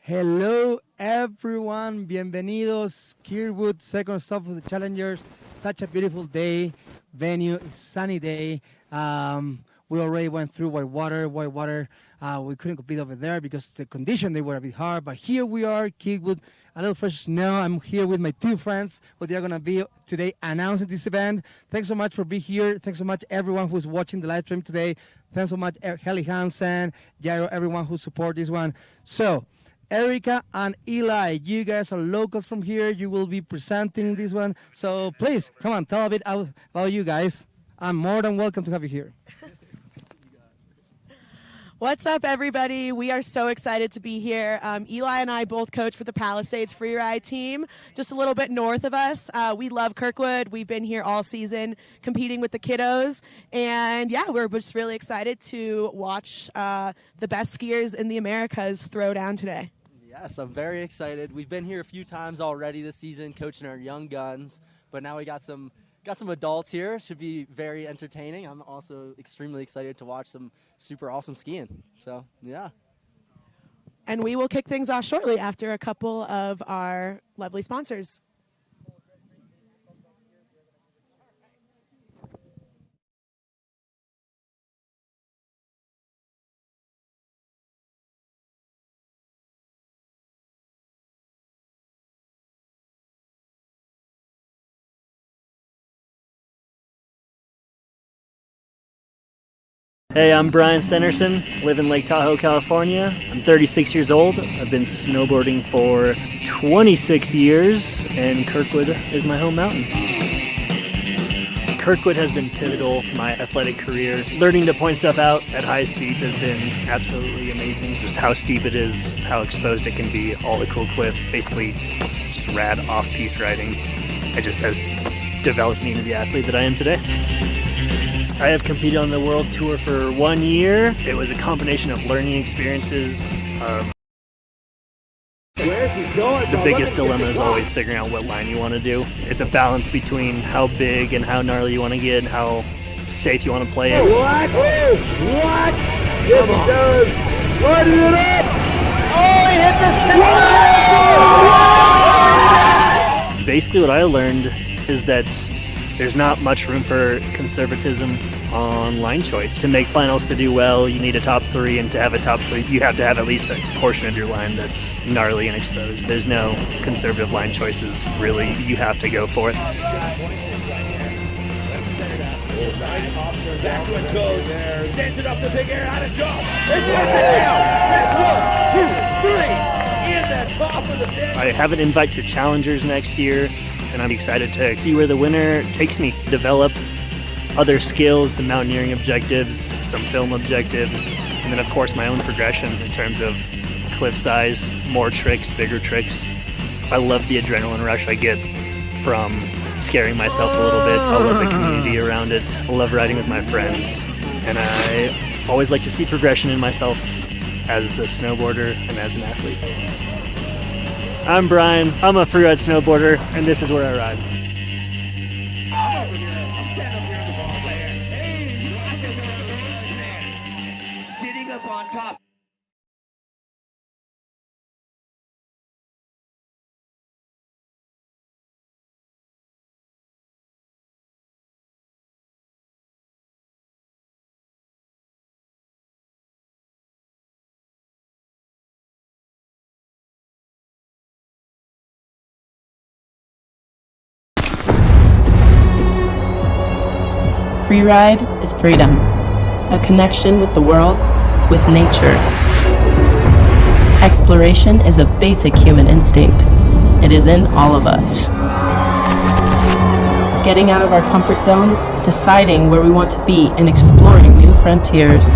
Hello everyone, bienvenidos. Kirkwood, second stop of the Challengers. Such a beautiful day, venue, sunny day. We already went through white water. We couldn't compete over there because the condition they were a bit hard. But here we are, Kirkwood, a little fresh snow. I'm here with my two friends, but they're gonna be today announcing this event. Thanks so much for being here. Thanks so much everyone who's watching the live stream today. Thanks so much Heli Hansen, Jairo, everyone who support this one. So, Erica and Eli, you guys are locals from here. You will be presenting this one. So please, come on, tell a bit about you guys. I'm more than welcome to have you here. What's up, everybody? We are so excited to be here. Eli and I both coach for the Palisades Freeride team, just a little bit north of us. We love Kirkwood. We've been here all season competing with the kiddos. And yeah, we're just really excited to watch the best skiers in the Americas throw down today. Yes, I'm very excited. We've been here a few times already this season coaching our young guns, but now we got some adults here. Should be very entertaining. I'm also extremely excited to watch some super awesome skiing. So, yeah. And we will kick things off shortly after a couple of our lovely sponsors. Hey, I'm Brian Stenerson, live in Lake Tahoe, California. I'm 36 years old. I've been snowboarding for 26 years, and Kirkwood is my home mountain. Kirkwood has been pivotal to my athletic career. Learning to point stuff out at high speeds has been absolutely amazing. Just how steep it is, how exposed it can be, all the cool cliffs, basically just rad off-piste riding. It just has developed me into the athlete that I am today. I have competed on the World Tour for 1 year. It was a combination of learning experiences. The biggest dilemma is always figuring out what line you want to do. It's a balance between how big and how gnarly you want to get and how safe you want to play it. What? What? Yes, it does. Light it up! Oh, he hit the center! Basically what I learned is that there's not much room for conservatism on line choice. To make finals, to do well, you need a top three, and to have a top three, you have to have at least a portion of your line that's gnarly and exposed. There's no conservative line choices, really. You have to go for it. Back one goes there. Sends it up the big air, out of jump. It's one, two, three. In the top of the pit. I have an invite to Challengers next year, and I'm excited to see where the winner takes me. Develop other skills, some mountaineering objectives, some film objectives, and then of course my own progression in terms of cliff size, more tricks, bigger tricks. I love the adrenaline rush I get from scaring myself a little bit. I love the community around it. I love riding with my friends, and I always like to see progression in myself as a snowboarder and as an athlete. I'm Brian, I'm a freeride snowboarder, and this is where I ride. I'm over here. I'm standing up here in the ball player. Hey, you know, I tell you what, those fans sitting up on top. Freeride is freedom, a connection with the world, with nature. Exploration is a basic human instinct. It is in all of us. Getting out of our comfort zone, deciding where we want to be, and exploring new frontiers.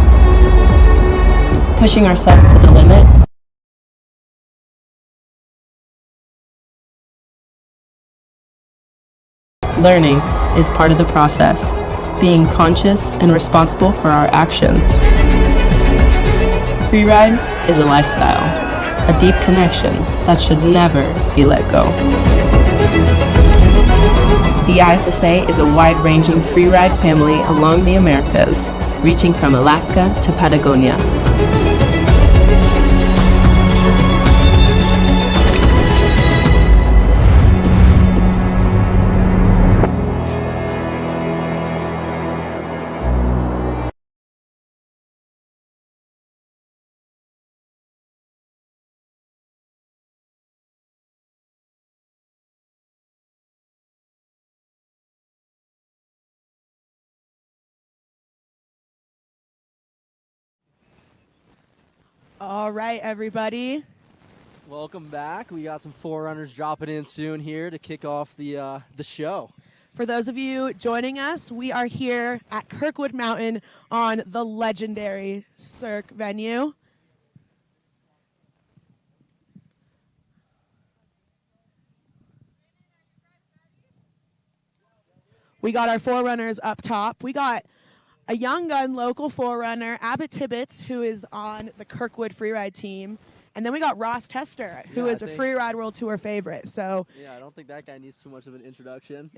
Pushing ourselves to the limit. Learning is part of the process. Being conscious and responsible for our actions. Freeride is a lifestyle, a deep connection that should never be let go. The IFSA is a wide-ranging freeride family along the Americas, reaching from Alaska to Patagonia. All right, everybody. Welcome back. We got some Forerunners dropping in soon here to kick off the show. For those of you joining us, we are here at Kirkwood Mountain on the legendary Cirque venue. We got our Forerunners up top. We got a young gun local Forerunner, Abbott Tibbetts, who is on the Kirkwood Freeride team. And then we got Ross Tester, who is a Freeride World Tour favorite. So yeah, I don't think that guy needs too much of an introduction.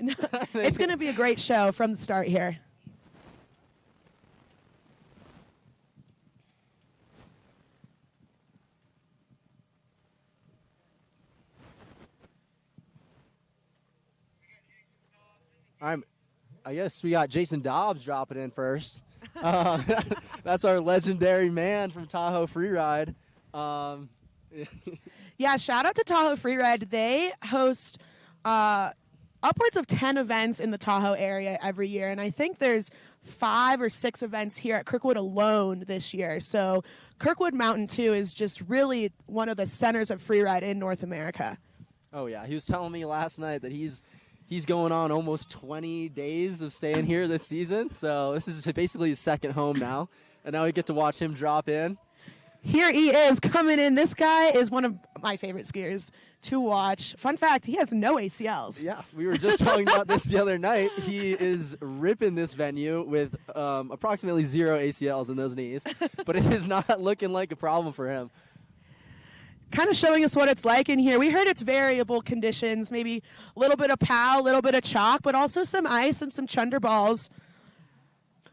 It's going to be a great show from the start here. I guess we got Jason Dobbs dropping in first. That's our legendary man from Tahoe Freeride. Yeah, shout out to Tahoe Freeride. They host upwards of 10 events in the Tahoe area every year, and I think there's 5 or 6 events here at Kirkwood alone this year. So Kirkwood Mountain 2 is just really one of the centers of freeride in North America. Oh yeah, he was telling me last night that he's going on almost 20 days of staying here this season. So this is basically his second home now, and now we get to watch him drop in. Here he is coming in. This guy is one of my favorite skiers to watch. Fun fact, he has no ACLs. Yeah, we were just talking about this the other night. He is ripping this venue with approximately 0 ACLs in those knees, but it is not looking like a problem for him. Kind of showing us what it's like in here. We heard it's variable conditions, maybe a little bit of POW, a little bit of chalk, but also some ice and some chunder balls.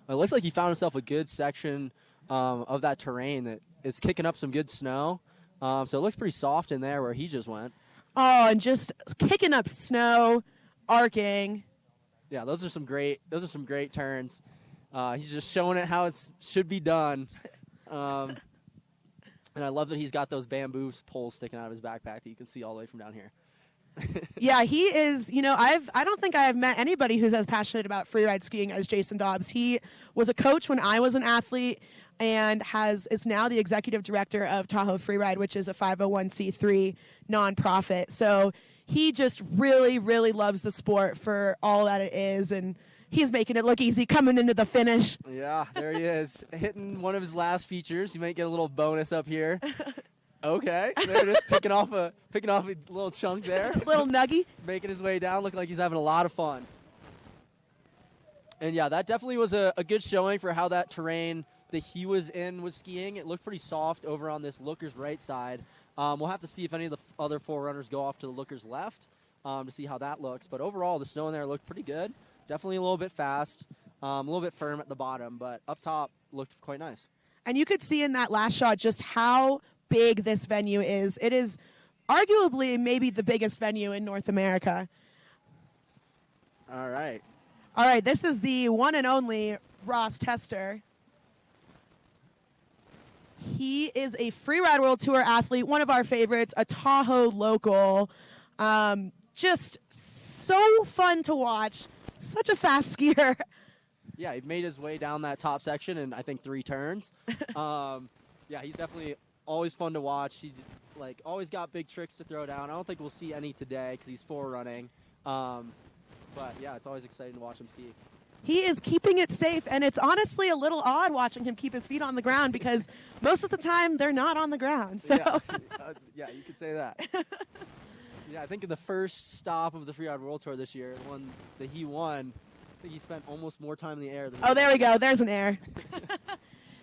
It looks like he found himself a good section of that terrain that is kicking up some good snow. So it looks pretty soft in there where he just went. Oh, and just kicking up snow, arcing. Yeah, those are some great turns. He's just showing it how it should be done. And I love that he's got those bamboo poles sticking out of his backpack that you can see all the way from down here. Yeah, he is, I don't think I have met anybody who's as passionate about freeride skiing as Jason Dobbs. He was a coach when I was an athlete and is now the executive director of Tahoe Freeride, which is a 501c3 nonprofit. So he just really, really loves the sport for all that it is, and he's making it look easy coming into the finish. Yeah, there he is, hitting one of his last features. You might get a little bonus up here. Okay, there it is, picking off a little chunk there. Little nuggie. Making his way down, looking like he's having a lot of fun. And yeah, that definitely was a good showing for how that terrain that he was skiing. It looked pretty soft over on this looker's right side. We'll have to see if any of the other Forerunners go off to the looker's left to see how that looks. But overall, the snow in there looked pretty good. Definitely a little bit fast, a little bit firm at the bottom, but up top looked quite nice. And you could see in that last shot just how big this venue is. It is arguably maybe the biggest venue in North America. All right. All right, this is the one and only Ross Tester. He is a Freeride World Tour athlete, one of our favorites, a Tahoe local. Just so fun to watch. Such a fast skier. Yeah, he made his way down that top section in, I think, 3 turns. Yeah, he's definitely always fun to watch. He always got big tricks to throw down. I don't think we'll see any today because he's forerunning. But, yeah, it's always exciting to watch him ski. He is keeping it safe, and it's honestly a little odd watching him keep his feet on the ground because most of the time they're not on the ground. So. Yeah, you could say that. Yeah, I think in the first stop of the Freeride World Tour this year, the one that he won, I think he spent almost more time in the air than there we go. There's an air.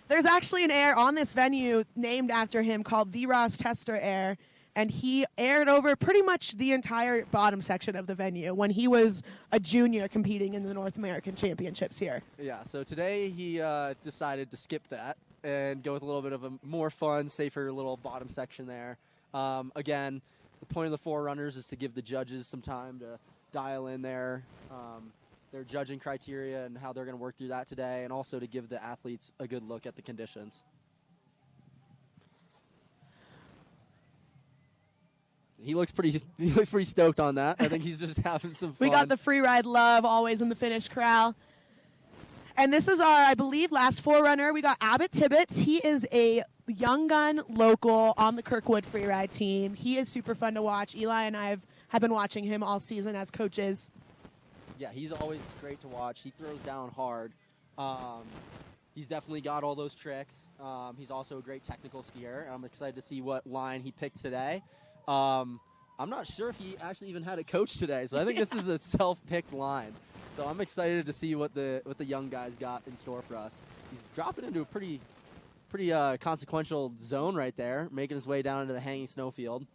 There's actually an air on this venue named after him called the Ross Tester Air, and he aired over pretty much the entire bottom section of the venue when he was a junior competing in the North American Championships here. Yeah, so today he decided to skip that and go with a little bit of a more fun, safer little bottom section there. Again, the point of the Forerunners is to give the judges some time to dial in their judging criteria and how they're going to work through that today, and also to give the athletes a good look at the conditions. He looks pretty stoked on that. I think he's just having some fun. We got the Freeride love always in the finish corral. And this is our, I believe, last Forerunner. We got Abbott Tibbetts. He is a young gun local on the Kirkwood Freeride team. He is super fun to watch. Eli and I have been watching him all season as coaches. Yeah, he's always great to watch. He throws down hard. He's definitely got all those tricks. He's also a great technical skier. I'm excited to see what line he picked today. I'm not sure if he actually even had a coach today, so I think this is a self-picked line. So I'm excited to see what the young guys got in store for us. He's dropping into a pretty consequential zone right there, making his way down into the hanging snowfield.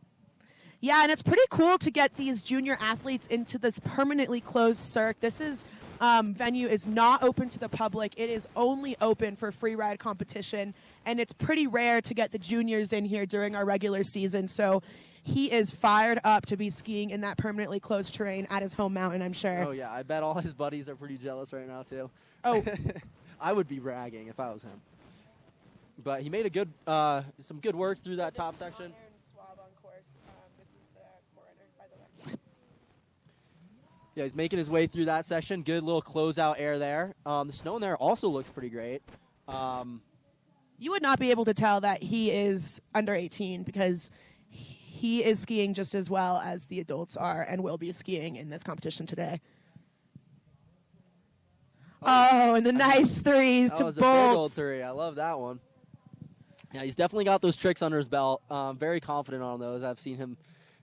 Yeah, and it's pretty cool to get these junior athletes into this permanently closed circuit. This is venue is not open to the public. It is only open for free ride competition, and it's pretty rare to get the juniors in here during our regular season. So he is fired up to be skiing in that permanently closed terrain at his home mountain, I'm sure. Oh, yeah. I bet all his buddies are pretty jealous right now, too. Oh. I would be bragging if I was him. But he made a good, some good work through that top section. Yeah, he's making his way through that section. Good little closeout air there. The snow in there also looks pretty great. You would not be able to tell that he is under 18 because he is skiing just as well as the adults are and will be skiing in this competition today. Oh, and the nice threes to bolts. That was a big old three. I love that one. Yeah, he's definitely got those tricks under his belt. Very confident on those. I've seen him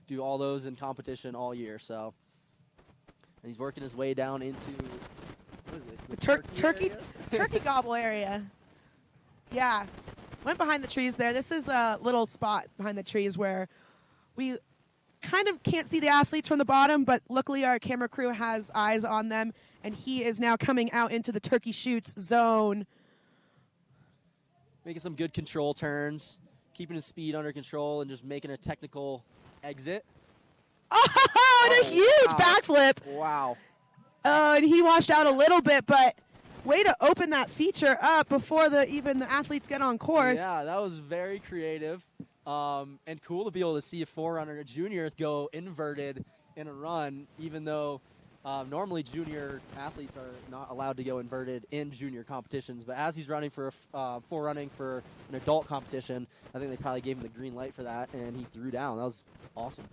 do all those in competition all year. So, and he's working his way down into what is this? The turkey gobble area. Yeah, went behind the trees there. This is a little spot behind the trees where we kind of can't see the athletes from the bottom, but luckily our camera crew has eyes on them, and he is now coming out into the turkey shoots zone. Making some good control turns, keeping his speed under control, and just making a technical exit. Oh, and a huge backflip. Wow. Oh, and he washed out a little bit, but way to open that feature up before even the athletes get on course. Yeah, that was very creative and cool to be able to see a Forerunner junior go inverted in a run, even though normally junior athletes are not allowed to go inverted in junior competitions. But as he's running for forerunning for an adult competition, I think they probably gave him the green light for that, and he threw down. That was awesome.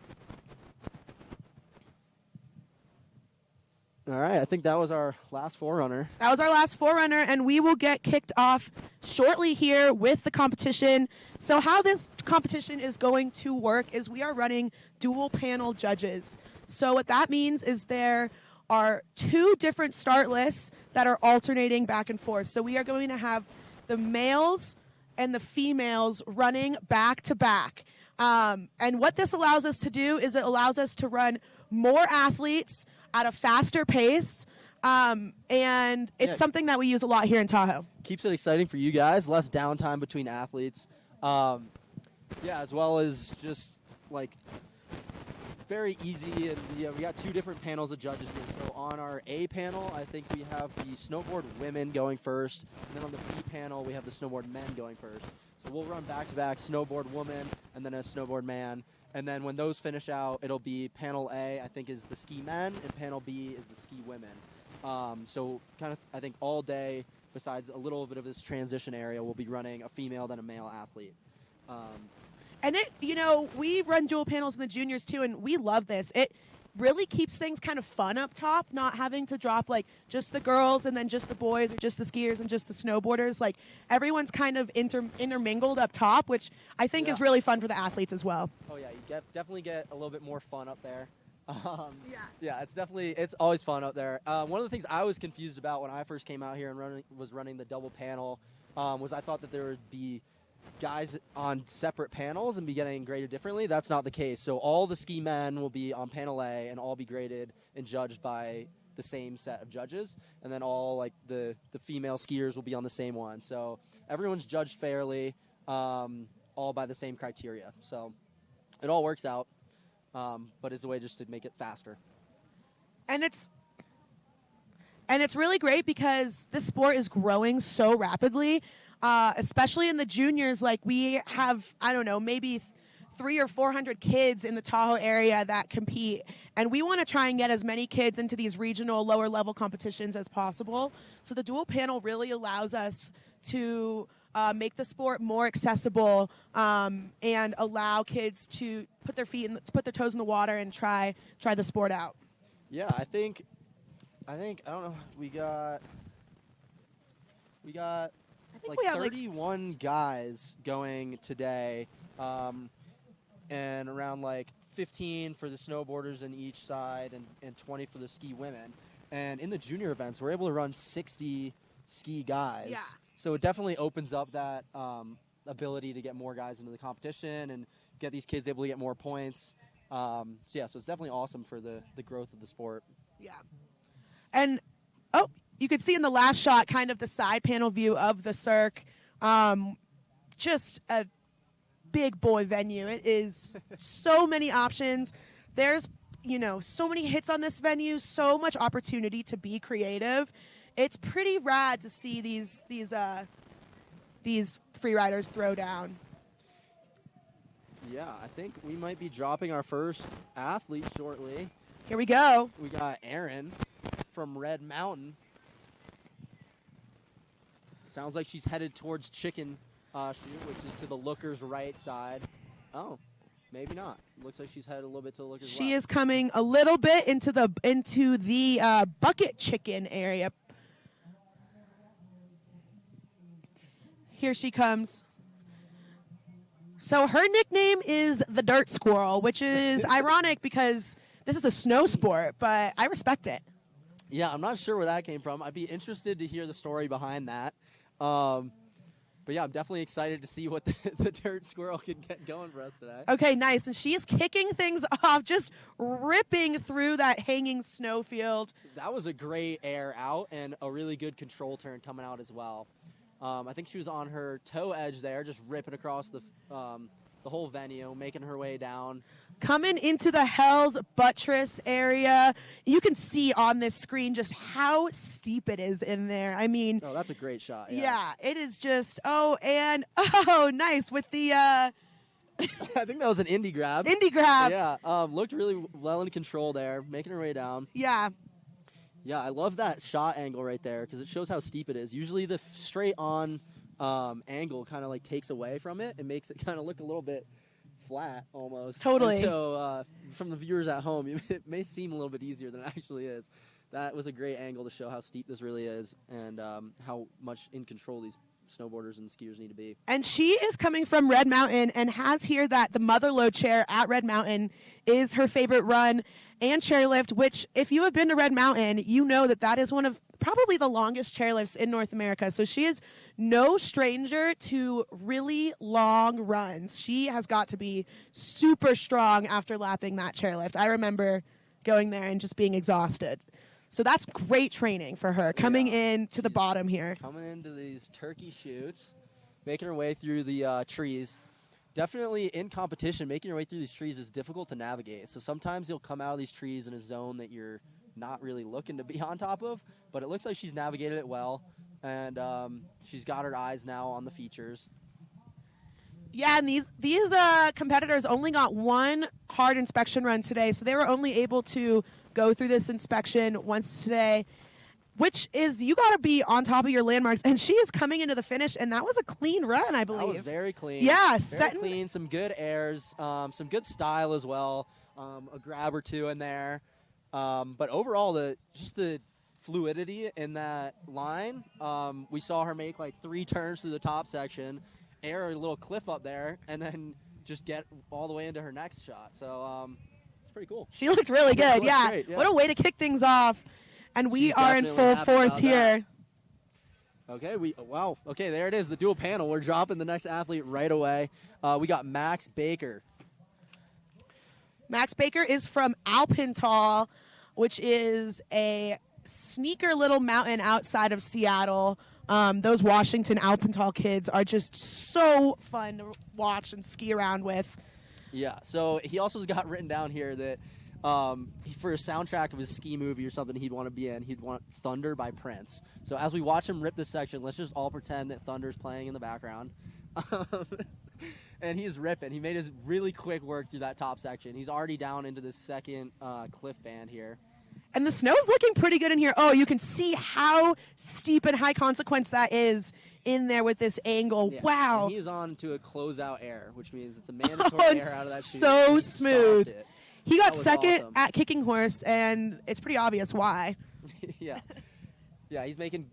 All right, I think that was our last Forerunner. That was our last Forerunner, and we will get kicked off shortly here with the competition. So how this competition is going to work is we are running dual panel judges. So what that means is there are two different start lists that are alternating back and forth. So we are going to have the males and the females running back to back. And what this allows us to do is it allows us to run more athletes at a faster pace, and it's something that we use a lot here in Tahoe. Keeps it exciting for you guys, less downtime between athletes. As well as just like very easy, and we got two different panels of judges here. So on our A panel, I think we have the snowboard women going first, and then on the B panel, we have the snowboard men going first. So we'll run back-to-back snowboard woman and then a snowboard man. And then when those finish out, it'll be panel A, I think, is the ski men, and panel B is the ski women. So kind of, I think, all day, besides a little bit of this transition area, we'll be running a female then a male athlete. And we run dual panels in the juniors too, and we love this. It really keeps things kind of fun up top, not having to drop like just the girls and then just the boys or just the skiers and just the snowboarders. Like everyone's kind of intermingled up top, which I think is really fun for the athletes as well. Oh yeah, you definitely get a little bit more fun up there. It's always fun up there. One of the things I was confused about when I first came out here and was running the double panel was I thought that there would be guys on separate panels and be getting graded differently. That's not the case. So all the ski men will be on panel A and all be graded and judged by the same set of judges, and then all like the female skiers will be on the same one. So everyone's judged fairly, all by the same criteria. So it all works out, but it's a way just to make it faster. And it's really great because this sport is growing so rapidly. Especially in the juniors, like we have, I don't know, maybe 300 or 400 kids in the Tahoe area that compete. And we want to try and get as many kids into these regional lower level competitions as possible. So the dual panel really allows us to make the sport more accessible, and allow kids to put their toes in the water and try the sport out. Yeah, I think I don't know. We got like we have 31 guys going today, and around like 15 for the snowboarders in each side, and 20 for the ski women. And in the junior events, we're able to run 60 ski guys. Yeah. So it definitely opens up that ability to get more guys into the competition and get these kids able to get more points. So it's definitely awesome for the growth of the sport. Yeah. And, you could see in the last shot kind of the side panel view of the Cirque. Just a big boy venue. It is so many options. There's, so many hits on this venue, so much opportunity to be creative. It's pretty rad to see these free riders throw down. Yeah, I think we might be dropping our first athlete shortly. Here we go. We got Erin from Red Mountain. Sounds like she's headed towards Chicken Chute, which is to the looker's right side. Oh, maybe not. Looks like she's headed a little bit to the looker's She left. is coming a little bit into the bucket chicken area. Here she comes. So her nickname is the Dirt Squirrel, which is ironic because this is a snow sport, but I respect it. Yeah, I'm not sure where that came from. I'd be interested to hear the story behind that. But yeah, I'm definitely excited to see what the Dirt Squirrel can get going for us today. Okay, nice. And she's kicking things off, just ripping through that hanging snowfield. That was a great air out and a really good control turn coming out as well. I think she was on her toe edge there, just ripping across the whole venue, making her way down. Coming into the Hell's Buttress area, you can see on this screen just how steep it is in there. I mean... Oh, that's a great shot. Yeah, it is just... nice with the... I think that was an indie grab. Indie grab. Yeah, looked really well in control there, making her way down. Yeah. Yeah, I love that shot angle right there because it shows how steep it is. Usually the straight-on angle kind of like takes away from it and makes it kind of look a little bit flat almost. Totally. And so from the viewers at home, it may seem a little bit easier than it actually is. That was a great angle to show how steep this really is and how much in control these snowboarders and skiers need to be. And she is coming from Red Mountain and has here that the mother load chair at Red Mountain is her favorite run and chairlift, which if you have been to Red Mountain, you know that is one of probably the longest chairlifts in North America. So she is no stranger to really long runs. She has got to be super strong after lapping that chairlift. I remember going there and just being exhausted. So that's great training for her, coming in to the bottom here. Coming into these turkey chutes, making her way through the trees. Definitely in competition, making your way through these trees is difficult to navigate. So sometimes you'll come out of these trees in a zone that you're not really looking to be on top of, but it looks like she's navigated it well, and she's got her eyes now on the features. Yeah, and these competitors only got one hard inspection run today, so they were only able to go through this inspection once today, which is you got to be on top of your landmarks. And she is coming into the finish, and that was a clean run, I believe. That was very clean. Yeah, very clean. Some good airs, some good style as well. A grab or two in there, but overall, the fluidity in that line. We saw her make like 3 turns through the top section, air a little cliff up there, and then just get all the way into her next shot. So it's pretty cool. She looked really good. Yeah. Great, yeah. What a way to kick things off. And we She's are in definitely full happy force about here. that. Okay, wow. Okay, there it is, the dual panel. We're dropping the next athlete right away. We got Max Baker. Max Baker is from Alpental, which is a sneaker little mountain outside of Seattle. Those Washington Alpental kids are just so fun to watch and ski around with. Yeah, so he also got written down here that for a soundtrack of his ski movie or something he'd want to be in, he'd want Thunder by Prince. So as we watch him rip this section, let's just all pretend that Thunder's playing in the background. And he is ripping. He made his really quick work through that top section. He's already down into the second cliff band here. And the snow's looking pretty good in here. Oh, you can see how steep and high consequence that is in there with this angle. Yeah. Wow. And he is on to a closeout air, which means it's a mandatory it's air out of that chute. so He smooth. stopped it. He got That was second awesome. at Kicking Horse, and it's pretty obvious why. Yeah. Yeah, he's making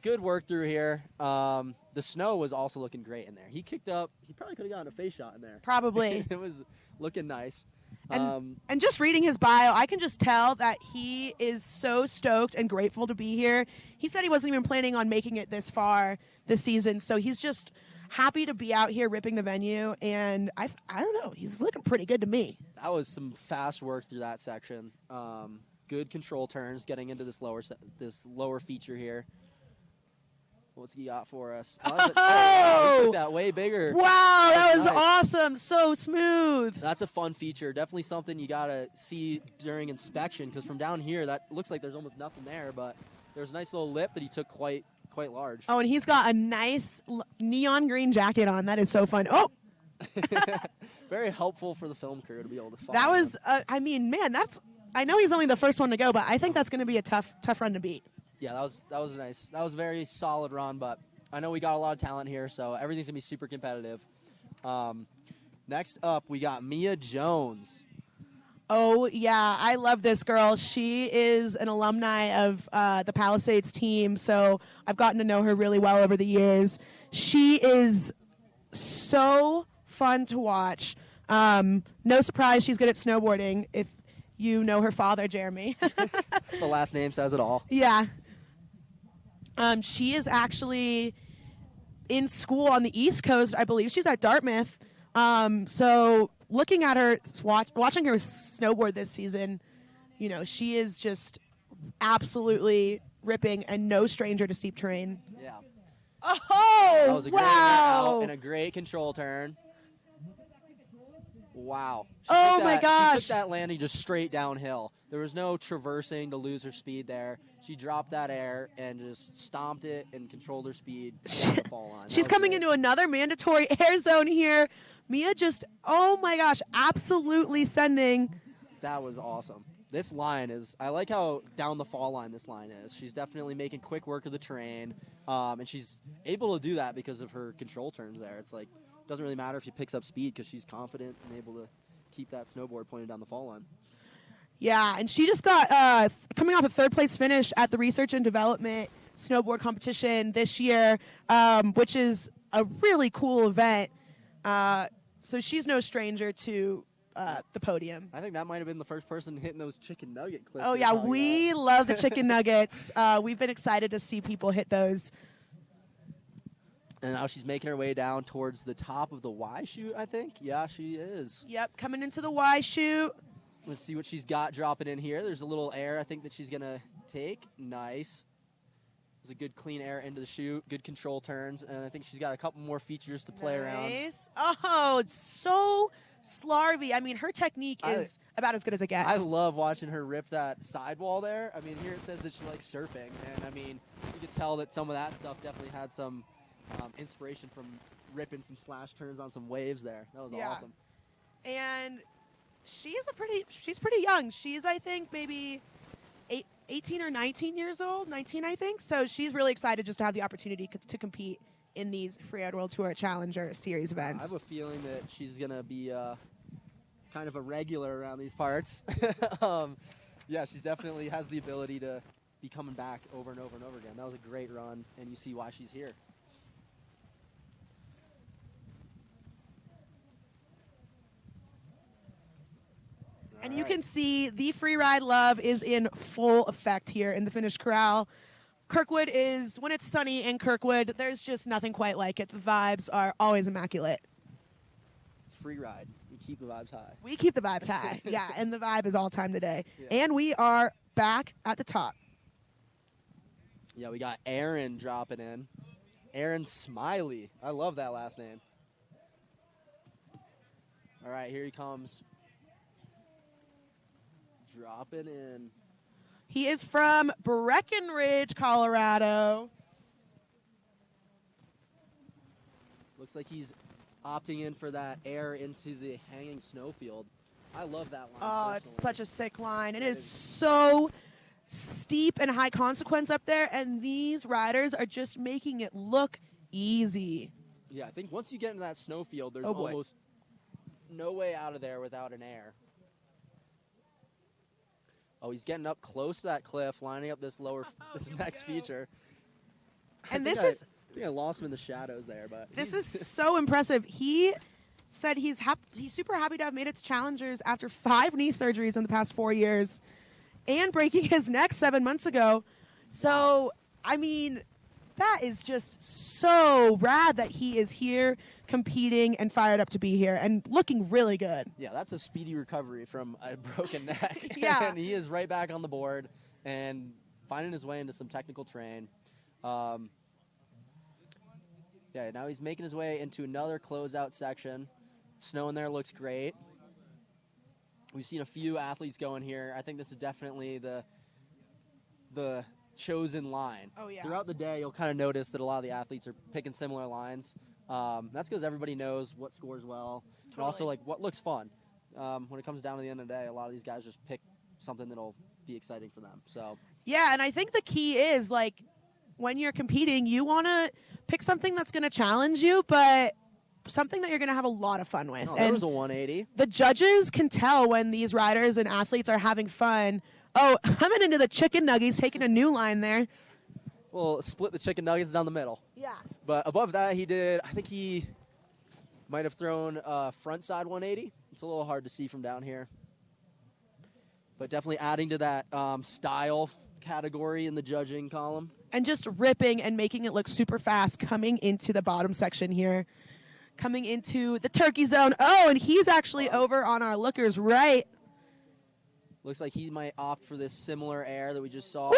good work through here. The snow was also looking great in there. He kicked up. He probably could have gotten a face shot in there. Probably. It was looking nice. And just reading his bio, I can just tell that he is so stoked and grateful to be here. He said he wasn't even planning on making it this far this season, so he's just happy to be out here ripping the venue. And I don't know, he's looking pretty good to me. That was some fast work through that section. Good control turns, getting into this lower feature here. What's he got for us? He took that way bigger. Wow, that was nice. awesome. So smooth. That's a fun feature. Definitely something you gotta see during inspection, because from down here, that looks like there's almost nothing there, but there's a nice little lip that he took quite large. Oh, and he's got a nice neon green jacket on. That is so fun. Oh, Very helpful for the film crew to be able to follow. that was. I mean, man, I know he's only the first one to go, but I think that's going to be a tough run to beat. Yeah, that was nice. That was a very solid run, but I know we got a lot of talent here, so everything's going to be super competitive. Next up, we got Mia Jones. Oh, yeah, I love this girl. She is an alumni of the Palisades team, so I've gotten to know her really well over the years. She is so fun to watch. No surprise, she's good at snowboarding, if you know her father, Jeremy. The last name says it all. Yeah. She is actually in school on the East Coast, I believe. She's at Dartmouth. So looking at her, watching her snowboard this season, you know, she is just absolutely ripping and no stranger to steep terrain. Yeah. Oh, That was a great wow. out and a great control turn. Wow. Oh, my gosh. She took that landing just straight downhill. There was no traversing to lose her speed there. She dropped that air and just stomped it and controlled her speed down the fall line. She's coming into another mandatory air zone here. Mia just, oh my gosh, absolutely sending. That was awesome. This line is, I like how down the fall line this line is. She's definitely making quick work of the terrain, and she's able to do that because of her control turns there. It's like, doesn't really matter if she picks up speed because she's confident and able to keep that snowboard pointed down the fall line. Yeah, and she just got, coming off a third place finish at the Research and Development Snowboard Competition this year, which is a really cool event. So she's no stranger to the podium. I think that might have been the first person hitting those chicken nugget clips. Oh, yeah, we love the chicken nuggets. We've been excited to see people hit those. And now she's making her way down towards the top of the Y chute, I think. Yeah, she is. Yep, coming into the Y chute. Let's see what she's got dropping in here. There's a little air I think that she's going to take. Nice. There's a good clean air into the chute, good control turns, and I think she's got a couple more features to play around. Nice. Oh, it's so slarvy. I mean, her technique is about as good as it gets. I love watching her rip that sidewall there. I mean, here it says that she likes surfing, and I mean, you could tell that some of that stuff definitely had some inspiration from ripping some slash turns on some waves there. That was awesome. And she's pretty young. She's, I think, maybe 18 or 19 years old. 19, I think. So she's really excited just to have the opportunity to compete in these Freeride World Tour Challenger Series events. I have a feeling that she's going to be kind of a regular around these parts. Yeah, she definitely has the ability to be coming back over and over and over again. That was a great run, and you see why she's here. And you can see the Freeride love is in full effect here in the Finnish Corral. Kirkwood is, when it's sunny in Kirkwood, there's just nothing quite like it. The vibes are always immaculate. It's Freeride. We keep the vibes high. We keep the vibes high. Yeah, and the vibe is all time today. Yeah. And we are back at the top. Yeah, we got Aaron dropping in. Aaron Smiley. I love that last name. All right, here he comes. Dropping in. He is from Breckenridge, Colorado. Looks like he's opting in for that air into the hanging snowfield. I love that line. Oh, it's personally. such a sick line. It is so steep and high consequence up there, and these riders are just making it look easy. Yeah, I think once you get into that snowfield, there's Oh, boy. almost no way out of there without an air. Oh, he's getting up close to that cliff, lining up this this next feature. And I this think is I lost him in the shadows there, but this is so impressive. He said he's super happy to have made it to Challengers after 5 knee surgeries in the past 4 years and breaking his neck 7 months ago. So, I mean, that is just so rad that he is here competing and fired up to be here and looking really good. yeah, that's a speedy recovery from a broken neck. Yeah. And he is right back on the board and finding his way into some technical terrain. Yeah, now he's making his way into another closeout section. Snow in there looks great. We've seen a few athletes going here. I think this is definitely the chosen line. Oh, yeah. Throughout the day, you'll kind of notice that a lot of the athletes are picking similar lines. That's because everybody knows what scores well, and also like what looks fun. When it comes down to the end of the day, a lot of these guys just pick something that'll be exciting for them. So Yeah, and I think the key is, like, when you're competing, you want to pick something that's going to challenge you, but something that you're going to have a lot of fun with. oh, there was a 180. The judges can tell when these riders and athletes are having fun. Oh, coming into the chicken nuggets, taking a new line there. Well, split the chicken nuggets down the middle. Yeah. But above that, I think he might have thrown front side 180. It's a little hard to see from down here. But definitely adding to that style category in the judging column. And just ripping and making it look super fast coming into the bottom section here. Coming into the turkey zone. Oh, and he's actually over on our looker's right. Looks like he might opt for this similar air that we just saw. Woo!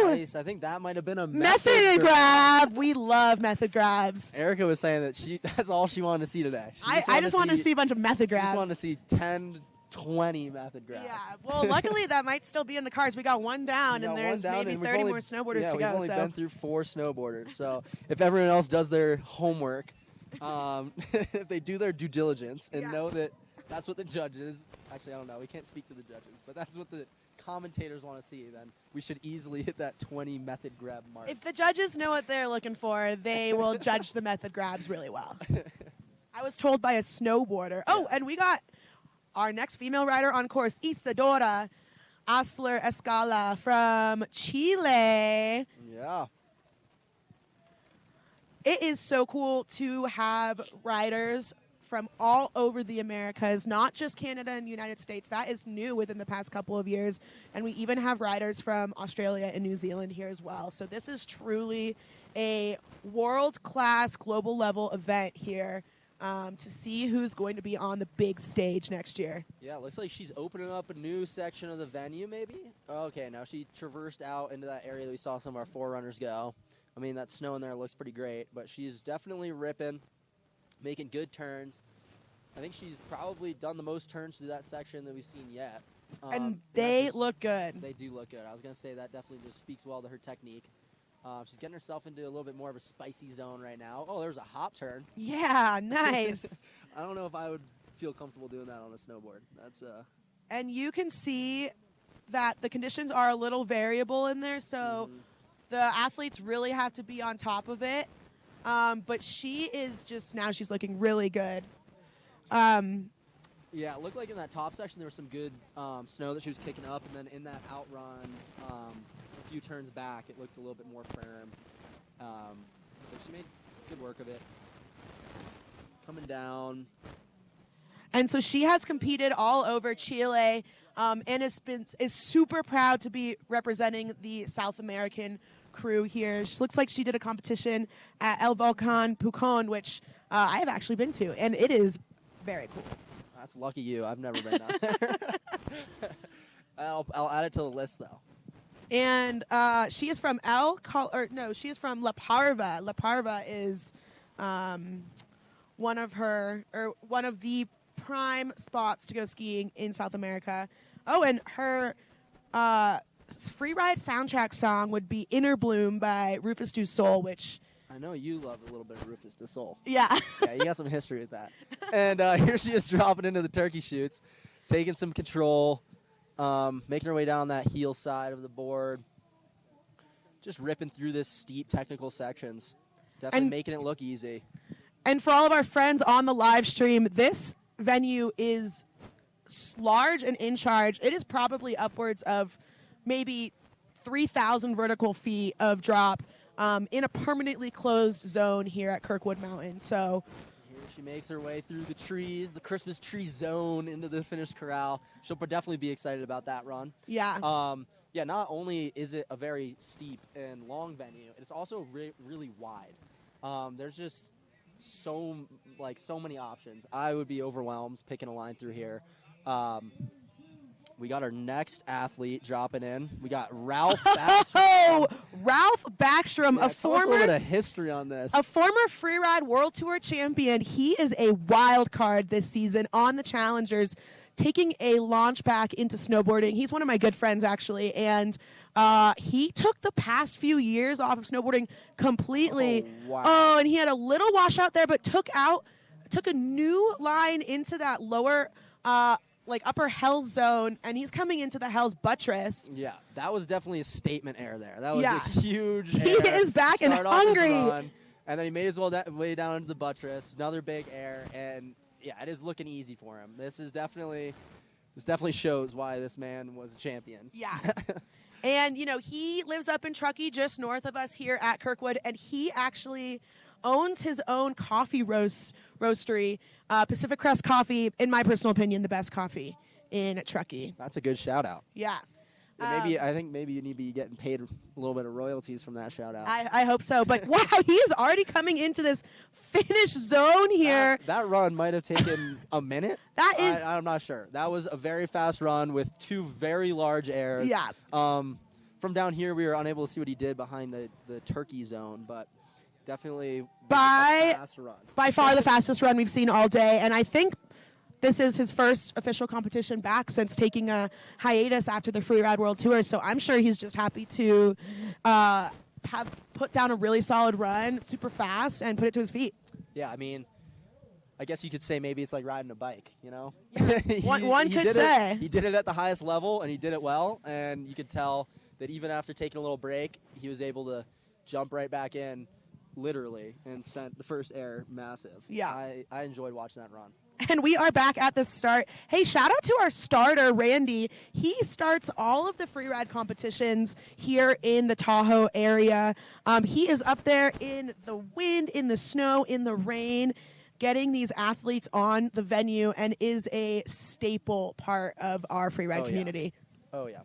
Nice. I think that might have been a Method grab. We love method grabs. Erica was saying that that's all she wanted to see today. I just wanted to see a bunch of method She just grabs. wanted to see 10, 20 method grabs. Yeah, well, luckily that might still be in the cards. We got one down, We and got there's one down, maybe and we've 30 only- more snowboarders yeah, to we've go. only So been through 4 snowboarders. So if everyone else does their homework, if they do their due diligence and Yeah. know that that's what the judges, actually I don't know, we can't speak to the judges, but that's what the commentators want to see, then we should easily hit that 20 method grab mark. if the judges know what they're looking for, they will judge the method grabs really well. I was told by a snowboarder. Oh, and we got our next female rider on course, Isadora Asler Escala from Chile. Yeah. It is so cool to have riders from all over the Americas, not just Canada and the United States. That is new within the past couple of years. And we even have riders from Australia and New Zealand here as well. So this is truly a world-class, global-level event here to see who's going to be on the big stage next year. Yeah, it looks like she's opening up a new section of the venue, maybe? Okay, now she traversed out into that area that we saw some of our forerunners go. I mean, that snow in there looks pretty great, but she's definitely ripping, making good turns. I think she's probably done the most turns through that section that we've seen yet. And they just- look good. They do look good. I was going to say that definitely just speaks well to her technique. She's getting herself into a little bit more of a spicy zone right now. Oh, there's a hop turn. Yeah, nice. I don't know if I would feel comfortable doing that on a snowboard. That's And you can see that the conditions are a little variable in there, so the athletes really have to be on top of it. But she is just, now she's looking really good. yeah, it looked like in that top section there was some good snow that she was kicking up, and then in that outrun, a few turns back, it looked a little bit more firm. But she made good work of it. Coming down. And so she has competed all over Chile and is super proud to be representing the South American crew here. She looks like she did a competition at El Volcán Pucón, which I have actually been to, and it is very cool. That's lucky you. I've never been out there. I'll add it to the list, though. And she is from she is from La Parva. La Parva is one of the prime spots to go skiing in South America. Oh, and her Freeride soundtrack song would be Inner Bloom by Rufus Du Sol, which I know you love a little bit of Rufus Du Sol. yeah. Yeah, you got some history with that. And here she is dropping into the turkey chutes, taking some control, making her way down that heel side of the board, just ripping through this steep technical sections. Definitely making it look easy. And for all of our friends on the live stream, this venue is large and in charge. It is probably upwards of maybe 3,000 vertical feet of drop in a permanently closed zone here at Kirkwood Mountain. So here she makes her way through the trees, the Christmas tree zone into the finish corral. She'll definitely be excited about that run. yeah. Yeah, not only is it a very steep and long venue, it's also really wide. There's just so many options. I would be overwhelmed picking a line through here. We got our next athlete dropping in. We got Ralph Backstrom. Oh, Ralph Backstrom, Yeah, tell us a little bit of history on this. A former Freeride World Tour champion. He is a wild card this season on the Challengers, taking a launch back into snowboarding. He's one of my good friends, actually, and he took the past few years off of snowboarding completely. Oh, wow. Oh, and he had a little washout there, but took a new line into that lower, upper Hell zone, and he's coming into the Hell's Buttress. Yeah, that was definitely a statement air there. That was Yeah. a huge He air. is back and Start off his hungry. run, and then he made his way down into the Buttress. Another big air, and yeah, it is looking easy for him. This definitely shows why this man was a champion. Yeah. And, he lives up in Truckee, just north of us here at Kirkwood, and he actually owns his own coffee roastery, Pacific Crest Coffee, in my personal opinion, the best coffee in Truckee. That's a good shout out. Yeah. I think maybe you need to be getting paid a little bit of royalties from that shout out. I hope so. But, wow, he is already coming into this finish zone here. That run might have taken a minute. I'm not sure. That was a very fast run with two very large airs. Yeah. From down here, we were unable to see what he did behind the turkey zone, but definitely a fast run. By far the fastest run we've seen all day. And I think this is his first official competition back since taking a hiatus after the Freeride World Tour. So I'm sure he's just happy to have put down a really solid run, super fast, and put it to his feet. Yeah, I mean, I guess you could say maybe it's like riding a bike, Yeah. he One could did say. He did it at the highest level, and he did it well. And you could tell that even after taking a little break, he was able to jump right back in, literally, and sent the first air massive. Yeah. I enjoyed watching that run. And we are back at the start. Hey, shout out to our starter, Randy. He starts all of the freeride competitions here in the Tahoe area. He is up there in the wind, in the snow, in the rain, getting these athletes on the venue, and is a staple part of our freeride community. Oh, yeah.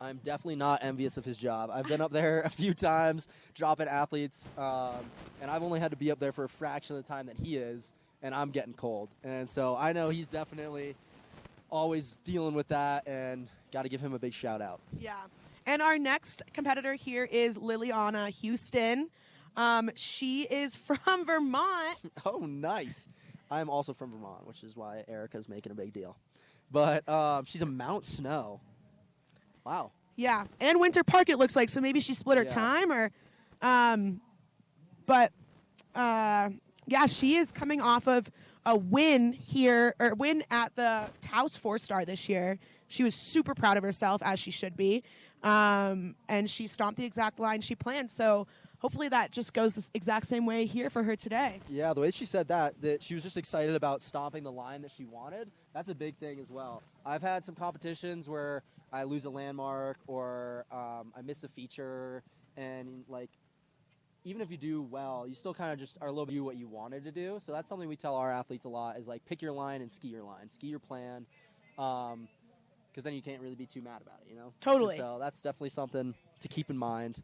I'm definitely not envious of his job. I've been up there a few times dropping athletes, and I've only had to be up there for a fraction of the time that he is, and I'm getting cold. And so I know he's definitely always dealing with that, and got to give him a big shout out. Yeah. And our next competitor here is Liliana Houston. She is from Vermont. Oh, nice. I'm also from Vermont, which is why Erica's making a big deal. But she's a Mount Snow. Wow. Yeah, and Winter Park it looks like, so maybe she split her time, or, yeah, she is coming off of a win here, or win at the Taos 4-Star this year. She was super proud of herself, as she should be, and she stomped the exact line she planned, so hopefully that just goes the exact same way here for her today. Yeah, the way she said that she was just excited about stomping the line that she wanted, that's a big thing as well. I've had some competitions where I lose a landmark or I miss a feature, and like even if you do well, you still kind of just are a little bit do what you wanted to do. So that's something we tell our athletes a lot is like pick your line and ski your line, ski your plan, because then you can't really be too mad about it, Totally. And so that's definitely something to keep in mind.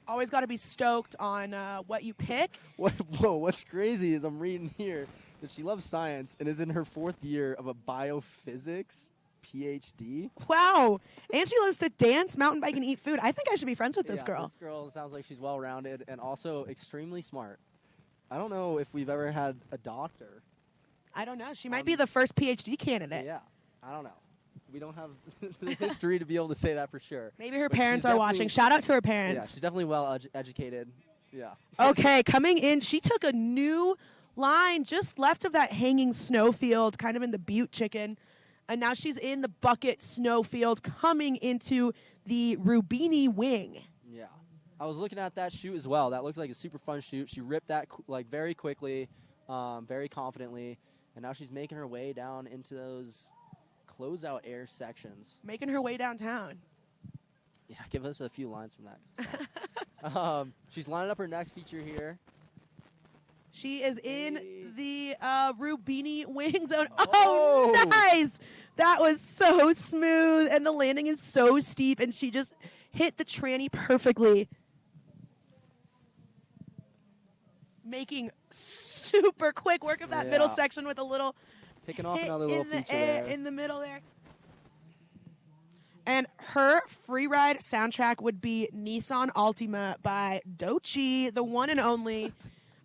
Always got to be stoked on what you pick. What's crazy is I'm reading here that she loves science and is in her 4th year of a biophysics PhD. Wow. And she loves to dance, mountain bike, and eat food. I think I should be friends with this girl. This girl sounds like she's well-rounded and also extremely smart. I don't know if we've ever had a doctor. I don't know. She might be the first PhD candidate. Yeah. I don't know. We don't have the history to be able to say that for sure. Maybe her But parents she's are watching. Shout out to her parents. Yeah, she's definitely well-educated. Yeah. Okay, coming in, she took a new line just left of that hanging snowfield, kind of in the Butte Chicken. And now she's in the bucket snowfield coming into the Rubini Wing. Yeah. I was looking at that shoot as well. That looked like a super fun shoot. She ripped that like very quickly, very confidently, and now she's making her way down into those closeout air sections. Making her way downtown. Yeah, give us a few lines from that. She's lining up her next feature here. She is in the Rubini wing zone. Oh, nice! That was so smooth, and the landing is so steep, and she just hit the tranny perfectly. Making super quick work of that middle section with a little picking off hit another little in the feature air, there. in the middle there. And her Freeride soundtrack would be Nissan Altima by Doechii, the one and only.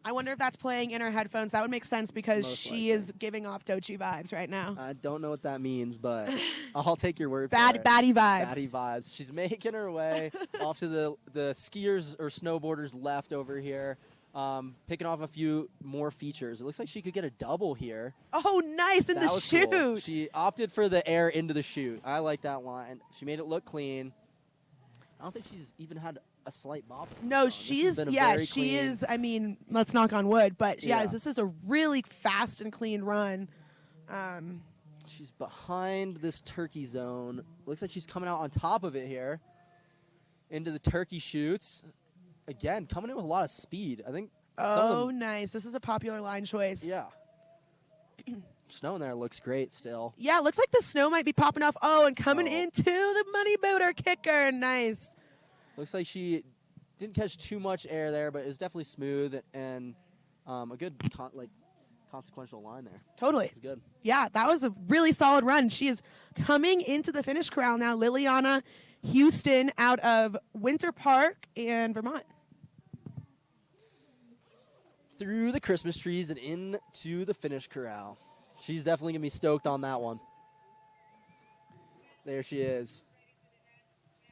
I wonder if that's playing in her headphones. That would make sense because Most she likely. is giving off Doechii vibes right now. I don't know what that means, but I'll take your word for it. Baddie vibes. Baddie vibes. She's making her way off to the skiers or snowboarders left over here, picking off a few more features. It looks like she could get a double here. Oh, nice in That the was shoot. cool. She opted for the air into the chute. I like that line. She made it look clean. I don't think she's even had a slight bobble. No, she is. I mean, let's knock on wood, but yeah, this is a really fast and clean run. She's behind this turkey zone. Looks like she's coming out on top of it here into the turkey chutes. Again, coming in with a lot of speed. I think. Oh, nice. This is a popular line choice. Yeah. Snow in there looks great still. Yeah, looks like the snow might be popping off. Oh, and coming into the money booter kicker. Nice. Looks like she didn't catch too much air there, but it was definitely smooth and a good consequential line there. Totally. It was good. Yeah, that was a really solid run. She is coming into the finish corral now. Liliana Houston out of Winter Park in Vermont. Through the Christmas trees and into the finish corral. She's definitely going to be stoked on that one. There she is.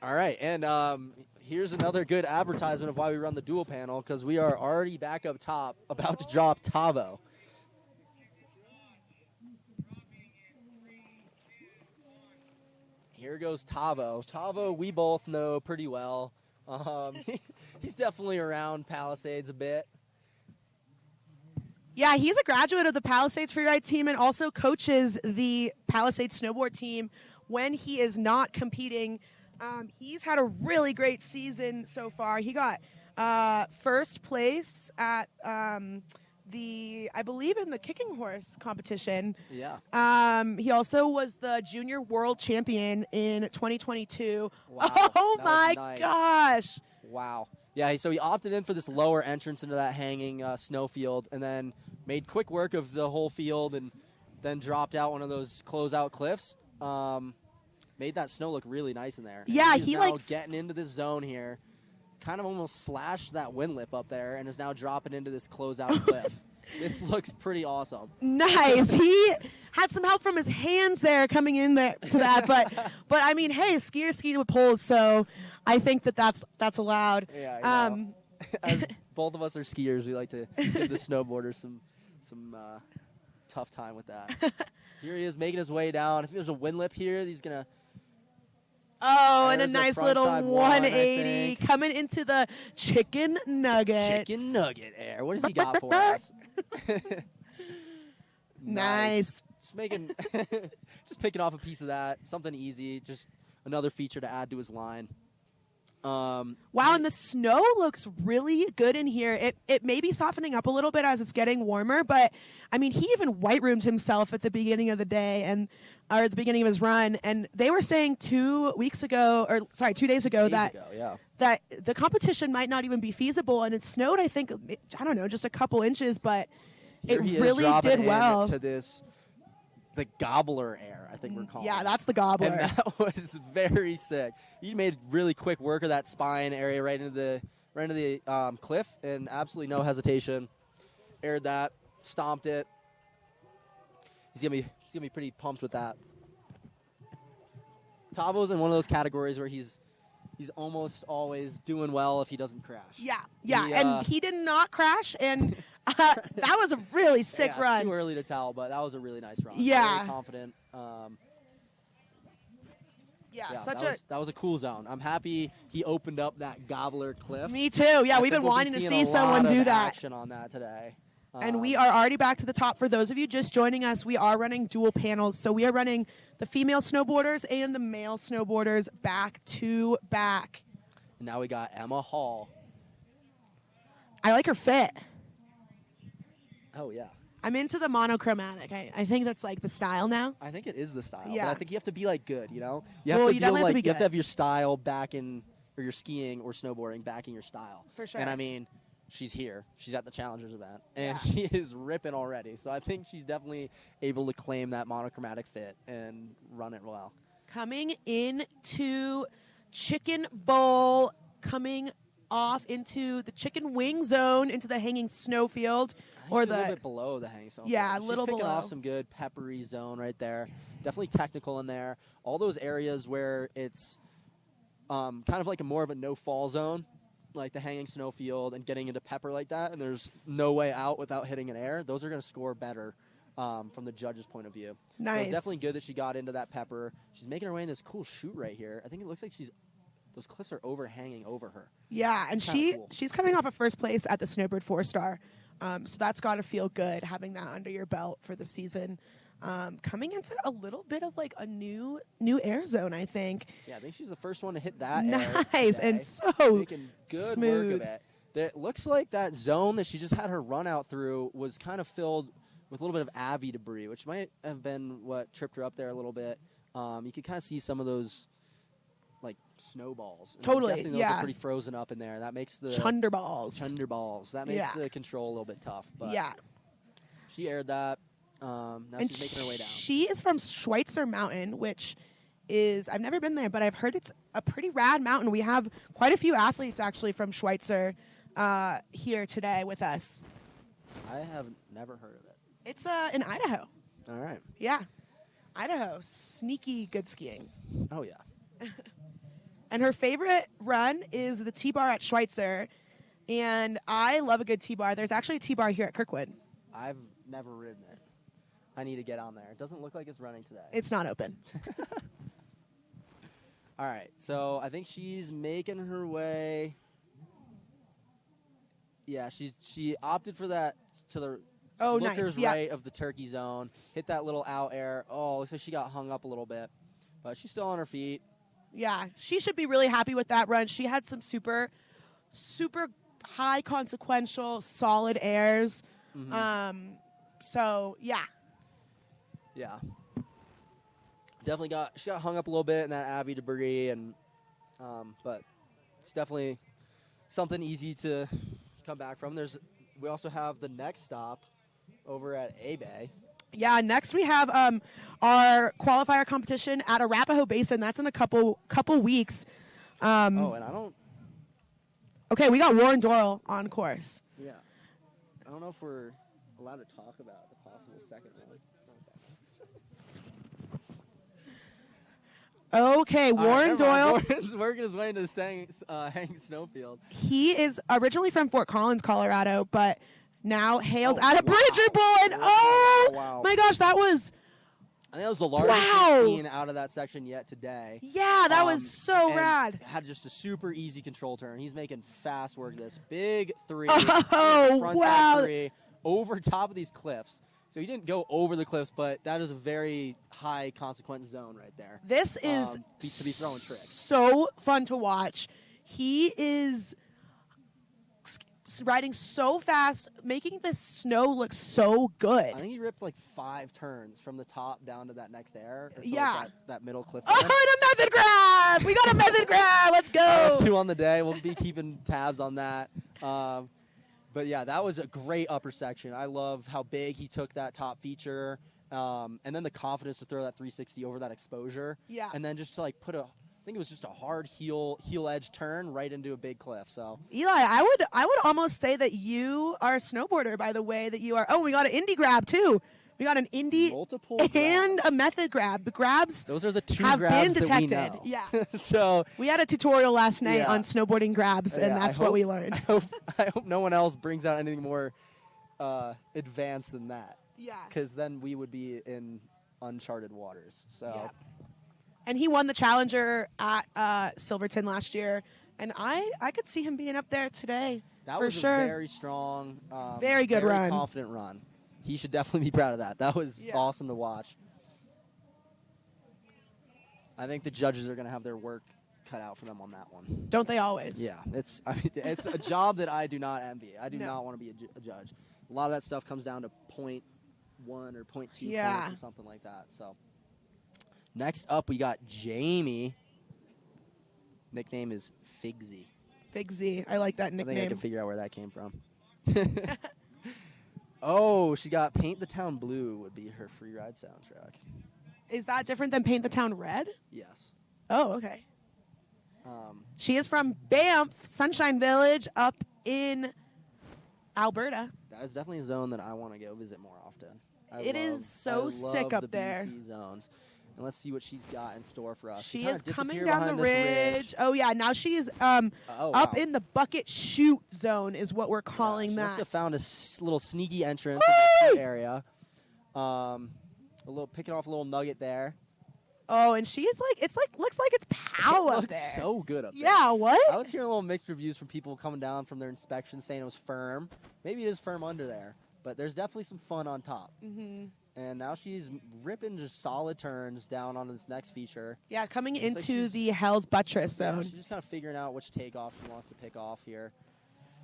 All right, and here's another good advertisement of why we run the dual panel, because we are already back up top, about to drop Tavo. Here goes Tavo. Tavo, we both know pretty well. He's definitely around Palisades a bit. Yeah, he's a graduate of the Palisades Freeride team and also coaches the Palisades snowboard team when he is not competing. He's had a really great season so far. He got first place at I believe in the kicking horse competition. Yeah. He also was the junior world champion in 2022. Wow, Oh that was my nice. gosh. Wow. Yeah, so he opted in for this lower entrance into that hanging snowfield and then made quick work of the whole field and then dropped out one of those closeout cliffs. Made that snow look really nice in there. And Yeah, he's he, now like, getting into this zone here. Kind of almost slashed that wind lip up there and is now dropping into this closeout cliff. This looks pretty awesome. Nice. He had some help from his hands there coming in there to that, but I mean, hey, skiers ski with poles, so I think that's allowed. Yeah, I know. As both of us are skiers, we like to give the snowboarders some tough time with that. Here he is making his way down. I think there's a wind lip here. He's gonna. Oh, and a There's nice front little side one, I 180 think. coming into the chicken nuggets. Chicken nugget air. What does he got for us? Nice. Just making, just picking off a piece of that. Something easy. Just another feature to add to his line. Wow, and the snow looks really good in here. It may be softening up a little bit as it's getting warmer, but I mean, he even white roomed himself at the beginning of the day or at the beginning of his run, and they were saying 2 days ago that the competition might not even be feasible, and it snowed, I think, I don't know, just a couple inches, but Here it he is really dropping did well. to the gobbler air, I think we're calling Yeah, it. that's the gobbler. And that was very sick. He made really quick work of that spine area right into the cliff, and absolutely no hesitation. Aired that, stomped it. He's gonna be pretty pumped with that. Tavo's in one of those categories where he's almost always doing well if he doesn't crash. Yeah, and he did not crash, and that was a really sick It's run. too early to tell, but that was a really nice run. Yeah. Very confident. Yeah, that was a cool zone. I'm happy he opened up that gobbler cliff. Me too. Yeah, I we've think been we'll be wanting to seeing see a someone lot do of that. action on that today. And we are already back to the top. For those of you just joining us, we are running dual panels. So we are running the female snowboarders and the male snowboarders back to back. And now we got Emma Hall. I like her fit. Oh, yeah. I'm into the monochromatic. I think that's like the style now. I think it is the style. Yeah. But I think you have to be like good, you know? You Well, have to you feel definitely have to like be you have to good. have your style back in, or your skiing or snowboarding backing your style. For sure. And I mean, she's here. She's at the Challengers event. And Yeah. she is ripping already. So I think she's definitely able to claim that monochromatic fit and run it well. Coming into Chicken Bowl, coming off into the chicken wing zone, into the hanging snowfield. Or She's a little the bit below the hang zone. Yeah, a She's little picking below. off some good peppery zone right there. Definitely technical in there. All those areas where it's kind of like a more of a no-fall zone, like the hanging snowfield and getting into pepper like that, and there's no way out without hitting an air, those are going to score better from the judge's point of view. So Nice. it's definitely good that she got into that pepper. She's making her way in this cool chute right here. I think it looks like those cliffs are overhanging over her. Yeah, and It's kinda cool. she's coming off of first place at the Snowbird 4-star. So that's got to feel good having that under your belt for the season. Coming into a little bit of like a new air zone, I think. Yeah, I think she's the first one to hit that air Nice today. and so Making good smooth. work of it. It looks like that zone that she just had her run out through was kind of filled with a little bit of Avi debris, which might have been what tripped her up there a little bit. You could kind of see some of those like snowballs. And Totally, I'm guessing those yeah. are pretty frozen up in there. That makes the Chunderballs. Chunderballs. That makes Yeah. the control a little bit tough. But Yeah. she aired that. Now And she's making her way down. she is from Schweitzer Mountain, which is, I've never been there, but I've heard it's a pretty rad mountain. We have quite a few athletes actually from Schweitzer here today with us. I have never heard of it. It's in Idaho. All right. Yeah. Idaho. Sneaky good skiing. Oh, yeah. And her favorite run is the T-bar at Schweitzer. And I love a good T-bar. There's actually a T-bar here at Kirkwood. I've never ridden it. I need to get on there. It doesn't look like it's running today. It's not open. All right, so I think she's making her way. Yeah, she opted for that to the Oh, nice, looker's yeah. right of the turkey zone. Hit that little out air. Oh, looks like she got hung up a little bit, but she's still on her feet. Yeah, she should be really happy with that run. She had some super high consequential, solid airs. So, yeah. Yeah, definitely she got hung up a little bit in that Avi debris, and but it's definitely something easy to come back from. We also have the next stop over at A-Bay. Yeah, next we have our qualifier competition at Arapahoe Basin. That's in a couple weeks. And I don't. Okay, we got Warren Doyle on course. Yeah, I don't know if we're allowed to talk about the possible second one. Okay, Warren Doyle. Warren's working his way into the hanging snowfield. He is originally from Fort Collins, Colorado, but now hails Oh, out of wow. Bridgerboard. Wow, Oh, wow. my gosh, that was, I think that was the largest Wow. we've seen out of that section yet today. yeah, that was so and rad. Had just a super easy control turn. He's making fast work of this. Big three. Oh, front wow. side three over top of these cliffs. So he didn't go over the cliffs, but that is a very high consequence zone right there. This is to be throwing tricks. so fun to watch. He is riding so fast, making the snow look so good. I think he ripped like 5 turns from the top down to that next air. Or to Yeah. Like that middle cliff. Oh, and a method grab! We got a method grab. Let's go. That's 2 on the day. We'll be keeping tabs on that. But yeah, that was a great upper section. I love how big he took that top feature, and then the confidence to throw that 360 over that exposure. Yeah. And then just to like put I think it was just a hard heel edge turn right into a big cliff. So Eli, I would almost say that you are a snowboarder by the way that you are. Oh, we got an indie grab too. We got an indie multiple and grabs. a method grab. The grabs Those are the 2 have grabs been that we detected. know. Yeah. So We had a tutorial last night Yeah. on snowboarding grabs, and yeah, that's I what hope- we learned. I hope no one else brings out anything more advanced than that. Yeah. Because then we would be in uncharted waters. So Yeah. And he won the Challenger at Silverton last year. And I could see him being up there today. That for was sure. a very strong, very good run. confident run. He should definitely be proud of that. That was awesome to watch. I think the judges are going to have their work cut out for them on that one. Don't they always? Yeah, it's a job that I do not envy. I do not want to be a judge. A lot of that stuff comes down to 0.1 or 0.2 points or something like that. So next up, we got Jamie. Nickname is Figsy. Figsy. I like that nickname. I think I can figure out where that came from. Oh, she got Paint the Town Blue would be her Freeride soundtrack. Is that different than Paint the Town Red? Yes. Oh, okay. She is from Banff, Sunshine Village, up in Alberta. That is definitely a zone that I want to go visit more often. It is so sick up the there. BC zones. And let's see what she's got in store for us. She kinda is coming disappeared down the behind this ridge. Oh, yeah. Now she's up wow. in the bucket shoot zone is what we're calling She that. must have found a little sneaky entrance in the area. Picking off a little nugget there. Oh, and she's like, looks like it's pow It up looks there. so good up there. Yeah, what? I was hearing a little mixed reviews from people coming down from their inspection saying it was firm. Maybe it is firm under there, but there's definitely some fun on top. Mm-hmm. And now she's ripping just solid turns down on this next feature. Yeah, coming Looks like into she's- the Hell's Buttress zone. She's just kind of figuring out which takeoff she wants to pick off here.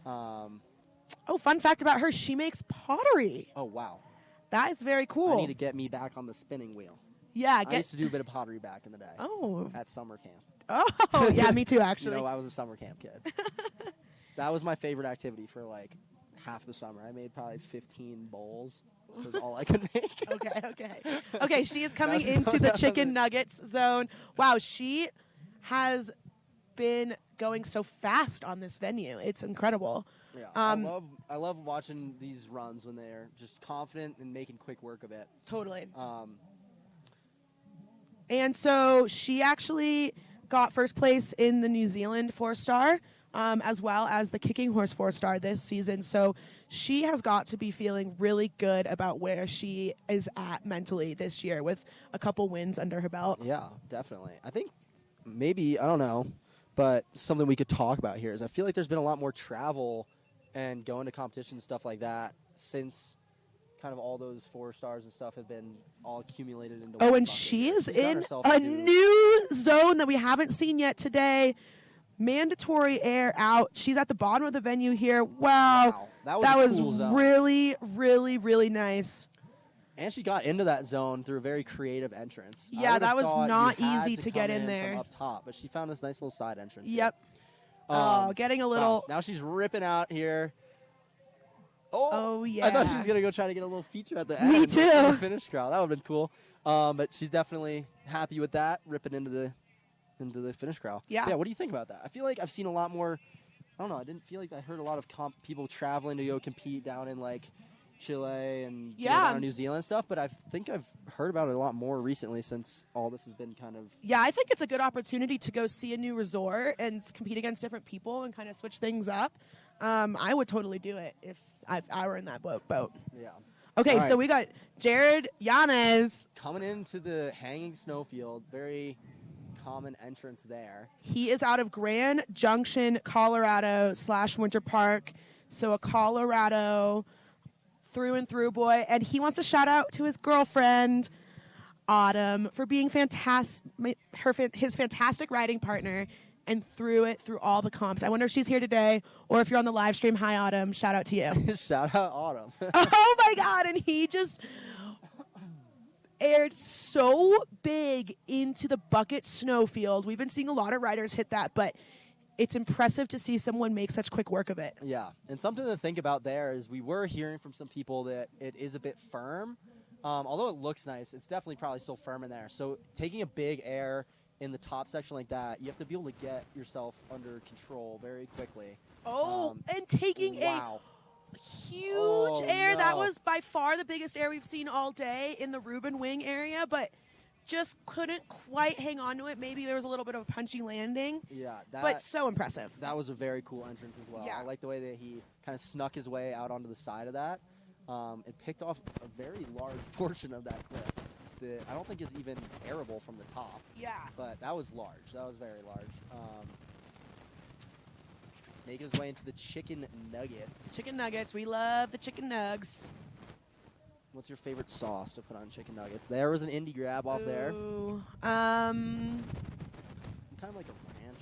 Oh, fun fact about her, she makes pottery. Oh, wow. That is very cool. I need to get me back on the spinning wheel. Yeah, I used to do a bit of pottery back in the day. Oh. At summer camp. Oh, yeah, me too, actually. You know, I was a summer camp kid. That was my favorite activity for like half the summer. I made probably 15 bowls. This is all I could make. Okay, she is coming into the chicken nuggets zone. Wow, she has been going so fast on this venue. It's incredible. Yeah, I love watching these runs when they're just confident and making quick work of it. Totally. And so she actually got first place in the New Zealand 4-star, as well as the Kicking Horse 4-star this season. So she has got to be feeling really good about where she is at mentally this year with a couple wins under her belt. Yeah, definitely. I think maybe, I don't know, but something we could talk about here is I feel like there's been a lot more travel and going to competitions and stuff like that since kind of all those 4-stars and stuff have been all accumulated into one and bucket. she is She's in a new zone that we haven't seen yet today. Mandatory air out. She's at the bottom of the venue here. Wow. That That was was a cool zone. really, really, really nice. And she got into that zone through a very creative entrance. I Yeah, would've that was thought not you had easy to get come in there. from up top, but she found this nice little side entrance. Yep. Here. Getting a little. Wow. Now she's ripping out here. Oh, yeah. I thought she was going to go try to get a little feature at the end. Me too. In the finish crowd. That would have been cool. But she's definitely happy with that, ripping into the finish crowd. Yeah. Yeah, what do you think about that? I feel like I've seen a lot more, I don't know, I didn't feel like I heard a lot of people traveling to go compete down in like Chile and down in New Zealand and stuff, but I think I've heard about it a lot more recently since all this has been kind of... Yeah, I think it's a good opportunity to go see a new resort and compete against different people and kind of switch things up. I would totally do it if I were in that boat. Yeah. Okay, All so right. we got Jared Yanez. Coming into the hanging snowfield, very common entrance there. He is out of Grand Junction, Colorado / Winter Park. So a Colorado through and through boy. And he wants to shout out to his girlfriend, Autumn, for being fantastic, his fantastic riding partner, and through all the comps. I wonder if she's here today, or if you're on the live stream. Hi, Autumn. Shout out to you. Shout out Autumn. Oh, my God. And he just aired so big into the bucket snowfield. We've been seeing a lot of riders hit that, but it's impressive to see someone make such quick work of it. Yeah, and something to think about there is we were hearing from some people that it is a bit firm. Although it looks nice, it's definitely probably still firm in there. So taking a big air in the top section like that, you have to be able to get yourself under control very quickly. Oh, and taking wow. a huge air. No. That was by far the biggest air we've seen all day in the Reuben Wing area, but just couldn't quite hang on to it. Maybe there was a little bit of a punchy landing. Yeah, but so impressive. That was a very cool entrance as well. Yeah. I like the way that he kind of snuck his way out onto the side of that. It picked off a very large portion of that cliff. I don't think is even airable from the top. Yeah. But that was large. That was very large. Making his way into the chicken nuggets. Chicken nuggets. We love the chicken nugs. What's your favorite sauce to put on chicken nuggets? There was an indie grab off there. Ooh, Kind of like a ranch.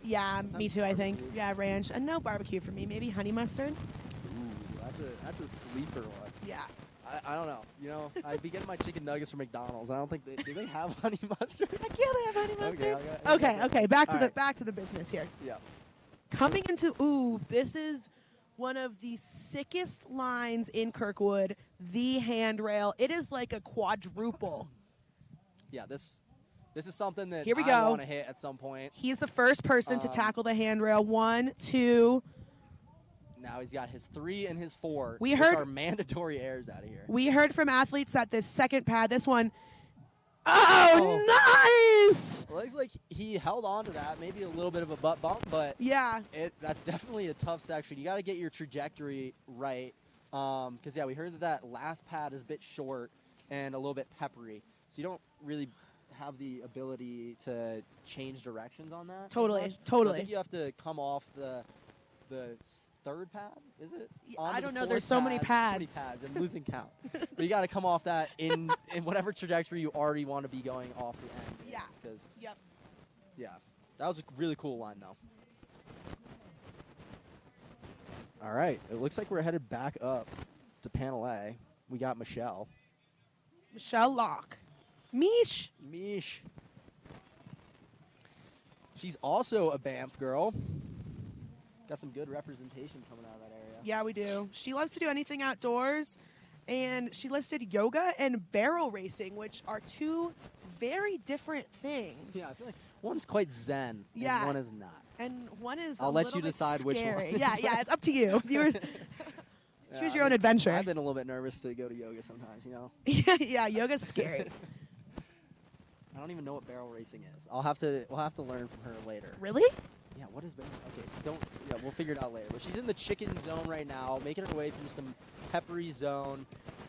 yeah, Sometimes me too, I think. barbecue. Yeah, ranch. No barbecue for me. Maybe honey mustard. Ooh, that's a sleeper one. Yeah. I don't know. You know, I'd be getting my chicken nuggets from McDonald's. I don't think do they have honey mustard? Heck yeah, they have honey mustard. Okay, Okay. Back to All the right. back to the business here. Yeah. Coming into this is one of the sickest lines in Kirkwood. The handrail. It is like a quadruple. Yeah, this is something that Here we I go. want to hit at some point. He's the first person to tackle the handrail. 1, 2. Now he's got his 3 and his 4. We which heard- are mandatory airs out of here. We heard from athletes that this second pad, this one, nice! Well, looks like he held on to that, maybe a little bit of a butt bump, but Yeah. that's definitely a tough section. You got to get your trajectory right, because yeah, we heard that last pad is a bit short and a little bit peppery, so you don't really have the ability to change directions on that. as Totally, much. So totally. I think you have to come off the third pad, is it? Yeah, Onto I the don't know, fourth there's so many pad. So many pads. pads. I'm losing count. But you got to come off that in whatever trajectory you already want to be going off the end. Yeah. Because Yep. yeah, that was a really cool line though. All right, it looks like we're headed back up to Panel A. We got Michelle. Michelle Locke. Mish. Mish. She's also a Banff girl. Got some good representation coming out of that area. Yeah, we do. She loves to do anything outdoors, and she listed yoga and barrel racing, which are two very different things. Yeah, I feel like one's quite zen, Yeah. and one is not. And one is I'll a let little you bit decide which scary. one. Yeah, it's up to you. Choose Yeah, your own adventure. I've been a little bit nervous to go to yoga sometimes, you know. yeah, yoga's scary. I don't even know what barrel racing is. We'll have to learn from her later. Really? Yeah, what is barrel? Okay, we'll figure it out later. But she's in the chicken zone right now, making her way through some peppery zone.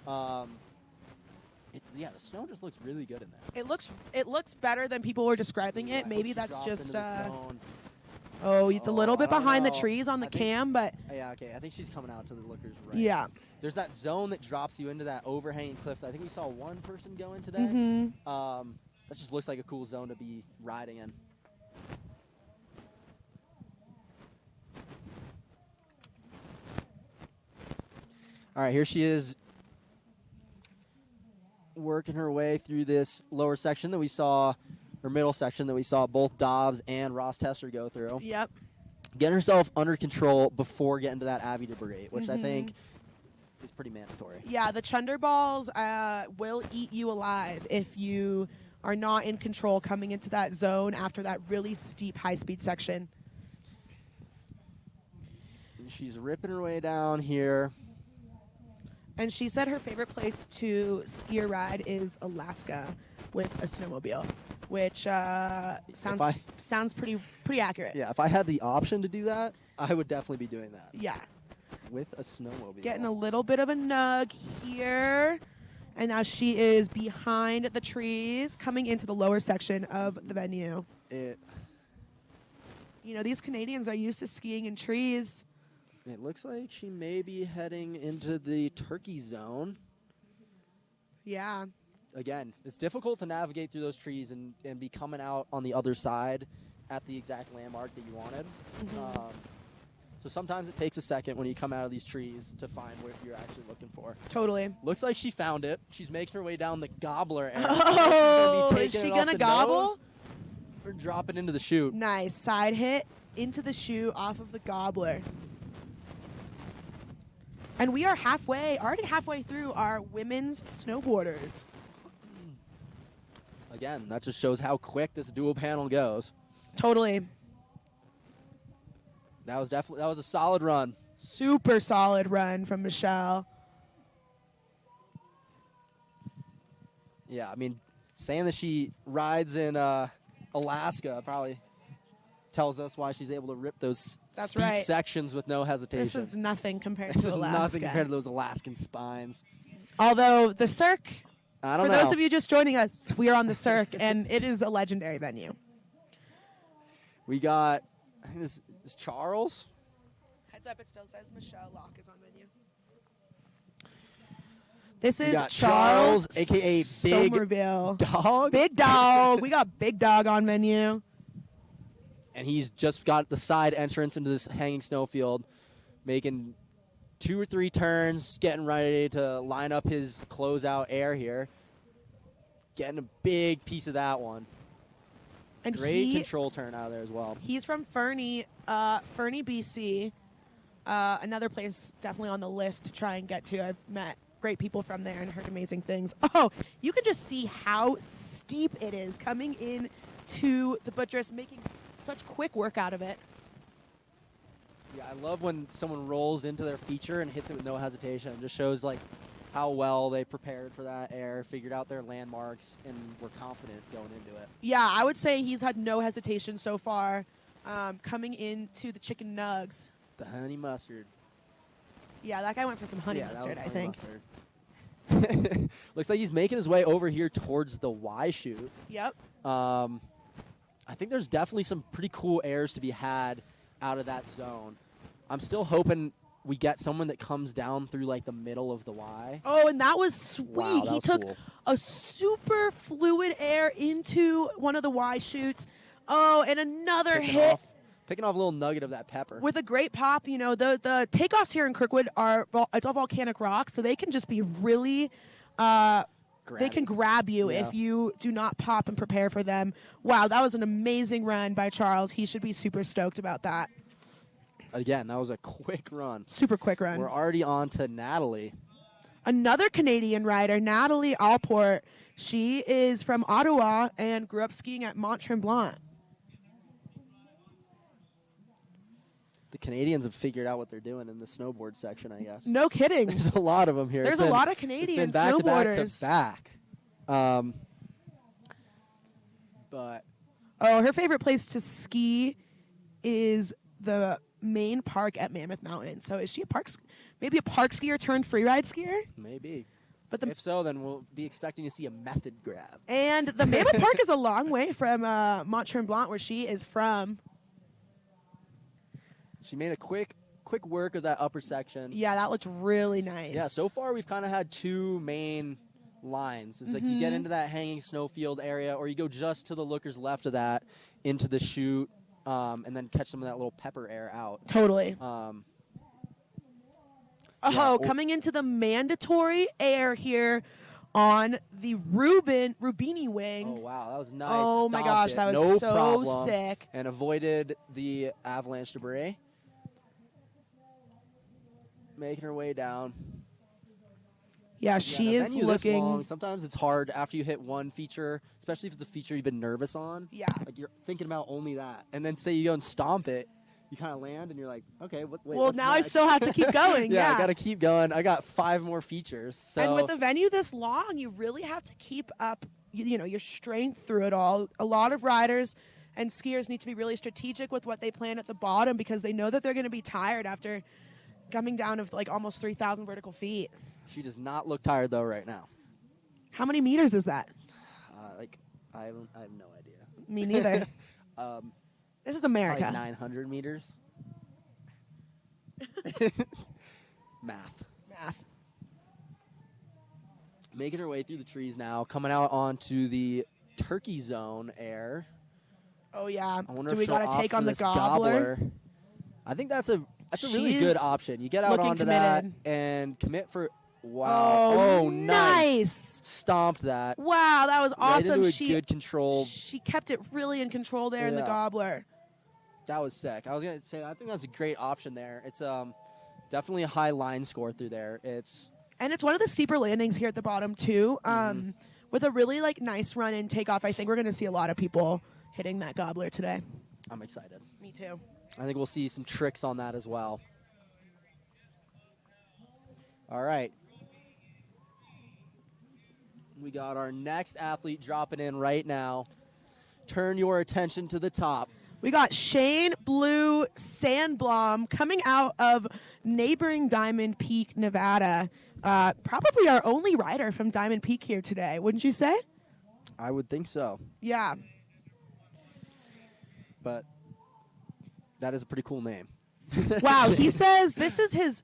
The snow just looks really good in there. It looks better than people were describing Yeah, it. I Maybe hope she that's drops just into the zone. it's a little bit I don't behind the know. trees on the I think- cam, but Yeah, okay. I think she's coming out to the lookers right. yeah. There's that zone that drops you into that overhanging cliff that I think we saw one person go in today. Mm-hmm. That just looks like a cool zone to be riding in. All right, here she is working her way through this lower section that we saw, or middle section that we saw both Dobbs and Ross Tester go through. Yep. Getting herself under control before getting to that Abbey to Brigade, which I think is pretty mandatory. Yeah, the chunder balls will eat you alive if you are not in control coming into that zone after that really steep high-speed section. And she's ripping her way down here. And she said her favorite place to ski or ride is Alaska with a snowmobile, which sounds pretty accurate. Yeah, if I had the option to do that, I would definitely be doing that Yeah. with a snowmobile. Getting a little bit of a nug here. And now she is behind the trees coming into the lower section of the venue. It These Canadians are used to skiing in trees. looks like she may be heading into the turkey zone. Yeah. Again, it's difficult to navigate through those trees and be coming out on the other side at the exact landmark that you wanted. So sometimes it takes a second when you come out of these trees to find what you're actually looking for. Totally. Looks like she found it. She's making her way down the gobbler area. Oh, she's is taking she it off gonna the gobble? nose or drop it into the chute. Nice. Side hit into the shoe off of the gobbler. And we are already halfway through our women's snowboarders. Again, that just shows how quick this dual panel goes. Totally. That was a solid run. Super solid run from Michelle. Yeah, I mean, saying that she rides in Alaska probably tells us why she's able to rip those That's steep right. sections with no hesitation. This is nothing compared This to is Alaska. nothing compared to those Alaskan spines. Although the Cirque I don't For know. those of you just joining us, we are on the Cirque, and it is a legendary venue. We got, I think this is Charles. Heads up, it still says Michelle Locke is on venue. This We is got Charles, a.k.a. Big Somerville. Dog. Big Dog. We got Big Dog on venue. And he's just got the side entrance into this hanging snowfield, making 2 or 3 turns, getting ready to line up his closeout air here. Getting a big piece of that one. And Great control turn out of there as well. He's from Fernie, BC. Another place definitely on the list to try and get to. I've met great people from there and heard amazing things. Oh, you can just see how steep it is coming in to the buttress, making such quick work out of it. Yeah, I love when someone rolls into their feature and hits it with no hesitation. It just shows like how well they prepared for that air, figured out their landmarks, and were confident going into it. Yeah, I would say he's had no hesitation so far coming into the chicken nugs. The honey mustard. Yeah, that guy went for some honey Yeah, that mustard, was I honey think. mustard. Looks like he's making his way over here towards the Y chute. Yep. I think there's definitely some pretty cool airs to be had out of that zone. I'm still hoping we get someone that comes down through like the middle of the Y. Oh, and that was sweet. Wow, that He was took cool. a super fluid air into one of the Y chutes. Oh, and another hit Picking off a little nugget of that pepper. with a great pop. You know, the takeoffs here in Kirkwood it's all volcanic rock, so they can just be really they can grab you Yeah. if you do not pop and prepare for them. Wow, that was an amazing run by Charles. He should be super stoked about that. Again, that was a quick run. Super quick run. We're already on to Natalie. Another Canadian rider, Natalie Alport. She is from Ottawa and grew up skiing at Mont Tremblant. The Canadians have figured out what they're doing in the snowboard section, I guess. No kidding. There's a lot of them here. There's a lot of Canadian It's been back snowboarders. to back to back. But Oh, her favorite place to ski is the main park at Mammoth Mountain. So is she maybe a park skier turned freeride skier? maybe. But If so, then we'll be expecting to see a method grab. and the Mammoth Park is a long way from Mont Tremblant, where she is from. She made a quick work of that upper section. Yeah, that looked really nice. Yeah, so far we've kind of had 2 main lines. It's like you get into that hanging snowfield area, or you go just to the lookers left of that into the chute, and then catch some of that little pepper air out. Totally. Yeah, Coming into the mandatory air here on the Rubini wing. Oh, wow, that was nice. Oh my Stomped gosh, it. that was No so problem. sick. And avoided the avalanche debris. Making her way down. Yeah, Yeah, she the is venue this long, looking. sometimes it's hard after you hit one feature, especially if it's a feature you've been nervous on. Yeah. Like you're thinking about only that. And then say you go and stomp it, you kind of land and you're like, okay, wait, Well, what's now I next? still have to keep going. yeah, yeah. I got to keep going. I got 5 more features. So And with a venue this long, you really have to keep up, you know, your strength through it all. A lot of riders and skiers need to be really strategic with what they plan at the bottom because they know that they're going to be tired after coming down of like almost 3,000 vertical feet. she does not look tired though right now. How many meters is that? I have no idea. Me neither. This is America. Probably 900 meters. Math. Making her way through the trees now, coming out onto the turkey zone air. Oh yeah. I wonder Do if we she'll got to opt take for on the this gobbler? I think that's a really She's good option. You get out looking onto that committed. and commit for. Wow! Oh, nice! Stomped that. Wow, that was Right awesome. into a good control. She kept it really in control there in the Yeah. gobbler. That was sick. I was gonna say I think that's a great option there. It's definitely a high line score through there. And it's one of the steeper landings here at the bottom too. Mm-hmm. With a really like nice run and takeoff, I think we're going to see a lot of people hitting that gobbler today. I'm excited. Me too. I think we'll see some tricks on that as well. All right. We got our next athlete dropping in right now. Turn your attention to the top. We got Shane Blue Sandblom coming out of neighboring Diamond Peak, Nevada. Probably our only rider from Diamond Peak here today, wouldn't you say? I would think so, Yeah. but that is a pretty cool name. Wow, he says this is his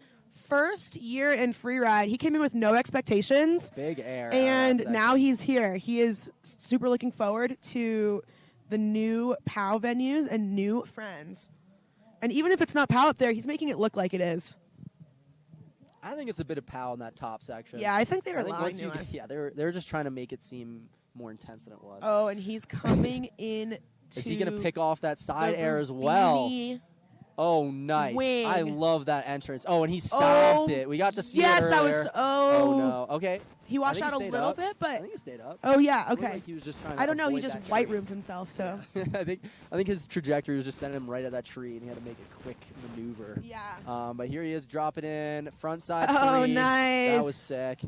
first year in Freeride. He came in with no expectations. Big air. And now he's here. He is super looking forward to the new POW venues and new friends. And even if it's not POW up there, he's making it look like it is. I think it's a bit of POW in that top section. Yeah, I think they were I think lying once to you us. get, they were just trying to make it seem more intense than it was. Oh, and he's coming in Is he going to pick off that side the air as well? Rubini Oh, nice. wing. I love that entrance. Oh, and he stopped it. We got to see it Yes, earlier. that was. Oh, no. Okay. He washed I out think a he little stayed bit, up. but. I think he stayed up. Oh, yeah, It looked okay. like he was just trying to I don't know. He avoid just that white tree. roomed himself, so. I think his trajectory was just sending him right at that tree, and he had to make a quick maneuver. Yeah. But here he is dropping in front side Oh, 3. nice. That was sick.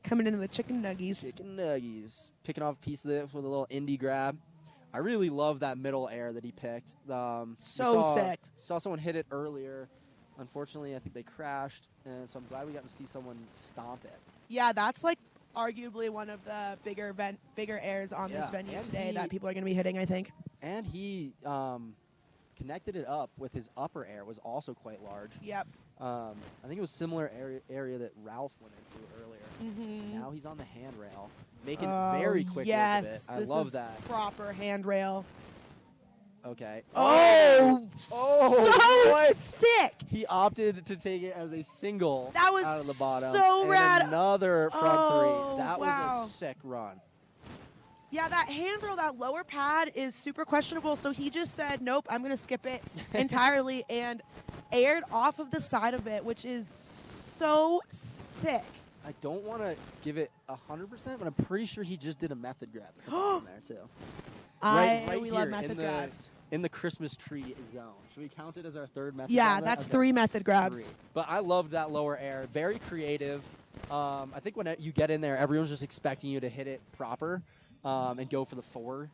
Coming into the chicken nuggies. Chicken nuggies. Picking off a piece of it with a little indie grab. I really love that middle air that he picked. Sick. Saw someone hit it earlier. Unfortunately, I think they crashed, and so I'm glad we got to see someone stomp it. Yeah, that's like arguably one of the bigger airs on this Yeah, venue and today he- that people are going to be hitting, I think. And he connected it up with his upper air, was also quite large. Yep. I think it was similar area that Ralph went into earlier. Mm-hmm. Now he's on the handrail, making very quick yes, work of it. I this love is that. proper handrail. Okay. Oh, so what? sick. He opted to take it as a single That was out of the bottom. so and rad. Another front Oh, 3. That wow. was a sick run. Yeah, that handrail, that lower pad is super questionable, so he just said, nope, I'm going to skip it entirely and aired off of the side of it, which is so sick. I don't want to give it 100%, but I'm pretty sure he just did a method grab at the bottom there, too. Right we here love method grabs. in the Christmas tree zone. Should we count it as our third method Yeah, grab? that's Okay. 3 method grabs. 3. But I loved that lower air. Very creative. I think when you get in there, everyone's just expecting you to hit it proper and go for the 4.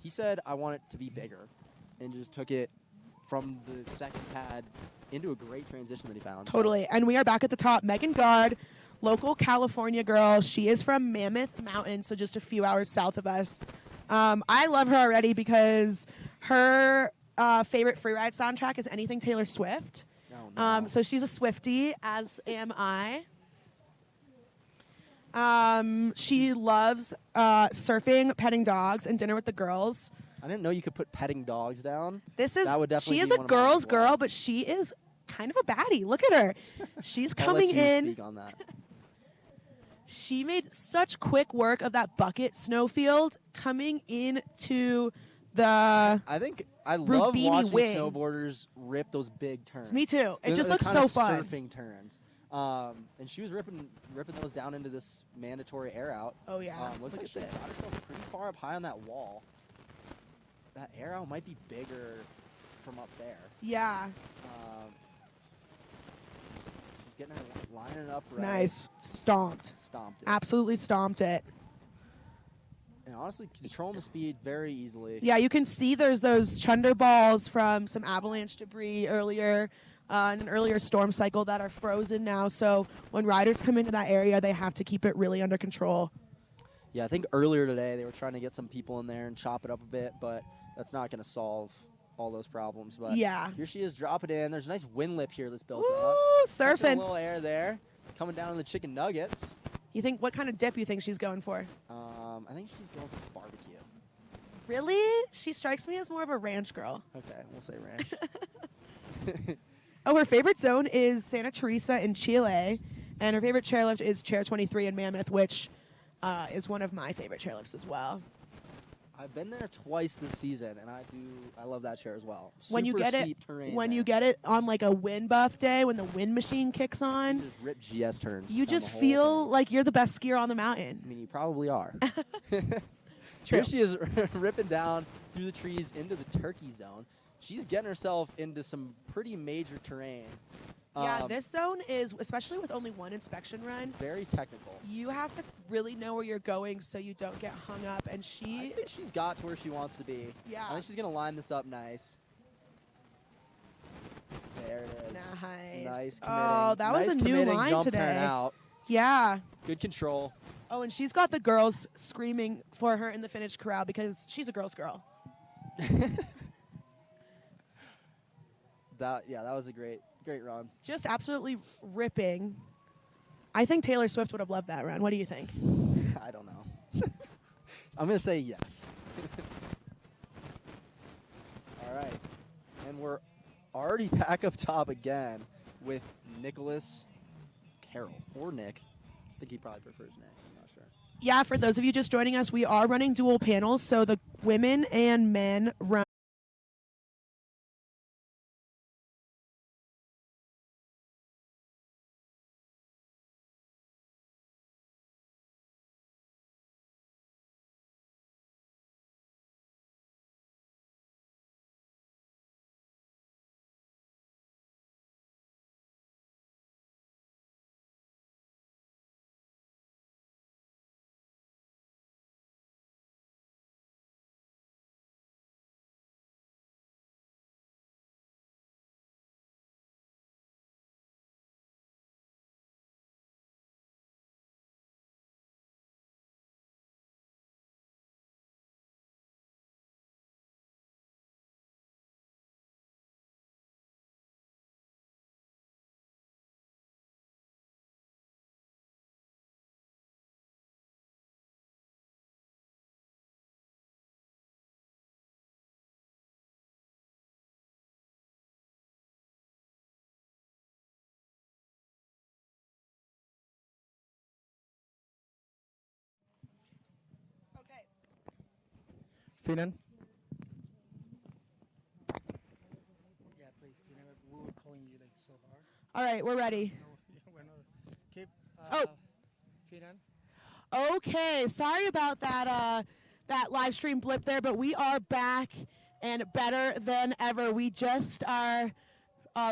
He said, I want it to be bigger, and just took it from the second pad into a great transition that he found. Totally. And we are back at the top. Megan Gard, local California girl. She is from Mammoth Mountain, so just a few hours south of us. I love her already because her favorite Freeride soundtrack is anything Taylor Swift. Oh, no. So she's a Swiftie, as am I. She loves surfing, petting dogs, and dinner with the girls. I didn't know you could put petting dogs down. This is That would definitely she is be a one of mine girl's as well. girl, but she is kind of a baddie. Look at her. She's I'll coming let you in. speak on that. She made such quick work of that bucket snowfield coming into the. I think I love Rubini watching wing. snowboarders rip those big turns. Me too. It The- just the looks kinda so fun. Surfing turns. And she was ripping those down into this mandatory air out. Oh yeah. Looks Look like at she this. got herself pretty far up high on that wall. That air out might be bigger from up there. Yeah. She's getting her lining up right. Nice. Stomped. Stomped it. Absolutely stomped it. And honestly, controlling the speed very easily. Yeah, you can see there's those chunder balls from some avalanche debris earlier in an earlier storm cycle that are frozen now. So when riders come into that area, they have to keep it really under control. Yeah, I think earlier today they were trying to get some people in there and chop it up a bit, but that's not going to solve all those problems. But Yeah. here she is dropping it in. There's a nice wind lip here that's built Woo, up. Catching a surfing. little air there. Coming down on the chicken nuggets. You think what kind of dip you think she's going for? I think she's going for barbecue. Really? She strikes me as more of a ranch girl. Okay, we'll say ranch. Oh, her favorite zone is Santa Teresa in Chile, and her favorite chairlift is Chair 23 in Mammoth, which is one of my favorite chairlifts as well. I've been there twice this season, and I love that chair as well. When you Super get steep it, terrain when there. you get it on like a wind buff day, when the wind machine kicks You on, just rip GS turns. you down just the whole feel thing. like you're the best skier on the mountain. I mean, you probably are. True. Here she is ripping down through the trees into the turkey zone. She's getting herself into some pretty major terrain. Yeah, this zone is, especially with only one inspection run, very technical. you have to really know where you're going so you don't get hung up. And I think she's got to where she wants to be. Yeah. I think she's going to line this up nice. There it is. Nice. Nice committing. Oh, that was Nice a new committing line jump today. Turn out. Yeah. Good control. Oh, and she's got the girls screaming for her in the finish corral because she's a girl's girl. That was a great run. Just absolutely ripping. I think Taylor Swift would have loved that run. What do you think? I don't know. I'm going to say yes. All right. And we're already back up top again with Nicholas Carroll. Or Nick. I think he probably prefers Nick. I'm not sure. Yeah, for those of you just joining us, we are running dual panels, so the women and men run. Finan? Yeah, please. We were calling you like so hard. All right, we're ready. We're not. Keep. Oh. Finan? Okay, sorry about that that live stream blip there, but we are back and better than ever. We just are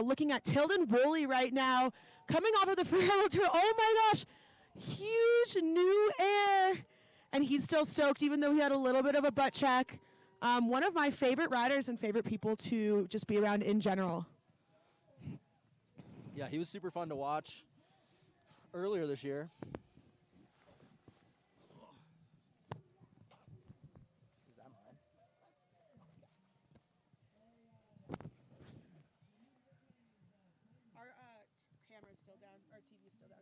looking at Tilden Woolley right now, coming off of the Freeride Tour. Oh my gosh, huge new air. And he's still stoked, even though he had a little bit of a butt check. One of my favorite riders and favorite people to just be around in general. Yeah, he was super fun to watch earlier this year. Is that mine? Our camera's still down. Our TV's still down.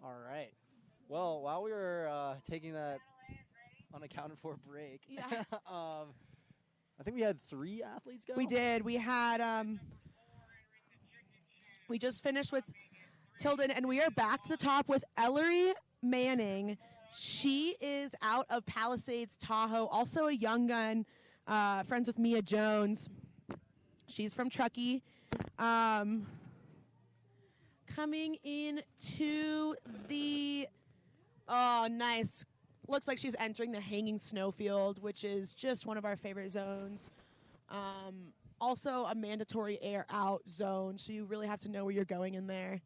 All right. Well, while we were taking that unaccounted for break, Yeah. I think we had 3 athletes go. We did. We had we just finished with Tilden, and we are back to the top with Ellery Manning. She is out of Palisades, Tahoe, also a young gun, friends with Mia Jones. She's from Truckee. Coming into the, oh, nice. Looks like she's entering the hanging snowfield, which is just one of our favorite zones. Also a mandatory air out zone, so you really have to know where you're going in there.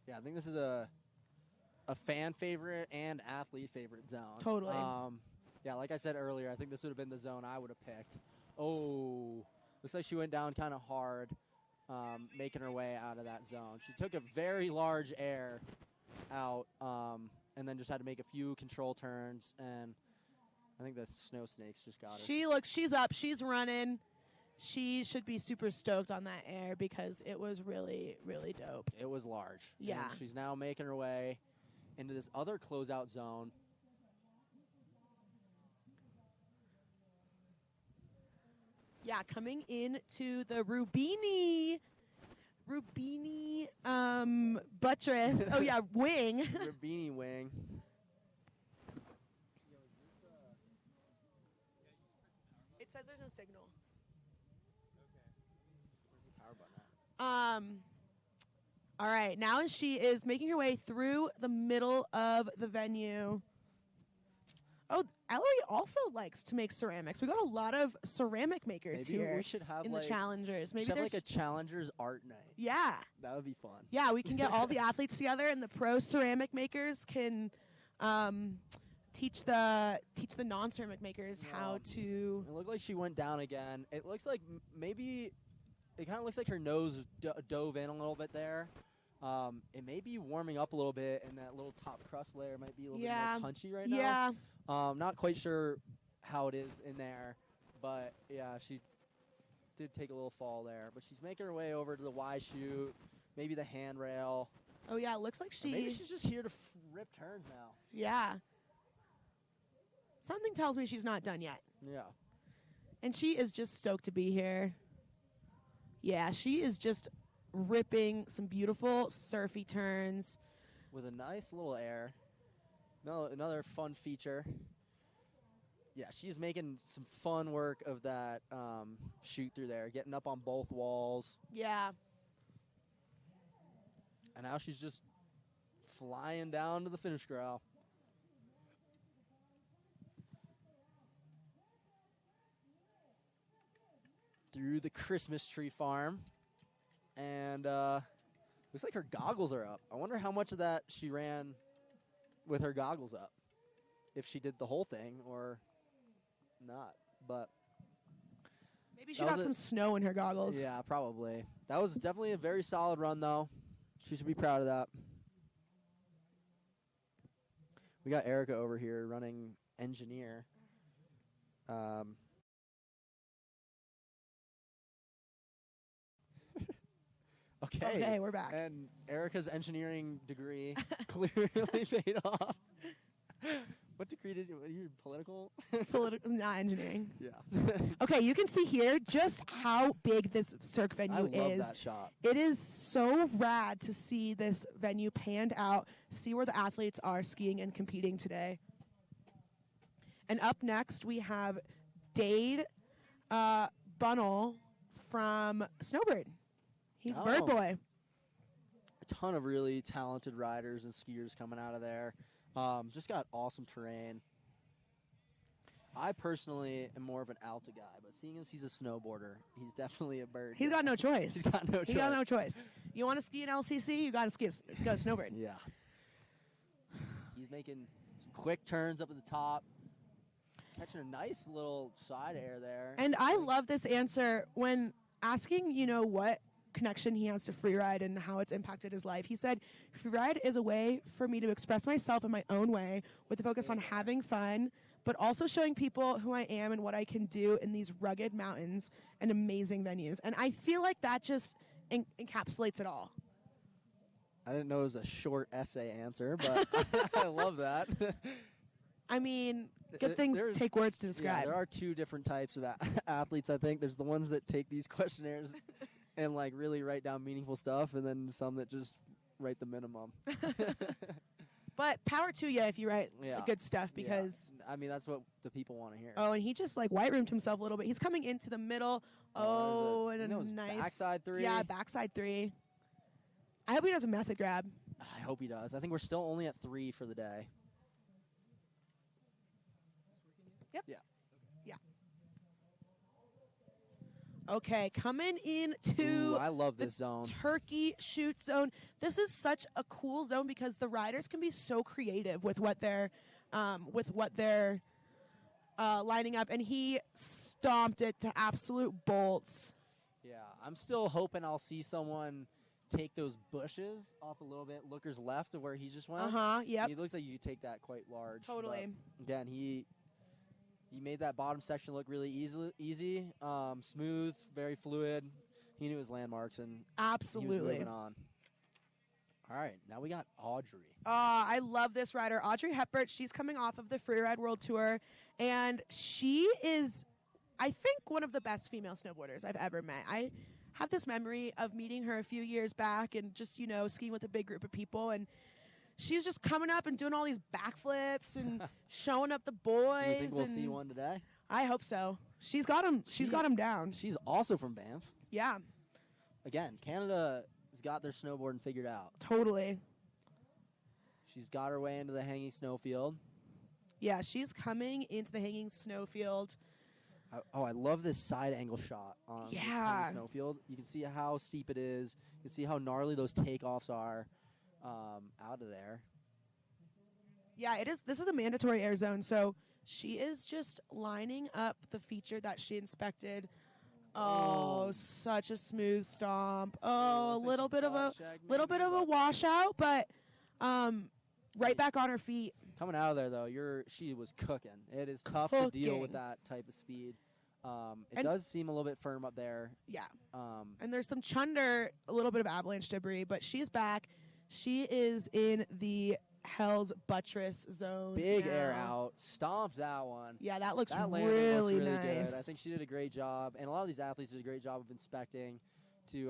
Yeah, I think this is a fan favorite and athlete favorite zone. Totally. Yeah, like I said earlier, I think this would have been the zone I would have picked. Oh, looks like she went down kind of hard, making her way out of that zone. She took a very large air out, and then just had to make a few control turns, and I think the snow snakes just got her. She's up, she's running. She should be super stoked on that air because it was really, really dope. It was large. Yeah. And she's now making her way into this other closeout zone. Yeah, coming into the Rubini buttress. Oh yeah, wing. Rubini wing. It says there's no signal. Power button. All right, now she is making her way through the middle of the venue. Oh, Ellery also likes to make ceramics. We got a lot of ceramic makers Maybe here we should have in like the challengers. Maybe should have there's like a challengers art night. yeah. That would be fun. Yeah, we can get all the athletes together, and the pro ceramic makers can teach the non-ceramic makers how to. It looked like she went down again. It looks like maybe it kind of looks like her nose dove in a little bit there. It may be warming up a little bit, and that little top crust layer might be a little bit more punchy right now. Yeah. Not quite sure how it is in there, but yeah, she did take a little fall there. But she's making her way over to the Y chute, maybe the handrail. Oh yeah, it looks like Or maybe she's just here to rip turns now. Yeah. Something tells me she's not done yet. Yeah. And she is just stoked to be here. Yeah, she is just ripping some beautiful surfy turns. With a nice little air. No, another fun feature. Yeah, she's making some fun work of that shoot through there, getting up on both walls. Yeah. And now she's just flying down to the finish corral. Through the Christmas tree farm. And looks like her goggles are up. I wonder how much of that she ran with her goggles up. If she did the whole thing or not. But maybe she got some snow in her goggles. yeah, probably. That was definitely a very solid run, though. She should be proud of that. We got Erica over here running engineer. Okay, we're back. And Erica's engineering degree clearly paid off. What degree did you? You political? Political, not engineering. Yeah. Okay, you can see here just how big this circ venue I love is. that shot. It is so rad to see this venue panned out, see where the athletes are skiing and competing today. And up next, we have Dade Bunnell from Snowbird. He's Bird Boy. A ton of really talented riders and skiers coming out of there. Just got awesome terrain. I personally am more of an Alta guy, but seeing as he's a snowboarder, he's definitely a bird. He's got no choice. He's got no choice. He got no choice. You want to ski in LCC? You got to ski. Go snowboard. Yeah. He's making some quick turns up at the top, catching a nice little side air there. And I love this answer when asking, what connection he has to Freeride and how it's impacted his life. He said, Freeride is a way for me to express myself in my own way with a focus on having fun, but also showing people who I am and what I can do in these rugged mountains and amazing venues. And I feel like that just encapsulates it all. I didn't know it was a short essay answer, but I love that. I mean, good things take words to describe. Yeah, there are two different types of athletes, I think. There's the ones that take these questionnaires and really write down meaningful stuff, and then some that just write the minimum. But power to you if you write good stuff, because I mean, that's what the people want to hear. Oh, and he just white roomed himself a little bit. He's coming into the middle. And a nice backside three. Yeah, backside three. I hope he does a method grab. I hope he does. I think we're still only at 3 for the day. Yep. Yeah. Okay, coming into I love this zone. Turkey shoot zone. This is such a cool zone because the riders can be so creative with what they're lining up, and he stomped it to absolute bolts. Yeah, I'm still hoping I'll see someone take those bushes off a little bit, Looker's left of where he just went. Yep. It looks like you could take that quite large. Totally. Again, he made that bottom section look really easy, smooth, very fluid. He knew his landmarks, and absolutely he was moving on. All right, now we got Audrey. I love this rider, Audrey Hepburn. She's coming off of the Freeride World Tour, and she is, I think, one of the best female snowboarders I've ever met. I have this memory of meeting her a few years back and just, skiing with a big group of people, and she's just coming up and doing all these backflips and showing up the boys. Do you think we'll see one today? I hope so. She's got him. She's got him down. She's also from Banff. Yeah. Again, Canada has got their snowboarding figured out. Totally. She's got her way into the hanging snowfield. Yeah, she's coming into the hanging snowfield. I love this side angle shot on this hanging snowfield. You can see how steep it is. You can see how gnarly those takeoffs are out of there. Yeah, it is. This is a mandatory air zone, so she is just lining up the feature that she inspected. Oh, such a smooth stomp. Oh, a little bit of a washout, but right back on her feet. Coming out of there though, she was cooking. It is tough to deal with that type of speed. It does seem a little bit firm up there. Yeah. And there's some chunder, a little bit of avalanche debris, but she's back. She is in the Hell's Buttress zone. Big now. air out. Stomped that one. Yeah, that looks that really looks really nice. good. I think she did a great job. And a lot of these athletes did a great job of inspecting to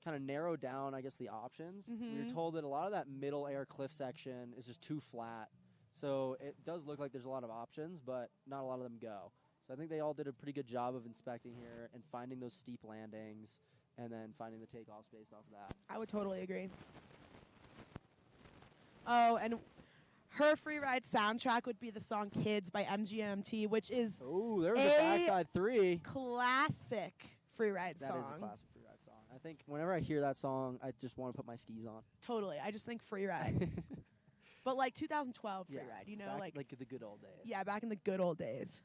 kind of narrow down, I guess, the options. We were told that a lot of that middle air cliff section is just too flat. So it does look like there's a lot of options, but not a lot of them go. So I think they all did a pretty good job of inspecting here and finding those steep landings and then finding the takeoffs based off of that. I would totally agree. Oh, and her Freeride soundtrack would be the song Kids by MGMT, which is Oh, there was a backside 3. classic Freeride song. That is a classic Freeride song. I think whenever I hear that song, I just want to put my skis on. Totally. I just think Freeride. But like 2012 Freeride, you know, back, like the good old days. Yeah, back in the good old days.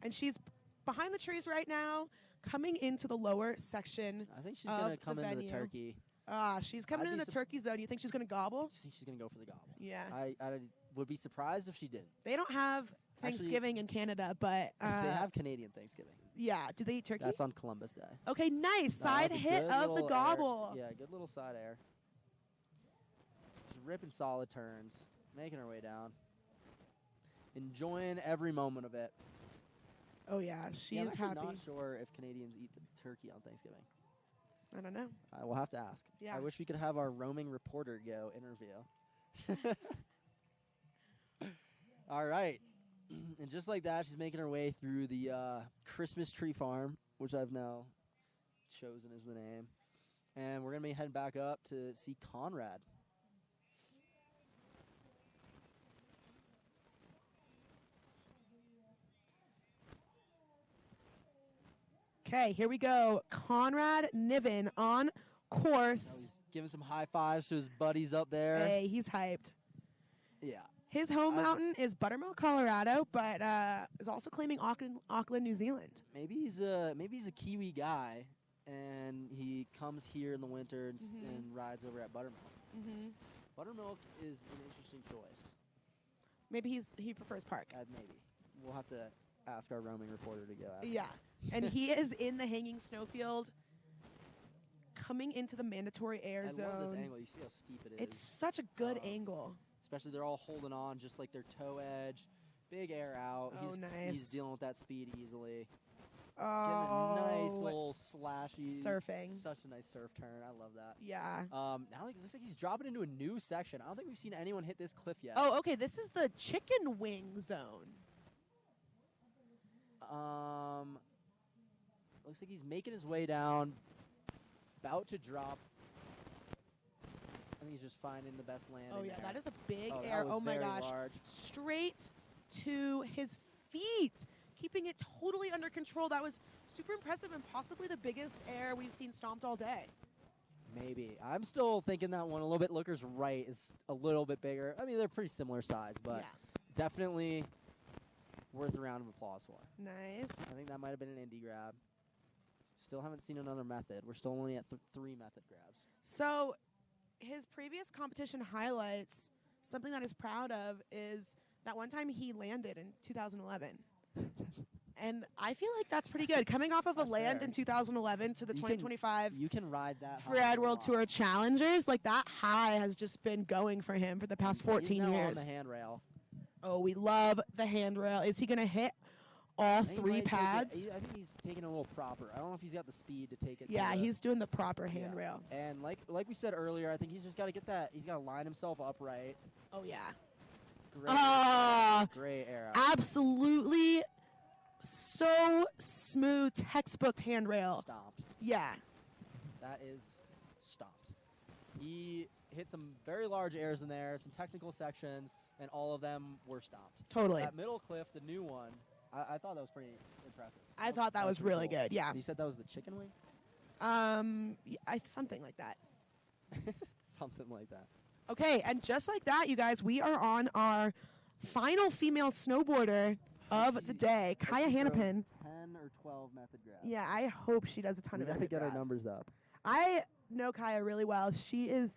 And she's behind the trees right now, coming into the lower section. I think she's going to come into venue. the turkey. She's coming in the turkey zone. You think she's going to gobble? I think she's going to go for the gobble. Yeah. I would be surprised if she didn't. They don't have Thanksgiving in Canada, but they have Canadian Thanksgiving. Yeah. Do they eat turkey? That's on Columbus Day. Okay, nice. Side hit of the gobble. Yeah, good little side air. Just ripping solid turns, making her way down. Enjoying every moment of it. Oh, yeah. She is I'm happy. actually not sure if Canadians eat the turkey on Thanksgiving. I don't know. I will have to ask. Yeah. I wish we could have our roaming reporter go interview. All right. And just like that, she's making her way through the Christmas tree farm, which I've now chosen as the name. And we're going to be heading back up to see Conrad. Okay, here we go. Conrad Niven on course. He's giving some high fives to his buddies up there. Hey, he's hyped. Yeah. His home mountain is Buttermilk, Colorado, but is also claiming Auckland, New Zealand. Maybe he's a Kiwi guy, and he comes here in the winter and rides over at Buttermilk. Buttermilk is an interesting choice. Maybe he prefers park. Maybe. We'll have to ask our roaming reporter to go ask. Yeah. And he is in the hanging snowfield, coming into the mandatory air zone. I love this angle. You see how steep it is. It's such a good angle. Especially they're all holding on just like their toe edge. Big air out. Oh, nice. He's dealing with that speed easily. Oh. Getting a nice little slashy. Surfing. Such a nice surf turn. I love that. Yeah. Now it looks like he's dropping into a new section. I don't think we've seen anyone hit this cliff yet. Oh, okay. This is the chicken wing zone. Looks like he's making his way down, about to drop. I think he's just finding the best landing. Oh, yeah, there. that is a big that air. was Oh, my very gosh. large. Straight to his feet, keeping it totally under control. That was super impressive and possibly the biggest air we've seen stomped all day. Maybe. I'm still thinking that one a little bit. Looker's right is a little bit bigger. I mean, they're pretty similar size, but definitely worth a round of applause for. Nice. I think that might have been an indie grab. Still haven't seen another method. We're still only at 3 method grabs. So his previous competition highlights, something that he's proud of, is that one time he landed in 2011. And I feel like that's pretty good. Coming off of a land in 2011 to the 2025 you can ride that high Freeride World Tour Challengers, like that high has just been going for him for the past 14 He's now years. on the handrail. Oh, we love the handrail. Is he going to hit all 3 pads? I think he's taking a little proper. I don't know if he's got the speed to take it. Yeah, he's doing the proper handrail. Yeah. And like we said earlier, I think he's just got to get that. He's got to line himself up right. Oh, yeah. Great air out. Absolutely so smooth, textbook handrail. Stomped. Yeah. That is stomped. He hit some very large airs in there, some technical sections, and all of them were stomped. Totally. That middle cliff, the new one, I thought that was pretty impressive. I thought that was pretty really cool. good, yeah. You said that was the chicken wing? Something like that. Something like that. Okay, and just like that, you guys, we are on our final female snowboarder of the day, Kaya Hannapin. 10 or 12 method grabs. Yeah, I hope she does a ton We of gotta method get our grabs. numbers up. I know Kaya really well. She is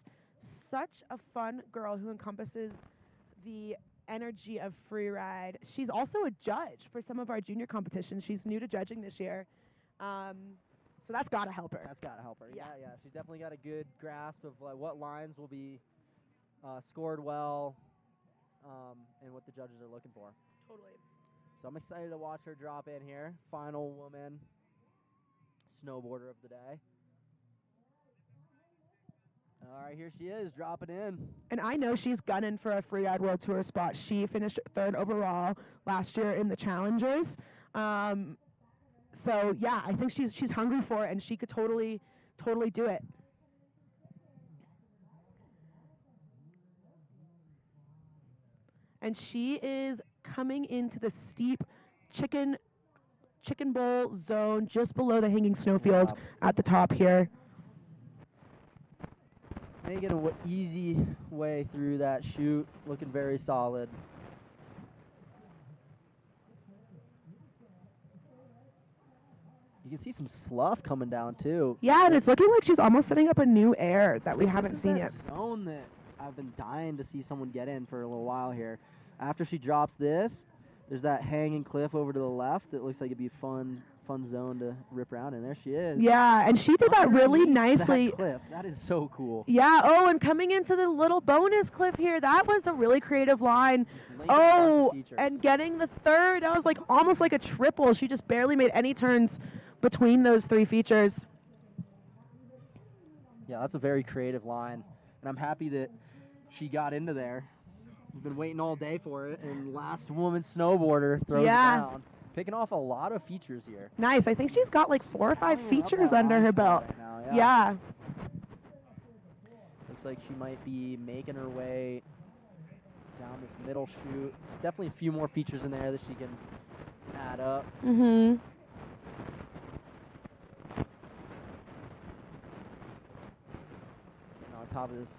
such a fun girl who encompasses the energy of freeride. She's also a judge for some of our junior competitions. She's new to judging this year. So that's got to help her. That's got to help her. Yeah. Yeah. She's definitely got a good grasp of what lines will be scored well and what the judges are looking for. Totally. So I'm excited to watch her drop in here. Final woman snowboarder of the day. All right, here she is, dropping in. And I know she's gunning for a Freeride World Tour spot. She finished 3rd overall last year in the Challengers. So yeah, I think she's hungry for it, and she could totally do it. And she is coming into the steep chicken bowl zone just below the hanging snowfield at the top here. Making an easy way through that chute, looking very solid. You can see some slough coming down too. Yeah, and it's looking like she's almost setting up a new air that we haven't seen yet. This is that zone that I've been dying to see someone get in for a little while here. After she drops this, there's that hanging cliff over to the left that looks like it'd be a fun zone to rip around in. There she is. Yeah, and she did that really Underneath nicely. That cliff. That is so cool. Yeah, oh, and coming into the little bonus cliff here, that was a really creative line. Linked a bunch of Oh, features. and getting the 3rd, that was like almost like a triple. She just barely made any turns between those 3 features. Yeah, that's a very creative line, and I'm happy that she got into there. We've been waiting all day for it, and last woman snowboarder throws it down. Picking off a lot of features here. Nice. I think she's got like 4 or 5 Climbing up features that under line her spot belt. right now, Yeah. Looks like she might be making her way down this middle chute. Definitely a few more features in there that she can add up. Mm-hmm. And on top of this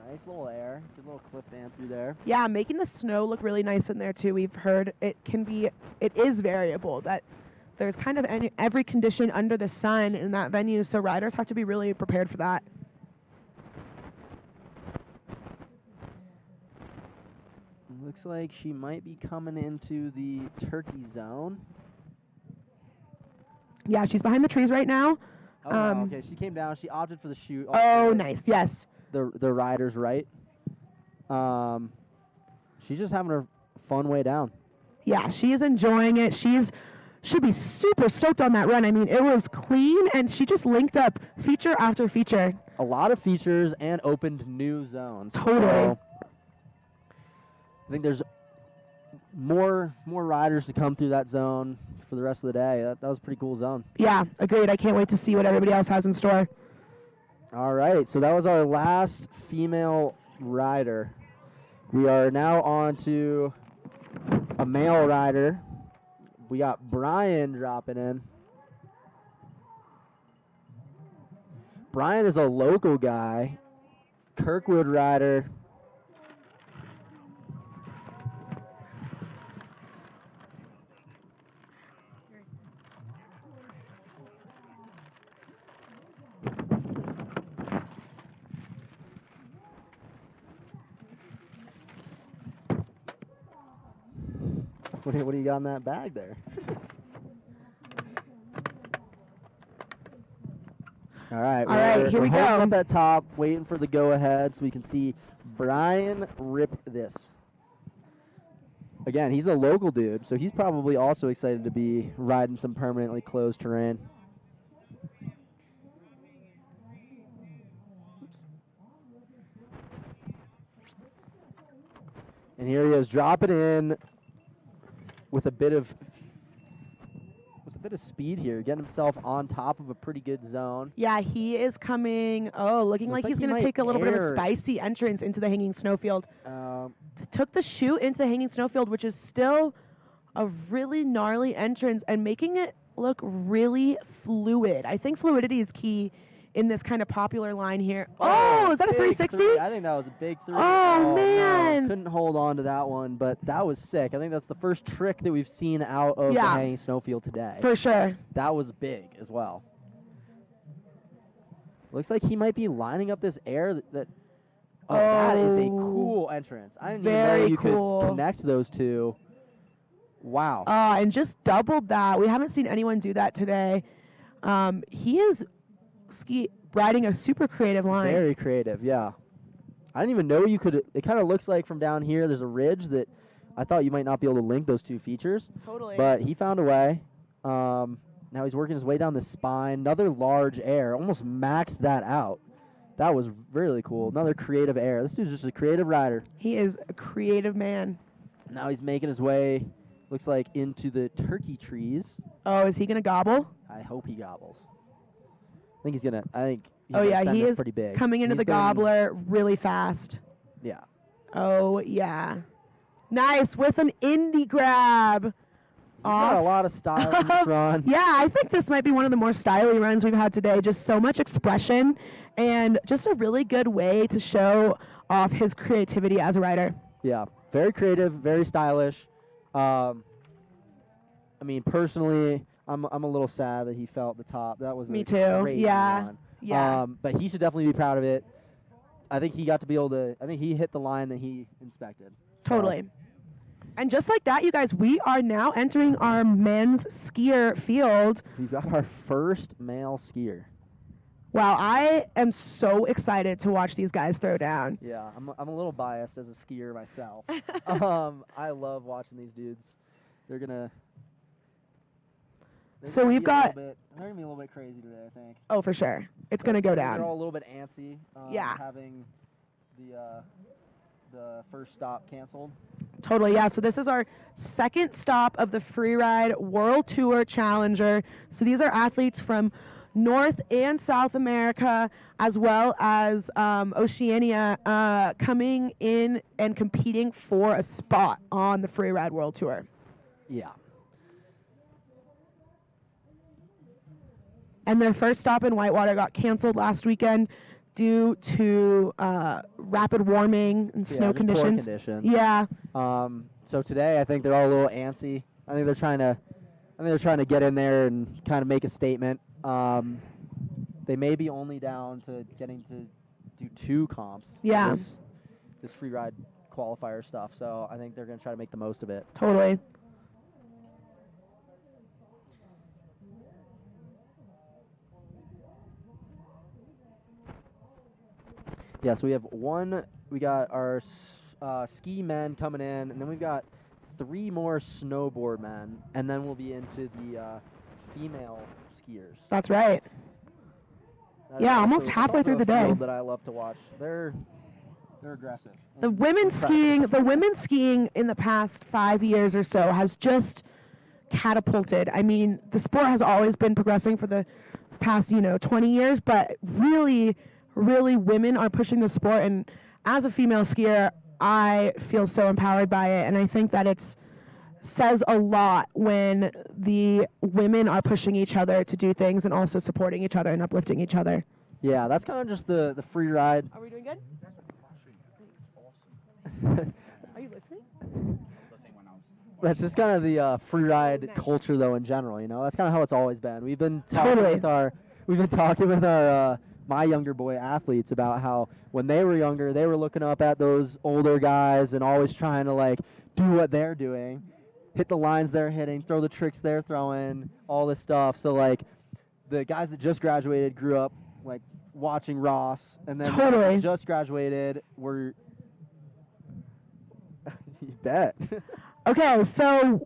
nice little air, good little clip band through there. Yeah, making the snow look really nice in there too. We've heard it is variable, that there's kind of every condition under the sun in that venue, so riders have to be really prepared for that. Looks like she might be coming into the turkey zone. Yeah, she's behind the trees right now. Oh, wow, okay. She came down. She opted for the chute. Oh, nice. Yes. The rider's right. She's just having her fun way down. Yeah, she is enjoying it. Should be super stoked on that run. I mean, it was clean, and she just linked up feature after feature. A lot of features and opened new zones. Totally. So I think there's more riders to come through that zone for the rest of the day. That was a pretty cool zone. Yeah, agreed. I can't wait to see what everybody else has in store. All right, so that was our last female rider. We are now on to a male rider. We got Brian dropping in. Brian is a local guy, Kirkwood rider. What do you got in that bag there? All right, here we we're go. holding up at top, waiting for the go-ahead so we can see Brian rip this. Again, he's a local dude, so he's probably also excited to be riding some permanently closed terrain. And here he is, dropping in with a bit of bit of speed here, getting himself on top of a pretty good zone. Yeah, he is coming. Oh, looking Looks like he's like he going to might take a little bit of a air. spicy entrance into the hanging snowfield. Um, Took the chute into the hanging snowfield, which is still a really gnarly entrance and making it look really fluid. I think fluidity is key in this kind of popular line here. Oh, is that a big 360? three. I think that was a big three. Oh, man. No, couldn't hold on to that one, but that was sick. I think that's the first trick that we've seen out of the Yeah. hanging snowfield today. For sure. That was big as well. Looks like he might be lining up this air that that is a Oh. cool entrance. I didn't even Very know you cool. could connect those two. Wow. And just doubled that. We haven't seen anyone do that today. He is riding a super creative line. Very creative, yeah. I didn't even know you could. It kind of looks like from down here there's a ridge that I thought you might not be able to link those two features. Totally. But he found a way. Now he's working his way down the spine. Another large air. Almost maxed that out. That was really cool. Another creative air. This dude's just a creative rider. He is a creative man. Now he's making his way, looks like, into the turkey trees. Oh, is he going to gobble? I hope he gobbles. I think he's going to, he's Oh, gonna yeah, send he this is pretty big. coming into He's the been- gobbler really fast. Yeah. Oh, yeah. Nice, with an indie grab. He's got a lot of style in this run. Yeah, I think this might be one of the more stylish runs we've had today. Just so much expression and just a really good way to show off his creativity as a rider. Yeah, very creative, very stylish. I mean, personally, I'm a little sad that he fell at the top. That was Me a too. crazy Yeah. run. Yeah. But he should definitely be proud of it. I think he got to be able to. I think he hit the line that he inspected. Totally. And just like that, you guys, we are now entering our men's skier field. We've got our first male skier. Wow, I am so excited to watch these guys throw down. Yeah, I'm a little biased as a skier myself. I love watching these dudes. They're gonna. So we've got- They're gonna be a little bit crazy today, I think. Oh, for sure. It's going to go They're down. all a little bit antsy. Yeah. Having the first stop canceled. Totally, yeah. So this is our second stop of the Freeride World Tour Challenger. So these are athletes from North and South America, as well as Oceania, coming in and competing for a spot on the Freeride World Tour. Yeah. And their first stop in Whitewater got canceled last weekend due to rapid warming and snow just poor conditions. Yeah. So today, I think they're all a little antsy. I think they're trying to get in there and kind of make a statement. They may be only down to getting to do 2 comps. Yeah. This free ride qualifier stuff. So I think they're going to try to make the most of it. Totally. Yeah, so we got our ski men coming in, and then we've got 3 more snowboard men, and then we'll be into the female skiers. That's right. That is Yeah, also- almost that's halfway also through a the day. field that I love to watch. They're aggressive. The women's skiing in the past 5 years or so has just catapulted. I mean, the sport has always been progressing for the past, 20 years, but really women are pushing the sport. And as a female skier, I feel so empowered by it. And I think that says a lot when the women are pushing each other to do things and also supporting each other and uplifting each other. Yeah, that's kind of just the free ride. Are we doing good? Are you listening? That's just kind of the free ride culture, though, in general. That's kind of how it's always been. We've been talking with our my younger boy athletes about how when they were younger, they were looking up at those older guys and always trying to do what they're doing, hit the lines they're hitting, throw the tricks they're throwing, all this stuff. So the guys that just graduated grew up watching Ross, and then the guys that just graduated were. You bet. Okay, so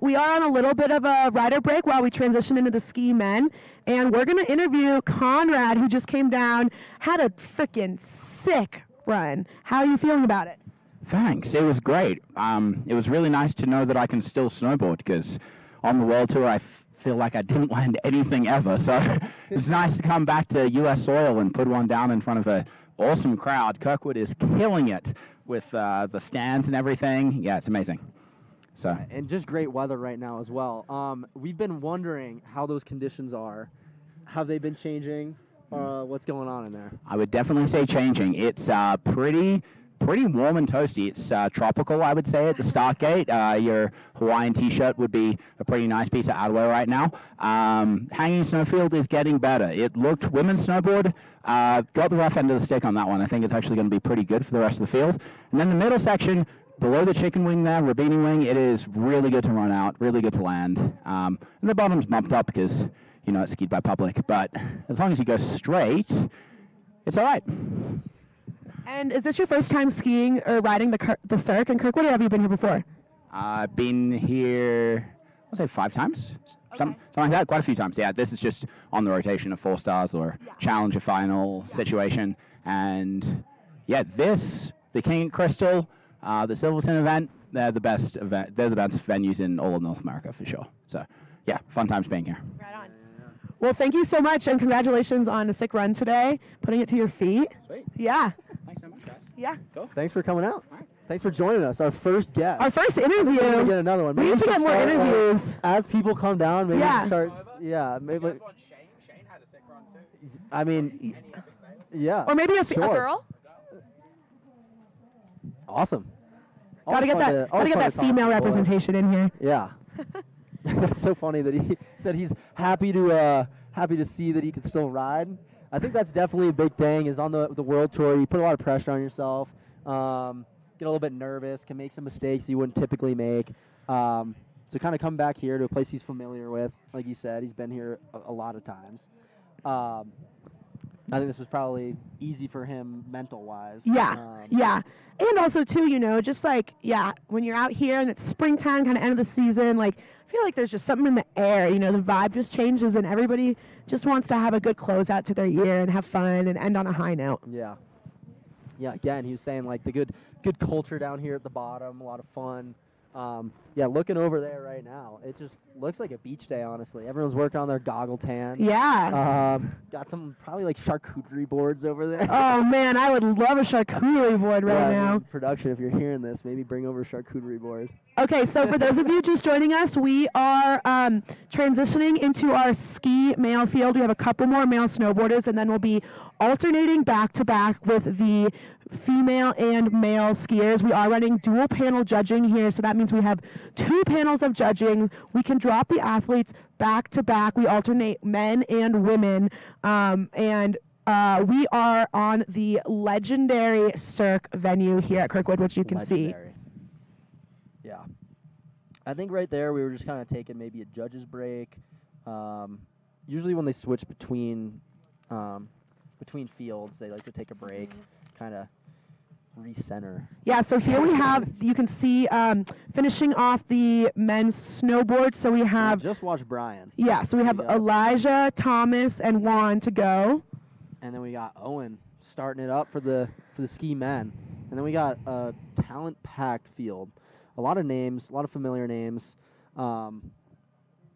we are on a little bit of a rider break while we transition into the ski men, and we're going to interview Conrad, who just came down, had a freaking sick run. How are you feeling about it? Thanks. It was great. It was really nice to know that I can still snowboard because on the World Tour I feel like I didn't land anything ever. So it's nice to come back to U.S. soil and put one down in front of an awesome crowd. Kirkwood is killing it with the stands and everything. Yeah, it's amazing. So And just great weather right now as well. We've been wondering how those conditions are. Have they been changing? What's going on in there? I would definitely say changing. It's pretty warm and toasty. It's tropical, I would say, at the start gate. Your Hawaiian T-shirt would be a pretty nice piece of outerwear right now. Hanging snowfield is getting better. It looked, women's snowboard, got the rough end of the stick on that one. I think it's actually going to be pretty good for the rest of the field. And then the middle section, below the chicken wing there, Rabini wing, it is really good to run out, really good to land. And the bottom's bumped up because, you know, it's skied by public. But as long as you go straight, it's all right. And is this your first time skiing or riding the Cirque in Kirkwood, or have you been here before? I've been here, I'll say 5 times, something like that, quite a few times. Yeah, this is just on the rotation of 4 stars or Challenger final situation. And yeah, the King and Crystal, the Silverton event, they're the best venues in all of North America for sure. So yeah, fun times being here. Right on. Well, thank you so much, and congratulations on a sick run today, putting it to your feet. Sweet. Yeah. Thanks so much, guys. Yeah. Cool. Thanks for coming out. All right. Thanks for joining us. Our first guest. Our first We're gonna interview. get another one. We Maybe need to should get more start, interviews. as people come down, maybe Yeah. start. Yeah, maybe. Shane had a sick run too. I mean, yeah. Or maybe a sure. girl. Awesome. Gotta get that female representation in here. Yeah. That's so funny that he said he's happy to see that he can still ride. I think that's definitely a big thing. Is on the world tour, you put a lot of pressure on yourself. Get a little bit nervous, can make some mistakes you wouldn't typically make. So kind of come back here to a place he's familiar with. Like he said, he's been here a lot of times. I think this was probably easy for him mental-wise. Yeah, yeah. And also, too, you know, just like, yeah, when you're out here and it's springtime, kind of end of the season, like, I feel like there's just something in the air, you know, the vibe just changes and everybody just wants to have a good closeout to their year and have fun and end on a high note. Yeah. Yeah, again, he was saying, like, the good culture down here at the bottom, a lot of fun. Yeah, looking over there right now, it just looks like a beach day, honestly. Everyone's working on their goggle tan. Yeah. Got some probably like charcuterie boards over there. Oh, man, I would love a charcuterie board right now. Production, if you're hearing this, maybe bring over a charcuterie board. Okay, so for those of you just joining us, we are transitioning into our ski male field. We have a couple more male snowboarders, and then we'll be alternating back-to-back with the female and male skiers. We are running dual panel judging here, so that means we have 2 panels of judging. We can drop the athletes back-to-back. We alternate men and women, and we are on the legendary Cirque venue here at Kirkwood, which you can see. Yeah. I think right there we were just kind of taking maybe a judge's break. Usually when they switch between fields, they like to take a break, kind of recenter. Yeah, so here we have, you can see finishing off the men's snowboard. So we have... Just watch Brian. Yeah, so we have Elijah, Thomas, and Juan to go. And then we got Owen starting it up for the ski men. And then we got a talent-packed field. A lot of names, a lot of familiar names. Yeah,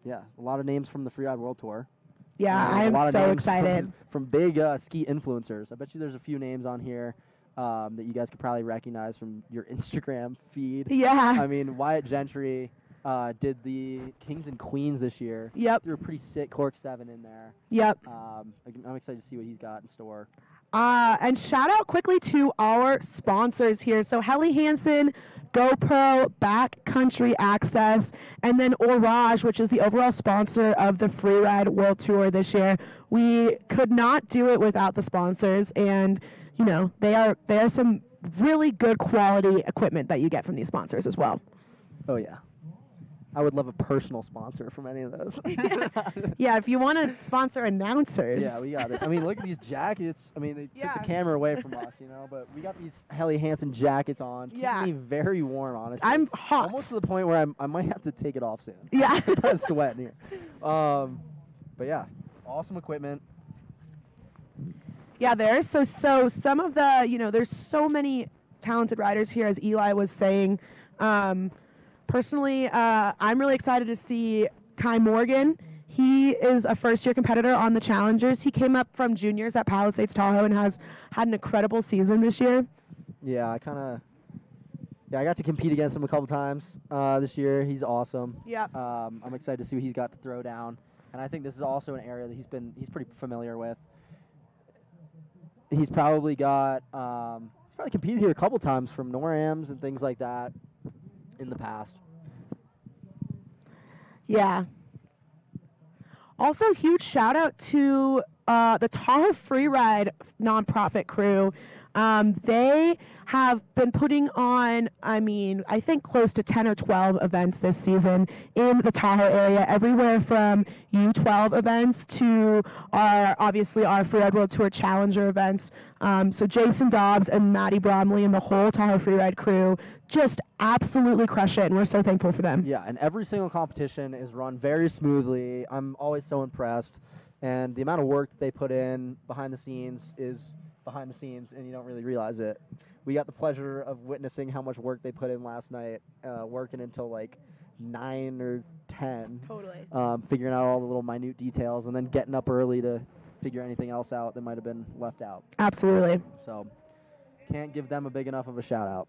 a lot of names from the Freeride World Tour. Yeah, I'm so excited. From big ski influencers. I bet you there's a few names on here that you guys could probably recognize from your Instagram feed. Yeah. I mean, Wyatt Gentry did the Kings and Queens this year. Yep. Threw a pretty sick cork 7 in there. Yep. I'm excited to see what he's got in store. And shout out quickly to our sponsors here. So Helly Hansen, GoPro, Backcountry Access, and then Orage, which is the overall sponsor of the Freeride World Tour this year. We could not do it without the sponsors, and you know they are some really good quality equipment that you get from these sponsors as well. Oh yeah. I would love a personal sponsor from any of those. Yeah, if you want to sponsor announcers. Yeah, we got this. I mean, look at these jackets. I mean, they took the camera away from us, you know, but we got these Helly Hansen jackets on. Keeping me very warm, honestly. I'm hot. Almost to the point where I might have to take it off soon. Yeah. I'm kind of sweating here. But yeah, awesome equipment. Yeah, there's so some of the, you know, there's so many talented riders here, as Eli was saying. Personally, I'm really excited to see Kai Morgan. He is a first-year competitor on the Challengers. He came up from juniors at Palisades Tahoe and has had an incredible season this year. Yeah, I got to compete against him a couple times this year. He's awesome. Yep. I'm excited to see what he's got to throw down, and I think this is also an area that he's pretty familiar with. He's probably competed here a couple times from NORAMs and things like that in the past. Yeah. Also, huge shout out to the Tahoe Freeride nonprofit crew. They have been putting on, I think close to 10 or 12 events this season in the Tahoe area, everywhere from U12 events to our Freeride World Tour Challenger events. So Jason Dobbs and Maddie Bromley and the whole Tahoe Freeride crew just absolutely crush it, and we're so thankful for them. Yeah, and every single competition is run very smoothly. I'm always so impressed, and the amount of work that they put in behind the scenes is behind the scenes, and you don't really realize it. We got the pleasure of witnessing how much work they put in last night, working until like 9 or 10. Totally. Figuring out all the little minute details, and then getting up early to figure anything else out that might have been left out. Absolutely. So can't give them a big enough of a shout out.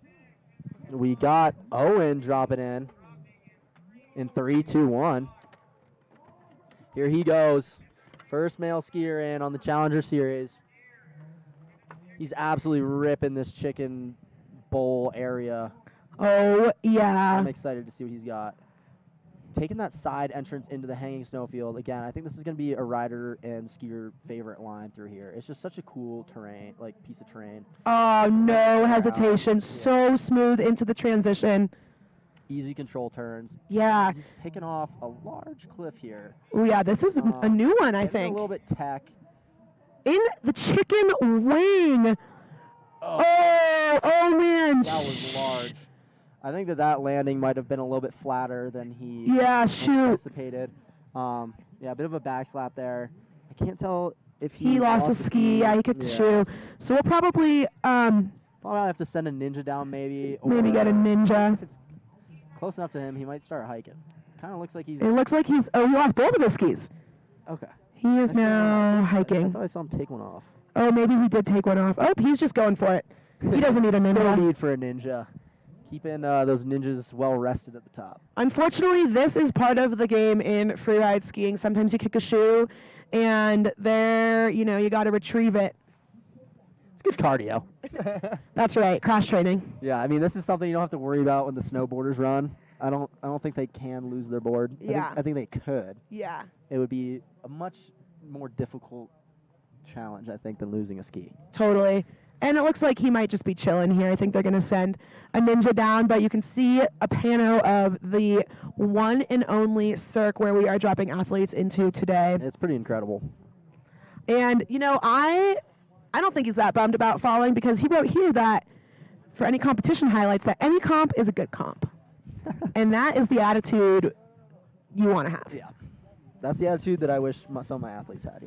We got Owen dropping in 3, 2, 1. Here he goes. First male skier in on the Challenger Series. He's absolutely ripping this chicken bowl area. Oh, yeah. I'm excited to see what he's got. Taking that side entrance into the hanging snowfield. Again, I think this is going to be a rider and skier favorite line through here. It's just such a cool piece of terrain. Oh, no hesitation. So smooth into the transition. Easy control turns. Yeah. He's picking off a large cliff here. Oh, yeah, this is a new one, I think. A little bit tech. In the chicken wing. Oh, man. That was large. I think that landing might have been a little bit flatter than he anticipated. A bit of a backslap there. I can't tell if he lost a ski. Yeah, he kicked the shoe. So we'll probably have to send a ninja down maybe. Maybe get a ninja. If it's close enough to him, he might start hiking. Kind of looks like he's... It looks like he lost both of his skis. Okay. He is now hiking. I thought I saw him take one off. Oh, maybe he did take one off. Oh, he's just going for it. He doesn't need a ninja. No need for a ninja. Keeping those ninjas well rested at the top. Unfortunately, this is part of the game in freeride skiing. Sometimes you kick a shoe, and you got to retrieve it. It's good cardio. That's right, cross training. Yeah, this is something you don't have to worry about when the snowboarders run. I don't think they can lose their board. Yeah. I think they could. Yeah. It would be a much more difficult challenge, I think, than losing a ski. Totally. And it looks like he might just be chilling here. I think they're going to send a ninja down, but you can see a pano of the one and only circ where we are dropping athletes into today. It's pretty incredible. And, I don't think he's that bummed about falling, because he wrote here that for any competition highlights that any comp is a good comp. And that is the attitude you want to have. Yeah. That's the attitude that I wish some of my athletes had,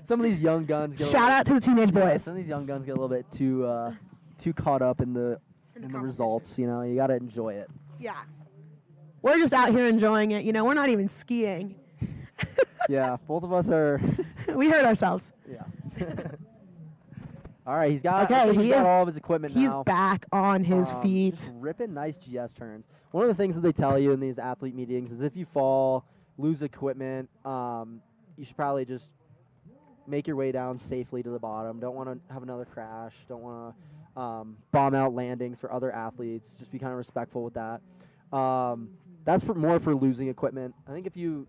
Some of these young guns get Shout out to the teenage boys. Some of these young guns get a little bit too caught up in the results, You got to enjoy it. Yeah. We're just out here enjoying it. We're not even skiing. Yeah, both of us are. We hurt ourselves. Yeah. All right, he's got all of his equipment now. He's back on his feet. Just ripping nice GS turns. One of the things that they tell you in these athlete meetings is if you fall, lose equipment, you should probably just make your way down safely to the bottom. Don't want to have another crash. Don't want to bomb out landings for other athletes. Just be kind of respectful with that. That's more for losing equipment. I think if you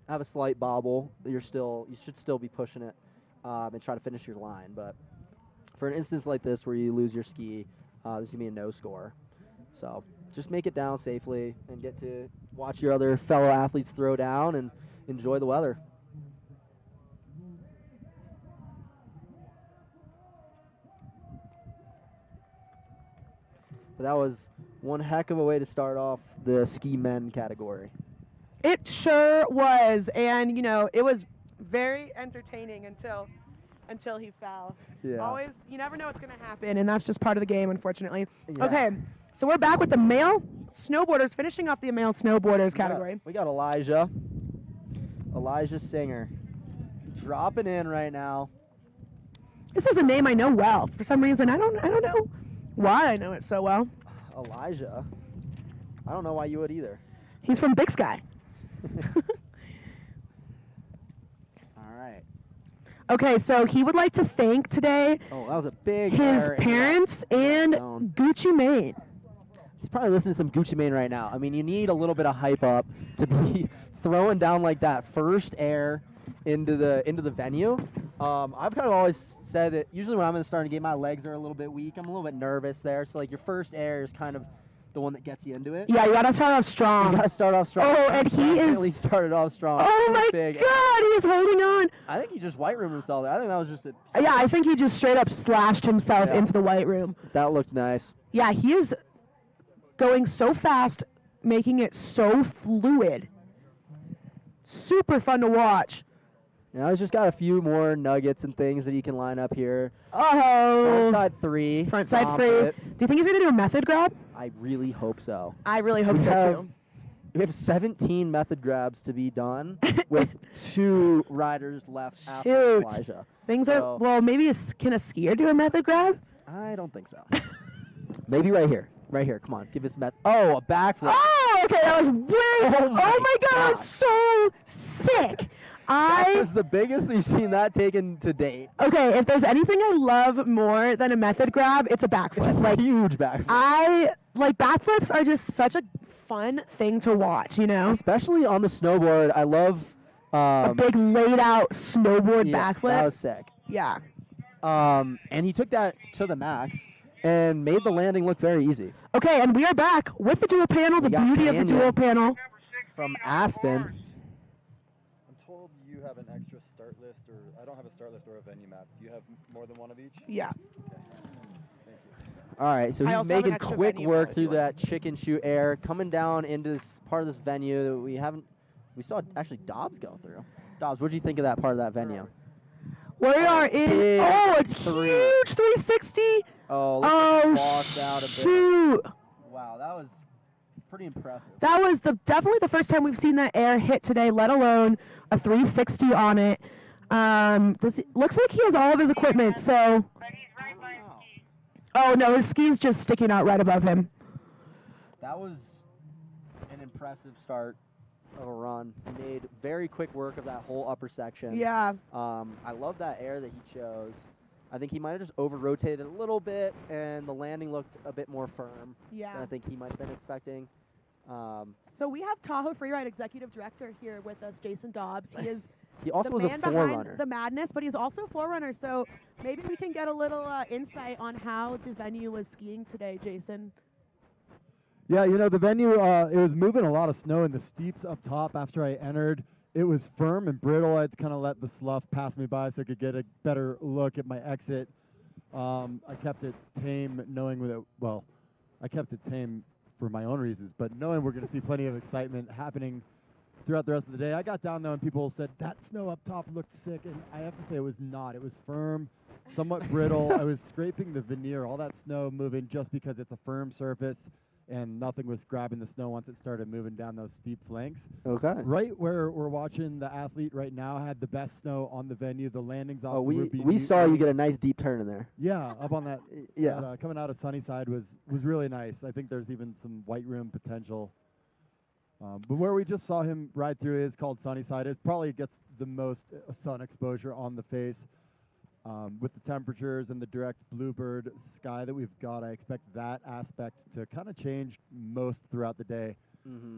have a slight bobble, you should still be pushing it and try to finish your line. But for an instance like this where you lose your ski, this is going to be a no score. So just make it down safely and get to watch your other fellow athletes throw down and enjoy the weather. But that was one heck of a way to start off the ski men category. It sure was. And, it was very entertaining until he fell. Yeah. Always, you never know what's going to happen, and that's just part of the game, unfortunately. Yeah. Okay, so we're back with the male snowboarders, finishing off the male snowboarders category. We got Elijah Elijah Singer dropping in right now. This is a name I know well. For some reason, I don't know why I know it so well. Elijah. I don't know why you would either. He's from Big Sky. All right. Okay, so he would like to thank today Oh, that was a big his error in parents that and zone. Gucci Mane. He's probably listening to some Gucci Mane right now. I mean, you need a little bit of hype up to be throwing down like that first air into the venue. I've kind of always said that usually when I'm in the starting gate, my legs are a little bit weak. I'm a little bit nervous there. So like your first air is kind of the one that gets you into it. Yeah, you gotta start off strong. You gotta start off strong. Oh, and he is. Definitely started off strong. Oh my Big. God, he is holding on. I think he just white roomed himself there. I think that was just a. Yeah, I think he just straight up slashed himself Yeah. into the white room. That looked nice. Yeah, he is going so fast, making it so fluid. Super fun to watch. Now he's just got a few more nuggets and things that he can line up here. Oh. Frontside three. Front side stomp free. it. Do you think he's going to do a method grab? I really hope so. I really hope so too. We have 17 method grabs to be done with 2 riders left after Shoot. Elijah. Things So- are, well, maybe can a skier do a method grab? I don't think so. Maybe right here. Right here. Come on. Give us method. Oh, a backflip. Oh, okay, that was way, Oh my God, that gosh. was so sick. That was the biggest we've seen that taken to date. Okay, if there's anything I love more than a method grab, it's a backflip. Like huge backflip. Backflips are just such a fun thing to watch, you know? Especially on the snowboard. I love A big laid out snowboard backflip. That was sick. Yeah. And he took that to the max and made the landing look very easy. Okay, and we are back with the dual panel, the We got beauty of the Canyon. dual panel. From Aspen. I'm told you have an extra start list, or I don't have a start list or a venue map. Do you have more than one of each? Yeah. All right, so I he's also have an making extra quick venue work map if through you want. that chicken shoot air, coming down into this part of this venue that we saw actually Dobbs go through. Dobbs, what did you think of that part of that venue? We are in, big a three. huge 360. Oh, Oh, lost out a bit. shoot. Wow, that was pretty impressive. That was definitely the first time we've seen that air hit today, let alone a 360 on it. Looks like he has all of his equipment, so. Oh, no, his ski's just sticking out right above him. That was an impressive start of a run. He made very quick work of that whole upper section. Yeah. I love that air that he chose. I think he might have just over-rotated a little bit, and the landing looked a bit more firm Yeah. than I think he might have been expecting. So we have Tahoe Freeride Executive Director here with us, Jason Dobbs. He is He also the was a man Forerunner. behind the madness, but he's also a Forerunner. So maybe we can get a little insight on how the venue was skiing today, Jason. Yeah, you know, the venue, it was moving a lot of snow in the steeps up top after I entered. It was firm and brittle. I had to kind of let the slough pass me by so I could get a better look at my exit. I kept it tame, knowing that, well, I kept it tame for my own reasons, but knowing we're going to see plenty of excitement happening throughout the rest of the day. I got down, though, and people said, that snow up top looked sick, and I have to say it was not. It was firm, somewhat brittle. I was scraping the veneer, all that snow moving just because it's a firm surface, and nothing was grabbing the snow once it started moving down those steep flanks. Okay. Right where we're watching the athlete right now had the best snow on the venue. The landings off Oh, we Ruby saw you Newton. get a nice deep turn in there. Yeah, up on that. Yeah. that, coming out of Sunnyside was really nice. I think there's even some white room potential. But where we just saw him ride through is called Sunnyside. It probably gets the most sun exposure on the face. With the temperatures and the direct bluebird sky that we've got, I expect that aspect to kind of change most throughout the day. Mm-hmm.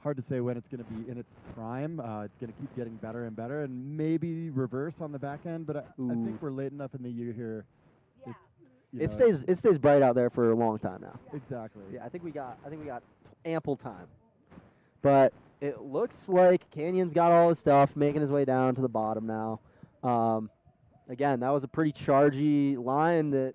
Hard to say when it's going to be in its prime. It's going to keep getting better and better, and maybe reverse on the back end. But I think we're late enough in the year here. Yeah. It stays bright out there for a long time now. Exactly. Yeah, I think we got ample time. But it looks like Canyon's got all his stuff, making his way down to the bottom now. Again, that was a pretty chargy line that,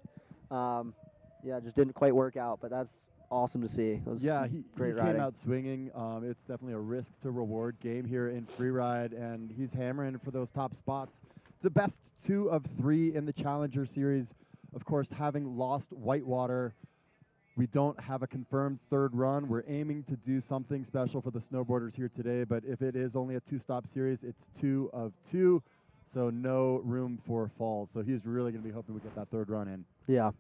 just didn't quite work out. But that's awesome to see. It was he great came riding. out swinging. It's definitely a risk to reward game here in Freeride, and he's hammering for those top spots. It's the best 2 of 3 in the Challenger Series. Of course, having lost Whitewater We don't have a confirmed third run. We're aiming to do something special for the snowboarders here today, but if it is only a 2-stop series, it's 2 of 2, so no room for falls. So he's really going to be hoping we get that third run in. Yeah.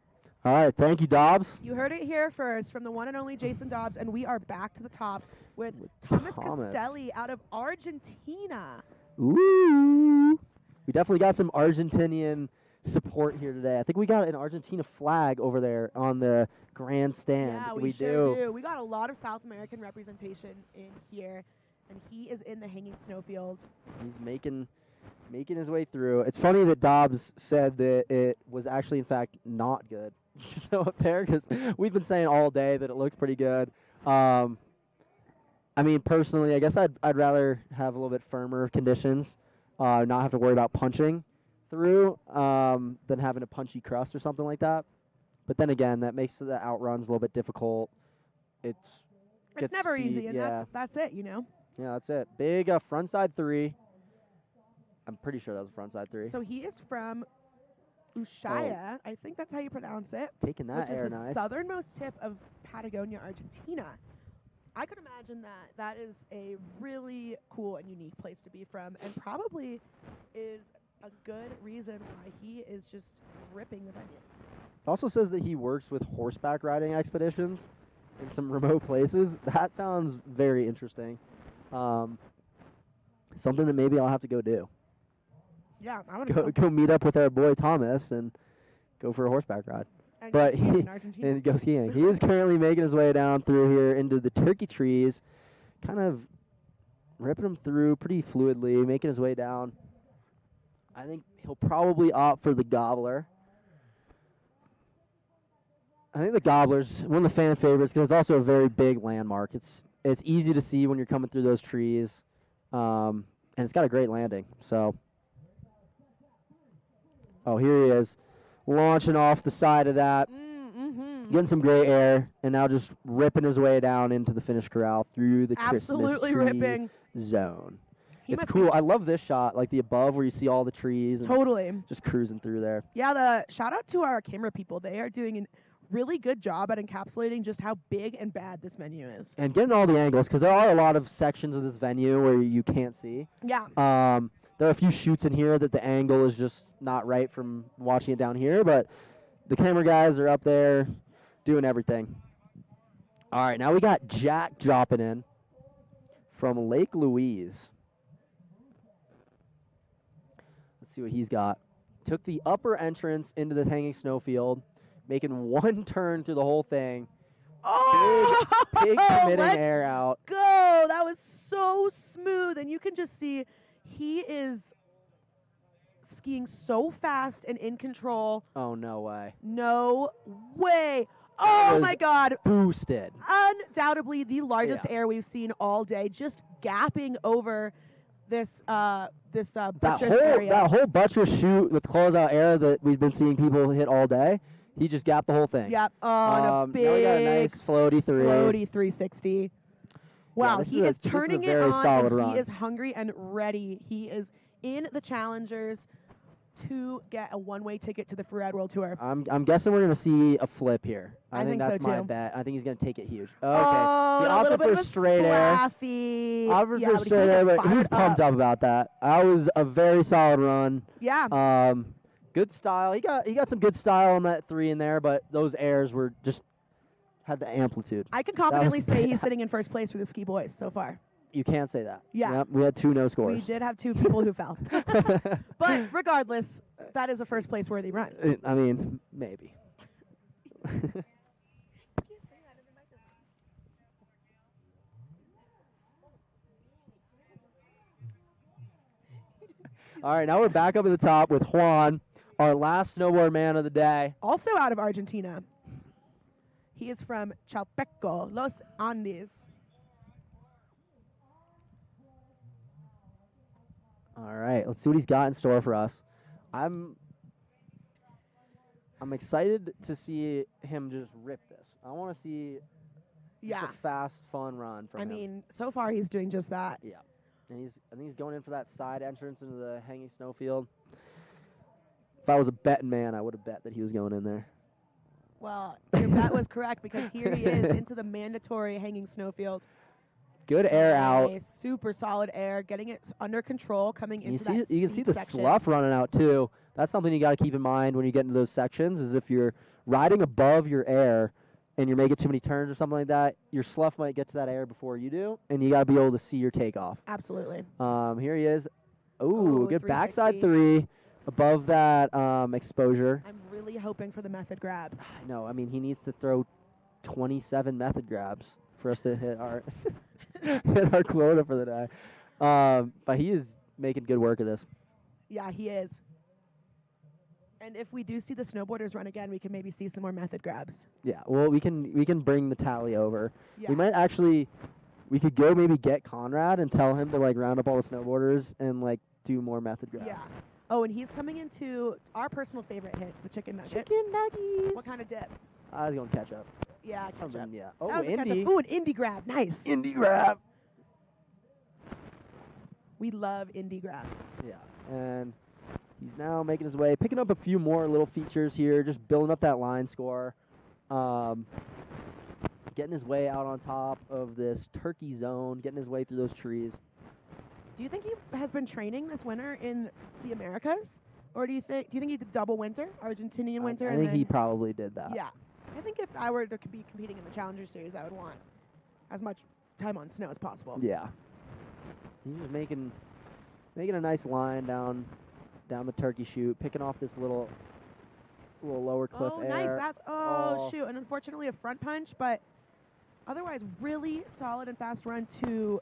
All right. Thank you, Dobbs. You heard it here first from the one and only Jason Dobbs, and we are back to the top with Thomas Castelli out of Argentina. Ooh. We definitely got some Argentinian support here today. I think we got an Argentina flag over there on the grandstand. Yeah, we sure do. We got a lot of South American representation in here, and he is in the hanging snowfield. He's making his way through. It's funny that Dobbs said that it was actually, in fact, not good snow up there, because we've been saying all day that it looks pretty good. I mean, personally, I guess I'd rather have a little bit firmer conditions, not have to worry about punching through, than having a punchy crust or something like that. But then again, that makes the outruns a little bit difficult. It's never speed, easy, and that's it, you know. Yeah, that's it. Big frontside 3. I'm pretty sure that was a frontside 3. So he is from Ushuaia. I think that's how you pronounce it. Taking that which air is the nice. southernmost tip of Patagonia, Argentina. I could imagine that is a really cool and unique place to be from, and probably is a good reason why he is just ripping the venue. It also says that he works with horseback riding expeditions in some remote places. That sounds very interesting. Something that maybe I'll have to go do. Yeah, I want to go meet up with our boy Thomas and go for a horseback ride. And but go skiing in Argentina. And go skiing. He is currently making his way down through here into the turkey trees, kind of ripping them through pretty fluidly, making his way down. I think he'll probably opt for the gobbler. I think the gobbler's one of the fan favorites because it's also a very big landmark. It's easy to see when you're coming through those trees, and it's got a great landing. So, oh, here he is, launching off the side of that, getting some great air, and now just ripping his way down into the finish corral through the Christmas tree ripping zone. It's cool. I love this shot, like the above where you see all the trees. And totally. Just cruising through there. Yeah, the shout out to our camera people. They are doing a really good job at encapsulating just how big and bad this venue is. And getting all the angles, because there are a lot of sections of this venue where you can't see. Yeah. There are a few shoots in here that the angle is just not right from watching it down here, but the camera guys are up there doing everything. All right, now we got Jack dropping in from Lake Louise. Let's see what he's got. Took the upper entrance into the hanging snowfield, making one turn through the whole thing. Oh, big committing air out. Go! That was so smooth, and you can just see he is skiing so fast and in control. Oh, no way. No way. Oh, my God. Boosted. Undoubtedly the largest air we've seen all day, just gapping over this buttress area. That whole buttress shoot with closeout air that we've been seeing people hit all day, he just gapped the whole thing. Yep. On a big now we got a nice floaty 360. Wow, yeah, he is turning it on, solid and run. he is hungry and ready. He is in the Challengers to get a one-way ticket to the Freeride World Tour. I'm guessing we're going to see a flip here. I think that's so my too. bet. I think he's going to take it huge. Okay. Oh, he a little opted bit for of straight air. Opted for straight air, but he's pumped up about that. That was a very solid run. Yeah. Good style. He got some good style on that 3 in there, but those airs were just had the amplitude. I can confidently say he's sitting in first place for the Ski Boys so far. You can't say that. Yeah. Yep, we had 2 no scores. We did have 2 people who fell. But regardless, that is a first place worthy run. I mean, maybe. All right, now we're back up at the top with Juan, our last snowboard man of the day. Also out of Argentina. He is from Chalpeco, Los Andes. All right, let's see what he's got in store for us. I'm excited to see him just rip this. I want to see a fast, fun run from him. I mean, so far he's doing just that. Yeah. And I think he's going in for that side entrance into the hanging snowfield. If I was a betting man, I would have bet that he was going in there. Well, your bet was correct because here he is into the mandatory hanging snowfield. Good air out. Nice, super solid air, getting it under control, coming You into see, that you can see steep the section. slough running out too. That's something you got to keep in mind when you get into those sections. Is if you're riding above your air and you're making too many turns or something like that, your slough might get to that air before you do, and you got to be able to see your takeoff. Absolutely. Here he is. Ooh, good 360. backside 3 above that exposure. I'm really hoping for the method grab. I know. I mean, he needs to throw 27 method grabs for us to hit our hit our quota for the day. But he is making good work of this. Yeah, he is. And if we do see the snowboarders run again, we can maybe see some more method grabs. Yeah. Well, we can bring the tally over. Yeah. We might actually. We could go maybe get Conrad and tell him to like round up all the snowboarders and like do more method grabs. Yeah. Oh, and he's coming into our personal favorite hits, the chicken nuggets. Chicken nuggies. What kind of dip? I was going ketchup. Yeah, ketchup. Something, yeah. That Oh, was a ketchup. Indy. Ooh, an indie grab. Nice. Indy grab. We love indie grabs. Yeah. And he's now making his way, picking up a few more little features here, just building up that line score. Getting his way out on top of this turkey zone, getting his way through those trees. Do you think he has been training this winter in the Americas? Or do you think he did double winter, Argentinian winter? I and think he then- probably did that. Yeah. I think if I were to be competing in the Challenger Series, I would want as much time on snow as possible. Yeah. He's just making a nice line down the turkey chute, picking off this little lower cliff Oh, air. nice. That's shoot. And unfortunately a front punch, but otherwise really solid and fast run to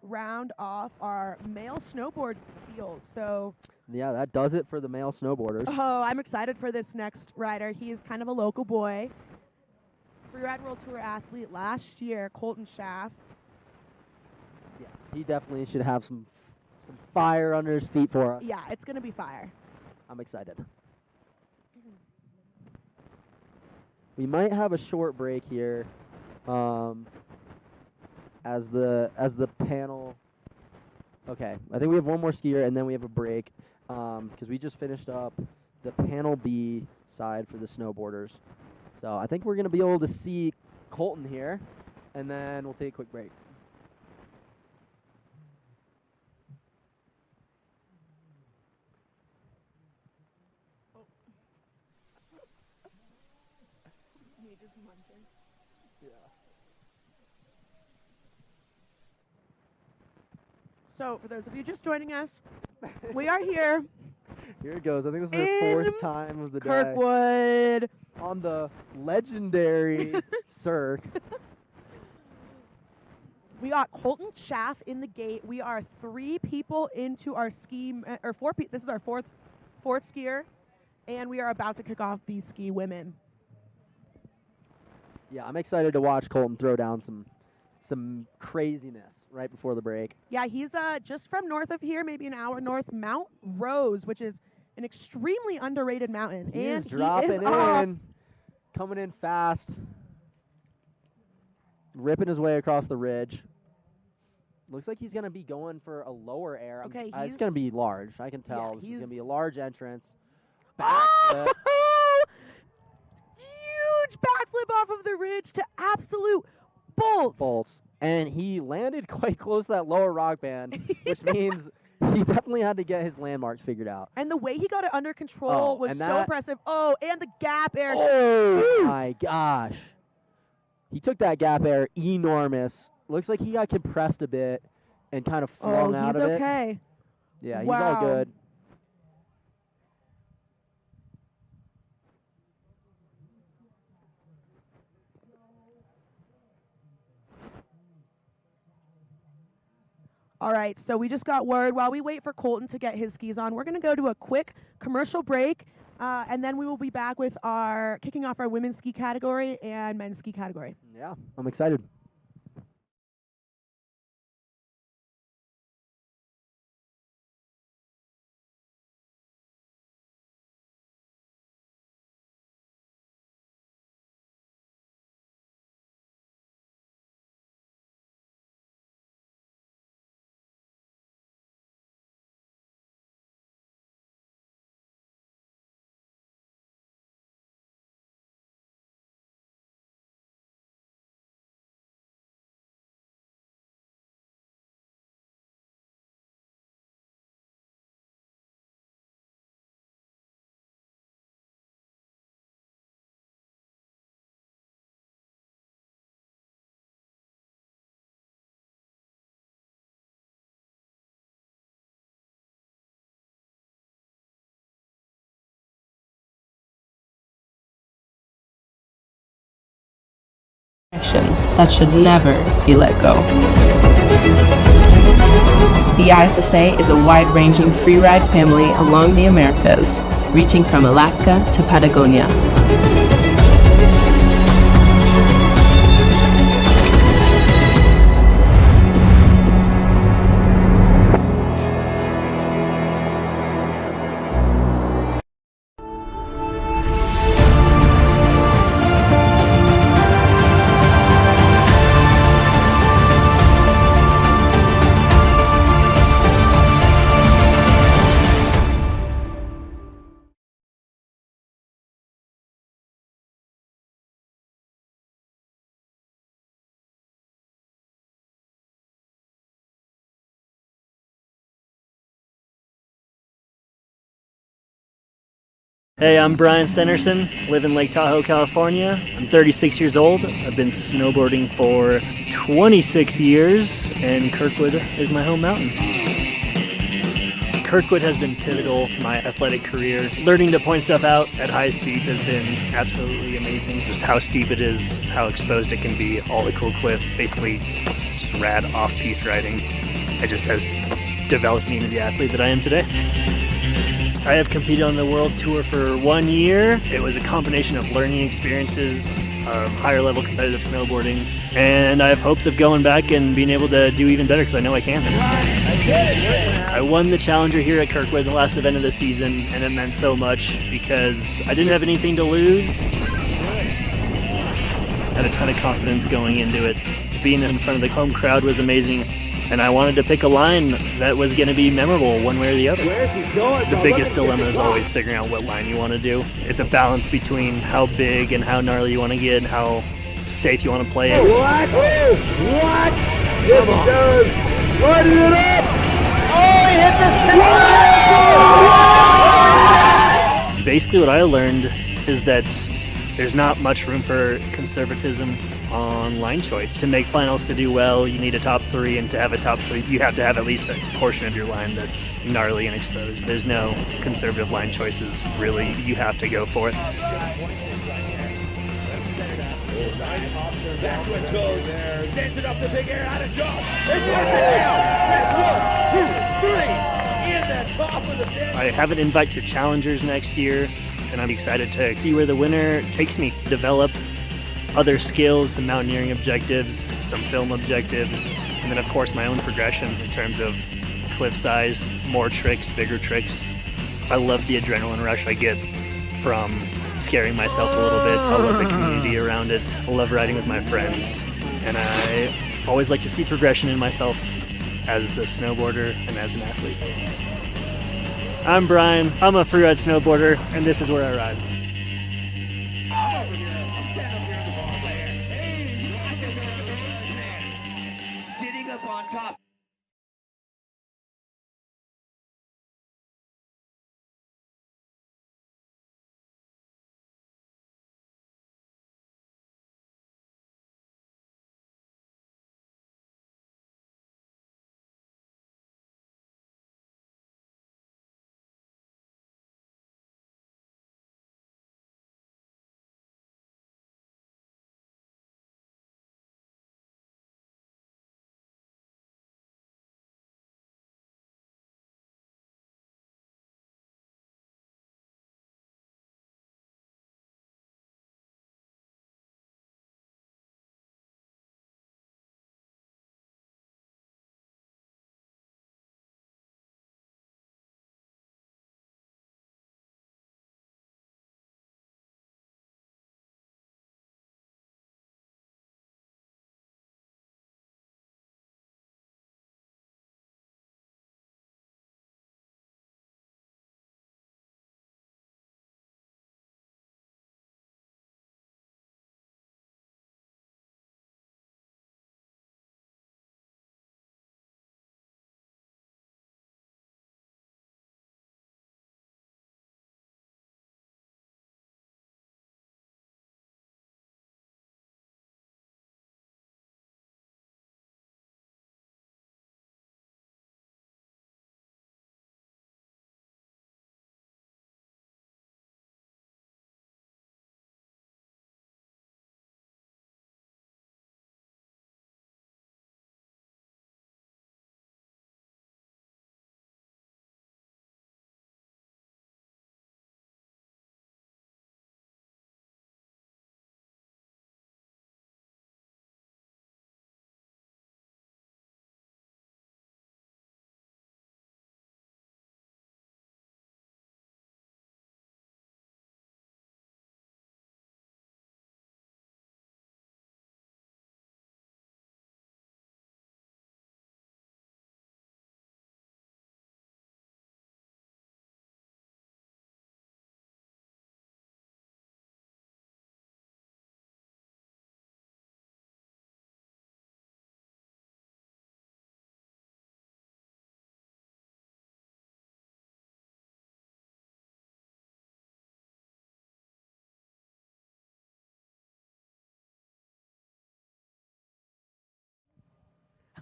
round off our male snowboard field. So Yeah, that does it for the male snowboarders. oh, I'm excited for this next rider. He is kind of a local boy. Freeride World Tour athlete last year, Colton Schaff. Yeah, he definitely should have some fire under his feet for us. Yeah, it's going to be fire. I'm excited. We might have a short break here, as the panel. Okay, I think we have one more skier and then we have a break, because we just finished up the panel B side for the snowboarders. So I think we're gonna be able to see Colton here, and then we'll take a quick break. So, for those of you just joining us, we are here Here it goes. I think this is in the fourth time of the day Kirkwood. on the legendary Cirque. We got Colton Schaff in the gate. We are 3 people into our or 4 people. This is our fourth skier, and we are about to kick off the ski women. Yeah, I'm excited to watch Colton throw down some craziness right before the break. Yeah, he's just from north of here, maybe an hour north, Mount Rose, which is an extremely underrated mountain. He's and dropping he is off. in, coming in fast, ripping his way across the ridge. Looks like he's going to be going for a lower air. Okay, it's going to be large. I can tell. Yeah, This is going to he's- be a large entrance. Oh! Backflip. Huge backflip off of the ridge to absolute bolts. And he landed quite close to that lower rock band, which means he definitely had to get his landmarks figured out. And the way he got it under control was and so that- impressive. Oh, and the gap air. Oh Shoot. my gosh. He took that gap air enormous. Looks like he got compressed a bit and kind of flung out he's of it. okay. Yeah, he's Wow. all good. All right, so we just got word. While we wait for Colton to get his skis on, we're going to go to a quick commercial break, and then we will be back with kicking off our women's ski category and men's ski category. Yeah, I'm excited. Action that should never be let go. The IFSA is a wide-ranging freeride family along the Americas, reaching from Alaska to Patagonia. Hey, I'm Brian Stenerson, live in Lake Tahoe, California. I'm 36 years old. I've been snowboarding for 26 years, and Kirkwood is my home mountain. Kirkwood has been pivotal to my athletic career. Learning to point stuff out at high speeds has been absolutely amazing. Just how steep it is, how exposed it can be, all the cool cliffs, basically just rad off-piste riding. It just has developed me into the athlete that I am today. I have competed on the World Tour for 1 year. It was a combination of learning experiences, of higher level competitive snowboarding, and I have hopes of going back and being able to do even better because I know I can. I won the Challenger here at Kirkwood, the last event of the season, and it meant so much because I didn't have anything to lose. Had a ton of confidence going into it. Being in front of the home crowd was amazing. And I wanted to pick a line that was going to be memorable one way or the other. The biggest dilemma is always figuring out what line you want to do. It's a balance between how big and how gnarly you want to get and how safe you want to play it. What? What? Yes, he does. Lighting it up. Oh, he hit the center. Basically what I learned is that there's not much room for conservatism on line choice. To make finals, to do well, you need a top three, and to have a top three, you have to have at least a portion of your line that's gnarly and exposed. There's no conservative line choices, really. You have to go for it. Back to it goes. Sends it up the big air, out of jump. I have an invite to Challengers next year, and I'm excited to see where the winter takes me. Develop other skills, some mountaineering objectives, some film objectives, and then of course my own progression in terms of cliff size, more tricks, bigger tricks. I love the adrenaline rush I get from scaring myself a little bit. I love the community around it. I love riding with my friends, and I always like to see progression in myself as a snowboarder and as an athlete. I'm Brian, I'm a freeride snowboarder, and this is where I ride. Sitting up on top.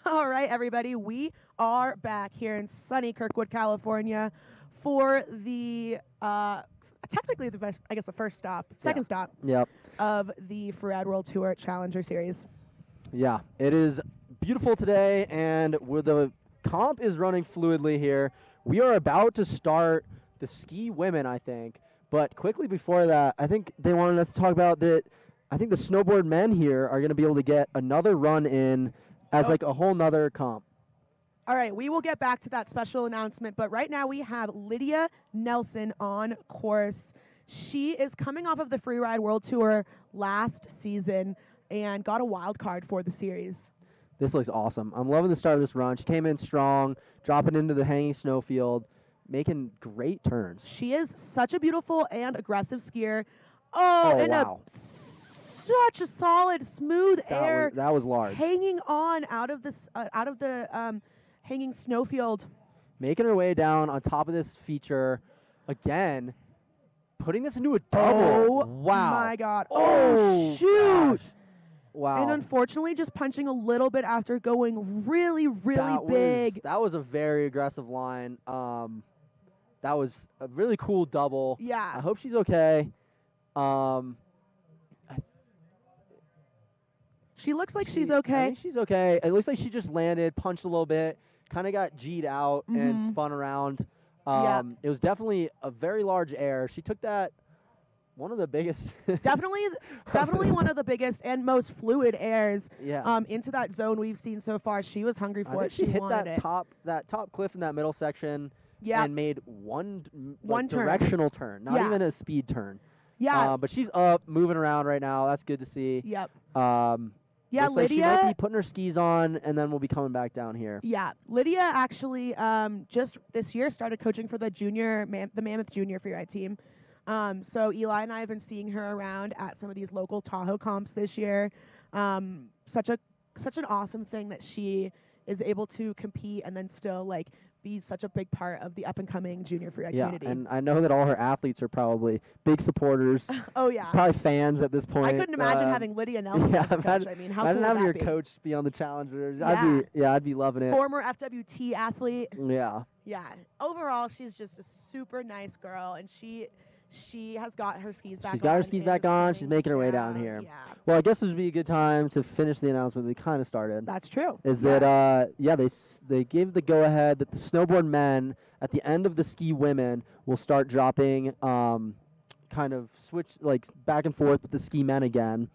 All right, everybody, we are back here in sunny Kirkwood, California for the, technically, the first stop, second stop Yep. of the Freeride World Tour Challenger Series. Yeah, it is beautiful today, and where the comp is running fluidly here. We are about to start the ski women, I think. But quickly before that, I think they wanted us to talk about that. I think the snowboard men here are going to be able to get another run in as like a whole nother comp. All right, we will get back to that special announcement, but right now we have Lydia Nelson on course. She is coming off of the Freeride World Tour last season and got a wild card for the series. This looks awesome. I'm loving the start of this run. She came in strong, dropping into the hanging snowfield, making great turns. She is such a beautiful and aggressive skier. Oh, and wow. such a solid, smooth air. That was large. Hanging on out of the hanging snowfield. Making her way down on top of this feature again, putting this into a double. Oh, wow. my God. Oh, shoot. gosh. Wow. And unfortunately, just punching a little bit after going really, really big. That was a very aggressive line. That was a really cool double. Yeah. I hope she's okay. She looks like she's okay. I think she's okay. It looks like she just landed, punched a little bit, kind of got G'd out and spun around. It was definitely a very large air. She took that one of the biggest. definitely one of the biggest and most fluid airs Yeah. into that zone we've seen so far. She was hungry for it. She hit wanted it. that top cliff in that middle section. Yeah. And made one turn. directional turn, not even a speed turn. Yeah. But she's up, moving around right now. That's good to see. Yep. Looks like she might be putting her skis on, and then we'll be coming back down here. Yeah. Lydia actually just this year started coaching for the Mammoth Junior Freeride team. So Eli and I have been seeing her around at some of these local Tahoe comps this year. Such an awesome thing that she is able to compete and then still be such a big part of the up and coming junior freeride community. Yeah, and I know that all her athletes are probably big supporters. Oh yeah, probably fans at this point. I couldn't imagine having Lydia Nelson as a coach. I mean, how imagine cool having would your that be? coach be on the Challengers. Yeah. I'd be loving it. Former FWT athlete. Yeah. Yeah. Overall, she's just a super nice girl, and she has got her skis back on. She's got her skis back on. She's making her way down here. Yeah. Well, I guess this would be a good time to finish the announcement we kind of started. That's true. Is that, they gave the go-ahead that the snowboard men at the end of the ski women will start dropping kind of switch, back and forth with the ski men again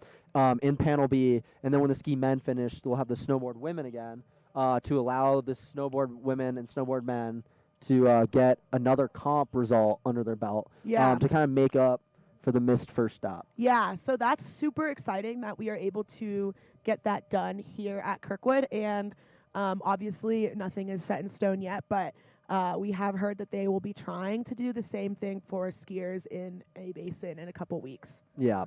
in Panel B. And then when the ski men finish, we'll have the snowboard women again to allow the snowboard women and snowboard men to get another comp result under their belt to kind of make up for the missed first stop. Yeah, so that's super exciting that we are able to get that done here at Kirkwood. And obviously nothing is set in stone yet, but we have heard that they will be trying to do the same thing for skiers in a basin in a couple weeks. Yeah,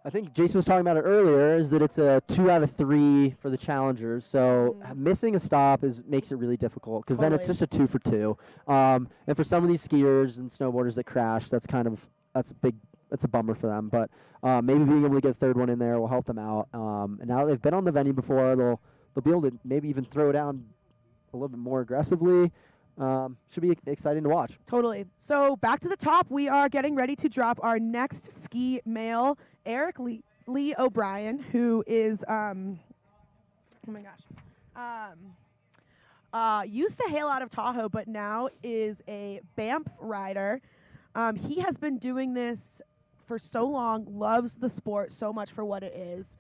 I think Jason was talking about it earlier, is that it's a 2 out of 3 for the challengers. So missing a stop makes it really difficult because then it's just a 2 for 2. And for some of these skiers and snowboarders that crash, that's a bummer for them. But maybe being able to get a third one in there will help them out. And now they've been on the venue before, they'll be able to maybe even throw down a little bit more aggressively. Should be exciting to watch. Totally. So back to the top, we are getting ready to drop our next ski male, Eric Lee O'Brien, who is used to hail out of Tahoe, but now is a Banff rider. He has been doing this for so long, loves the sport so much for what it is.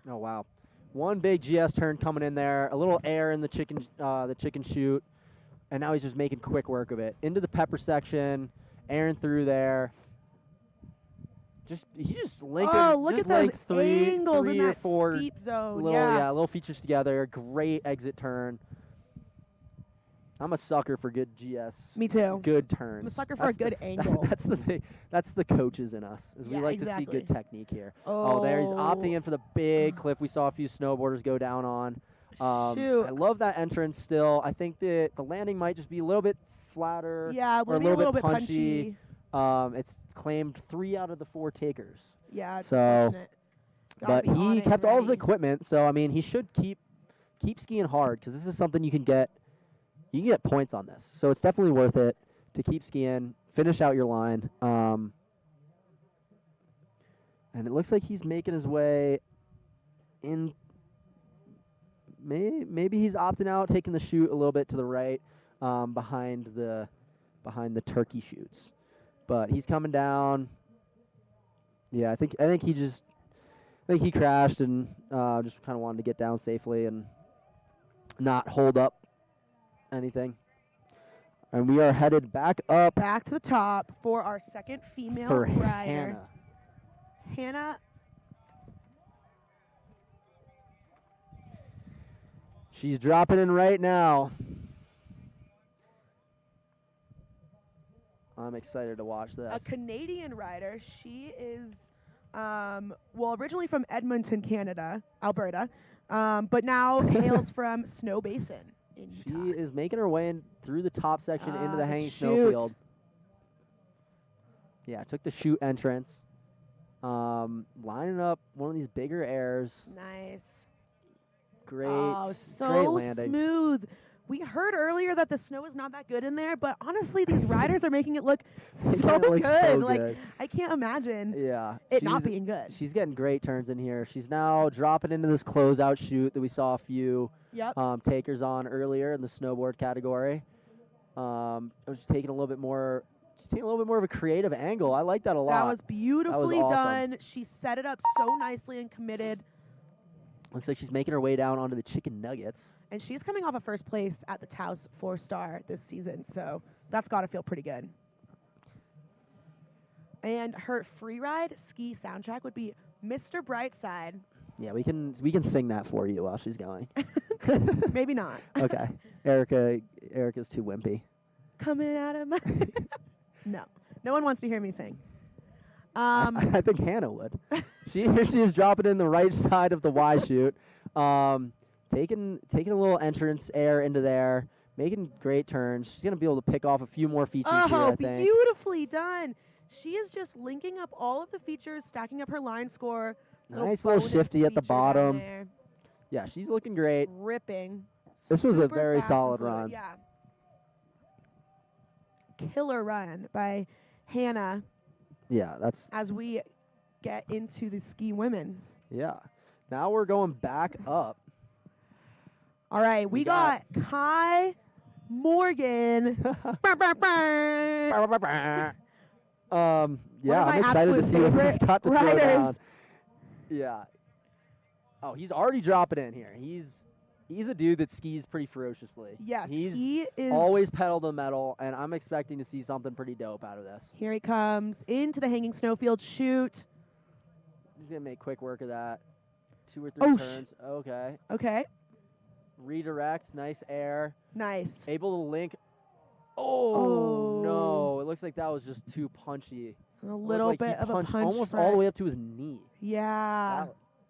Oh wow! One big GS turn coming in there, a little air in the chicken chute. And now he's just making quick work of it. Into the pepper section, airing through there. He's just linking. Oh, look at those three angles in or that four steep zone. little features together. Great exit turn. I'm a sucker for good GS. Me too. Good turns. I'm a sucker for a good angle. That's the thing. That's the coaches in us. We like to see good technique here. Oh, there he's opting in for the big cliff. We saw a few snowboarders go down on. Shoot. I love that entrance still. I think that the landing might just be a little bit flatter or a little bit punchy. It's claimed 3 out of the 4 takers. Yeah, it's so, unfortunate. But he kept all his equipment, so I mean he should keep keep skiing hard because this is something you can get points on this. So it's definitely worth it to keep skiing, finish out your line. And it looks like he's making his way in. Maybe he's opting out, taking the chute a little bit to the right, behind the turkey chutes. But he's coming down. Yeah, I think he crashed and just kind of wanted to get down safely and not hold up anything. And we are headed back up. Back to the top for our second female for rider. Hannah. She's dropping in right now. I'm excited to watch this. A Canadian rider. She is, originally from Edmonton, Canada, Alberta, but now hails from Snow Basin in Utah. She is making her way in through the top section into the hanging chute. snowfield. Yeah, took the chute entrance. Lining up one of these bigger airs. Nice. Great, Oh, so great landing. smooth. We heard earlier that the snow is not that good in there, but honestly, these riders are making it look so It looks good. so Like, good. I can't imagine Yeah, it not she's- being good. She's getting great turns in here. She's now dropping into this closeout chute that we saw a few Yep. takers on earlier in the snowboard category. She's taking a little bit more. She's taking a little bit more of a creative angle. I like that a lot. That was beautifully awesome. done. She set it up so nicely and committed. Looks like she's making her way down onto the chicken nuggets. And she's coming off a first place at the Taos 4-star this season, so that's got to feel pretty good. And her Freeride ski soundtrack would be Mr. Brightside. Yeah, we can sing that for you while she's going. Maybe not. Okay, Erica's too wimpy. Coming out of my... No one wants to hear me sing. I think Hannah would. Here she is dropping in the right side of the Y chute, taking a little entrance air into there, making great turns. She's gonna be able to pick off a few more features here, I think. Beautifully done. She is just linking up all of the features, stacking up her line score. Nice little bonus shifty at the feature down bottom. there. Yeah, she's looking great. Ripping. This was a Super very fast and solid fluid, run. Yeah. Killer run by Hannah Yeah, that's as we get into the ski women. yeah. Now we're going back up. All right, we got Kai Morgan. Yeah, my I'm excited to absolute see what he's favorite got to throw riders. down. Yeah. Oh, he's already dropping in here. He's a dude that skis pretty ferociously. Yes, He's he is. always pedal to metal, and I'm expecting to see something pretty dope out of this. Here he comes into the hanging snowfield chute. He's gonna make quick work of that. 2 or 3 Oh, turns. Okay. Okay, Redirect. Nice air. nice. Able to link. Oh. Oh no! It looks like that was just too punchy. A Looked little like he bit of a punched punch almost front. all the way up to his knee. Yeah.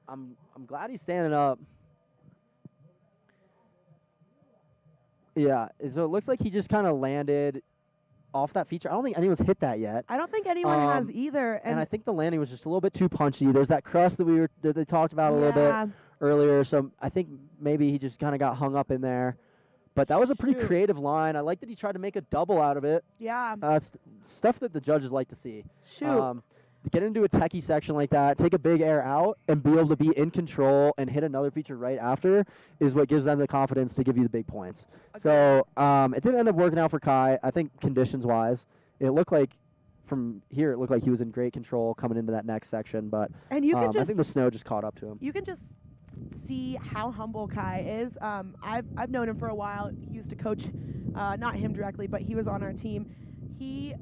I'm glad he's standing up. Yeah, so it looks like he just kind of landed off that feature. I don't think anyone's hit that yet. I don't think anyone has either. And I think the landing was just a little bit too punchy. There's that crust that they talked about a little yeah, bit earlier. So I think maybe he just kind of got hung up in there. But that was a pretty Shoot. creative line. I like that he tried to make a double out of it. Yeah. Stuff that the judges like to see. Shoot. To get into a techie section like that, take a big air out, and be able to be in control and hit another feature right after is what gives them the confidence to give you the big points. So it didn't end up working out for Kai. I think conditions-wise, it looked like from here, it looked like he was in great control coming into that next section. But And you can I just think the snow just caught up to him. you can just see how humble Kai is. I've known him for a while. He used to coach, not him directly, but he was on our team. He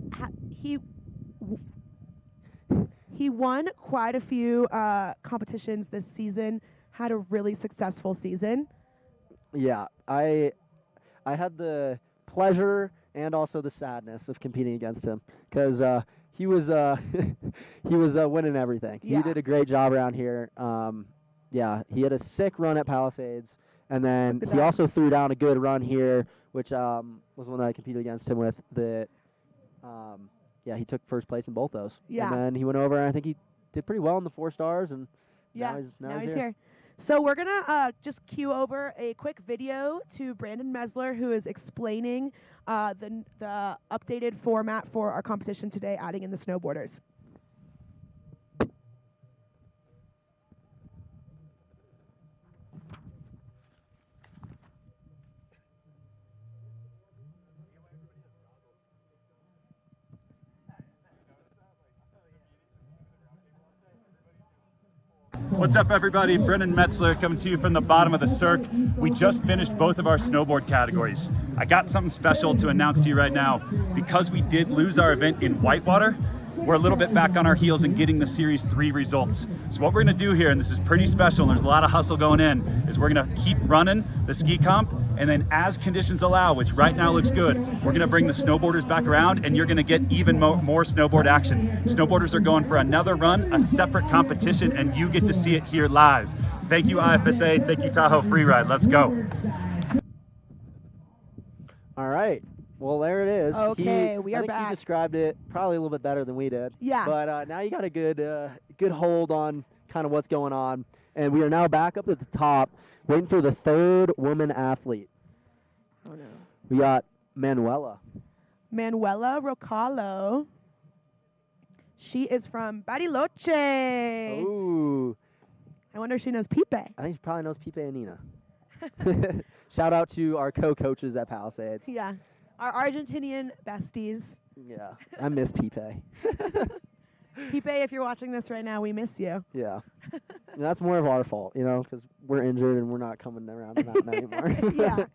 won quite a few competitions this season. Had a really successful season. Yeah, I had the pleasure and also the sadness of competing against him because he was he was winning everything. Yeah. He did a great job around here. Yeah, he had a sick run at Palisades, and then Look at he that. also threw down a good run here, which was one that I competed against him with. Yeah, he took first place in both those. Yeah. And then he went over, and I think he did pretty well in the 4 stars, and Yeah, now he's now he's here. So we're gonna just cue over a quick video to Brandon Mesler, who is explaining the updated format for our competition today, adding in the snowboarders. What's up, everybody? Brendan Metzler coming to you from the bottom of the Cirque. We just finished both of our snowboard categories. I got something special to announce to you right now. Because we did lose our event in Whitewater, we're a little bit back on our heels in getting the Series 3 results. So what we're gonna do here, and this is pretty special, and there's a lot of hustle going in, is we're gonna keep running the ski comp, and then as conditions allow, which right now looks good, we're gonna bring the snowboarders back around, and you're gonna get even more snowboard action. Snowboarders are going for another run, a separate competition, and you get to see it here live. Thank you, IFSA. Thank you, Tahoe Freeride. Let's go. All right. Well, there it is. Okay, we are I think back. He described it probably a little bit better than we did. Yeah. But now you got a good hold on kind of what's going on. And we are now back up at the top, waiting for the third woman athlete. Oh, no. We got Manuela. Manuela Rocallo. She is from Bariloche. Ooh. I wonder if she knows Pipe. I think she probably knows Pipe and Nina. Shout out to our co-coaches at Palisades. Yeah. Our Argentinian besties. Yeah. I miss Pipe. Pipe, if you're watching this right now, we miss you. Yeah. And that's more of our fault, because we're injured and we're not coming around the mountain anymore. Yeah.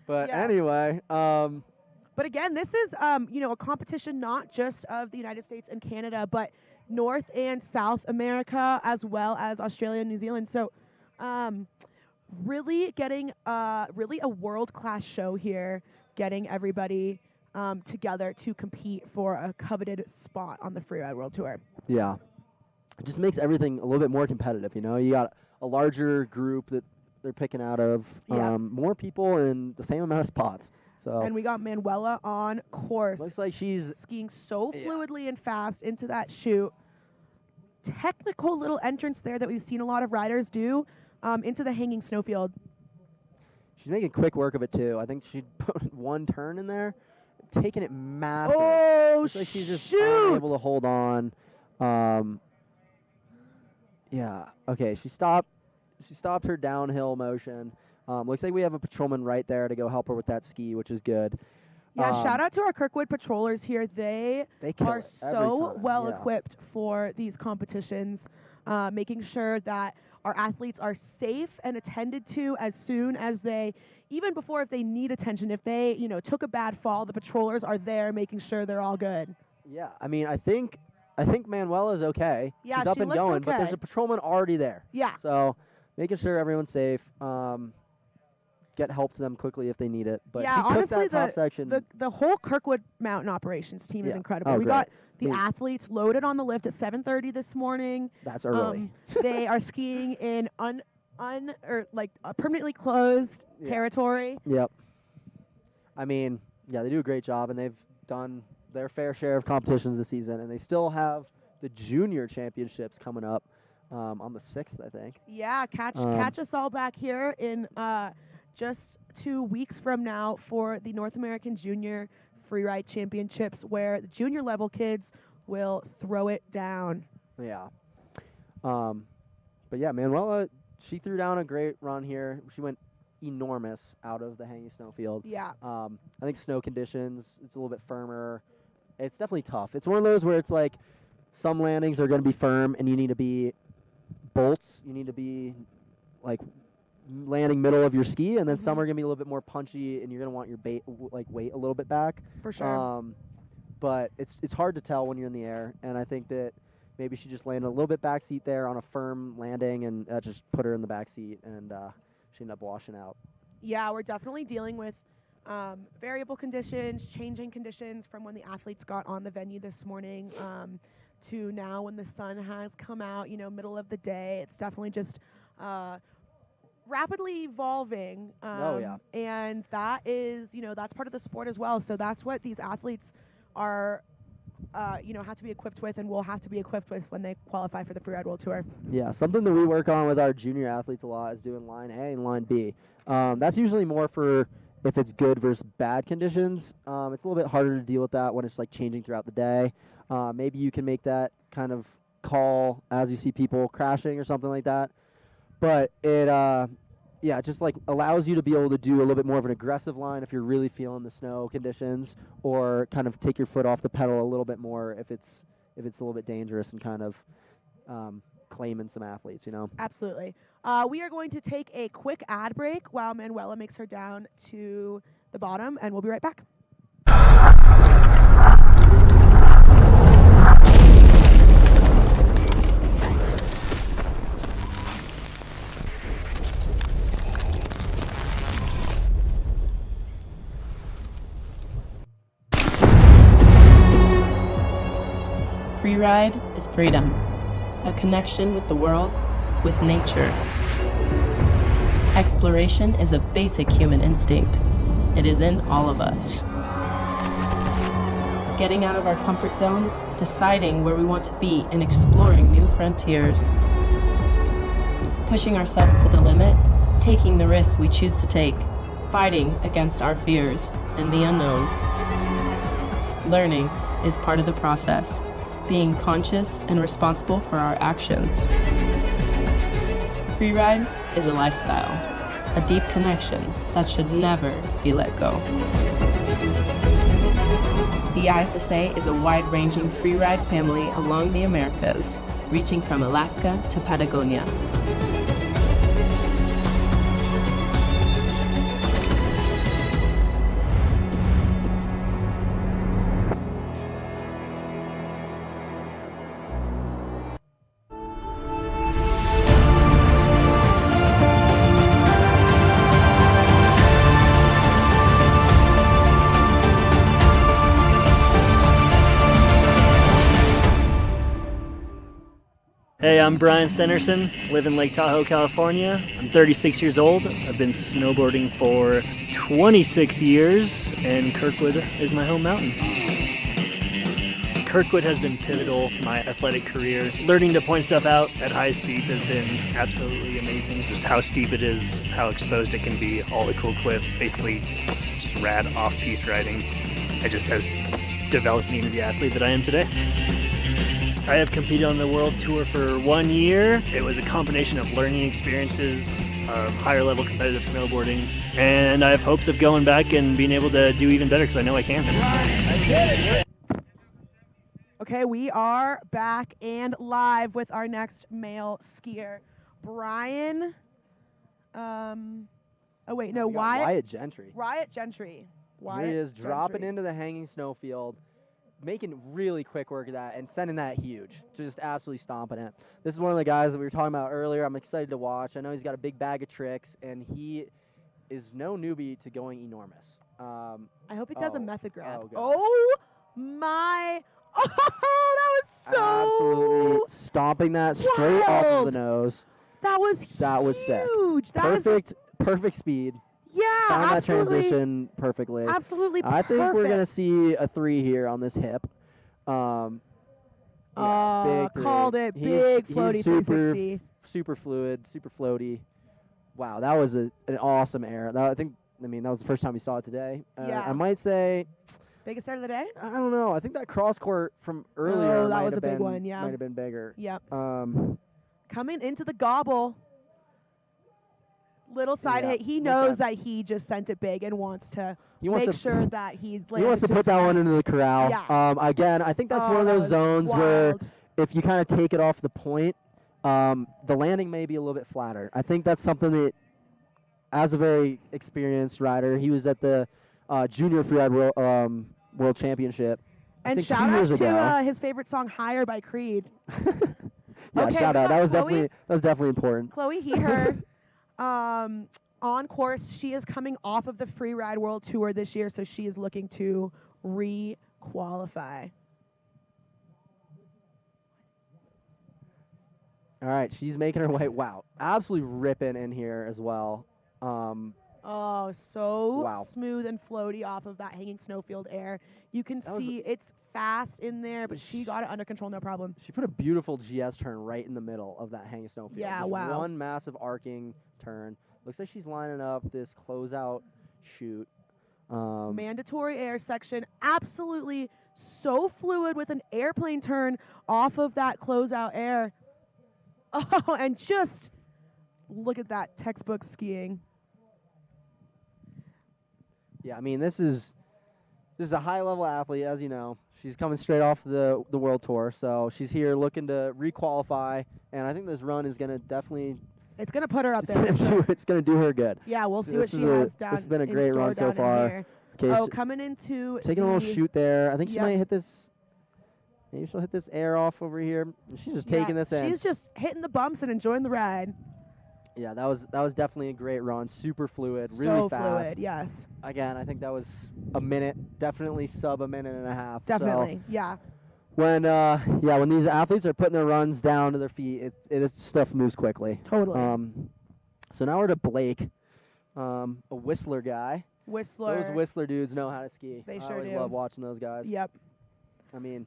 But Yeah. anyway. But again, this is, a competition not just of the United States and Canada, but North and South America, as well as Australia and New Zealand. So really getting really a world-class show here, getting everybody together to compete for a coveted spot on the Freeride World Tour. Yeah. It just makes everything a little bit more competitive, You got a larger group that they're picking out of, more people in the same amount of spots. So And we got Manuela on course. looks like she's skiing so fluidly and fast into that chute. Technical little entrance there that we've seen a lot of riders do into the hanging snowfield. she's making quick work of it too. I think she put one turn in there, taking it massive. Oh, looks like she's just shoot! unable to hold on. Yeah. Okay. She stopped her downhill motion. Looks like we have a patrolman right there to go help her with that ski, which is good. Yeah, shout out to our Kirkwood patrollers here. They kill are it every so time, well yeah. equipped for these competitions, making sure that our athletes are safe and attended to as soon as even before if they need attention. If they, took a bad fall, the patrollers are there making sure they're all good. Yeah. I mean, I think Manuela's okay. Yeah, she's up she and looks going, okay. but there's a patrolman already there. Yeah. So making sure everyone's safe. Get help to them quickly if they need it. But yeah, she took honestly, that top section. the whole Kirkwood Mountain Operations team is Yeah. incredible. Oh, We great. got the I mean- athletes loaded on the lift at 7:30 this morning. That's early. They are skiing in permanently closed Yeah. territory. Yep. I mean, yeah, they do a great job, and they've done their fair share of competitions this season, and they still have the junior championships coming up on the 6th, I think. Yeah, catch us all back here in just 2 weeks from now for the North American Junior Freeride Championships, where the junior level kids will throw it down. Yeah. But yeah, Manuela, she threw down a great run here. She went enormous out of the hanging snowfield. Yeah. I think snow conditions, it's a little bit firmer. It's definitely tough. It's one of those where it's like some landings are going to be firm and you need to be bolts. You need to be like landing middle of your ski, and then some are going to be a little bit more punchy and you're going to want your weight a little bit back. For sure. But it's hard to tell when you're in the air, and I think that maybe she just landed a little bit back seat there on a firm landing, and that just put her in the back seat, and she ended up washing out. Yeah, we're definitely dealing with variable conditions, changing conditions from when the athletes got on the venue this morning to now when the sun has come out, middle of the day. It's definitely just rapidly evolving. Oh, yeah. And that is, that's part of the sport as well. So that's what these athletes are have to be equipped with and will have to be equipped with when they qualify for the Freeride World Tour. Yeah, something that we work on with our junior athletes a lot is doing line A and line B. That's usually more for if it's good versus bad conditions. It's a little bit harder to deal with that when it's like changing throughout the day. Maybe you can make that kind of call as you see people crashing or something like that. But it just like allows you to be able to do a little bit more of an aggressive line if you're really feeling the snow conditions, or kind of take your foot off the pedal a little bit more if it's a little bit dangerous, and kind of claiming some athletes, Absolutely. We are going to take a quick ad break while Manuela makes her down to the bottom, and we'll be right back. Freeride is freedom, a connection with the world, with nature. Exploration is a basic human instinct. It is in all of us. Getting out of our comfort zone, deciding where we want to be, and exploring new frontiers. Pushing ourselves to the limit, taking the risks we choose to take, fighting against our fears and the unknown. Learning is part of the process, being conscious and responsible for our actions. Freeride is a lifestyle, a deep connection that should never be let go. The IFSA is a wide-ranging freeride family along the Americas, reaching from Alaska to Patagonia. Hey, I'm Brian Stenerson, live in Lake Tahoe, California. I'm 36 years old. I've been snowboarding for 26 years, and Kirkwood is my home mountain. Kirkwood has been pivotal to my athletic career. Learning to point stuff out at high speeds has been absolutely amazing. Just how steep it is, how exposed it can be, all the cool cliffs, basically just rad off-piste riding. It just has developed me into the athlete that I am today. I have competed on the World Tour for 1 year. It was a combination of learning experiences, of higher level competitive snowboarding, and I have hopes of going back and being able to do even better because I know I can. Okay, we are back and live with our next male skier, Brian. Wyatt Gentry. Wyatt Gentry. Here he is, dropping into the hanging snowfield, making really quick work of that and sending that huge, just absolutely stomping it. This is one of the guys that we were talking about earlier. I'm excited to watch. I know he's got a big bag of tricks, and he is no newbie to going enormous. I hope he does a method grab. Oh My! Oh, that was so absolutely stomping that straight off of the nose. That was sick. That perfect speed. Yeah, found absolutely. that transition perfectly. Absolutely I think we're perfect. gonna see a 3 here on this hip. Big three. Called it. Big floaty he's 360. Super fluid, super floaty. Wow, that was an awesome air. That was the first time we saw it today. Yeah. I might say. Biggest start of the day? I don't know. I think that cross court from earlier that might was have a big been, one. Yeah. might have been bigger. Yep. Coming into the gobble. Little side hit. He knows that he just sent it big and wants to make sure that he wants to put that one into the corral. Yeah. Again, I think that's one of those zones where if you kind of take it off the point, the landing may be a little bit flatter. I think that's something that, as a very experienced rider, he was at the Junior Freeride World Championship. And shout out to his favorite song, "Higher" by Creed. Yeah, okay, shout out. That was Chloe, definitely important. Chloe He/Her, on course. She is coming off of the Freeride World Tour this year, so she is looking to re-qualify. All right, she's making her way. Wow, absolutely ripping in here as well. Oh, so Wow. smooth and floaty off of that hanging snowfield air. You can That was- see it's fast in there, but she got it under control, no problem. She put a beautiful GS turn right in the middle of that hanging snowfield. Yeah, Just wow. One massive arcing turn. Looks like she's lining up this closeout shoot. Mandatory air section, absolutely so fluid with an airplane turn off of that closeout air. Oh, and just look at that textbook skiing. Yeah, I mean, this is a high-level athlete, as you know. She's coming straight off the World Tour, so she's here looking to requalify, and I think this run is going to definitely It's going to put her up it's there. gonna for sure. it's going to do her good. Yeah, we'll So see what this she is a- has down. this has been a in great store run so down in far. here. Okay, Oh, so coming into taking a little the- shoot there. I think she Yep. might hit this. Maybe she'll hit this air off over here. And she's just taking this in. She's just hitting the bumps and enjoying the ride. Yeah, that was definitely a great run. Super fluid, really So fast. fluid, yes. Again, I think that was a minute, definitely sub a minute and a half. Definitely, So yeah. when these athletes are putting their runs down to their feet, stuff moves quickly. Totally. So now we're to Blake, a Whistler guy. Whistler. Those Whistler dudes know how to ski. They I sure always do. love watching those guys. Yep. I mean,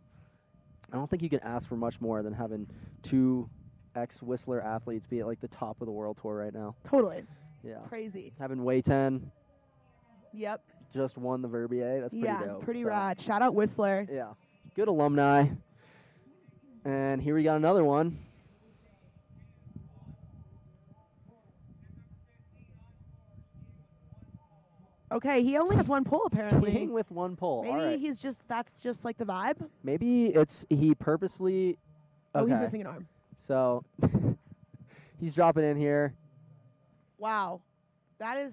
I don't think you can ask for much more than having two ex-Whistler athletes be at like the top of the World Tour right now. Totally. Yeah. Crazy. Having Wei 10 Yep. just won the Verbier. That's pretty Yeah, dope. pretty So, rad. Shout out Whistler. Yeah. Good alumni. And here we got another one. Okay, he only has one pull apparently. Skiing with one pole. Maybe All right. that's just like the vibe. Maybe he purposefully. Oh, he's okay. missing an arm. So he's dropping in here, Wow. That is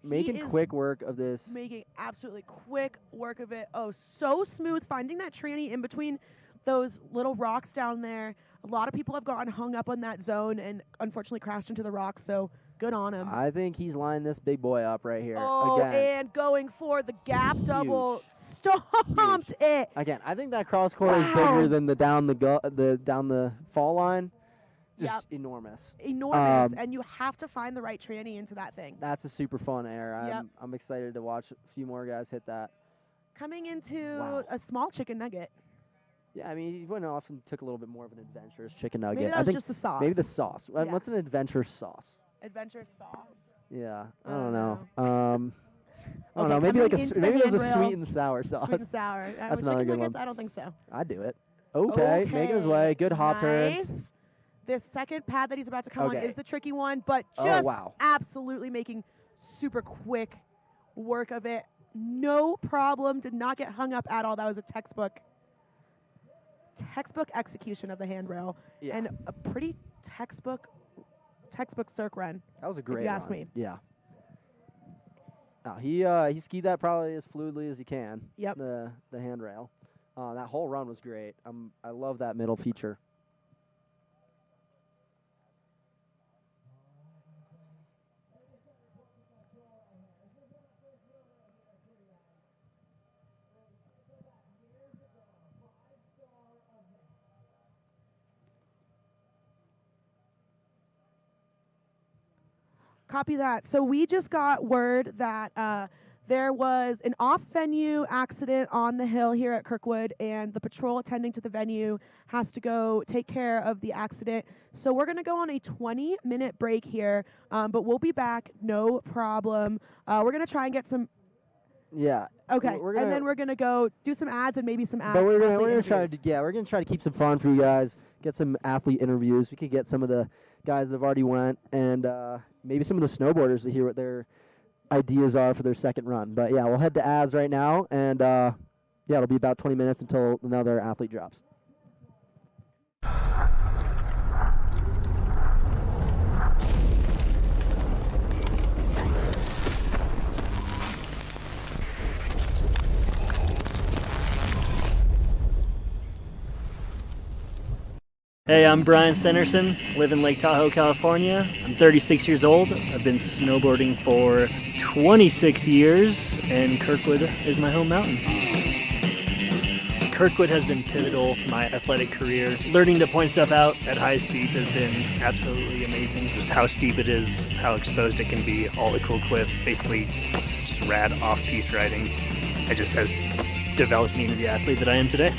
making is quick work of this. making absolutely quick work of it. Oh, so smooth. Finding that tranny in between those little rocks down there. A lot of people have gotten hung up on that zone and unfortunately crashed into the rocks, so good on him. I think he's lining this big boy up right here. Oh, Again. and going for the gap double. Stomped it. Again, I think that cross quarter is Wow. bigger than the down the fall line. Just Yep. enormous. Enormous. And you have to find the right tranny into that thing. That's a super fun air. Yep. I'm excited to watch a few more guys hit that. Coming into Wow. a small chicken nugget. Yeah, I mean, he went off and took a little bit more of an adventurous chicken nugget. Maybe that I was think just the sauce. maybe the sauce. Yeah. What's an adventure sauce? Adventure sauce. Yeah, I I don't don't know. I don't Okay, know. Maybe coming like into the maybe there's a handrail. sweet and sour sauce. Sweet and sour. That's with another chicken good nuggets, one. I don't think so. I'd do it. Okay, making his way. Good hop turns. Nice. This second pad that he's about to come on Okay. is the tricky one, but Oh, just wow. absolutely making super quick work of it. No problem. Did not get hung up at all. That was a textbook execution of the handrail Yeah. and a pretty textbook circ run. That was a if great you ask run. me. Yeah. He skied that probably as fluidly as he can. Yep. The handrail. That whole run was great. I love that middle feature. Copy that. So we just got word that there was an off-venue accident on the hill here at Kirkwood, and the patrol attending to the venue has to go take care of the accident. So we're going to go on a 20-minute break here, but we'll be back, no problem. We're going to try and get some. Yeah. Okay, We're and gonna- then we're going to go do some ads and maybe some ads. But we're gonna try to keep some fun for you guys. Get some athlete interviews. We could get some of the guys that have already went, and maybe some of the snowboarders to hear what their ideas are for their second run. But yeah, we'll head to ads right now, and yeah, it'll be about 20 minutes until another athlete drops. Hey, I'm Brian Stenerson, live in Lake Tahoe, California. I'm 36 years old. I've been snowboarding for 26 years, and Kirkwood is my home mountain. Kirkwood has been pivotal to my athletic career. Learning to point stuff out at high speeds has been absolutely amazing. Just how steep it is, how exposed it can be, all the cool cliffs, basically just rad off-piste riding. It just has developed me into the athlete that I am today.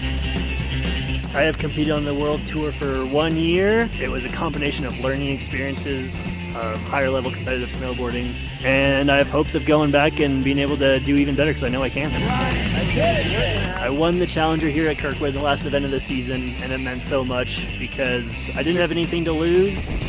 I have competed on the World Tour for 1 year. It was a combination of learning experiences, of higher level competitive snowboarding, and I have hopes of going back and being able to do even better because I know I can. I won the Challenger here at Kirkwood, the last event of the season, and it meant so much because I didn't have anything to lose. I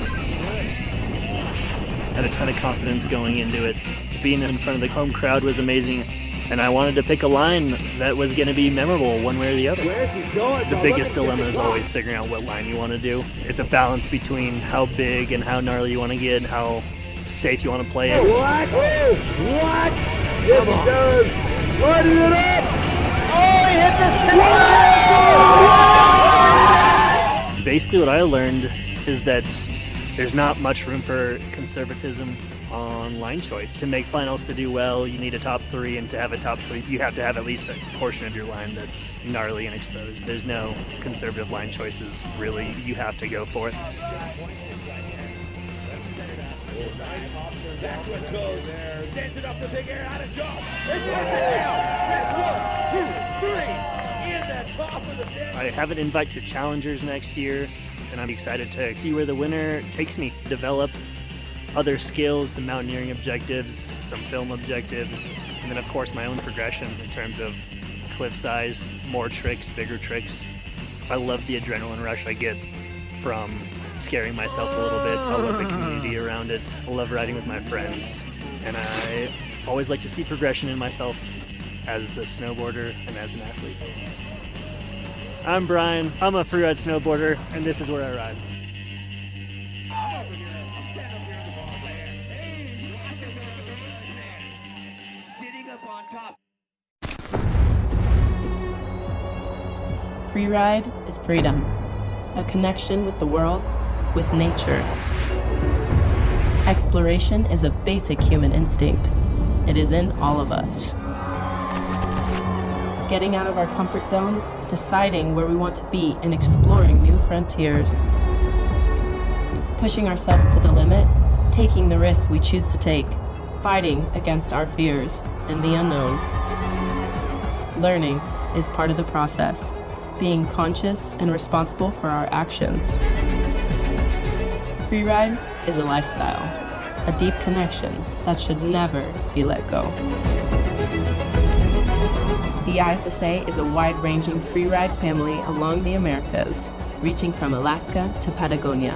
had a ton of confidence going into it. Being in front of the home crowd was amazing. And I wanted to pick a line that was going to be memorable one way or the other. The biggest dilemma is always figuring out what line you want to do. It's a balance between how big and how gnarly you want to get and how safe you want to play it. What? What? Yes, he does. Lighting it up. Oh, he hit the Basically what I learned is that there's not much room for conservatism on line choice. To make finals to do well, you need a top 3, and to have a top 3, you have to have at least a portion of your line that's gnarly and exposed. There's no conservative line choices, really. You have to go for it. That's what goes there. Dancing up the big air out of jump. I have an invite to Challengers next year, and I'm excited to see where the winner takes me. Develop other skills, some mountaineering objectives, some film objectives, and then of course my own progression in terms of cliff size, more tricks, bigger tricks. I love the adrenaline rush I get from scaring myself a little bit. I love the community around it. I love riding with my friends, and I always like to see progression in myself as a snowboarder and as an athlete. I'm Brian, I'm a freeride snowboarder, and this is where I ride. Freeride is freedom, a connection with the world, with nature. Exploration is a basic human instinct. It is in all of us. Getting out of our comfort zone, deciding where we want to be, and exploring new frontiers. Pushing ourselves to the limit, taking the risks we choose to take, fighting against our fears and the unknown. Learning is part of the process, being conscious and responsible for our actions. Freeride is a lifestyle, a deep connection that should never be let go. The IFSA is a wide-ranging freeride family along the Americas, reaching from Alaska to Patagonia.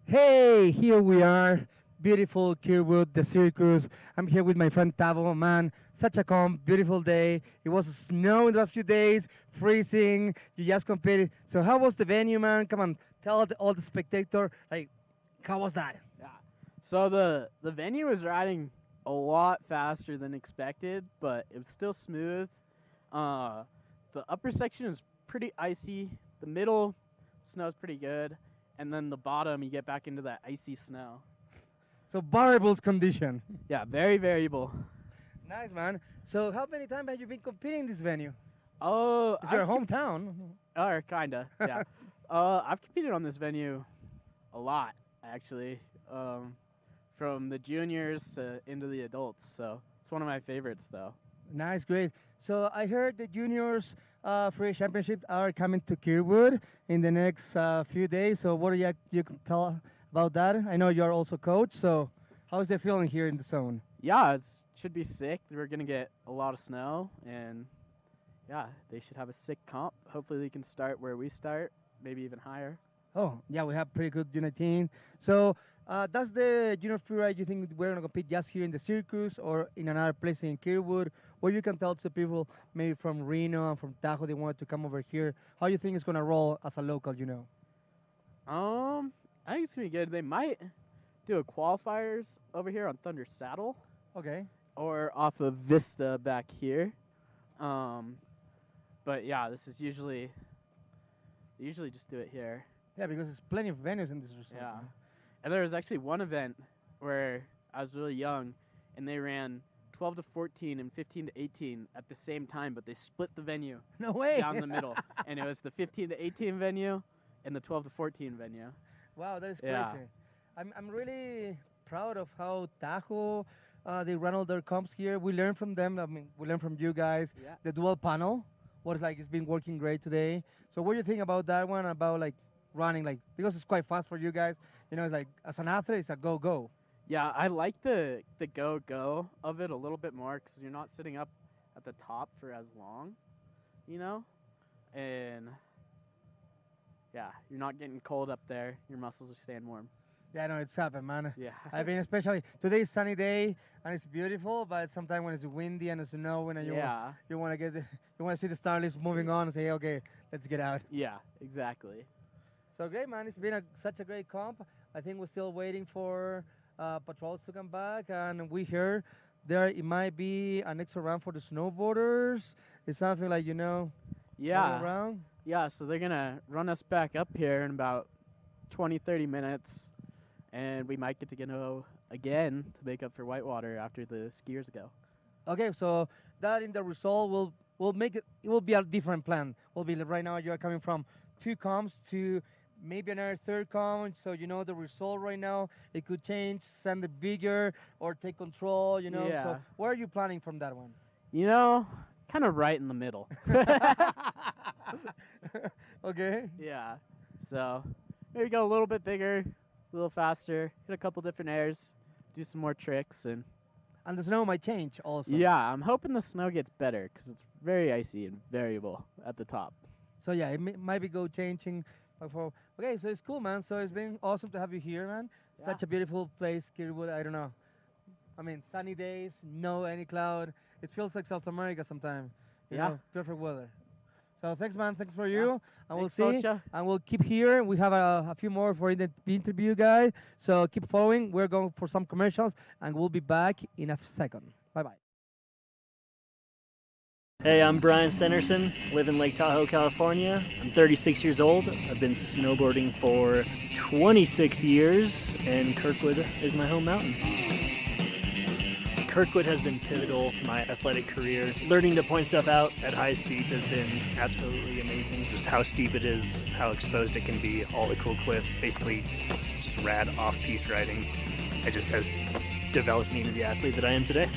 Hey, here we are, beautiful Kirkwood, the circus. I'm here with my friend Tavo, man. Such a calm, beautiful day. It was snow in the last few days, freezing. You just competed. So how was the venue, man? Come on, tell all the spectator, like, how was that? Yeah. So the venue was riding a lot faster than expected, but it was still smooth. The upper section is pretty icy. The middle snow's pretty good, and then the bottom you get back into that icy snow. So variables condition. Yeah, very variable. Nice, man. So how many times have you been competing in this venue? Oh, It's your hometown. Or kinda, yeah. I've competed on this venue a lot, actually, from the juniors to into the adults. So it's one of my favorites, though. Nice, great. So I heard the juniors free championships are coming to Kirkwood in the next few days. So what do you can tell about that? I know you're also coach. So how's the feeling here in the zone? Yeah, it should be sick. We're gonna get a lot of snow, and yeah, they should have a sick comp. Hopefully, they can start where we start, maybe even higher. Oh, yeah, we have pretty good unit team. So that's the junior freeride. You think we're gonna compete just here in the circus or in another place in Kirkwood? Or you can tell to people maybe from Reno and from Tahoe they want to come over here. How you think it's gonna roll as a local? You know. I think it's gonna be good. They might do a qualifiers over here on Thunder Saddle. Okay. Or off of Vista back here. But yeah, this is usually just do it here. Yeah, because there's plenty of venues in this resort. Yeah. Man. And there was actually one event where I was really young, and they ran 12 to 14 and 15 to 18 at the same time, but they split the venue. No way. Down the middle. And it was the 15 to 18 venue and the 12 to 14 venue. Wow, that is crazy. Yeah. I'm really proud of how Tahoe they run all their comps here. We learn from them. I mean, we learn from you guys. Yeah. The dual panel, what it's like, it's been working great today. So what do you think about that one? About like running, like because it's quite fast for you guys. You know, it's like as an athlete, it's a go. Yeah, I like the go of it a little bit more because you're not sitting up at the top for as long, you know, and yeah, you're not getting cold up there. Your muscles are staying warm. Yeah, no, it's happened, man. Yeah. I mean, especially today's sunny day and it's beautiful, but sometimes when it's windy and it's snowing and you want to see the starlist moving on and say, okay, let's get out. Yeah, exactly. So great, man. It's been such a great comp. I think we're still waiting for patrols to come back, and we hear it might be an extra round for the snowboarders. It's something like, you know, around. Yeah, so they're going to run us back up here in about 20, 30 minutes, and we might get to go again to make up for Whitewater after the skiers go. Okay, so that in the result will make it will be a different plan. Will be right now you're coming from 2 comps to maybe another 3rd comp, so you know the result right now, it could change, send it bigger, or take control, you know. Yeah. So where are you planning from that one? You know, kind of right in the middle. Okay. Yeah. So maybe go a little bit bigger, a little faster, hit a couple different airs, do some more tricks, and the snow might change also. Yeah, I'm hoping the snow gets better because it's very icy and variable at the top. So yeah, it might be changing. Okay, so it's cool, man. So it's been awesome to have you here, man. Yeah. Such a beautiful place, Kirkwood. I don't know. I mean, sunny days, no any cloud. It feels like South America sometimes. You know, perfect weather. So thanks, man. Thanks for you. And we'll see. Socha. And we'll keep here. We have a few more for the interview, guys. So keep following. We're going for some commercials, and we'll be back in a second. Bye-bye. Hey, I'm Brian Stenerson, live in Lake Tahoe, California. I'm 36 years old. I've been snowboarding for 26 years, and Kirkwood is my home mountain. Kirkwood has been pivotal to my athletic career. Learning to point stuff out at high speeds has been absolutely amazing. Just how steep it is, how exposed it can be, all the cool cliffs, basically just rad off-piste riding. It just has developed me into the athlete that I am today.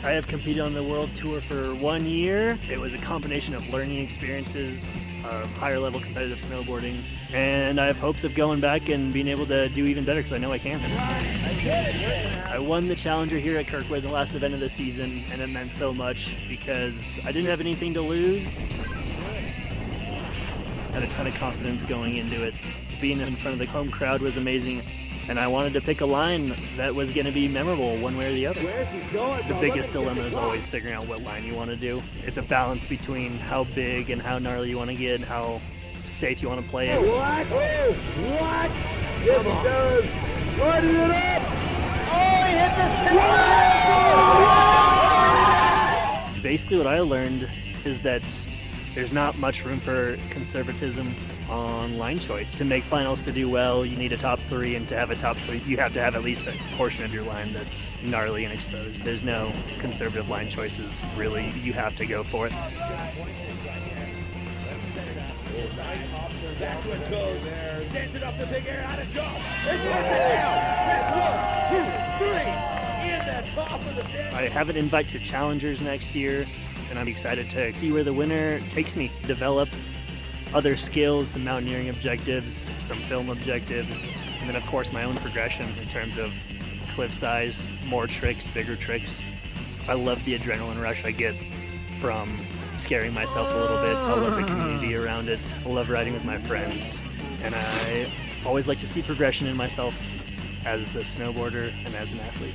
I have competed on the World Tour for 1 year. It was a combination of learning experiences, of higher level competitive snowboarding, and I have hopes of going back and being able to do even better because I know I can. I won the Challenger here at Kirkwood, the last event of the season, and it meant so much because I didn't have anything to lose. Had a ton of confidence going into it, Being in front of the home crowd was amazing, and I wanted to pick a line that was going to be memorable one way or the other. The biggest dilemma is always figuring out what line you want to do. It's a balance between how big and how gnarly you want to get, and how safe you want to play it. What? What? Yes, he does. Lighting it up. Oh, he hit the center. Basically, what I learned is that there's not much room for conservatism on line choice. To make finals to do well, you need a top 3, and to have a top 3, you have to have at least a portion of your line that's gnarly and exposed. There's no conservative line choices, really. You have to go for it. That's what goes. Sends it up the big air, out of jump. I have an invite to Challengers next year, and I'm excited to see where the winter takes me. Develop other skills, some mountaineering objectives, some film objectives, and then of course my own progression in terms of cliff size, more tricks, bigger tricks. I love the adrenaline rush I get from scaring myself a little bit. I love the community around it. I love riding with my friends, and I always like to see progression in myself as a snowboarder and as an athlete.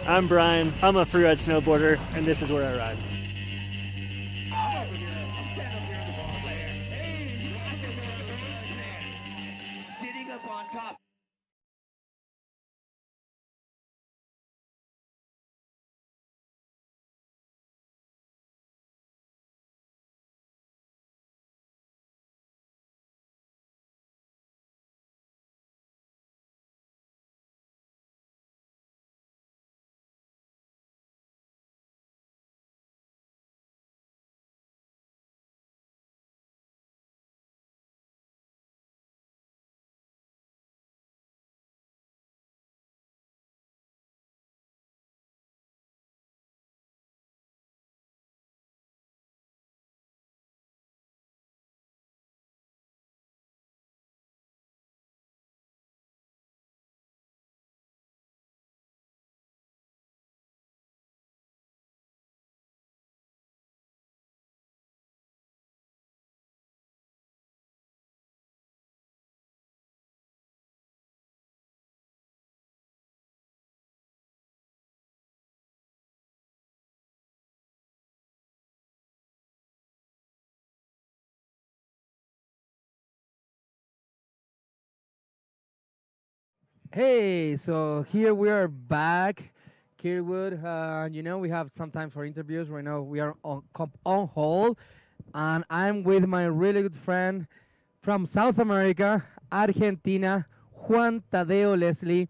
I'm Brian, I'm a freeride snowboarder, and this is where I ride. Sitting up on top. Hey, so here we are back, Kirkwood. You know, we have sometimes for interviews. Right now we are on hold, and I'm with my really good friend from South America, Argentina, Juan Tadeo Leslie.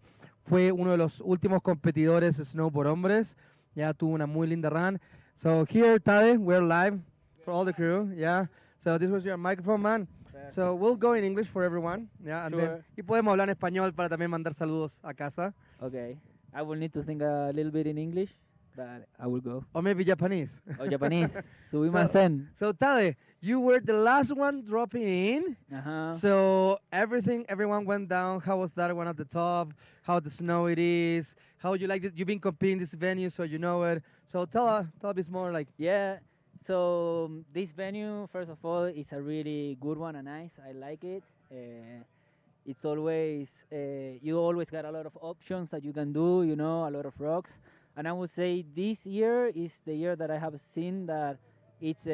Fue uno de los últimos competidores de snowboard hombres. Ya tuvo una muy linda run. So here, Tade, we're live for all the crew. Yeah. So this was your microphone, man. So we'll go in English for everyone. Yeah, and then, y podemos hablar en español para también mandar saludos a casa. Okay. I will need to think a little bit in English, but I will go. Or maybe Japanese. Or Japanese. Sumimasen. So Tade, you were the last one dropping in. Uh-huh. So everyone went down. How was that one at the top? How the snow it is? How you like it? You've been competing this venue, so you know it. So tell us more like. Yeah. So this venue, first of all, is a really good one and nice. I like it. It's always you always got a lot of options that you can do. You know, a lot of rocks. And I would say this year is the year that I have seen that it's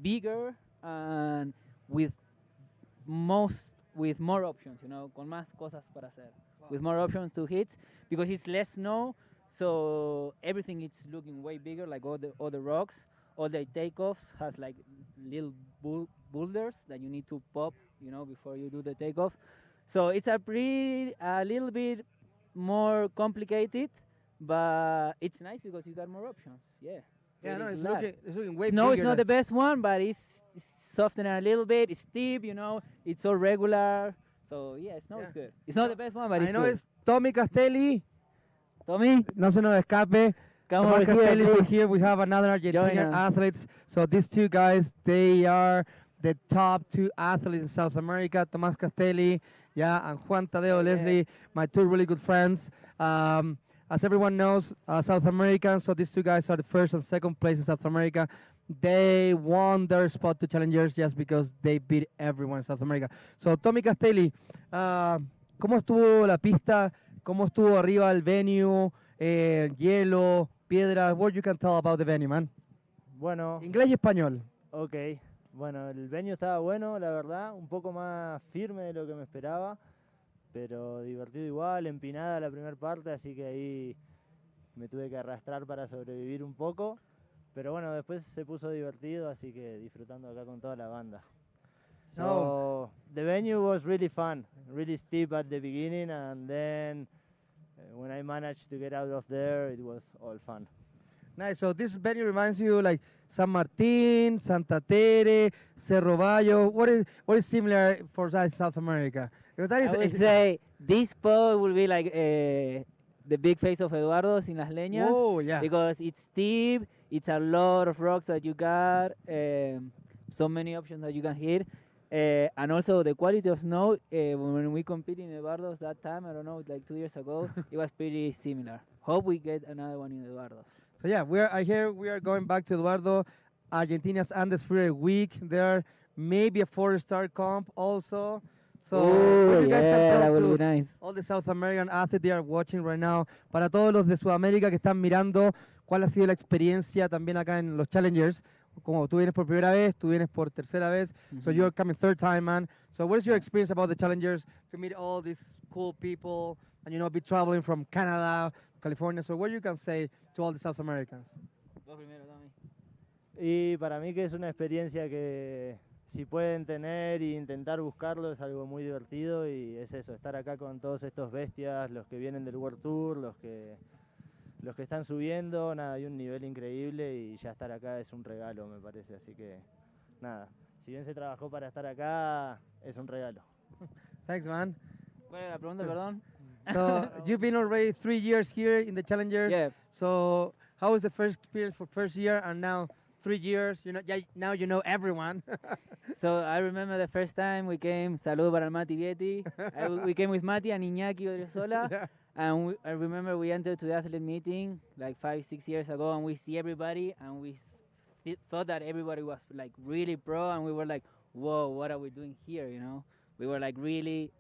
bigger and with more options. You know, con más cosas para hacer. Wow. With more options to hit because it's less snow, so everything is looking way bigger. Like all the rocks. All the takeoffs has like little boulders that you need to pop, you know, before you do the takeoff. So it's a little bit more complicated, but it's nice because you got more options. Yeah. Yeah, no, it's looking way Snow bigger. is not the best one, but it's softening a little bit. It's steep, you know. It's all regular. So yeah, snow is good. It's not the best one, but it's good. I know it's Tommy Castelli. Tommy, no se nos escape. Come over here, here. We have another Argentinian athletes. So these two guys, they are the top 2 athletes in South America. Tomás Castelli, and Juan Tadeo Leslie, my 2 really good friends. As everyone knows, South American. So these 2 guys are the first and second place in South America. they won their spot to challengers just because they beat everyone in South America. So, Tommy Castelli, ¿cómo estuvo la pista? ¿Cómo estuvo arriba el venue? Hielo, piedras. What you can tell about the venue, man? Bueno. Inglés y español. Ok. Bueno, el venue estaba bueno, la verdad. Un poco más firme de lo que me esperaba. Pero divertido igual, empinada la primera parte, así que ahí me tuve que arrastrar para sobrevivir un poco. Pero bueno, después se puso divertido, así que disfrutando acá con toda la banda. So, the venue was really fun, really steep at the beginning, and then when I managed to get out of there, it was all fun. Nice. So this venue reminds you like San Martín, Santa Tere, Cerro Bayo. What is similar for South America? Because that is, I would say this spot will be like the big face of Eduardo's in Las Leñas. Oh, yeah. Because it's steep, it's a lot of rocks that you got, so many options that you can hit. And also the quality of snow, when we competed in Eduardo's that time, I don't know, like 2 years ago, it was pretty similar. Hope we get another one in Eduardo's. So yeah, I hear we are going back to Eduardo, Argentina's Andes Freeride Week. There may be a 4-star comp also. So Ooh, you guys can tell that would to be nice. all the South American athletes they are watching right now. Para todos los de Sudamérica que están mirando, ¿cuál ha sido la experiencia también acá en los Challengers? Como tú vienes por primera vez, tú vienes por tercera vez, so you're coming third time, man. So what is your experience about the Challengers, to meet all these cool people, and be traveling from Canada, California? So what you can say to all the South Americans? Y para mí que es una experiencia que si pueden tener e intentar buscarlo es algo muy divertido, y es eso, estar acá con todos estos bestias, los que vienen del World Tour, los que están subiendo, nada, hay un nivel increíble, y ya estar acá es un regalo, me parece, así que nada, si bien se trabajó para estar acá, es un regalo. Thanks, man. ¿Cuál era la pregunta, perdón? So you've been already 3 years here in the Challengers. Yeah. So how was the first experience for first year, and now 3 years? Now you know everyone. So I remember the first time we came, saludo para el Mati Vietti. We came with Mati and Iñaki Odriozola. Yeah. And I remember we entered to the athlete meeting like 5-6 years ago, and we see everybody, and we thought that everybody was like really pro, and we were like, whoa, what are we doing here, We were like really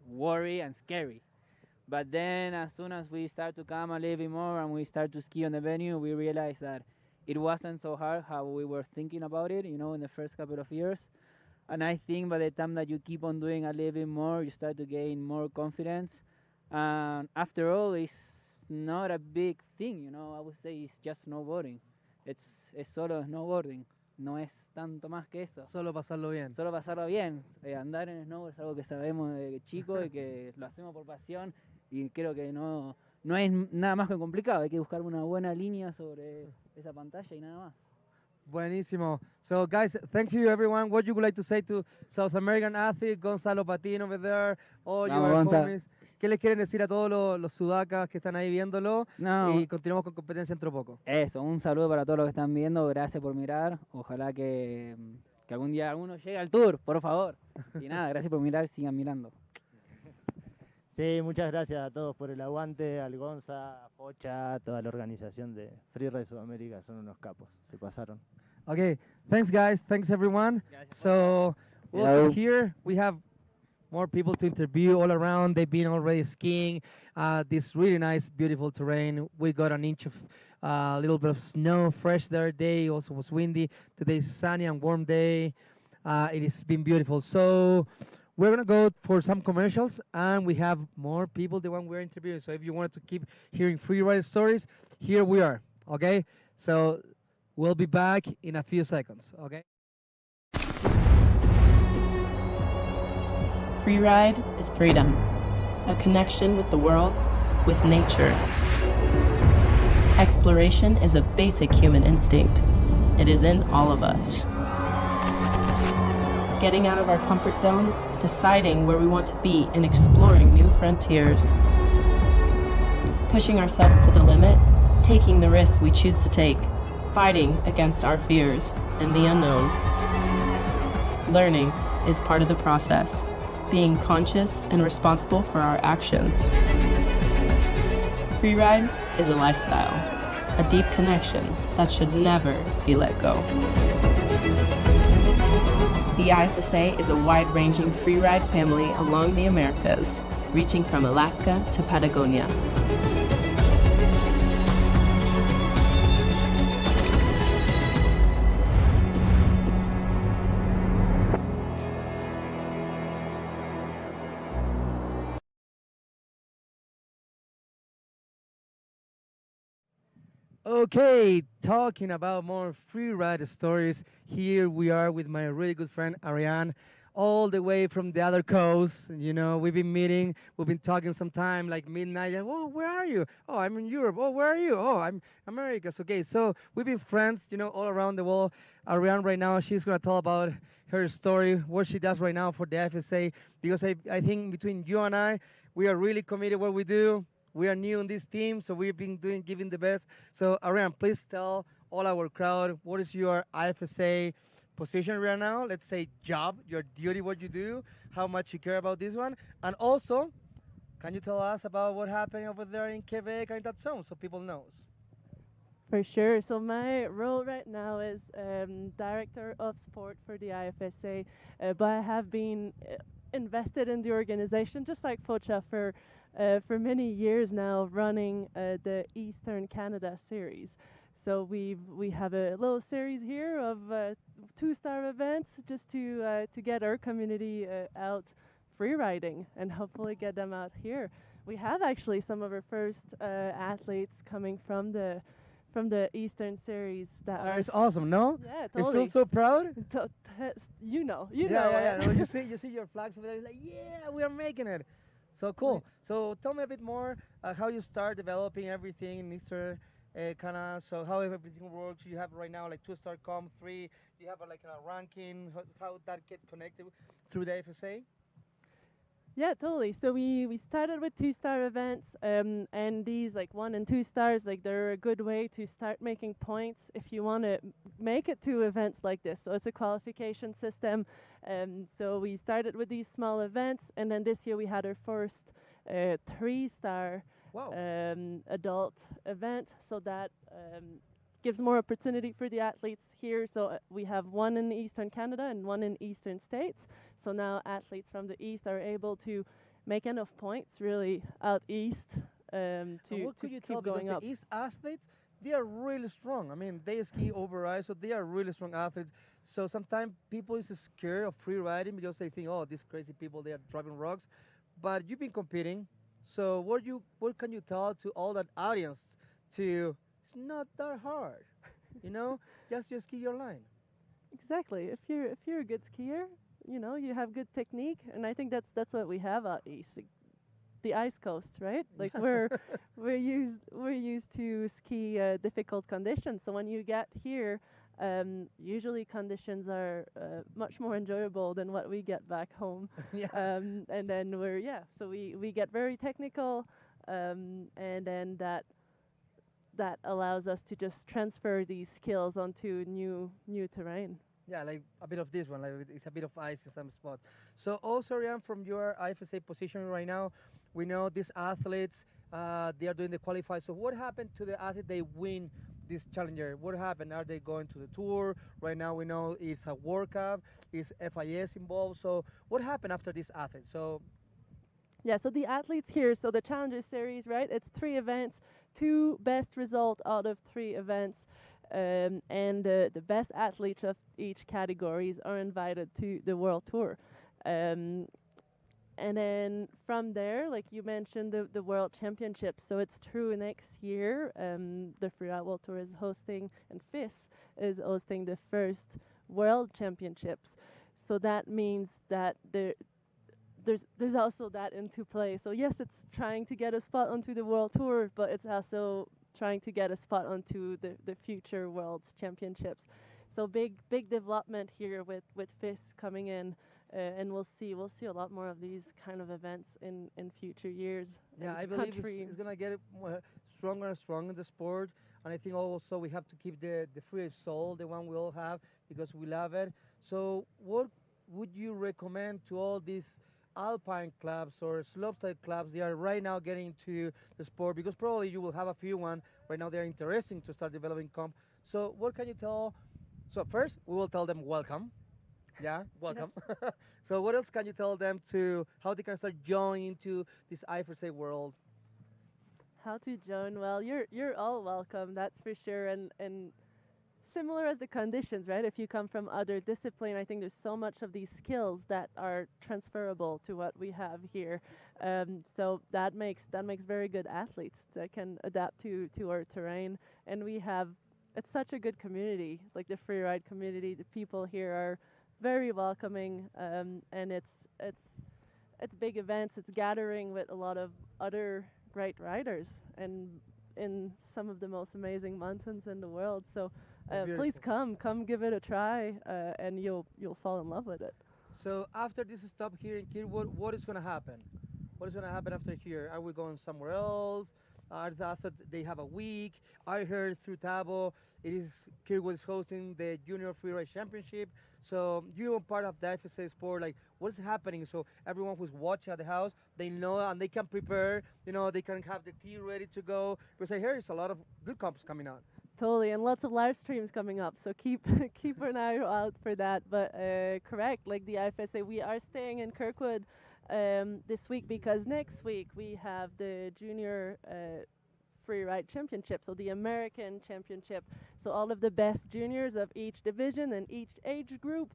worried and scary. But then as soon as we start to come a little bit more and we start to ski on the venue, we realized that it wasn't so hard how we were thinking about it, in the first couple of years. And I think by the time that you keep on doing a little bit more, you start to gain more confidence. And after all, it's not a big thing, I would say it's just snowboarding. It's solo snowboarding. No es tanto más que eso. Solo pasarlo bien. Solo pasarlo bien. Andar en snowboard es algo que sabemos de chicos y que lo hacemos por pasión. Y creo que no es nada más que complicado. Hay que buscar una buena línea sobre esa pantalla y nada más. Buenísimo. So guys, thank you everyone. What you would like to say to South American athlete Gonzalo Patín over there, all your homies? ¿Qué les quieren decir a todos los sudacas que están ahí viéndolo? No. Y continuamos con competencia dentro de poco. Eso, un saludo para todos los que están viendo. Gracias por mirar. Ojalá que algún día alguno llegue al tour, por favor. Y nada, gracias por mirar. Sigan mirando. Sí, muchas gracias a todos por el aguante, al Gonza, a Pocha, a toda la organización de Freeride Sudamérica, son unos capos, se pasaron. Okay, thanks guys, thanks everyone. So, well, here we have more people to interview all around. They've been already skiing this really nice, beautiful terrain. We got an inch of a little bit of snow, fresh their day, also was windy. Today's sunny and warm day. It has been beautiful. So, we're going to go for some commercials, and we have more people than we're interviewing. So if you wanted to keep hearing freeride stories, here we are, okay? So we'll be back in a few seconds, okay? Freeride is freedom, a connection with the world, with nature. Exploration is a basic human instinct. It is in all of us. Getting out of our comfort zone, deciding where we want to be, and exploring new frontiers. Pushing ourselves to the limit, taking the risks we choose to take, fighting against our fears and the unknown. Learning is part of the process, being conscious and responsible for our actions. Freeride is a lifestyle. a deep connection that should never be let go. The IFSA is a wide-ranging freeride family along the Americas, reaching from Alaska to Patagonia. Okay, talking about more free ride stories. Here we are with my really good friend Ariane, all the way from the other coast. You know, we've been meeting, we've been talking sometime like midnight. And, oh, where are you? Oh, I'm in Europe. Oh, where are you? Oh, I'm Americas. Okay, so we've been friends, you know, all around the world. Ariane right now, she's gonna tell about her story, what she does right now for the FSA. Because I think between you and I, we are really committed what we do. We are new on this team, so we've been giving the best. So, Ariane, please tell all our crowd what is your IFSA position right now? Let's say job, your duty, what you do, how much you care about this one, and also, can you tell us about what happened over there in Quebec and in that zone, so people knows? For sure. So my role right now is Director of Sport for the IFSA, but I have been invested in the organization, just like Focha, for many years now, running the Eastern Canada series. So we have a little series here of 2-star events just to get our community out free riding and hopefully get them out here. We have actually some of our first athletes coming from the Eastern Series that are. It's awesome, no? Yeah, totally. You feel so proud? You know. Yeah. No, you see your flags over there. You're like, yeah, we are making it. So cool. So tell me a bit more how you start developing everything in Eastern Canada. So how everything works. You have right now like 2-star com 3. You have like a ranking. How that get connected through the FSA? Yeah, totally. So we started with 2-star events, and these like 1 and 2 stars, like they're a good way to start making points if you want to make it to events like this. So it's a qualification system. So we started with these small events, and then this year we had our first 3-star adult event. So that gives more opportunity for the athletes here. So we have 1 in Eastern Canada and 1 in Eastern States. So now athletes from the East are able to make enough points really out East to what could you keep tell? going Because up. the East athletes, they are really strong. I mean, they ski over ice, so they are really strong athletes. So sometimes people is scared of free riding because they think, oh, these crazy people, they are driving rocks. But you've been competing. So what can you tell to all that audience to, it's not that hard, you know, just ski your line. Exactly. If you're a good skier, you know, you have good technique, and I think that's what we have out East. The ice coast, right? Like we're used to ski difficult conditions. So when you get here, usually conditions are much more enjoyable than what we get back home. And then so we get very technical, and then that allows us to just transfer these skills onto new terrain. Yeah, like a bit of this one, like it's a bit of ice in some spot. So also, Ariane, from your IFSA position right now, we know these athletes, they are doing the qualify. So what happened to the athlete they win this challenger? What happened? Are they going to the tour? Right now we know it's a World Cup, is FIS involved. So what happened after this athlete? So yeah, so the athletes here, so the Challenger Series, right? It's 3 events, 2 best result out of 3 events. And the best athletes of each categories are invited to the World Tour. And then from there, like you mentioned, the World Championships. So it's true next year, the Freeride World Tour is hosting, and FIS is hosting the first World Championships. So that means that there's also that into play. So yes, it's trying to get a spot onto the World Tour, but it's also trying to get a spot onto the future World's Championships. So big development here with FIS coming in, and we'll see a lot more of these kind of events in future years. yeah, I believe it's gonna get stronger and stronger in the sport, and I think also we have to keep the free soul, the one we all have, because we love it. So what would you recommend to all these alpine clubs or slopestyle clubs, they are right now getting into the sport because probably you will have a few one right now. They're interesting to start developing comp. So what can you tell? So first, we will tell them welcome. Yeah, welcome. So what else can you tell them to how they can start joining to this IFSA world? How to join? Well, you're all welcome. That's for sure. And similar as the conditions, right? If you come from other discipline, I think there's so much of these skills that are transferable to what we have here. So that makes very good athletes that can adapt to our terrain. And it's such a good community, like the freeride community. The people here are very welcoming, and it's big events. It's gathering with a lot of other great riders and in some of the most amazing mountains in the world. So please come give it a try, and you'll fall in love with it. So after this stop here in Kirkwood, what is going to happen? What is going to happen after here? Are we going somewhere else? I thought they have a week. I heard through Tabo, Kirkwood is hosting the Junior Freeride Championship. So you are part of the IFSA sport. Like, what's happening? So everyone who's watching at the house, they know and they can prepare. You know, they can have the tea ready to go. Because I hear it's a lot of good comps coming out. Totally, and lots of live streams coming up. So keep an eye out for that. But correct, like the IFSA, we are staying in Kirkwood this week because next week we have the Junior Freeride Championship, so the American Championship. So all of the best juniors of each division and each age group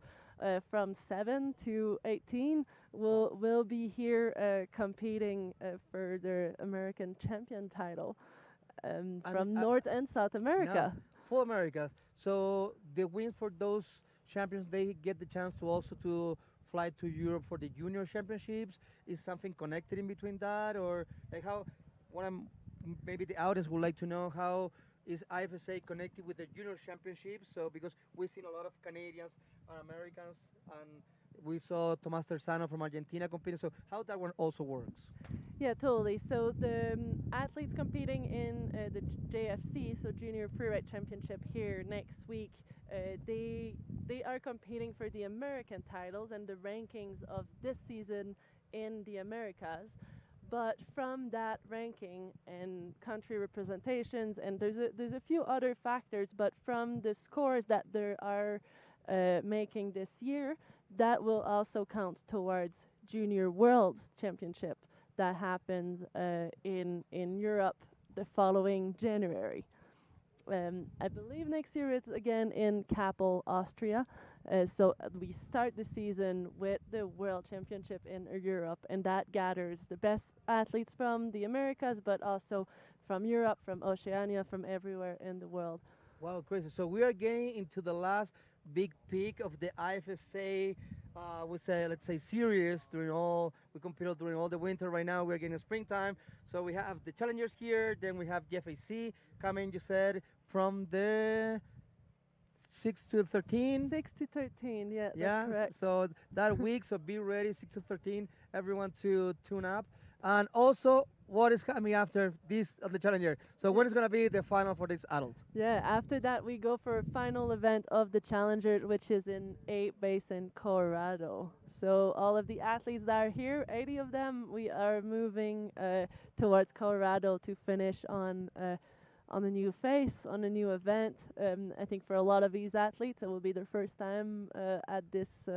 from 7 to 18 will be here competing for the American champion title from North and South America. Yeah, full America. So the win for those champions, they get the chance to also to fly to Europe for the junior championships. Is something connected in between that, or like how? What I'm maybe the audience would like to know, how is IFSA connected with the junior championships? So because we've seen a lot of Canadians and Americans, and we saw Tomás Terzano from Argentina competing. So how that one also works? Yeah, totally. So the athletes competing in the JFC, so Junior Freeride Championship here next week, they are competing for the American titles and the rankings of this season in the Americas. But from that ranking and country representations, and there's a few other factors, but from the scores that they are making this year, that will also count towards Junior Worlds Championship that happens in Europe the following January. I believe next year it's again in Kappel, Austria. So we start the season with the World Championship in Europe, and that gathers the best athletes from the Americas, but also from Europe, from Oceania, from everywhere in the world. Wow, crazy. So we are getting into the last big peak of the IFSA, let's say series we competed during all the winter. Right now we're getting springtime. So we have the challengers here, then we have the FAC coming, you said, from the 6 to 13? 6 to 13, yeah, that's correct. So that week, so be ready, 6 to 13, everyone to tune up. And also, what is coming after this of the Challenger? So when is going to be the final for this adult? Yeah, after that we go for a final event of the Challenger, which is in 8 Basin, Colorado. So all of the athletes that are here, 80 of them, we are moving towards Colorado to finish on a new face, on a new event. I think for a lot of these athletes, it will be their first time at this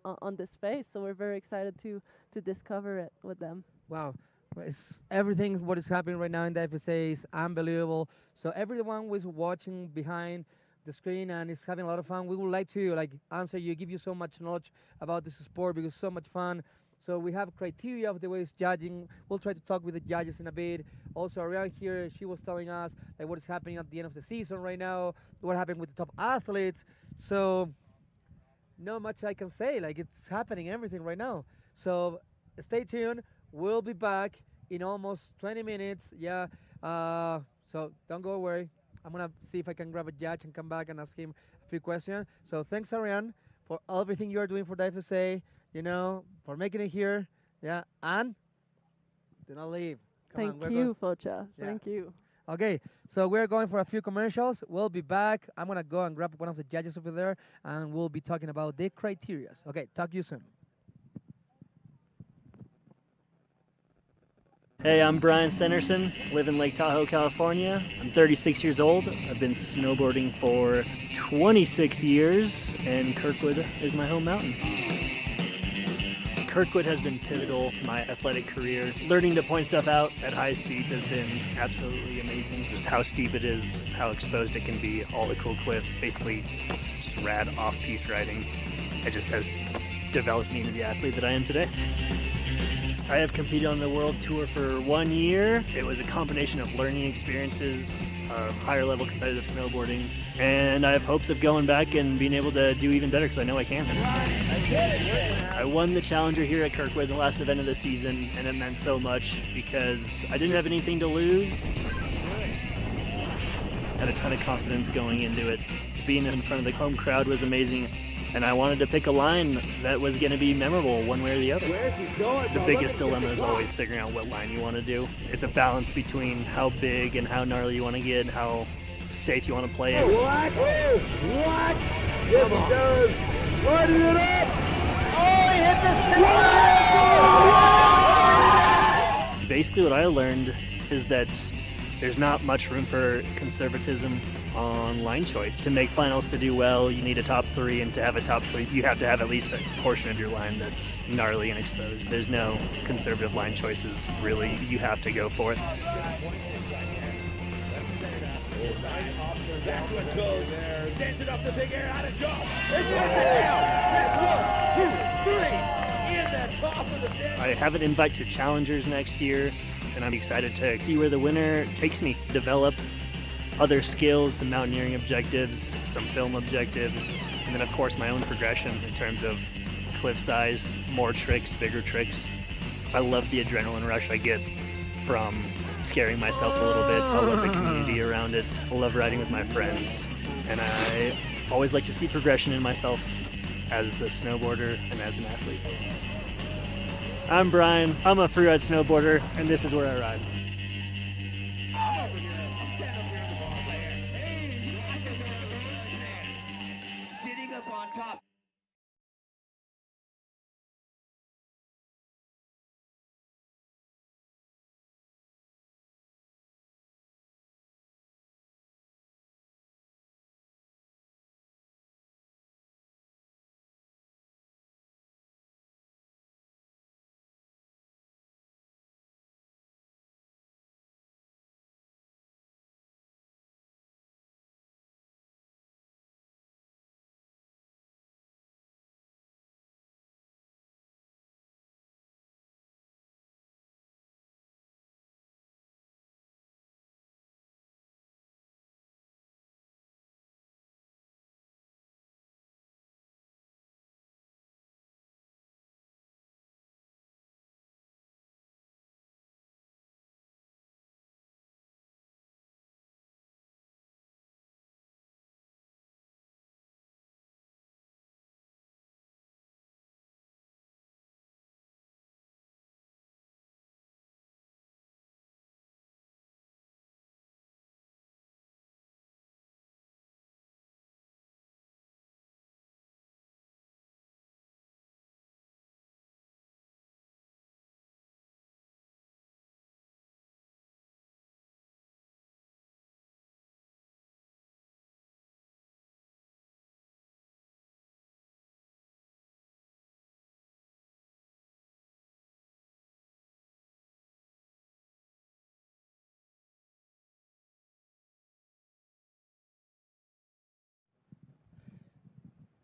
on this face. So we're very excited to discover it with them. Wow. It's everything what is happening right now in the FSA is unbelievable. So everyone was watching behind the screen and is having a lot of fun. We would like to answer you, give you so much knowledge about this sport because it's so much fun. So we have criteria of the way it's judging. We'll try to talk with the judges in a bit. Also around here, she was telling us what is happening at the end of the season right now, what happened with the top athletes. So not much I can say. It's happening everything right now. So stay tuned. We'll be back in almost 20 minutes. Yeah. So don't go away. I'm gonna see if I can grab a judge and come back and ask him a few questions. So thanks, Ariane, for everything you are doing for the FSA. For making it here. Yeah. And do not leave. Thank you, Focha. Yeah. Thank you. Okay, so we're going for a few commercials. We'll be back. I'm going to go and grab one of the judges over there, and we'll be talking about the criteria. Okay, talk to you soon. Hey, I'm Brian Stenerson, live in Lake Tahoe, California. I'm 36 years old. I've been snowboarding for 26 years, and Kirkwood is my home mountain. Kirkwood has been pivotal to my athletic career. Learning to point stuff out at high speeds has been absolutely amazing. Just how steep it is, how exposed it can be, all the cool cliffs, basically just rad off-piste riding. It just has developed me into the athlete that I am today. I have competed on the world tour for 1 year. It was a combination of learning experiences, higher level competitive snowboarding, and I have hopes of going back and being able to do even better because I know I can. I won the Challenger here at Kirkwood, the last event of the season, and it meant so much because I didn't have anything to lose. Had a ton of confidence going into it. Being in front of the home crowd was amazing. And I wanted to pick a line that was going to be memorable one way or the other. The biggest dilemma is always figuring out what line you want to do. It's a balance between how big and how gnarly you want to get and how safe you want to play it. What? What? Yes, he does. Lighting it up. Oh, he hit the center. Basically what I learned is that there's not much room for conservatism on line choice. To make finals, to do well, you need a top three, and to have a top three, you have to have at least a portion of your line that's gnarly and exposed. There's no conservative line choices, really. You have to go for it. Backward goes. Sends it up the big air, out of jump. I have an invite to Challengers next year, and I'm excited to see where the winner takes me. Develop other skills, some mountaineering objectives, some film objectives, and then of course my own progression in terms of cliff size, more tricks, bigger tricks. I love the adrenaline rush I get from scaring myself a little bit. I love the community around it. I love riding with my friends, and I always like to see progression in myself as a snowboarder and as an athlete. I'm Brian, I'm a freeride snowboarder, and this is where I ride. Sitting up on top.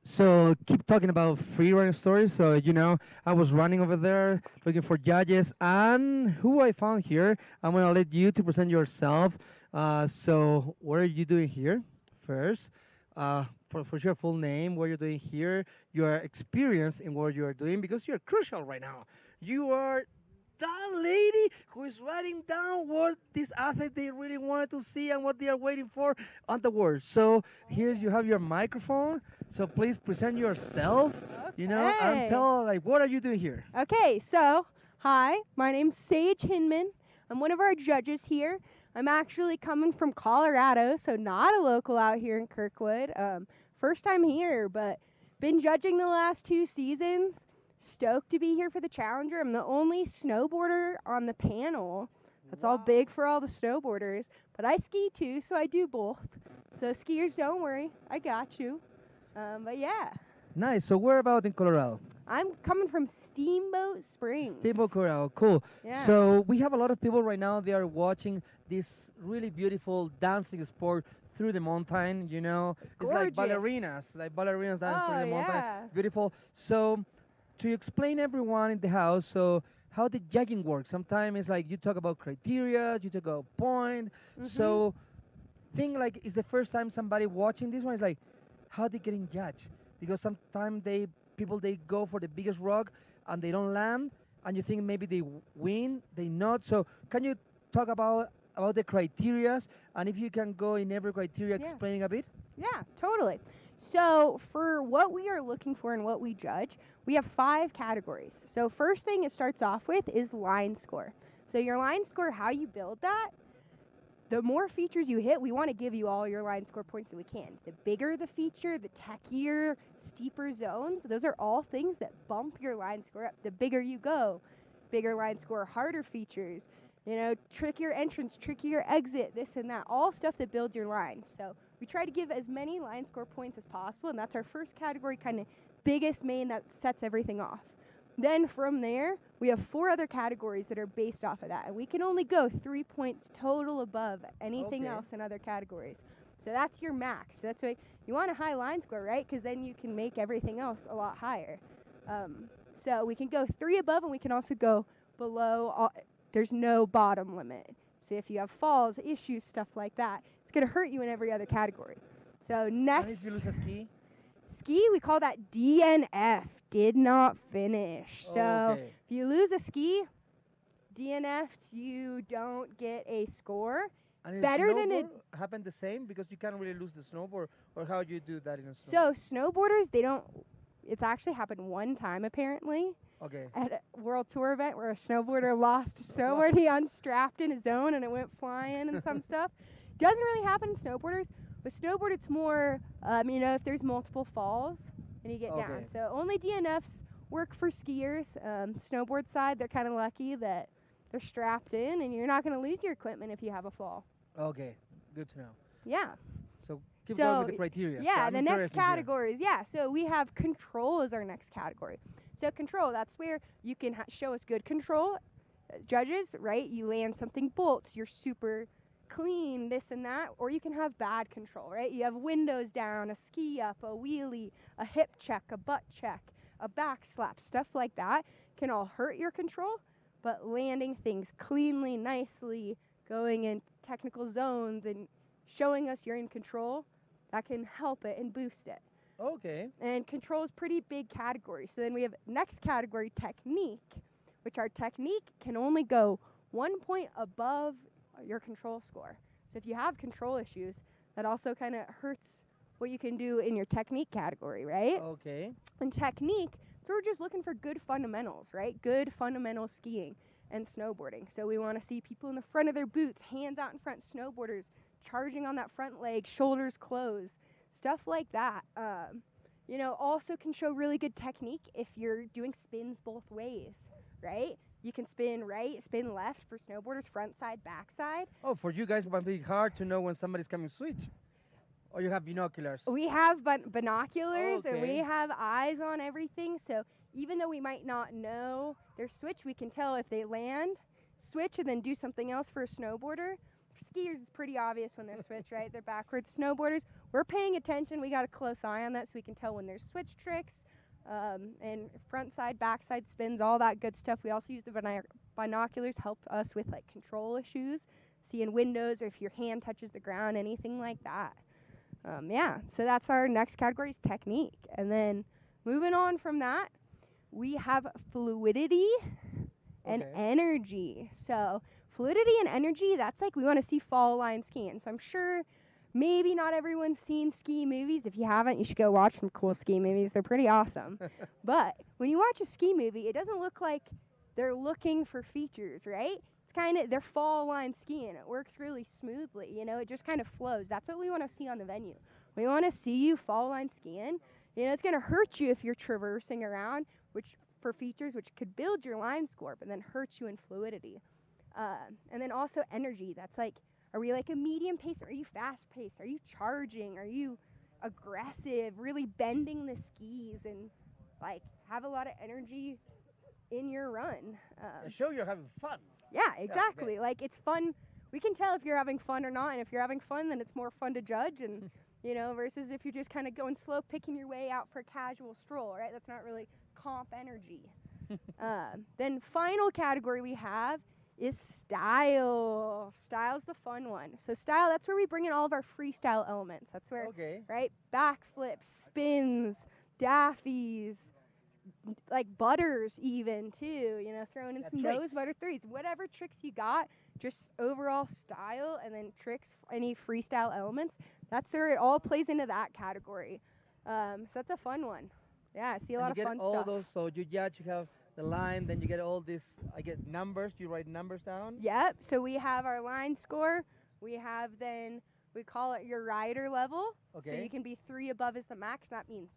So keep talking about freeride stories. So I was running over there looking for judges, and who I found here. I'm gonna let you to present yourself. So what are you doing here first? For your full name, what you're doing here, your experience in what you are doing, because you're crucial right now. You are that lady who is writing down what this athlete they really wanted to see and what they are waiting for on the word. So here you have your microphone. So please present yourself, and tell what are you doing here? Okay, so hi, my name's Sage Hinman. I'm one of our judges here. I'm actually coming from Colorado, so not a local out here in Kirkwood. First time here, but been judging the last 2 seasons. stoked to be here for the Challenger. I'm the only snowboarder on the panel. That's all big for all the snowboarders. But I ski too, so I do both. So skiers, don't worry. I got you. But yeah. Nice. So where about in Colorado? I'm coming from Steamboat Springs. Steamboat, Colorado. Cool. Yeah. So we have a lot of people right now. They are watching this really beautiful dancing sport through the mountain. You know, it's like Gorgeous. ballerinas dance through the mountain. Yeah. Beautiful. So to explain everyone in the house, so how the judging works. Sometimes it's like you talk about criteria, you talk about point. So think like it's the first time somebody watching this one is like, how they getting judged? Because sometimes people go for the biggest rock and they don't land, and you think maybe they win, they not. So can you talk about the criterias, and if you can go in every criteria explaining a bit? Yeah, totally. So for what we are looking for and what we judge, we have 5 categories. So first thing it starts off with is line score. So your line score, how you build that, the more features you hit, we want to give you all your line score points that we can. The bigger the feature, the techier, steeper zones, those are all things that bump your line score up. The bigger you go, bigger line score, harder features, you know, trickier entrance, trickier exit, this and that, all stuff that builds your line. So we try to give as many line score points as possible, and that's our first category, kind of biggest main that sets everything off. Then from there, we have 4 other categories that are based off of that, and we can only go 3 points total above anything else in other categories. So that's your max. So that's why you want a high line score, right? Because then you can make everything else a lot higher. So we can go 3 above, and we can also go below. There's no bottom limit. So if you have falls, issues, stuff like that, it's going to hurt you in every other category. So next. And if you lose a ski? Ski, we call that DNF, did not finish. So if you lose a ski, DNF'd, you don't get a score. And better than it happened the same, because you can't really lose the snowboard, or how you do that in a snow? So snowboarders, they don't. It's actually happened one time apparently. Okay. At a World Tour event where a snowboarder lost a snowboard, he unstrapped in his own and it went flying and some stuff. Doesn't really happen in snowboarders. With snowboard, it's more, you know, if there's multiple falls and you get down. So only DNFs work for skiers. Snowboard side, they're kind of lucky that they're strapped in, and you're not going to lose your equipment if you have a fall. Okay, good to know. Yeah. So keep going with the criteria. Yeah, the next categories. Yeah, so we have control as our next category. So control, that's where you can show us good control. Judges, right? You land something bolts, you're super clean, this and that, or you can have bad control, right? You have windows down, a ski up, a wheelie, a hip check, a butt check, a back slap, stuff like that can all hurt your control, but landing things cleanly, nicely, going in technical zones and showing us you're in control, that can help it and boost it. Okay. And control is pretty big category. So then we have next category, technique, which our technique can only go 1 point above your control score. So if you have control issues, that also kind of hurts what you can do in your technique category, right? Okay. And technique, so we're just looking for good fundamentals, right? Good fundamental skiing and snowboarding. So we want to see people in the front of their boots, hands out in front, snowboarders charging on that front leg, shoulders closed, stuff like that. You know, also can show really good technique if you're doing spins both ways, right? You can spin right, spin left for snowboarders, front side, back side. Oh, for you guys, it might be hard to know when somebody's coming switch. Or you have binoculars? We have binoculars, and we Okay. have eyes on everything. So even though we might not know their switch, we can tell if they land, switch, and then do something else for a snowboarder. For skiers, it's pretty obvious when they're switch, right? They're backwards. Snowboarders, we're paying attention. We got a close eye on that, so we can tell when there's switch tricks. And front side, back side spins, all that good stuff. We also use the binoculars, help us with like control issues, seeing windows or if your hand touches the ground, anything like that. Yeah, so that's our next category is technique. And then moving on from that, we have fluidity and energy. So fluidity and energy, that's like we want to see fall line skiing. So I'm sure maybe not everyone's seen ski movies. If you haven't, you should go watch some cool ski movies. They're pretty awesome. But when you watch a ski movie, it doesn't look like they're looking for features, right? It's kind of, they're fall line skiing. It works really smoothly, you know, it just kind of flows. That's what we want to see on the venue. We want to see you fall line skiing. You know, it's going to hurt you if you're traversing around, which for features which could build your line score, but then hurt you in fluidity. And then also energy. That's like, are we like a medium pace? Are you fast paced? Are you charging? Are you aggressive, really bending the skis and like have a lot of energy in your run? Show you're having fun. Yeah, exactly. Like it's fun. We can tell if you're having fun or not, and if you're having fun, then it's more fun to judge, and you know, versus if you're just kind of going slow, picking your way out for a casual stroll, right? That's not really comp energy. Then final category we have is style. Style's the fun one. So style, that's where we bring in all of our freestyle elements. That's where, right? Backflips, spins, daffies, like butters even too, you know, throwing in some nose butter threes, whatever tricks you got, just overall style, and then tricks, any freestyle elements. That's where it all plays into that category. So that's a fun one. Yeah, I see a lot of fun all stuff. Those, so you judge, you have the line, then you get all this, I get numbers, you write numbers down? Yep, so we have our line score. We have then, we call it your rider level. So you can be 3 above is the max. That means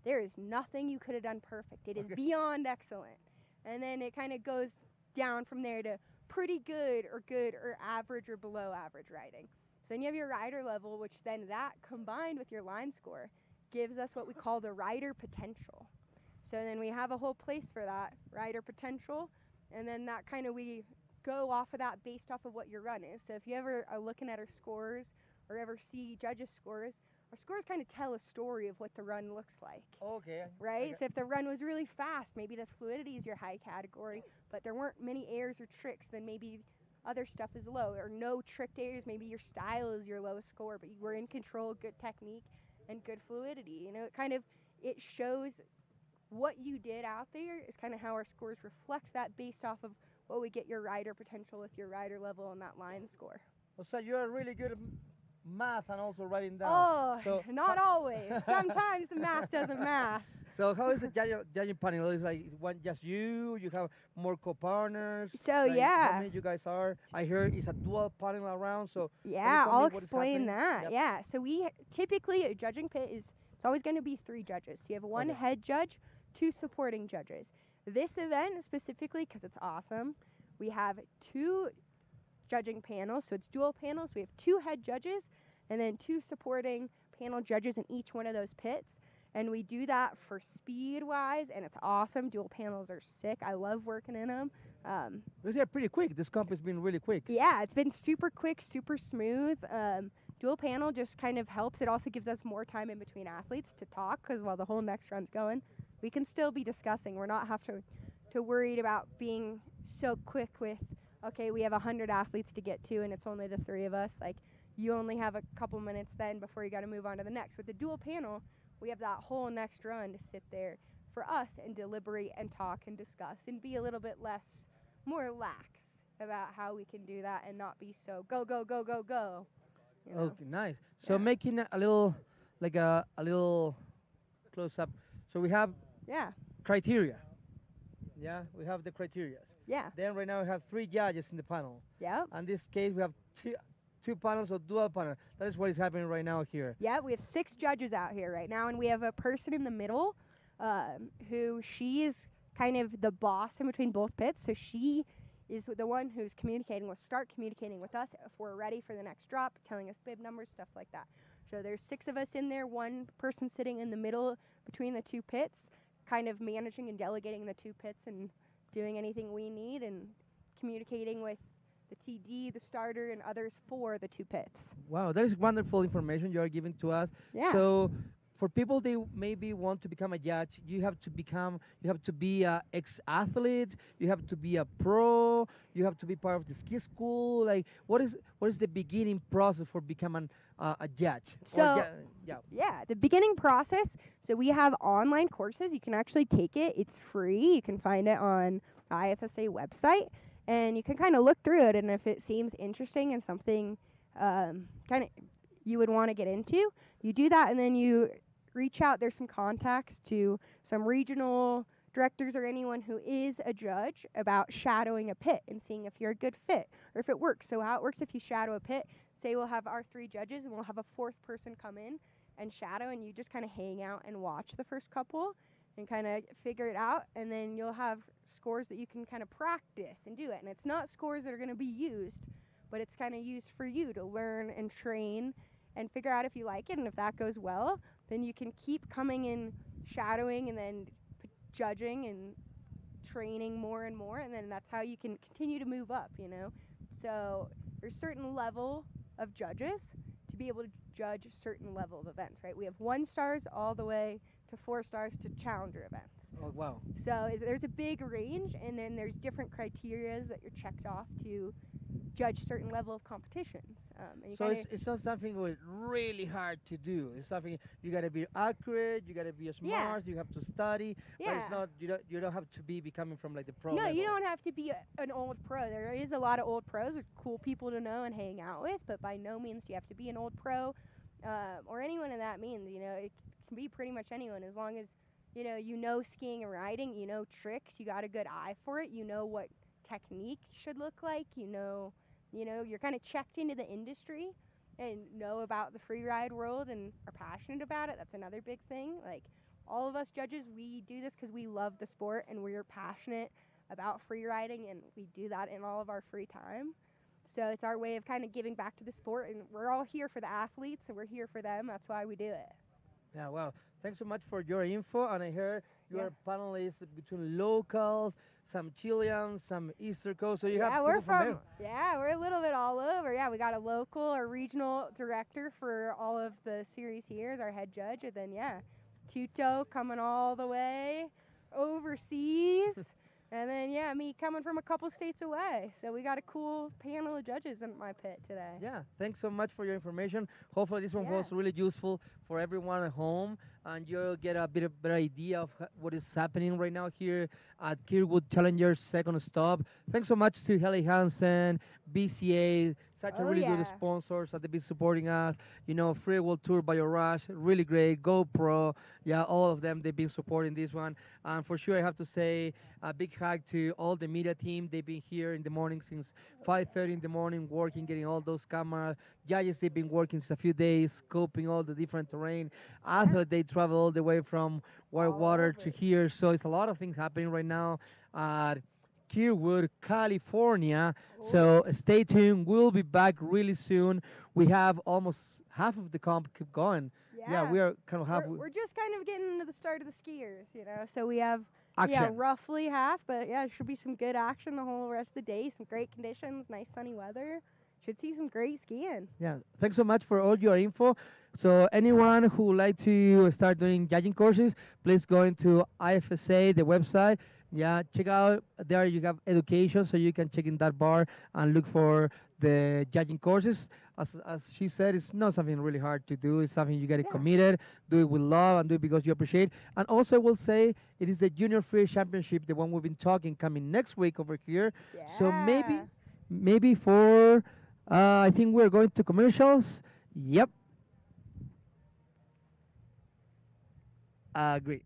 there is nothing you could have done perfect. It is beyond excellent. And then it kind of goes down from there to pretty good or average or below average riding. So then you have your rider level, which then that combined with your line score gives us what we call the rider potential. So then we have a whole place for that, rider potential, and then that kind of we go off of that based off of what your run is. So if you ever are looking at our scores or ever see judges' scores, our scores kind of tell a story of what the run looks like. Right? So if the run was really fast, maybe the fluidity is your high category, but there weren't many airs or tricks, then maybe other stuff is low. Or no tricked airs, maybe your style is your lowest score, but you were in control, good technique, and good fluidity. You know, it shows what you did out there is kind of how our scores reflect that based off of what we get your rider potential with your rider level and that line score. So you're really good at math and also writing down. Oh, so not always. Sometimes the math doesn't math. So how is the judging panel? Is like one just you have more co-partners? So like yeah. How many you guys are? I heard it's a dual panel around, so yeah, I'll explain that. Yep. Yeah, so we typically, a judging pit it's always going to be 3 judges. So you have 1 head judge, 2 supporting judges. This event specifically, because it's awesome, we have 2 judging panels, so it's dual panels. We have 2 head judges and then 2 supporting panel judges in each one of those pits. And we do that for speed-wise, and it's awesome. Dual panels are sick. I love working in them. They're pretty quick. This comp has been really quick. Yeah, it's been super quick, super smooth. Dual panel just kind of helps. It also gives us more time in between athletes to talk, because while the whole next run's going, we can still be discussing. We're not to worried about being so quick with, okay, we have 100 athletes to get to, and it's only the 3 of us. Like, you only have a couple minutes then before you got to move on to the next. With the dual panel, we have that whole next run to sit there for us and deliberate and talk and discuss and be a little bit more lax about how we can do that and not be so go, go, go, go, go. You know? Okay, nice. So making a little, like a little close up. So we have criteria. Yeah, we have the criteria. Yeah. Then right now we have 3 judges in the panel. Yeah. In this case, we have 2 panels or dual panel. That is what is happening right now here. Yeah, we have 6 judges out here right now, and we have a person in the middle who she is kind of the boss in between both pits. So she is the one who's start communicating with us if we're ready for the next drop, telling us bib numbers, stuff like that. So there's 6 of us in there, 1 person sitting in the middle between the 2 pits, kind of managing and delegating the 2 pits and doing anything we need and communicating with the TD, the starter, and others for the 2 pits. Wow, that is wonderful information you are giving to us. Yeah. So for people they maybe want to become a judge, you have to be a ex-athlete, you have to be a pro, you have to be part of the ski school. Like, what is the beginning process for becoming a judge? So the beginning process. So we have online courses. You can actually take it. It's free. You can find it on the IFSA website. And you can kind of look through it, and if it seems interesting and something kind of you would want to get into, you do that, and then you reach out. There's some contacts to some regional directors or anyone who is a judge about shadowing a pit and seeing if you're a good fit or if it works. So how it works, if you shadow a pit, say we'll have our 3 judges, and we'll have a 4th person come in and shadow, and you just kind of hang out and watch the first couple. and kind of figure it out, and then you'll have scores that you can kind of practice and do it. And it's not scores that are going to be used, but it's kind of used for you to learn and train and figure out if you like it. And if that goes well, then you can keep coming in shadowing and then judging and training more and more, and then that's how you can continue to move up, you know. So there's certain level of judges to be able to judge a certain level of events, right? We have 1 stars all the way to 4 stars to challenger events. Oh, wow. So there's a big range, and then there's different criterias that you're checked off to judge certain level of competitions. And you So kinda- it's not something really hard to do. It's something you got to be accurate, you got to be smart, Yeah. you have to study. But Yeah. it's not you don't have to be coming from like the pro No, level. you don't have to be an old pro. There is a lot of old pros, with cool people to know and hang out with, but by no means do you have to be an old pro or anyone in that means. You know, it can be pretty much anyone as long as you know skiing and riding, you know tricks, you got a good eye for it, you know what technique should look like, you know you're kind of checked into the industry and know about the free ride world and are passionate about it. That's another big thing. Like all of us judges, we do this because we love the sport and we're passionate about free riding, and we do that in all of our free time. So it's our way of kind of giving back to the sport, and we're all here for the athletes and we're here for them. That's why we do it. Yeah, well, thanks so much for your info. And I heard you Yeah. are panelists between locals, some Chileans, some Easter Coast. So you Yeah, have we're people from yeah, we're a little bit all over. Yeah, we got a local or regional director for all of the series here as our head judge, and then Tuto coming all the way overseas, and then me coming from a couple states away. So we got a cool panel of judges in my pit today. Yeah, thanks so much for your information. Hopefully this one Yeah. was really useful for everyone at home, and you'll get a bit of better idea of what is happening right now here at Kirkwood Challengers second stop. Thanks so much to Helly Hansen, BCA, such a Oh, really good yeah. sponsors that they've been supporting us. Free World Tour by Rush, really great. GoPro, all of them, they've been supporting this one. And for sure, I have to say a big hug to all the media team. They've been here in the morning since 5:30 in the morning, working, getting all those cameras. Judges, they've been working since a few days, scoping all the different terrain. Athletes, they travel all the way from Whitewater to here. So it's a lot of things happening right now at Kirkwood, California. So stay tuned. We'll be back really soon. We have almost half of the comp keep going. Yeah, we are kind of half. We're just kind of getting into the start of the skiers, So we have Action. roughly half, but it should be some good action the whole rest of the day. Some great conditions, nice sunny weather. Should see some great skiing. Yeah, thanks so much for all your info. So anyone who would like to start doing judging courses, please go into IFSA, the website. Yeah, check out there. You have education, so you can check in that bar and look for the judging courses. As she said, it's not something really hard to do. It's something you get committed, do it with love, and do it because you appreciate. And also, I will say it is the Junior Free Championship, the one we've been talking, coming next week over here. So maybe for I think we're going to commercials. Yep. Agree.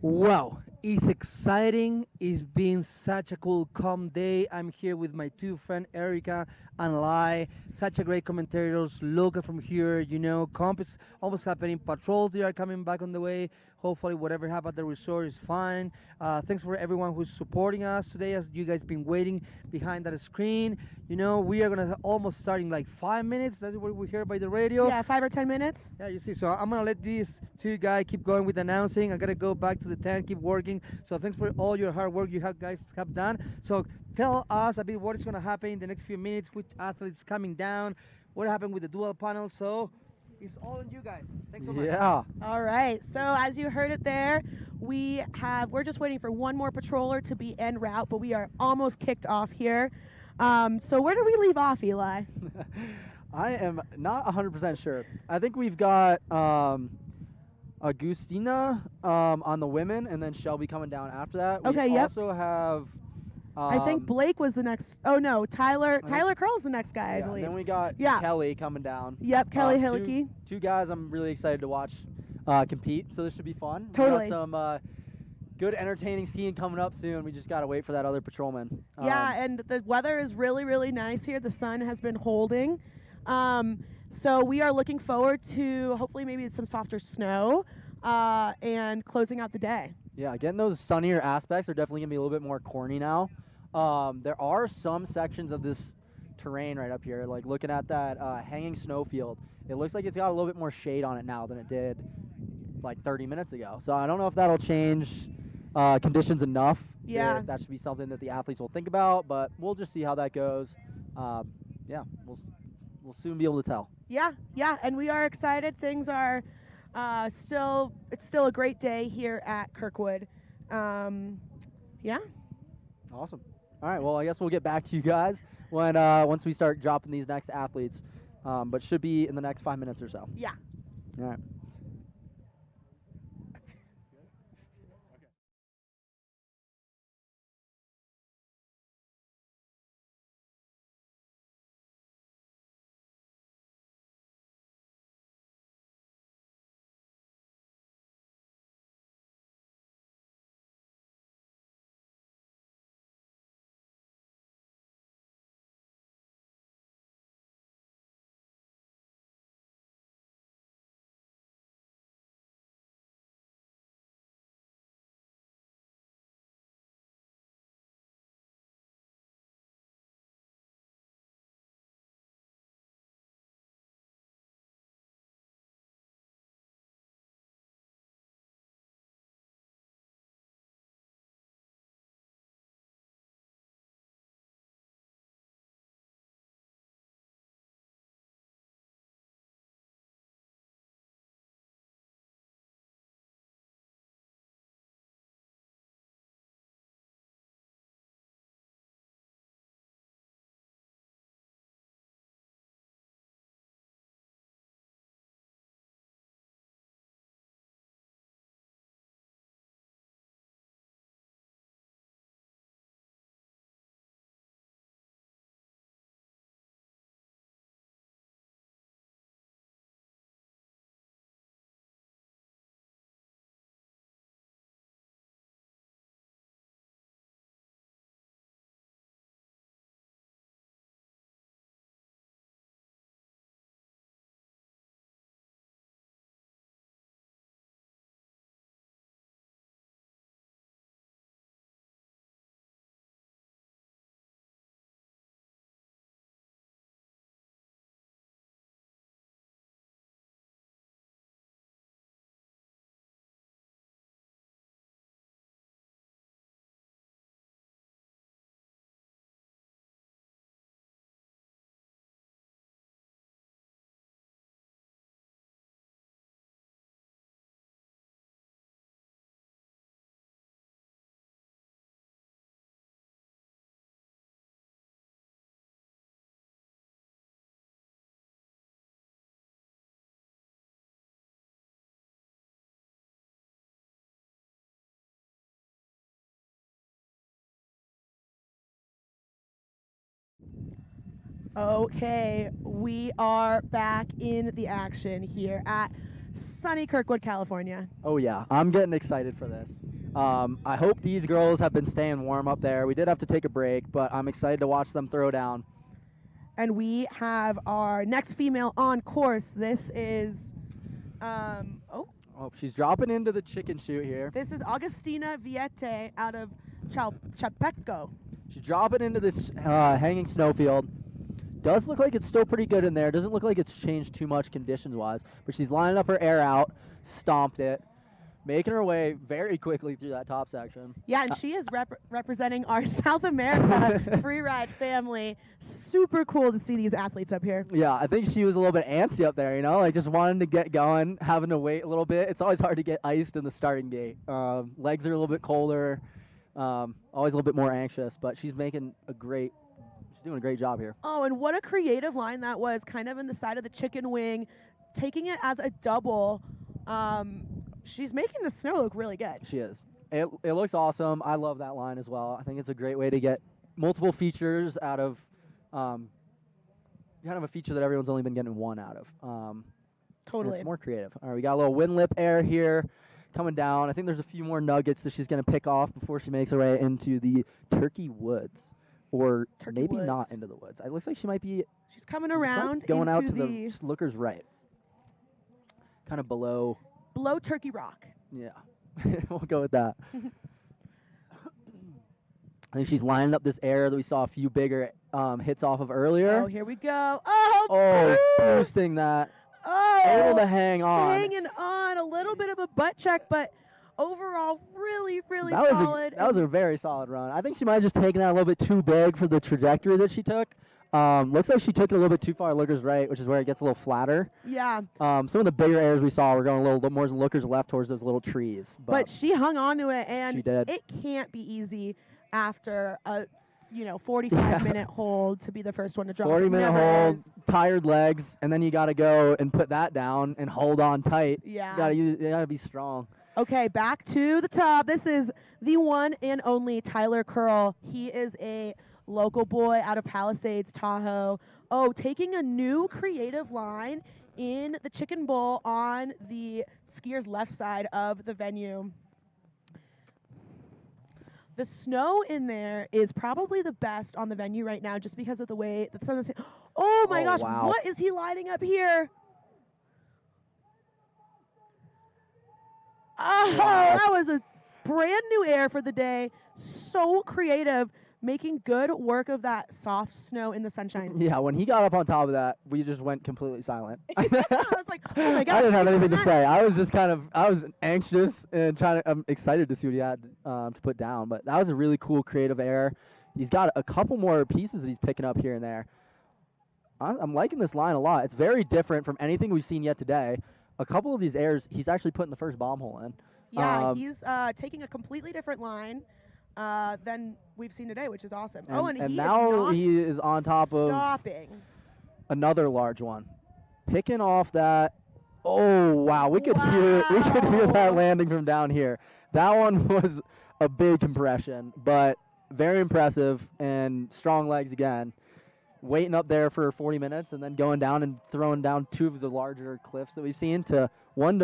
Wow, it's exciting. It's been such a cool, calm day. I'm here with my two friends, Erica and Lai. Such a great commentators. Look from here, comp is almost happening. Patrols, they are coming back on the way. Hopefully, whatever happened at the resort is fine. Thanks for everyone who's supporting us today, as you guys been waiting behind that screen. We are gonna almost start in like 5 minutes. That's what we hear by the radio. Yeah, 5 or 10 minutes. Yeah, you see. So I'm gonna let these two guys keep going with announcing. I gotta go back to the tent, keep working. So thanks for all your hard work you guys have done. So tell us a bit what is gonna happen in the next few minutes. Which athletes coming down? What happened with the dual panel? So it's all on you guys. Thanks so much. Yeah. All right. So as you heard it there, we're just waiting for one more patroller to be en route, but we are almost kicked off here. So where do we leave off, Eli? I am not 100% sure. I think we've got Agustina on the women, and then Shelby coming down after that. Okay, we yep. also have... I think Blake was the next. Oh, no. Tyler Curl's the next guy, I believe. And then we got Kelly coming down. Yep, Kelly Hillicky. Two guys I'm really excited to watch compete, so this should be fun. Totally. We got some good entertaining skiing coming up soon. We just got to wait for that other patrolman. Yeah, and the weather is really, really nice here. The sun has been holding. So we are looking forward to hopefully maybe some softer snow and closing out the day. Yeah, getting those sunnier aspects are definitely going to be a little bit more corny now. There are some sections of this terrain right up here, like looking at that hanging snowfield. It looks like it's got a little bit more shade on it now than it did like 30 minutes ago. So I don't know if that'll change conditions enough. Yeah. That should be something that the athletes will think about, but we'll just see how that goes. Yeah, we'll soon be able to tell. Yeah, and we are excited. Things are it's still a great day here at Kirkwood. Yeah. Awesome. All right, well, I guess we'll get back to you guys when once we start dropping these next athletes, but should be in the next 5 minutes or so. Yeah. All right. Okay, we are back in the action here at sunny Kirkwood, California. Oh yeah, I'm getting excited for this. I hope these girls have been staying warm up there. We did have to take a break, but I'm excited to watch them throw down. And we have our next female on course. This is, Oh, she's dropping into the chicken chute here. This is Augustina Viete out of Chapecco. She's dropping into this hanging snowfield. Does look like it's still pretty good in there. Doesn't look like it's changed too much conditions-wise, but she's lining up her air out, stomped it, making her way very quickly through that top section. Yeah, and she is representing our South America freeride family. Super cool to see these athletes up here. Yeah, I think she was a little bit antsy up there, you know, like just wanting to get going, having to wait a little bit. It's always hard to get iced in the starting gate. Legs are a little bit colder, always a little bit more anxious, but she's doing a great job here. Oh, and what a creative line that was, kind of in the side of the chicken wing, taking it as a double. She's making the snow look really good. She is. It looks awesome. I love that line as well. I think it's a great way to get multiple features out of kind of a feature that everyone's only been getting one out of. Totally. It's more creative. All right, we got a little wind lip air here coming down. I think there's a few more nuggets that she's going to pick off before she makes her way into the Turkey Woods. Or Turkey maybe Woods. not into the woods. It looks like she might be. She's coming around going into out to the looker's right. Kind of below Turkey Rock. Yeah, we'll go with that. I think she's lining up this air that we saw a few bigger hits off of earlier. Oh, here we go. Oh, boosting that. Oh, able to hang on. Hanging on. A little bit of a butt check, but overall, really, really that solid. That was a very solid run. I think she might have just taken that a little bit too big for the trajectory that she took. Looks like she took it a little bit too far looker's right, which is where it gets a little flatter. Yeah. Some of the bigger airs we saw were going a little more looker's left towards those little trees. But she hung on to it, and she did. It can't be easy after a 45-minute hold to be the first one to drop. 40-minute hold, tired legs, and then you got to go and put that down and hold on tight. Yeah. You got to be strong. Okay, back to the top. This is the one and only Tyler Curl. He is a local boy out of Palisades, Tahoe. Oh, taking a new creative line in the Chicken Bowl on the skier's left side of the venue. The snow in there is probably the best on the venue right now just because of the way the sun is. Oh my gosh, wow. What is he lining up here? Oh, that was a brand new air for the day. So creative, making good work of that soft snow in the sunshine. Yeah, when he got up on top of that, we just went completely silent. I was like, oh my gosh. I didn't have anything to say. I was just I was anxious and I'm excited to see what he had to put down. But that was a really cool creative air. He's got a couple more pieces that he's picking up here and there. I'm liking this line a lot. It's very different from anything we've seen yet today. A couple of these airs, he's actually putting the first bomb hole in. Yeah, he's taking a completely different line than we've seen today, which is awesome. And now he is on top of another large one, picking off that. Oh wow, we could hear that landing from down here. That one was a big compression, but very impressive and strong legs again. Waiting up there for 40 minutes and then going down and throwing down two of the larger cliffs that we've seen to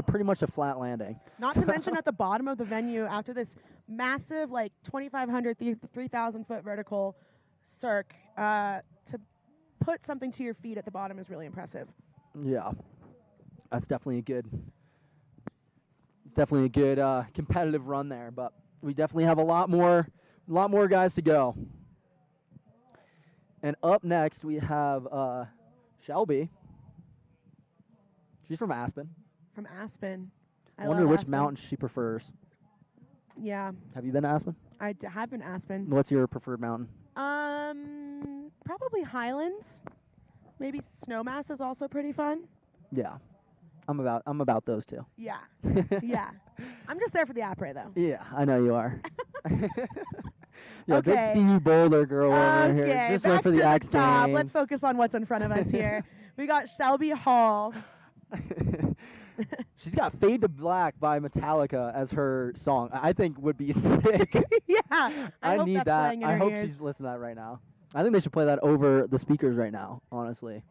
pretty much a flat landing. Not to mention at the bottom of the venue after this massive 2,500, 3,000 foot vertical cirque, to put something to your feet at the bottom is really impressive. Yeah, that's definitely a good competitive run there, but we definitely have a lot more guys to go. And up next, we have Shelby. She's from Aspen. From Aspen. I wonder which mountain she prefers. Yeah. Have you been to Aspen? I have been to Aspen. What's your preferred mountain? Probably Highlands. Maybe Snowmass is also pretty fun. Yeah. I'm about those two. Yeah. Yeah. I'm just there for the après, though. Yeah, I know you are. Yeah, Okay. big CU Boulder girl over here. Just went for the X top. Games. Let's focus on what's in front of us here. We got Shelby Hall. She's got Fade to Black by Metallica as her song. I think would be sick. Yeah. I hope need that's that. playing in I her hope ears. she's listening to that right now. I think they should play that over the speakers right now, honestly.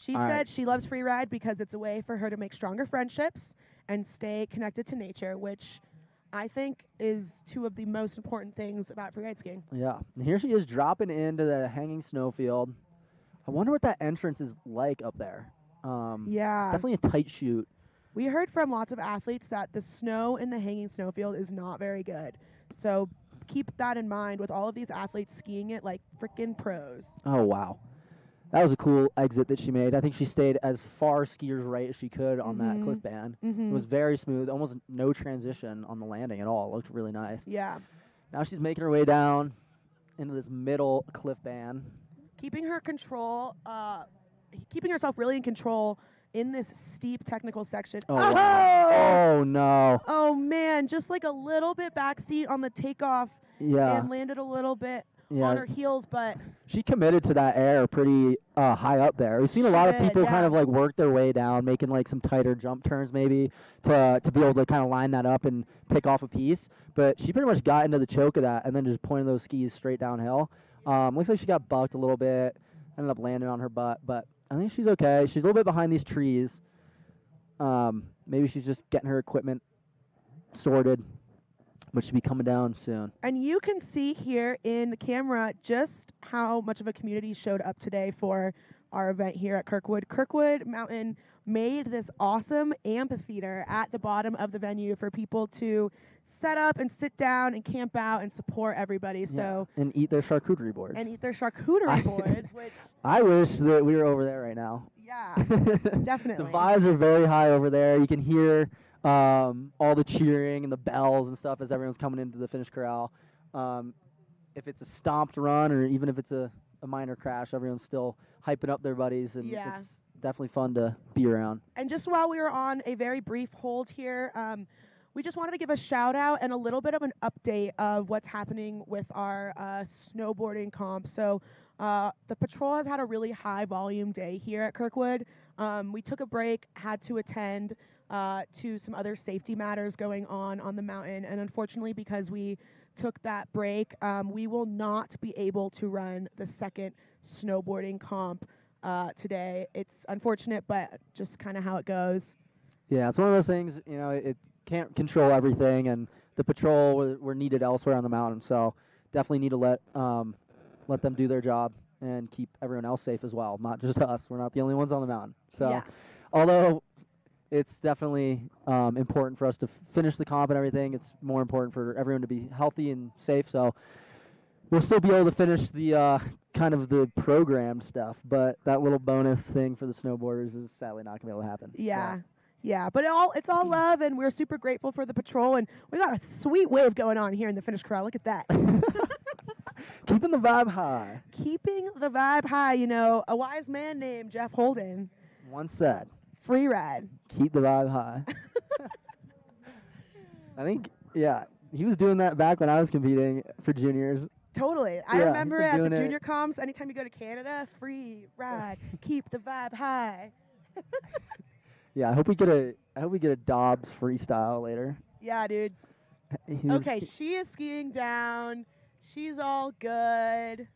She said she loves Freeride because it's a way for her to make stronger friendships and stay connected to nature, which I think is two of the most important things about freeride skiing. Yeah. And here she is dropping into the hanging snowfield. I wonder what that entrance is like up there. Yeah. It's definitely a tight chute. We heard from lots of athletes that the snow in the hanging snowfield is not very good. So keep that in mind with all of these athletes skiing it like freaking pros. Oh, wow. That was a cool exit that she made. I think she stayed as far skier's right as she could on that cliff band. It was very smooth, almost no transition on the landing at all. It looked really nice. Yeah. Now she's making her way down into this middle cliff band. Keeping her control, keeping herself really in control in this steep technical section. Oh, wow. Oh, no. Oh, man, just like a little bit backseat on the takeoff. Yeah. And landed a little bit on her heels, but she committed to that air pretty high up there. We've seen a lot of people kind of like work their way down, making like some tighter jump turns maybe to be able to kind of line that up and pick off a piece. But she pretty much got into the choke of that and then just pointed those skis straight downhill. Looks like she got bucked a little bit, ended up landing on her butt, but I think she's okay. She's a little bit behind these trees. Maybe she's just getting her equipment sorted, which should be coming down soon. And you can see here in the camera just how much of a community showed up today for our event here at Kirkwood. Kirkwood Mountain made this awesome amphitheater at the bottom of the venue for people to set up and sit down and camp out and support everybody. So and eat their charcuterie boards. And eat their charcuterie boards, which I wish that we were over there right now. Yeah, definitely. The vibes are very high over there. You can hear all the cheering and the bells and stuff as everyone's coming into the finish corral. If it's a stomped run or even if it's a minor crash, everyone's still hyping up their buddies, and it's definitely fun to be around. And just while we were on a very brief hold here, we just wanted to give a shout out and a little bit of an update of what's happening with our snowboarding comp. So the patrol has had a really high volume day here at Kirkwood. We took a break, had to attend to some other safety matters going on the mountain. And unfortunately, because we took that break, we will not be able to run the second snowboarding comp today. It's unfortunate, but just kind of how it goes. Yeah, it's one of those things, you know, it can't control everything, and the patrol were needed elsewhere on the mountain. So definitely need to let them do their job and keep everyone else safe as well, not just us. We're not the only ones on the mountain. So although it's definitely important for us to finish the comp and everything, it's more important for everyone to be healthy and safe. So we'll still be able to finish the kind of the programmed stuff, but that little bonus thing for the snowboarders is sadly not going to be able to happen. Yeah, but it's all love, and we're super grateful for the patrol, and we got a sweet wave going on here in the finish corral. Look at that. Keeping the vibe high. Keeping the vibe high. You know, a wise man named Jeff Holden once said, "Freeride. Keep the vibe high." I think, he was doing that back when I was competing for juniors. Totally. I remember at the junior comps, anytime you go to Canada, free ride, keep the vibe high. Yeah, I hope we get a Dobbs freestyle later. Yeah, dude. Okay, she is skiing down. She's all good.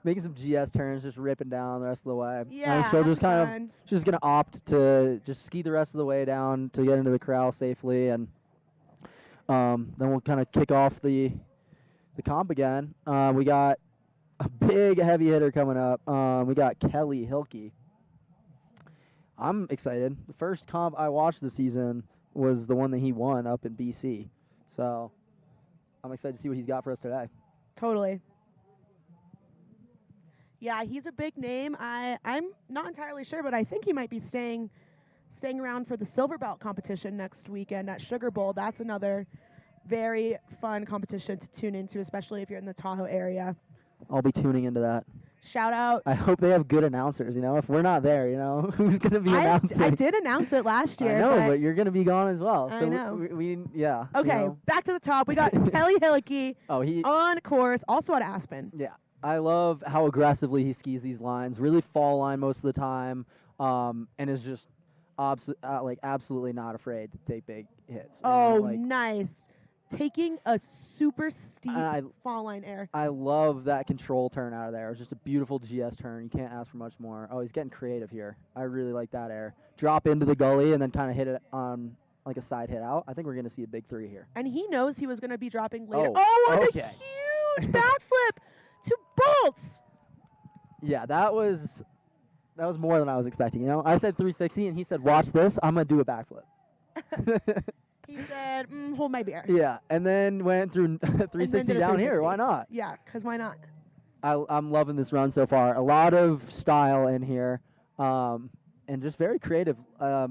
Making some GS turns, just ripping down the rest of the way. Yeah, and she'll just fun. she's just gonna opt to just ski the rest of the way down to get into the corral safely, and then we'll kind of kick off the comp again. We got a big heavy hitter coming up. We got Kelly Hilke. I'm excited. The first comp I watched this season was the one that he won up in BC. So I'm excited to see what he's got for us today. Totally. Yeah, he's a big name. I'm not entirely sure, but I think he might be staying around for the silver belt competition next weekend at Sugar Bowl. That's another very fun competition to tune into, especially if you're in the Tahoe area. I'll be tuning into that. Shout out. I hope they have good announcers, you know. If we're not there, you know, who's going to be announcing? I did announce it last year. I know, but you're going to be gone as well. I so know. We Okay, you know. back to the top. We got Kelly Hilke on course, also at Aspen. Yeah. I love how aggressively he skis these lines. Really fall line most of the time, and is just absolutely not afraid to take big hits. Oh, nice. taking a super steep I- fall line air. I love that control turn out of there. It was just a beautiful GS turn. You can't ask for much more. Oh, he's getting creative here. I really like that air. Drop into the gully and then kind of hit it on like a side hit out. I think we're going to see a big 3 here. And he knows he was going to be dropping later. Oh, on okay. a huge backflip to bolts. Yeah, that was more than I was expecting. You know, I said 360 and he said, "Watch this. I'm going to do a backflip." He said, hold my beer. Yeah, and then went through 360 down here. Why not? Yeah, because why not? I'm loving this run so far. A lot of style in here, and just very creative,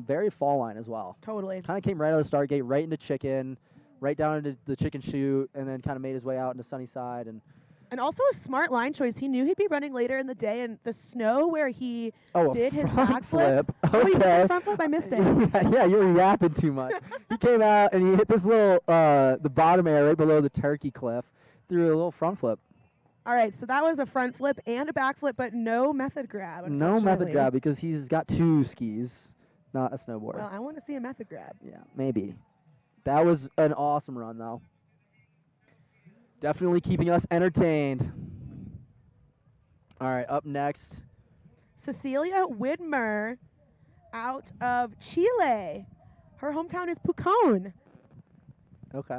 very fall line as well. Totally. Kind of came right out of the start gate, right into chicken, right down into the chicken chute, and then kind of made his way out into Sunnyside. And also a smart line choice. He knew he'd be running later in the day, and the snow where he did his front backflip. flip. Oh, you Okay. said front flip? I missed it. yeah, you were yapping too much. He came out and he hit this little, the bottom air right below the turkey cliff, through a little front flip. All right, so that was a front flip and a back flip, but no method grab. No method unfortunately. grab because he's got 2 skis, not a snowboard. Well, I want to see a method grab. Yeah, maybe. That was an awesome run, though. Definitely keeping us entertained. All right, up next. Cecilia Widmer out of Chile. Her hometown is Pucón. Okay.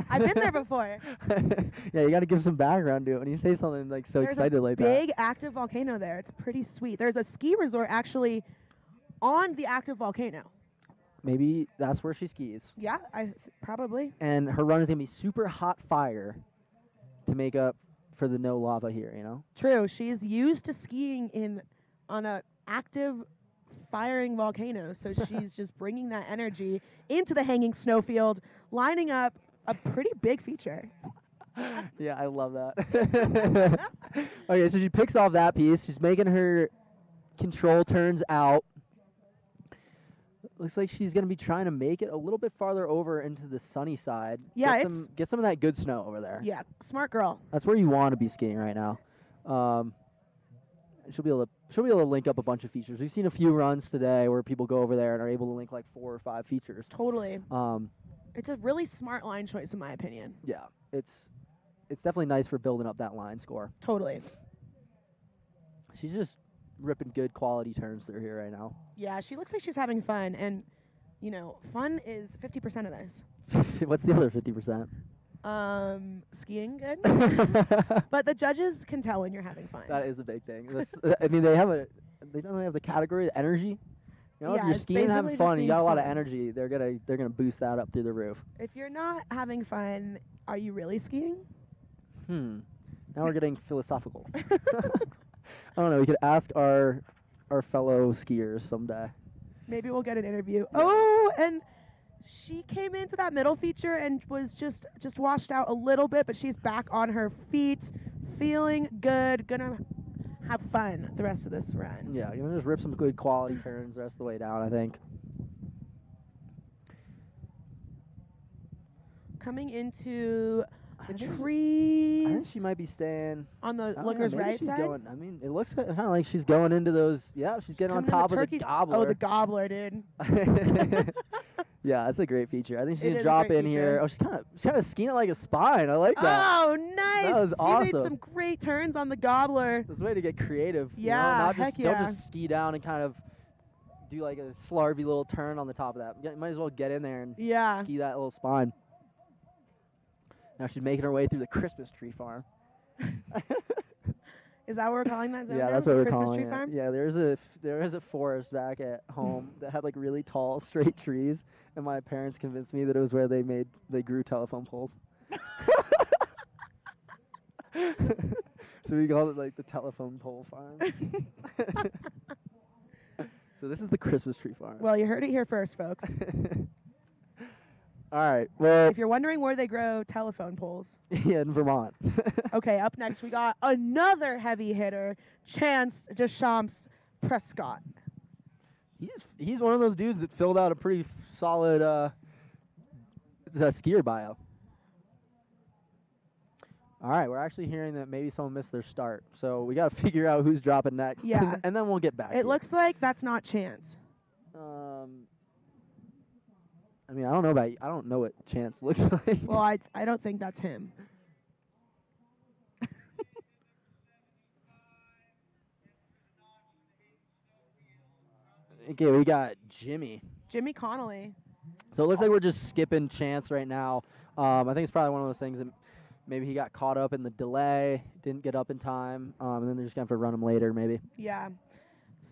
I've been there before. Yeah, you got to give some background to it when you say something like so There's excited a like that. big active volcano there. It's pretty sweet. There's a ski resort actually on the active volcano. Maybe that's where she skis. Yeah, probably. And her run is going to be super hot fire to make up for the no lava here, you know? True. She's used to skiing on a active firing volcano, so she's just bringing that energy into the hanging snowfield, lining up a pretty big feature. Yeah, I love that. Okay, so she picks off that piece. She's making her control turns out. Looks like she's going to be trying to make it a little bit farther over into the sunny side. Yeah, get some of that good snow over there. Yeah, smart girl. That's where you want to be skiing right now. She'll be able to link up a bunch of features. We've seen a few runs today where people go over there and are able to link like 4 or 5 features. Totally. It's a really smart line choice, in my opinion. Yeah, it's definitely nice for building up that line score. Totally. She's just ripping good quality turns through here right now. Yeah, she looks like she's having fun, and you know, fun is 50% of this. What's the other 50%? Skiing good. But the judges can tell when you're having fun. That is a big thing. I mean, they don't really have the category of energy. You know, Yeah, if you're it's skiing and having basically fun, just you got a lot of fun. energy. They're gonna boost that up through the roof. If you're not having fun, are you really skiing? Now we're getting philosophical. I don't know. We could ask our fellow skiers someday. Maybe we'll get an interview. Oh, and she came into that middle feature and was just washed out a little bit, but she's back on her feet, feeling good, gonna have fun the rest of this run. Yeah, you're gonna just rip some good quality turns the rest of the way down, I think. Coming into the trees. I think she might be staying on the Oh, looker's yeah, maybe right she's side. Going. I mean, it looks kind of like she's going into those. Yeah, she's getting on Coming top into of the turkey- gobbler. Oh, the gobbler, dude. Yeah, that's a great feature. I think she's It gonna is a drop great in here. feature. Oh, she's kind of skiing it like a spine. I like that. Oh, nice! That was You awesome. made some great turns on the gobbler. This way to get creative. Yeah, you know? Not heck just, yeah. Don't just ski down and kind of do like a slarvy little turn on the top of that. You might as well get in there and Yeah. ski that little spine. Now she's making her way through the Christmas tree farm. Is that what we're calling that zone Yeah, now? that's what we're Christmas calling tree it. farm? Yeah, there is a forest back at home that had like really tall, straight trees, and my parents convinced me that it was where they grew telephone poles. So we called it like the telephone pole farm. So this is the Christmas tree farm. Well, you heard it here first, folks. All right. Well, If you're wondering where they grow telephone poles. yeah, in Vermont. Okay, up next we got another heavy hitter, Chance Deschamps Prescott. He's one of those dudes that filled out a pretty solid skier bio. All right, we're actually hearing that maybe someone missed their start, so we got to figure out who's dropping next. Yeah. and then we'll get back. to It looks like that's not Chance. I I mean, I don't know what Chance looks like. Well, I don't think that's him. Okay, we got Jimmy. Jimmy Connolly. So it looks like we're just skipping Chance right now. I think it's probably one of those things that maybe he got caught up in the delay, didn't get up in time, and then they're just going to have to run him later maybe. Yeah.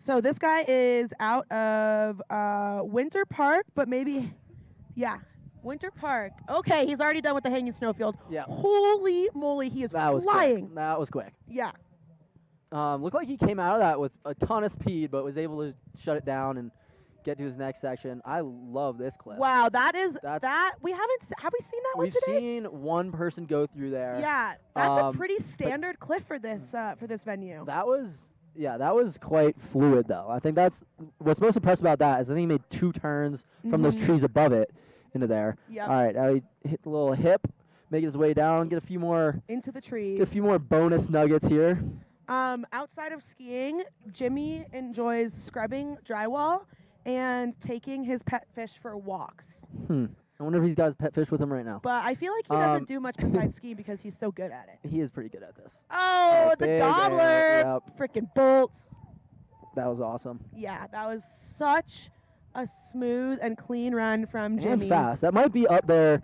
So this guy is out of Winter Park, but maybe, yeah, Winter Park. Okay, he's already done with the hanging snowfield. Yeah. Holy moly, he is That was flying. quick. That was quick. Yeah. Looked like he came out of that with a ton of speed, but was able to shut it down and get to his next section. I love this cliff. Wow, that is that we haven't have we seen that one We've today? seen one person go through there. Yeah, that's a pretty standard cliff for this venue. That was quite fluid though. I think that's what's most impressive about that is I think he made 2 turns from those trees above it into there. Yep. All right, now he hit the little hip, make his way down, get a few more into the trees. Get a few more bonus nuggets here. Outside of skiing, Jimmy enjoys scrubbing drywall and taking his pet fish for walks. I wonder if he's got his pet fish with him right now. But I feel like he doesn't do much besides skiing because he's so good at it. He is pretty good at this. Oh, the big gobbler! air, yep. Freaking bolts. That was awesome. Yeah, that was such a smooth and clean run from Jimmy. And fast. That might be up there.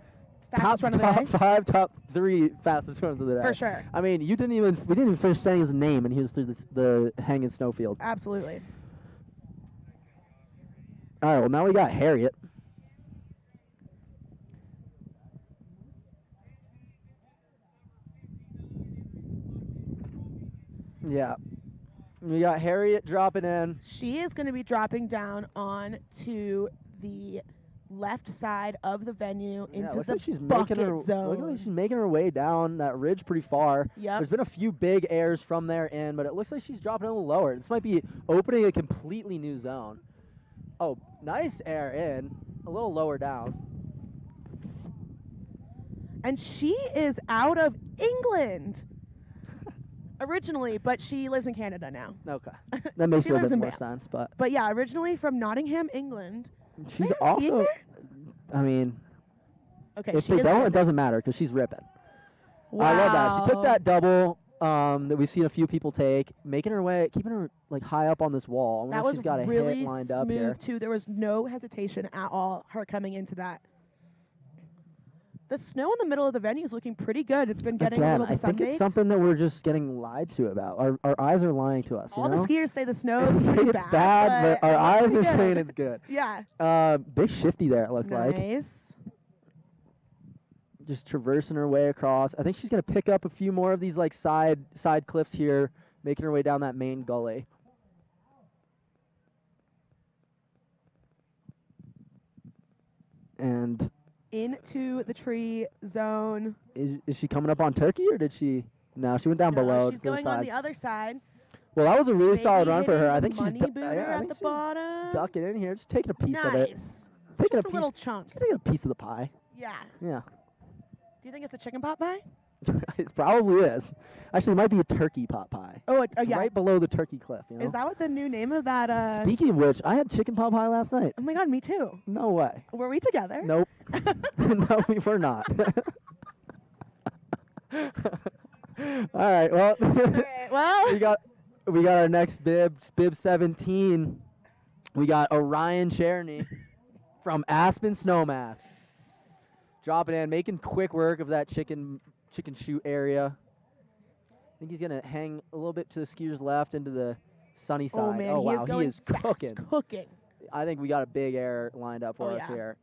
Fastest run of the top day? 5, top 3 fastest runs of the day. For sure. I mean, we didn't even finish saying his name, and he was through the hanging snowfield. Absolutely. All right, well, now we got Harriet. Yeah. We got Harriet dropping in. She is going to be dropping down on to the left side of the venue into looks the like she's bucket making her, zone. Looks like she's making her way down that ridge pretty far. Yep. There's been a few big airs from there in, but it looks like she's dropping a little lower. This might be opening a completely new zone. Oh, nice air in, a little lower down. And she is out of England originally, but she lives in Canada now. Okay. That makes She a little lives bit in more Banff. sense, but But yeah, originally from Nottingham, England. she's Are you skiing also, there? I mean, Okay, if she they is don't, ripping. it doesn't matter because she's ripping. Wow. I love that. She took that double that we've seen a few people take, making her way, keeping her like high up on this wall. I wonder That if was she's got a really hit lined smooth up here. too. There was no hesitation at all. Her coming into that. The snow in the middle of the venue is looking pretty good. It's been getting a Again, little I think sun-baked. it's something that we're just getting lied to about. Our eyes are lying to us. All you know? the skiers say the snow is They say pretty it's bad, but our it eyes looks are pretty saying good. it's good. Yeah. Big shifty there, it looked like. Nice. Just traversing her way across. I think she's going to pick up a few more of these like side cliffs here, making her way down that main gully. And Into the tree zone. is she coming up on Turkey or did she? No, she went down No, below. she's to the going on side. the other side. Well, that was a really Maybe solid run for her. hitting I the think she's money booter I at think the she's bottom. ducking in here, just taking a piece Nice. of it. Taking Just a little chunk. Taking a piece of the pie. Yeah. Yeah. Do you think it's a chicken pot pie? It probably is. Actually, it might be a turkey pot pie. Oh, It's yeah. right below the turkey cliff. You know? Is that what the new name of that? Speaking of which, I had chicken pot pie last night. Oh my God, me too. No way. Were we together? Nope. No, we were not. All right. Well. Well. we got our next bib 17. We got Orion Cherny from Aspen Snowmass. Dropping in, making quick work of that chicken chute area. I think he's gonna hang a little bit to the skier's left into the sunny side. Oh man, he wow, is going he is fast, cooking. Cooking. I think we got a big air lined up for Oh, us yeah. here.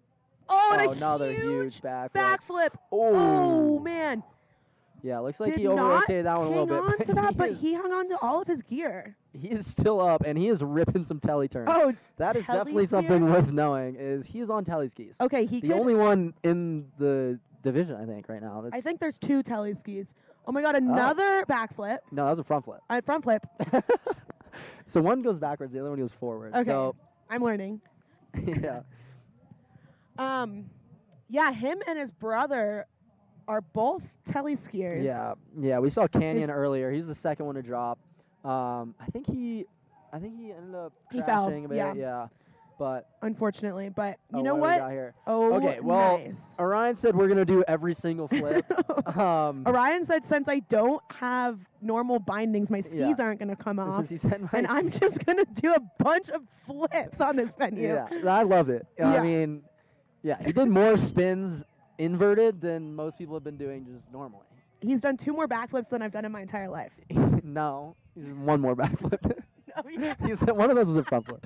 Oh, and another a huge backflip. backflip. Oh. Oh man. Yeah, looks like Did he not over-rotated that one a little hang bit. on to that, but is- he hung on to all of his gear. He is still up, and he is ripping some telly turns. Oh, that is telly definitely spear? something worth knowing. Is he is on telly skis? Okay, he the could- only one in the division, I think, right now. I think there's 2 telly skis. Oh my God, another backflip. No, that was a front flip. Front flip. So one goes backwards, the other one goes forward. Okay, So I'm learning. yeah, Yeah, him and his brother are both telly skiers. yeah. We saw Canyon earlier. He's the second one to drop. I think he ended up He fell, crashing a bit. yeah. Yeah. but unfortunately. But you oh, know what? Do we what? got here? Oh, okay. Well, nice. Orion said we're gonna do every single flip. Orion said since I don't have normal bindings, my skis aren't going to come off, and I'm just going to do a bunch of flips on this venue. Yeah, I love it. I mean, yeah, he did more spins inverted than most people have been doing just normally. He's done 2 more backflips than I've done in my entire life. No, he's one more backflip. Oh, yeah. He said one of those was a front flip.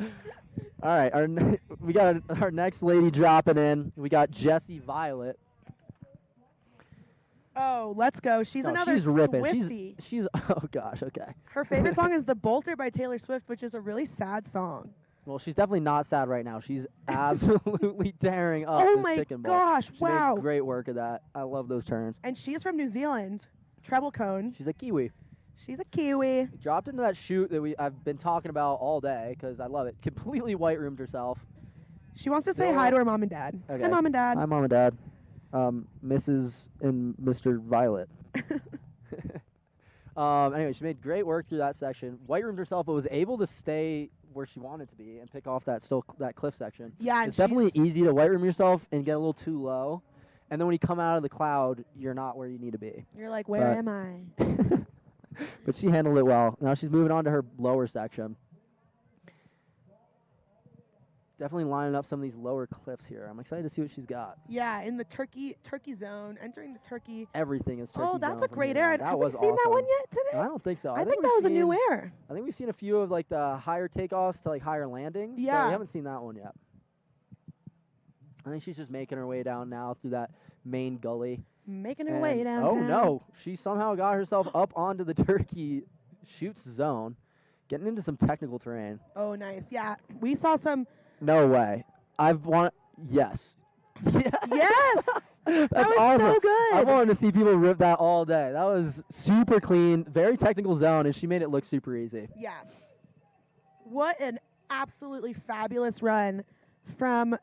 All right, we got our next lady dropping in. We got Jessie Violet. Oh, let's go. She's another She's ripping. Swiftie. She's oh gosh, okay. Her favorite song is The Bolter by Taylor Swift, which is a really sad song. Well, she's definitely not sad right now. She's absolutely tearing up Oh this my chicken ball. gosh, She wow. made great work of that. I love those turns. And she's from New Zealand, treble cone. She's a Kiwi. She's a Kiwi. Dropped into that chute that I've been talking about all day because I love it. Completely white roomed herself. She wants to say hi to her mom and dad. Okay. Hi, Mom and Dad. Hi, Mom and Dad. Mrs. and Mr. Violet. Anyway, she made great work through that section. White roomed herself, but was able to stay where she wanted to be and pick off that cliff section. Yeah, it's definitely easy to white room yourself and get a little too low, and then when you come out of the cloud, you're not where you need to be. You're like, where am I? But she handled it well. Now she's moving on to her lower section. Definitely lining up some of these lower cliffs here. I'm excited to see what she's got. Yeah, in the turkey zone, entering the turkey. Everything is turkey zone. Oh, that's a from great here on. air. That Have was we seen that one awesome. yet today? I don't think so. I think that was a new air. I think we've seen a few of like the higher takeoffs to like higher landings. But Yeah. we haven't seen that one yet. I think she's just making her way down now through that main gully. Making her way down. Oh no, she somehow got herself up onto the turkey shoots zone, getting into some technical terrain. Oh, nice. Yeah, we saw some. No way. Yes. Yes. That's That was awesome. so good. I wanted to see people rip that all day. That was super clean, very technical zone, and she made it look super easy. Yeah. What an absolutely fabulous run from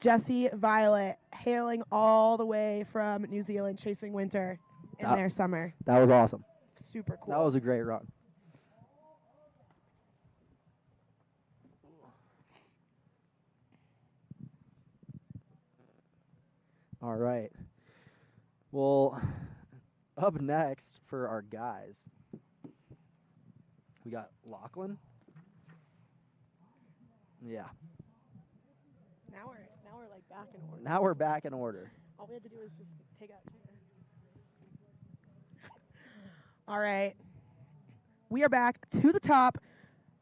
Jessie Violet, hailing all the way from New Zealand, chasing winter in their summer. That was awesome. Super cool. That was a great run. All right. Well, up next for our guys, we got Lachlan. Yeah. Now we're like back in order. Now we're back in order. All we had to do was just take out chairs. All right. We are back to the top.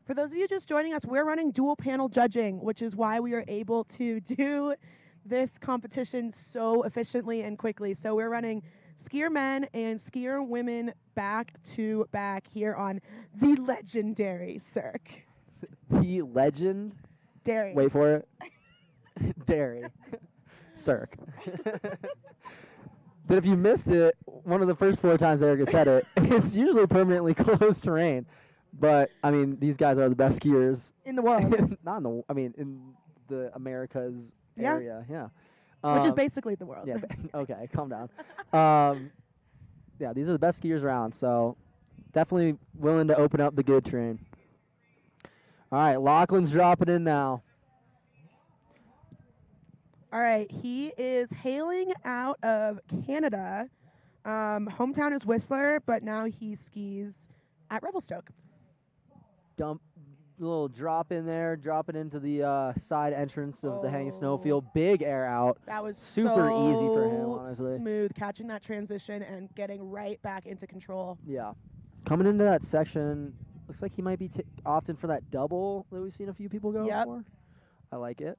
For those of you just joining us, we're running dual panel judging, which is why we are able to do this competition so efficiently and quickly. So we're running skier men and skier women back to back here on the legendary Cirque. The legend. Dairy. Wait for it. Dairy. Cirque. But if you missed it, one of the first 4 times Erica said it, it's usually permanently closed terrain. But, I mean, these guys are the best skiers. In the world. Not in the, I mean, in the Americas Yeah. area. Yeah. Which is basically the world. Yeah. Okay, calm down. Yeah, these are the best skiers around, so definitely willing to open up the good terrain. All right, Lachlan's dropping in now. All right, he is hailing out of Canada. Hometown is Whistler, but now he skis at Revelstoke. Little drop in there, dropping into the side entrance of the hanging snowfield. Big air out. That was super so easy for him, honestly. smooth, catching that transition and getting right back into control. Yeah. Coming into that section, looks like he might be opting for that double that we've seen a few people go for. I like it.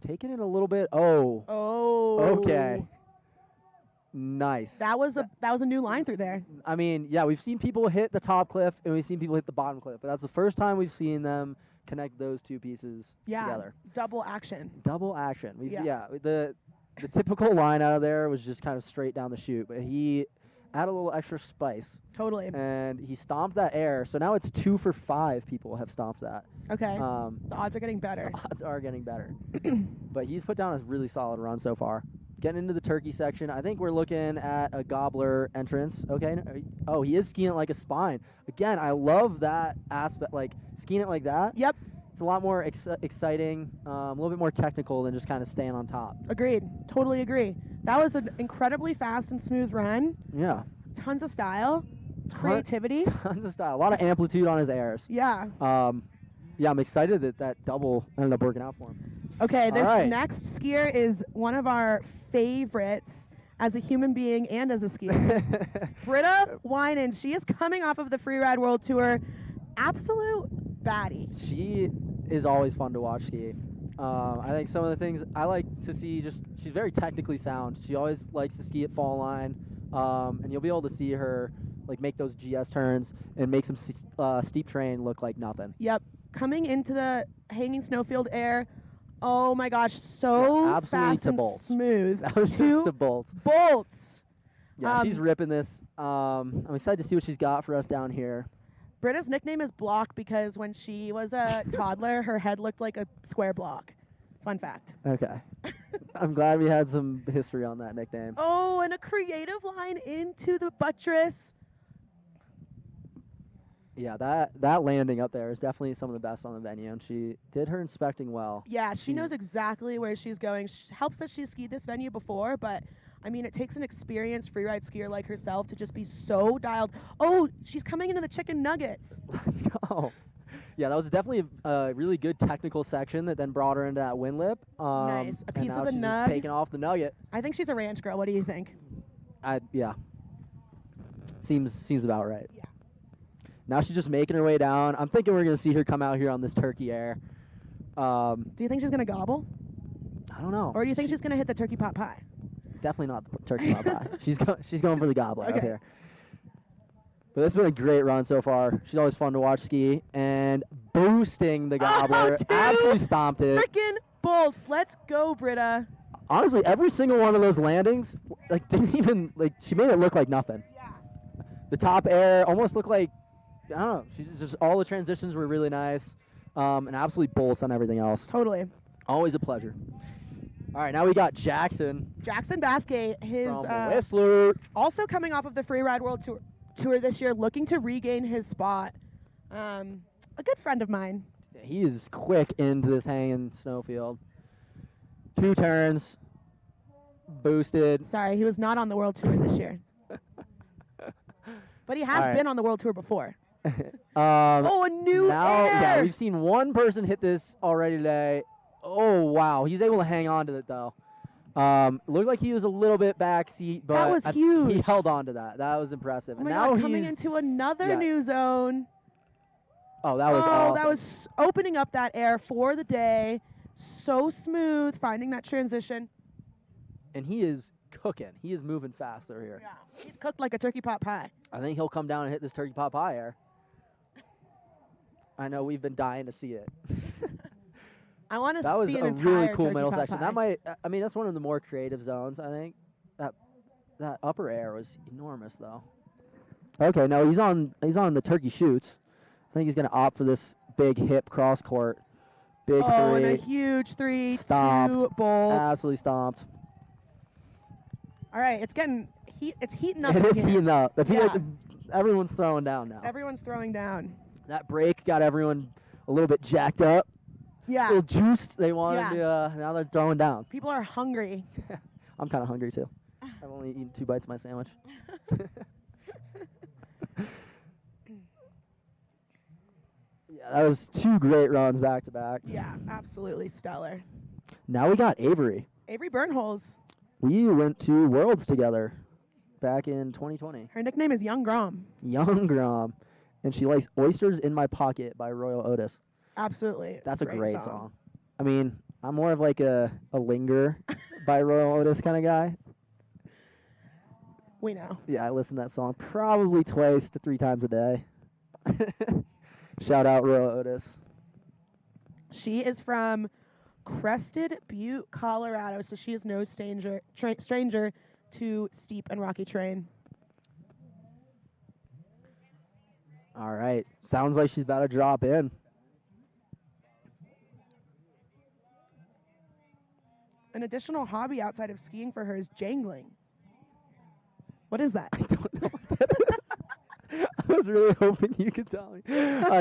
Taking it a little bit. Oh. Okay. Nice. That was a new line through there. I mean, yeah, we've seen people hit the top cliff and we've seen people hit the bottom cliff, but that's the first time we've seen them connect those two pieces together. Double action. Double action. Yeah. The typical line out of there was just kind of straight down the chute, but he added a little extra spice. Totally. And he stomped that air, so now it's 2 for 5 people have stomped that. Okay. The odds are getting better. The odds are getting better. But he's put down a really solid run so far. Getting into the turkey section, I think we're looking at a gobbler entrance. Okay. Oh, he is skiing it like a spine. Again, I love that aspect, like skiing it like that. Yep. it's a lot more exciting, a little bit more technical than just kind of staying on top. Agreed. Totally agree. That was an incredibly fast and smooth run. Yeah. Tons of style, creativity. Tons of style. A lot of amplitude on his airs. Yeah. Yeah, I'm excited that double ended up working out for him. Okay, this All right. next skier is one of our favorites as a human being and as a skier. Britta Winan, she is coming off of the Freeride World Tour. Absolute baddie. She is always fun to watch ski. I think some of the things I like to see, she's very technically sound. She always likes to ski at fall line, and you'll be able to see her like make those GS turns and make some steep terrain look like nothing. Yep. Coming into the hanging snowfield air. Oh my gosh, so absolutely fast to and bolts. smooth. That was to bolts. Bolts. Yeah, she's ripping this. I'm excited to see what she's got for us down here. Britta's nickname is Block because when she was a toddler, her head looked like a square block. Fun fact. Okay. I'm glad we had some history on that nickname. Oh, and a creative line into the buttress. Yeah, that landing up there is definitely some of the best on the venue, and she did her inspecting well. Yeah, she knows exactly where she's going. Helps that she's skied this venue before, but I mean, it takes an experienced freeride skier like herself to just be so dialed. Oh, she's coming into the chicken nuggets. Let's go. Yeah, that was definitely a really good technical section that then brought her into that wind lip. Nice. A piece of the she's nug. Just taking off the nugget. I think she's a ranch girl. What do you think? Yeah. Seems about right. Yeah. Now she's just making her way down. I'm thinking we're going to see her come out here on this turkey air. Do you think she's going to gobble? I don't know. Or do you think she's going to hit the turkey pot pie? Definitely not the turkey pot pie. She's going for the gobbler Okay. up here. But this has been a great run so far. She's always fun to watch ski. And boosting the gobbler. Absolutely stomped it. Frickin' bolts. Let's go, Britta. Honestly, every single one of those landings, like, didn't even, like, she made it look like nothing. Yeah. The top air almost looked like, I don't know, just all the transitions were really nice. And absolutely bolts on everything else. Totally. Always a pleasure. All right, now we got Jackson. Jackson Bathgate, his From the Whistler. Also coming off of the Freeride World Tour this year, looking to regain his spot. A good friend of mine. He is quick into this hanging snowfield. 2 turns, boosted. Sorry, he was not on the World Tour this year. But he has been on the World Tour before. Oh, a new air! Yeah, we've seen one person hit this already today. Oh, wow. He's able to hang on to it, though. Looked like he was a little bit backseat, but that was huge. He held on to that. That was impressive. Oh my and now God, coming into another new zone. Oh, that was awesome. That was opening up that air for the day. So smooth, finding that transition. And he is cooking. He is moving fast through here. Yeah, he's cooked like a turkey pot pie. I think he'll come down and hit this turkey pot pie air. I know we've been dying to see it. I want to see That was an a entire really cool turkey middle pot section. pie. That might, I mean, that's one of the more creative zones, I think. That upper air was enormous, though. Okay, no, he's on the turkey chutes. I think he's going to opt for this big hip cross court. Big and three. a huge 3, Stomped. 2 bolts. Absolutely stomped. All right, it's heating up. It is again. heating up. Yeah. Everyone's throwing down now. Everyone's throwing down. That break got everyone a little bit jacked up. Yeah. A little juiced. They wanted Yeah. to, now they're throwing down. People are hungry. I'm kind of hungry, too. I've only eaten 2 bites of my sandwich. Yeah, that was 2 great runs back to back. Yeah, absolutely stellar. Now we got Avery. Avery Burnholes. We went to Worlds together back in 2020. Her nickname is Young Grom. Young Grom. And she likes Oysters in My Pocket by Royal Otis. Absolutely. That's a great song. I mean, I'm more of like a Linger by Royal Otis kind of guy. We know. Yeah, I listen to that song probably 2 to 3 times a day. Shout out Royal Otis. She is from Crested Butte, Colorado, so she is no stranger to steep and rocky terrain. All right. Sounds like she's about to drop in. An additional hobby outside of skiing for her is jangling. What is that? I don't know what that is. I was really hoping you could tell me.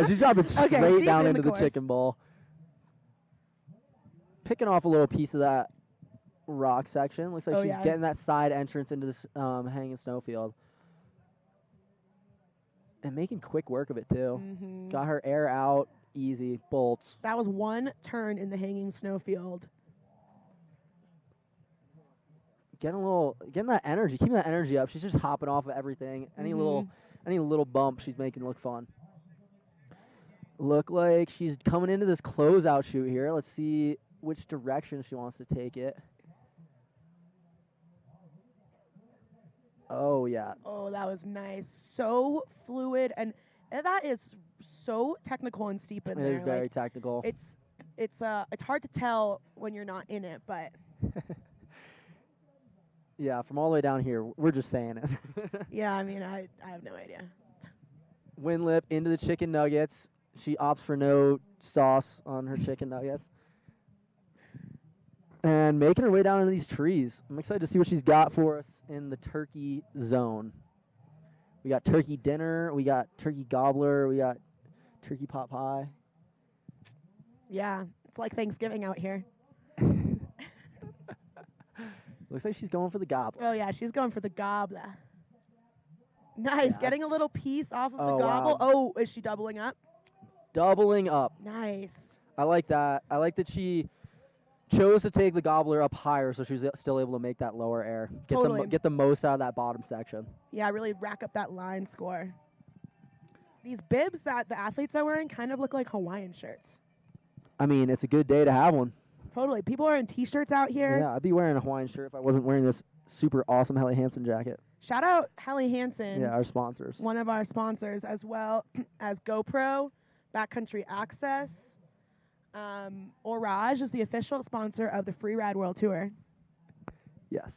She's dropping straight down into the chicken bowl. picking off a little piece of that rock section. Looks like Oh, she's yeah. getting that side entrance into this hanging snowfield. And making quick work of it, too. Mhm. Got her air out, easy, bolts. That was one turn in the hanging snowfield. Getting that energy, keeping that energy up. She's just hopping off of everything. Any little bump she's making look fun. Look like she's coming into this closeout shoot here. Let's see which direction she wants to take it. Oh, yeah. Oh, that was nice. So fluid, and that is so technical and steep in It there. is very Like, technical. It's hard to tell when you're not in it, but Yeah, from all the way down here, we're just saying it. yeah, I mean, I have no idea. Winlip into the chicken nuggets. She opts for no sauce on her chicken nuggets. And making her way down into these trees. I'm excited to see what she's got for us in the turkey zone. We got turkey dinner. We got turkey gobbler. We got turkey pot pie. Yeah, it's like Thanksgiving out here. Looks like she's going for the gobbler. Oh yeah, she's going for the gobbler. Nice, Yeah, getting a little piece off of Oh, the gobble. wow. Oh, is she doubling up? Doubling up. Nice. I like that. I like that she chose to take the gobbler up higher so she's still able to make that lower air. Totally. Get the most out of that bottom section. Yeah, really rack up that line score. These bibs that the athletes are wearing kind of look like Hawaiian shirts. I mean, it's a good day to have one. Totally. People are in t-shirts out here. Yeah, I'd be wearing a Hawaiian shirt if I wasn't wearing this super awesome Helly Hansen jacket. Shout out Helly Hansen. Yeah, our sponsors. One of our sponsors, as well as GoPro, Backcountry Access. Orage is the official sponsor of the Freeride World Tour. Yes.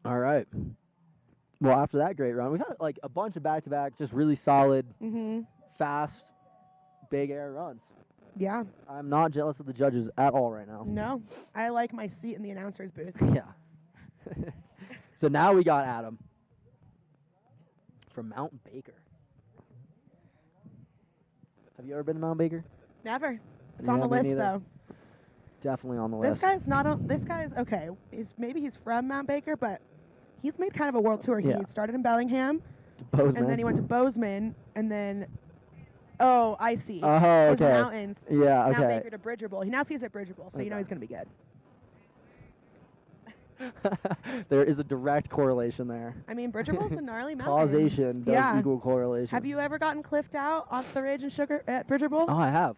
All right. Well, after that great run, we've had like a bunch of back-to-back, just really solid, fast, big air runs. Yeah. I'm not jealous of the judges at all right now. No, I like my seat in the announcer's booth. Yeah. So now we got Adam from Mount Baker. Have you ever been to Mount Baker? Never. It's Yeah, on the me list neither. though. Definitely on the This list. guy's not on. This guy's okay. Maybe he's from Mount Baker, but he's made kind of a world tour. Yeah. He started in Bellingham, Bozeman. and then he went to Bozeman, and then I see. Oh, Those okay. mountains. Yeah, Mount okay. Baker to Bridger Bowl. He now skis at Bridger Bowl, so you know he's gonna be good. There is a direct correlation there. I mean, Bridger Bowl's a gnarly mountain. Causation does Yeah. equal correlation. Have you ever gotten cliffed out off the ridge and sugar at Bridger Bowl? Oh, I have.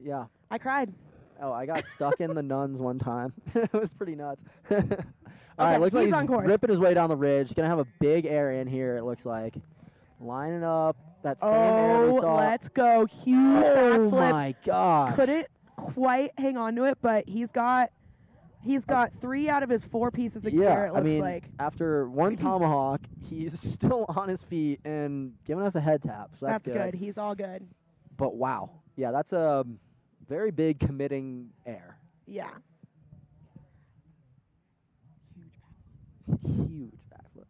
Yeah. I cried. Oh, I got stuck in the nuns one time. It was pretty nuts. All right, looks like he's on he's course. ripping his way down the ridge. Gonna have a big air in here, it looks like. Lining up that same air we saw. Let's go. Huge Oh backflip. my gosh. Couldn't quite hang on to it, but he's got 3 out of his 4 pieces of gear, it looks I mean, like. after one tomahawk, he's still on his feet and giving us a head tap, so that's good. He's all good. But wow. Yeah, that's a very big committing air. Yeah. Huge backflip.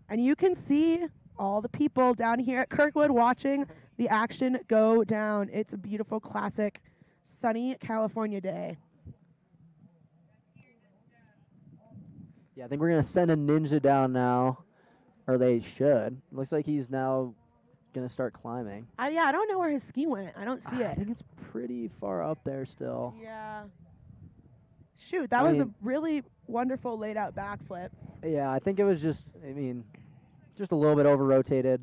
And you can see all the people down here at Kirkwood watching the action go down. It's a beautiful, classic, sunny California day. Yeah, I think we're going to send a ninja down now, or they should. Looks like he's now going to start climbing. I don't know where his ski went. I don't see it. I think it's pretty far up there still. Yeah. Shoot, that I was a mean- really wonderful laid out backflip. Yeah, I think it was just a little bit over-rotated.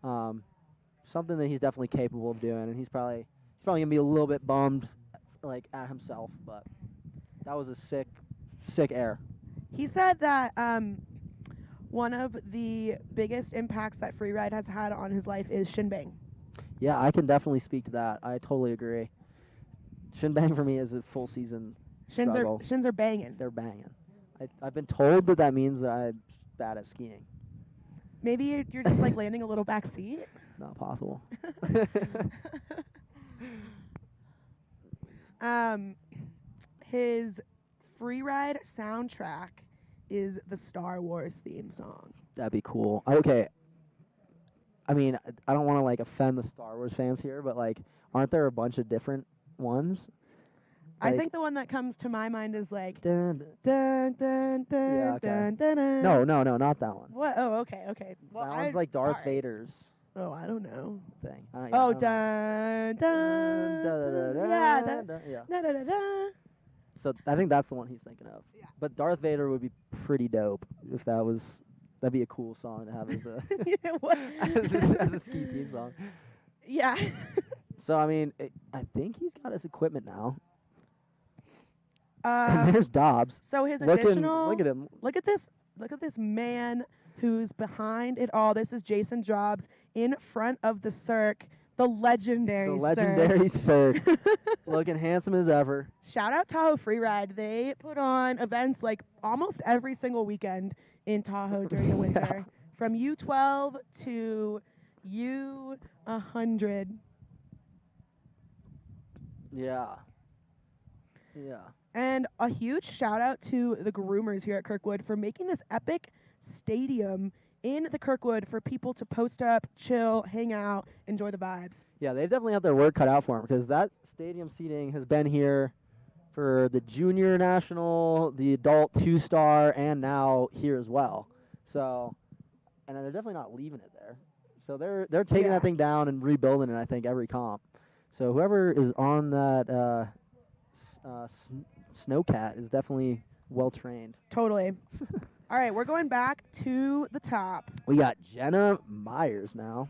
Something that he's definitely capable of doing, and he's probably going to be a little bit bummed like at himself, but that was a sick air. He said that one of the biggest impacts that Freeride has had on his life is shin bang. Yeah, I can definitely speak to that. I totally agree. Shin bang for me is a full season struggle. Shins are banging. They're banging. I've been told that means that I'm bad at skiing. Maybe you're just like landing a little back seat. Not possible. His Freeride soundtrack is the Star Wars theme song. That'd be cool. Okay. I mean, I don't want to like offend the Star Wars fans here, but like, aren't there a bunch of different ones. I think the one that comes to my mind is like Dun, dun dun dun Yeah, okay. dun dun dun. no, not that one. What? Oh, okay, okay. Well, That one's like Darth sorry. Vader's Oh, I don't know. thing. Oh, dun dun. Yeah, that. yeah. Da da da da. So I think that's the one he's thinking of. Yeah. But Darth Vader would be pretty dope if that was. That'd be a cool song to have as a What? as a ski team song. Yeah. So I mean, I think he's got his equipment now. And there's Dobbs. So his Look additional. at him. Look at this. Look at this man who's behind it all. This is Jason Dobbs in front of the Cirque, the legendary. The legendary Cirque, looking handsome as ever. Shout out Tahoe Freeride. They put on events like almost every single weekend in Tahoe during the winter, from U12 to U100. Yeah. Yeah. And a huge shout out to the groomers here at Kirkwood for making this epic stadium in the Kirkwood for people to post up, chill, hang out, enjoy the vibes. Yeah, they've definitely had their work cut out for them because that stadium seating has been here for the junior national, the adult 2-star, and now here as well. So, and they're definitely not leaving it there. So they're taking that thing down and rebuilding it, I think, every comp. So whoever is on that Snowcat is definitely well trained. Totally. All right, we're going back to the top. We got Jenna Myers now.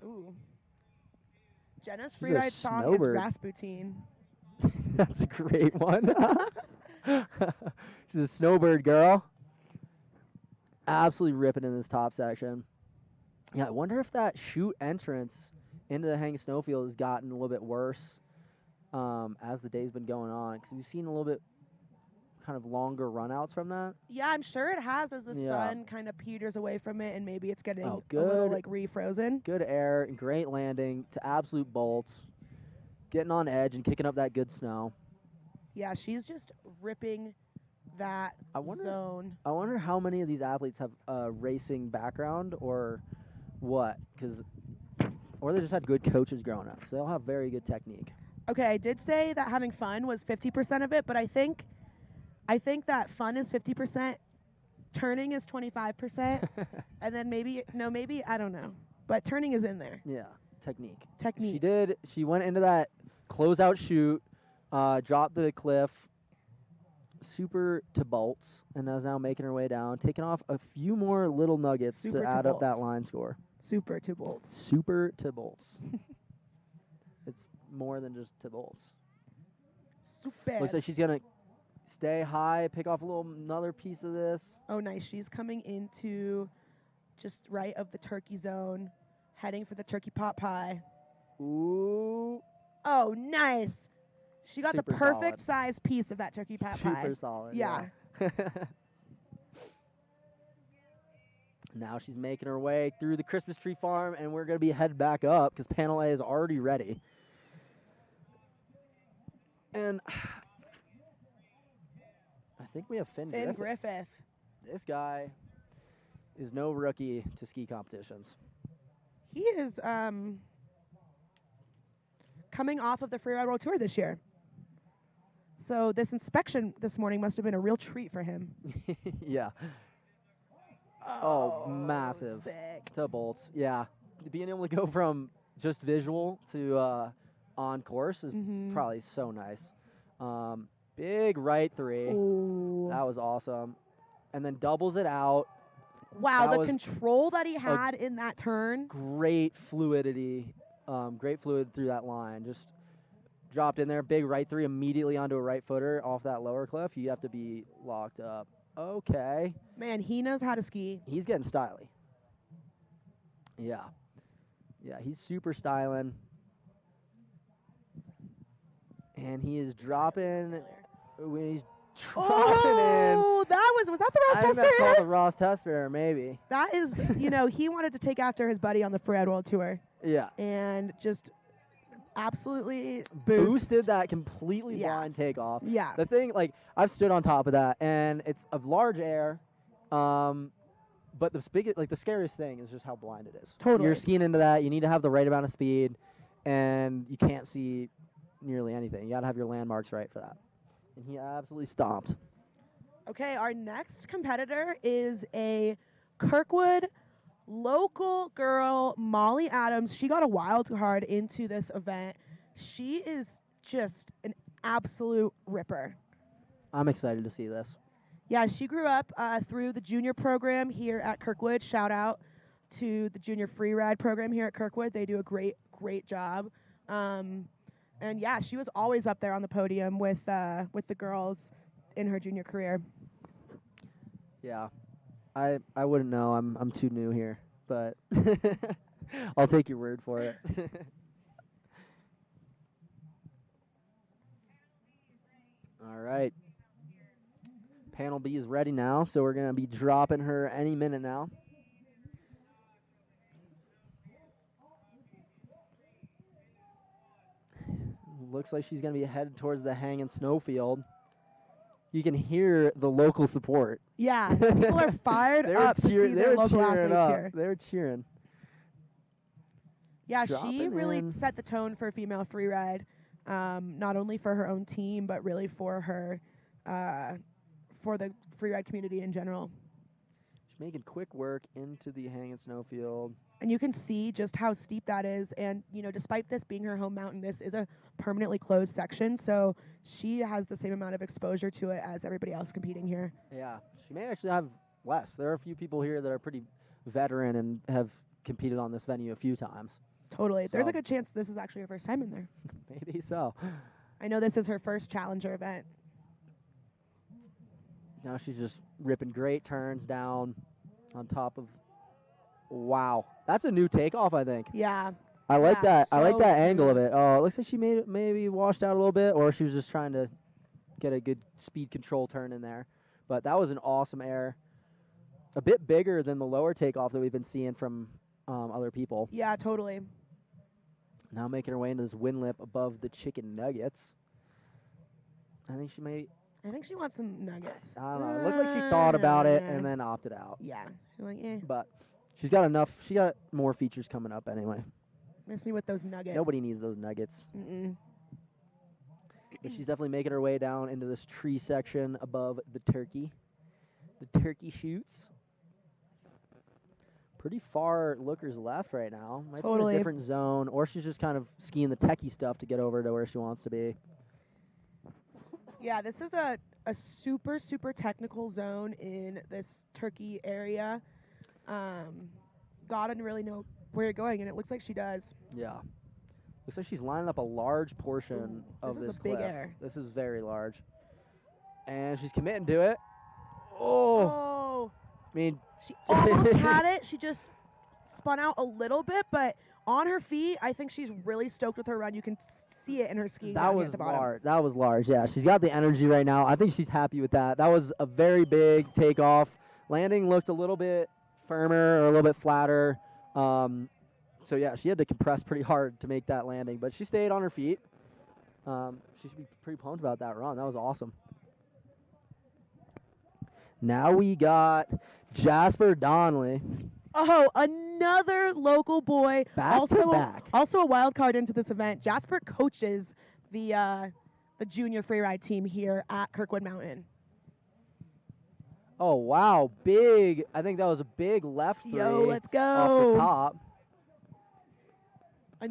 Ooh. Jenna's She's a freeride song is snowbird. Rasputin. That's a great one. She's a snowbird girl. Absolutely ripping in this top section. Yeah, I wonder if that chute entrance into the hang snowfield has gotten a little bit worse as the day's been going on. Because we've seen a little bit kind of longer runouts from that. Yeah, I'm sure it has as the Yeah. sun kind of peters away from it and maybe it's getting Oh, a little good. like refrozen. Good air and great landing to absolute bolts. Getting on edge and kicking up that good snow. Yeah, she's just ripping that zone. I wonder how many of these athletes have a racing background or what, or they just had good coaches growing up. So they'll have very good technique. Okay, I did say that having fun was 50% of it, but I think that fun is 50%, turning is 25%, and then maybe I don't know, but turning is in there. Yeah, technique. Technique. She went into that closeout chute, dropped the cliff, super to bolts, and is now making her way down, taking off a few more little nuggets Super to to add up that bolts. line score. Super to bolts. Super to bolts. It's more than just to bolts. Super. Looks like she's gonna stay high, pick off another piece of this. Oh, nice. She's coming into just right of the turkey zone, heading for the turkey pot pie. Ooh. Oh, nice. She got the Super perfect solid. size piece of that turkey pot pie. Super solid. Yeah. Now she's making her way through the Christmas tree farm, and we're going to be head back up because panel A is already ready. And I think we have Finn Griffith. This guy is no rookie to ski competitions. He is coming off of the Freeride World Tour this year. So this inspection this morning must have been a real treat for him. Yeah. Oh, massive. Sick. To bolts. Yeah. Being able to go from just visual to on course is probably so nice. Big right 3. Ooh. That was awesome. And then doubles it out. Wow, That the was control that he had in that turn. Great fluidity. Great fluid through that line. Just dropped in there. Big right 3 immediately onto a right footer off that lower cliff. You have to be locked up. Okay. Man, he knows how to ski. He's getting styly. Yeah. Yeah, he's super styling. And he is dropping. When he's dropping in. Oh, was that the Ross I think that's Tester? called the Ross Tester, maybe. That is, he wanted to take after his buddy on the Freeride World Tour. Yeah. And just absolutely Boosted that completely Yeah. blind takeoff. Yeah. The thing, I've stood on top of that, and it's of large air, but the scariest thing is just how blind it is. Totally. You're skiing into that. You need to have the right amount of speed, and you can't see nearly anything. You got to have your landmarks right for that. And he absolutely stomped. Okay, our next competitor is a Kirkwood local girl, Molly Adams. She got a wild card into this event. She is just an absolute ripper. I'm excited to see this. Yeah, she grew up through the junior program here at Kirkwood. Shout out to the junior Freeride program here at Kirkwood. They do a great job. And yeah, she was always up there on the podium with the girls in her junior career. Yeah, I wouldn't know. I'm too new here, but I'll take your word for it. All right. Panel B is ready now, so we're going to be dropping her any minute now. Looks like she's going to be headed towards the hanging snowfield. You can hear the local support. Yeah, people are fired up to see their local athletes here. They're cheering. Yeah, she Dropping really in. set the tone for female freeride, not only for her own team, but really for her, for the freeride community in general. She's making quick work into the hanging snowfield. And you can see just how steep that is. And, you know, despite this being her home mountain, this is a permanently closed section. So she has the same amount of exposure to it as everybody else competing here. Yeah, she may actually have less. There are a few people here that are pretty veteran and have competed on this venue a few times. Totally. There's So- a good chance this is actually her first time in there. Maybe so. I know this is her first challenger event. Now she's just ripping great turns down on top of. Wow, that's a new takeoff, I think. Yeah. I like Yeah, that. I like so that angle of smooth. it. Oh, it looks like she made it maybe washed out a little bit, or she was just trying to get a good speed control turn in there. But that was an awesome air. A bit bigger than the lower takeoff that we've been seeing from other people. Yeah, totally. Now making her way into this wind lip above the chicken nuggets. I think she wants some nuggets. I don't know. It looked like she thought about it and then opted out. Yeah. She's like, eh. But she's got enough. She got more features coming up anyway. Miss me with those nuggets. Nobody needs those nuggets. Mm-mm. But she's definitely making her way down into this tree section above the turkey. The turkey shoots. Pretty far lookers left right now. Might be in Totally. a different zone, or she's just kind of skiing the techie stuff to get over to where she wants to be. Yeah, this is a super, super technical zone in this turkey area. Gotta really know where you're going, and it looks like she does. Yeah. Looks like she's lining up a large portion of this is this a big cliff. air. This is very large. And she's committing to it. Oh. I mean, She almost had it. She just spun out a little bit, but on her feet, I think she's really stoked with her run. You can see it in her skiing. that down here was at the bottom. large. That was large. Yeah, she's got the energy right now. I think she's happy with that. That was a very big takeoff. Landing looked a little bit firmer or a little bit flatter. So yeah, she had to compress pretty hard to make that landing, but she stayed on her feet. She should be pretty pumped about that run. That was awesome. Now we got Jasper Donnelly. Oh, another local boy. Back to also, back. Also a wild card into this event. Jasper coaches the junior freeride team here at Kirkwood Mountain. Oh, wow. Big. I think that was a big left three. Yo, let's go. Off the top. A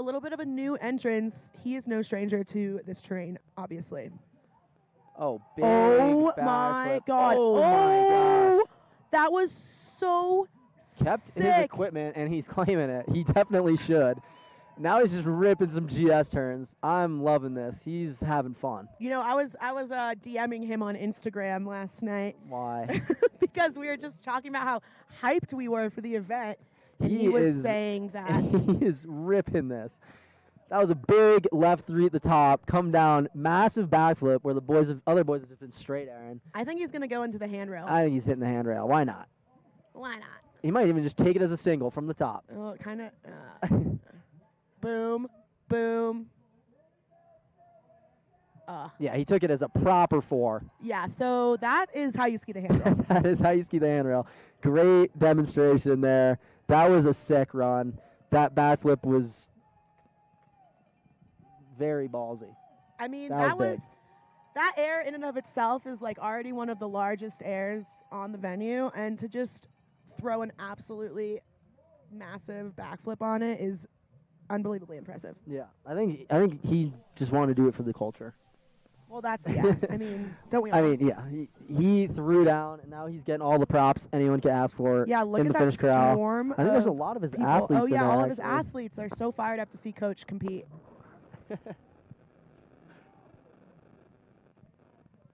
little bit of a new entrance. He is no stranger to this terrain, obviously. Oh, big Oh back my flip. God. Oh, my gosh. That was so Kept his sick. equipment, and he's claiming it. He definitely should. Now he's just ripping some GS turns. I'm loving this. He's having fun. You know, I was DMing him on Instagram last night Why? because we were just talking about how hyped we were for the event, and he was saying that. He is ripping this. That was a big left three at the top, come down, massive backflip where the other boys have just been straight airing. I think he's gonna go into the handrail. I think he's hitting the handrail. Why not? Why not? He might even just take it as a single from the top. Oh, kind of. Boom, boom. Yeah, he took it as a proper four. Yeah, so that is how you ski the handrail. That is how you ski the handrail. Great demonstration there. That was a sick run. That backflip was very ballsy. I mean, That was big. that air in and of itself is like already one of the largest airs on the venue, and to just throw an absolutely massive backflip on it is unbelievably impressive. Yeah, I think he just wanted to do it for the culture. Well, that's, yeah. I mean, don't we all? I mean, yeah, he threw down, and now he's getting all the props anyone can ask for. Yeah, look in at the that finish crowd. swarm. I think there's a of lot of his people. athletes. Oh in yeah, there, all of his actually. athletes are so fired up to see Coach compete.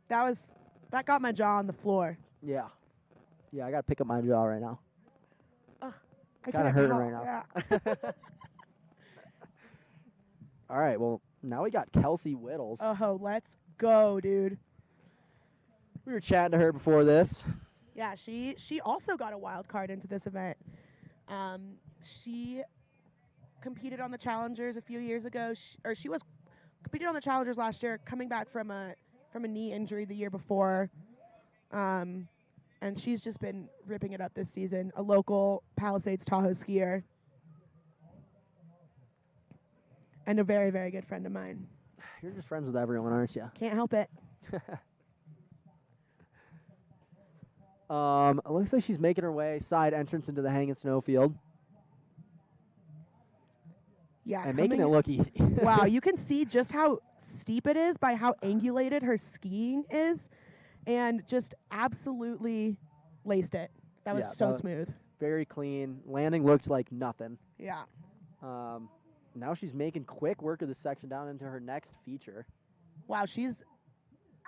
That got my jaw on the floor. Yeah, I got to pick up my jaw right now. I Kind of can't hurting help- right now. Yeah. All right, well, now we got Kelsey Whittles. Oh, let's go, dude. We were chatting to her before this. Yeah, she also got a wild card into this event. She competed on the Challengers a few years ago, she was competed on the Challengers last year, coming back from a knee injury the year before, and she's just been ripping it up this season. A local Palisades Tahoe skier, and a very, very good friend of mine. You're just friends with everyone, aren't you? Can't help it. It looks like she's making her way side entrance into the hang and snow field. Yeah, And making it look easy. Wow, you can see just how steep it is by how angulated her skiing is, and just absolutely laced it. That was Yeah, so smooth. Very clean. Landing looked like nothing. Yeah. Now she's making quick work of this section down into her next feature. Wow, she's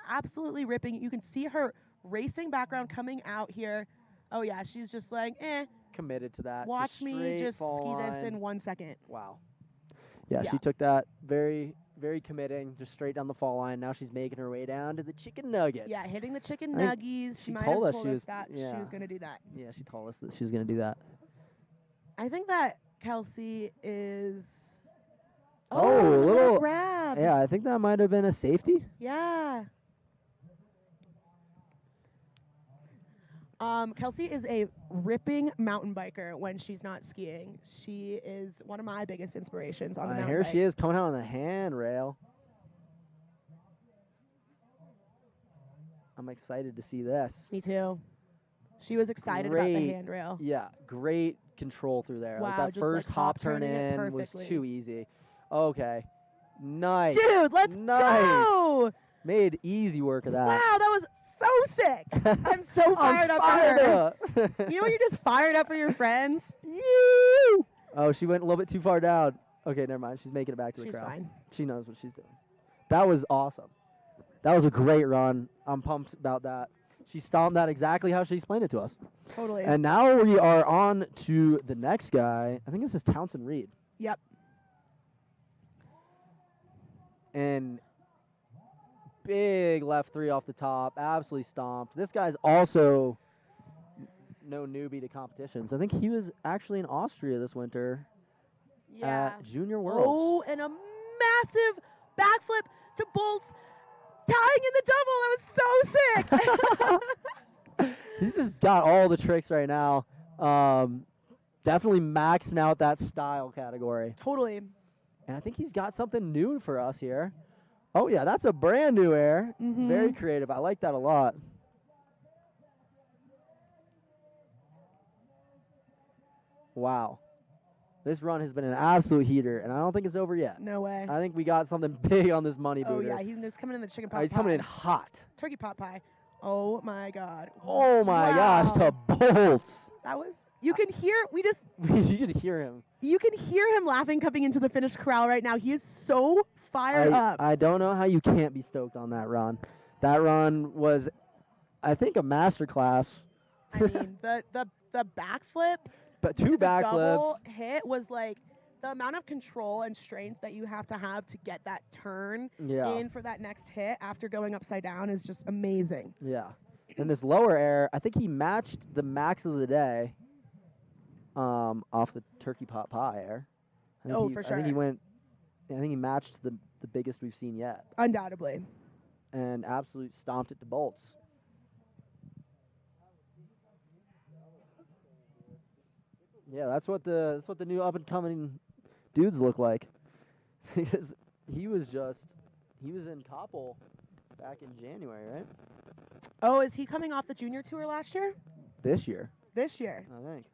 absolutely ripping. You can see her racing background coming out here. Oh yeah, she's just like, Committed to that. watch me straight just fall ski this line. in 1 second. Wow. Yeah, Yeah. she took that very, very committing, just straight down the fall line. Now she's making her way down to the chicken nuggets. Yeah, hitting the chicken I think nuggies. She might told have us told she us was- that she yeah. was going to do that. Yeah, she told us that she was going to do that. I think that Kelsey is. Oh, a little grab. Yeah, I think that might have been a safety. Yeah. Kelsey is a ripping mountain biker when she's not skiing. She is one of my biggest inspirations on the mountain Here bike. she is coming out on the handrail. I'm excited to see this. Me too. She was excited about the handrail. Yeah, great control through there. Wow, like that just first like hop turn turning it in was perfectly. too easy. Okay. Nice. Dude, let's nice. go. Made easy work of that. Wow, that was so sick. I'm so fired up for fired her. up. You know when you're just fired up for your friends? You. Oh, she went a little bit too far down. Okay, never mind. She's making it back to the She's crowd. fine. She knows what she's doing. That was awesome. That was a great run. I'm pumped about that. She stomped that exactly how she explained it to us. Totally. And now we are on to the next guy. I think this is Townsend Reed. Yep. And big left three off the top. Absolutely stomped. This guy's also no newbie to competitions. I think he was actually in Austria this winter at Junior Worlds. Oh, and a massive backflip to bolts, tying in the double. That was so sick. He's just got all the tricks right now. Definitely maxing out that style category. Totally. And I think he's got something new for us here. Oh, yeah, that's a brand new air. Mm-hmm. Very creative. I like that a lot. Wow. This run has been an absolute heater, and I don't think it's over yet. No way. I think we got something big on this money Oh, booter. yeah, he's just coming in the chicken pot He's pie. coming in hot. Turkey pot pie. Oh, my God. Oh, my gosh, to Wow. bolts. That was, you can hear, You could hear him. you can hear him laughing coming into the finish corral right now. He is so fired up. I don't know how you can't be stoked on that run. That run was, I think, a masterclass. I mean, the backflip, But to two the backflips. double hit was like the amount of control and strength that you have to get that turn Yeah. in for that next hit after going upside down is just amazing. Yeah. And this lower air, I think he matched the max of the day off the turkey pot pie air. I think For I think he sure. went, I think he matched the biggest we've seen yet. Undoubtedly. And absolute stomped it to bolts. Yeah, that's what the new up and coming dudes look like. Because he was in Koppel back in January, right? Oh, is he coming off the junior tour last year? This year, This year. I think.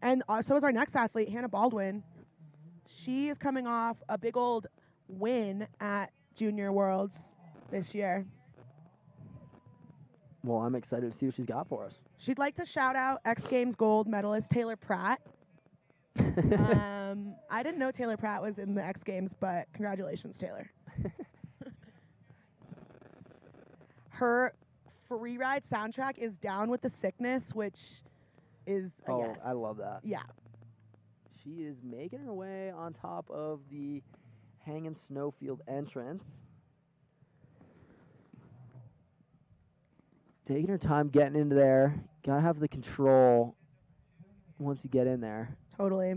And so is our next athlete, Hannah Baldwin. She is coming off a big old win at Junior Worlds this year. Well, I'm excited to see what she's got for us. She'd like to shout out X Games gold medalist Taylor Pratt. I didn't know Taylor Pratt was in the X Games, but congratulations, Taylor. Her Freeride soundtrack is Down with the Sickness, which is a yes. I love that. Yeah. She is making her way on top of the Hanging Snowfield entrance. Taking her time getting into there. Gotta have the control once you get in there. Totally.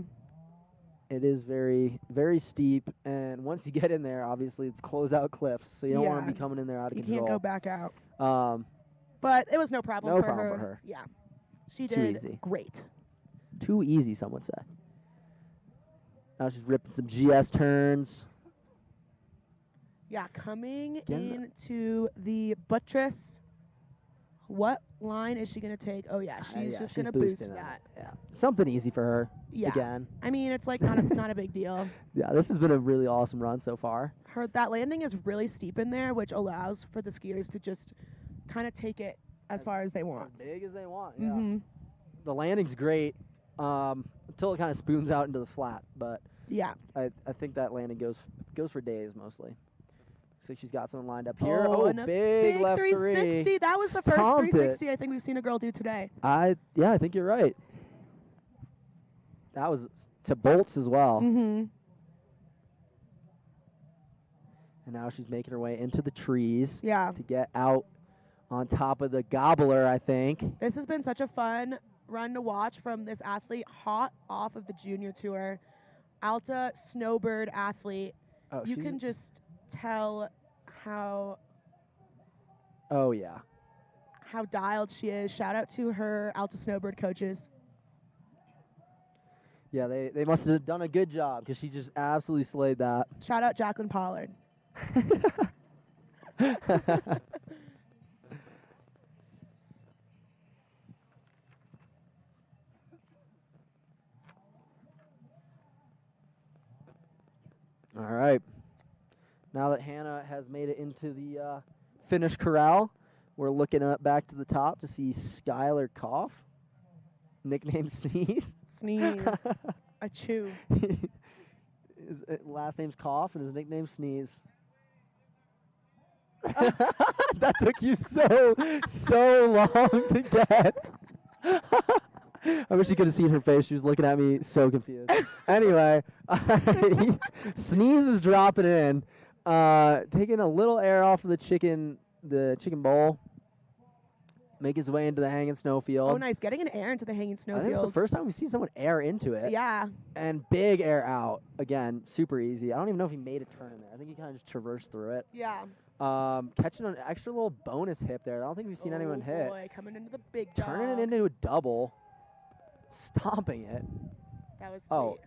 It is very, very steep, and once you get in there, obviously it's closeout cliffs, so you don't want to be coming in there out of You control. can't go back out. But it was no problem no for problem her. for her. Yeah. She Too did easy. great. Too easy, some would say. Now she's ripping some GS turns. Yeah, coming Getting into the buttress. What line is she going to take? Oh, yeah, she's just going to boost boosting that. Yeah, something easy for her. Yeah. Again. I mean, it's like not a big deal. Yeah, this has been a really awesome run so far. That landing is really steep in there, which allows for the skiers to just kind of take it as far as they want. As big as they want, yeah. Mm-hmm. The landing's great until it kind of spoons out into the flat, but yeah, I think that landing goes for days mostly. So she's got someone lined up here. And a big left 360. three. That was the first Stomped 360 I think we've seen a girl do today. I think you're right. That was to bolts as well. Mm-hmm. And now she's making her way into the trees. Yeah. To get out on top of the gobbler, I think. This has been such a fun run to watch from this athlete, hot off of the junior tour. Alta snowbird athlete. Oh, you can just tell how how dialed she is. Shout out to her Alta snowbird coaches. Yeah, they must have done a good job because she just absolutely slayed that. Shout out Jacqueline Pollard. All right. Now that Hannah has made it into the finish corral, we're looking up back to the top to see Skylar Koff, nickname Sneeze. Sneeze. I chew. His last name's Koff and his nickname Sneeze. That took you so long to get. I wish you could have seen her face. She was looking at me so confused. Anyway, Sneeze is dropping in, taking a little air off of the chicken bowl, make his way into the hanging snowfield. Oh, nice. Getting an air into the hanging snowfield. I think it's the first time we've seen someone air into it. Yeah. And big air out. Again, super easy. I don't even know if he made a turn in there. I think he kind of just traversed through it. Yeah. Catching an extra little bonus hip there. I don't think we've seen anyone hit. Oh, boy. Coming into the big Turning dog. it into a double. Stomping it. That was sweet. Oh,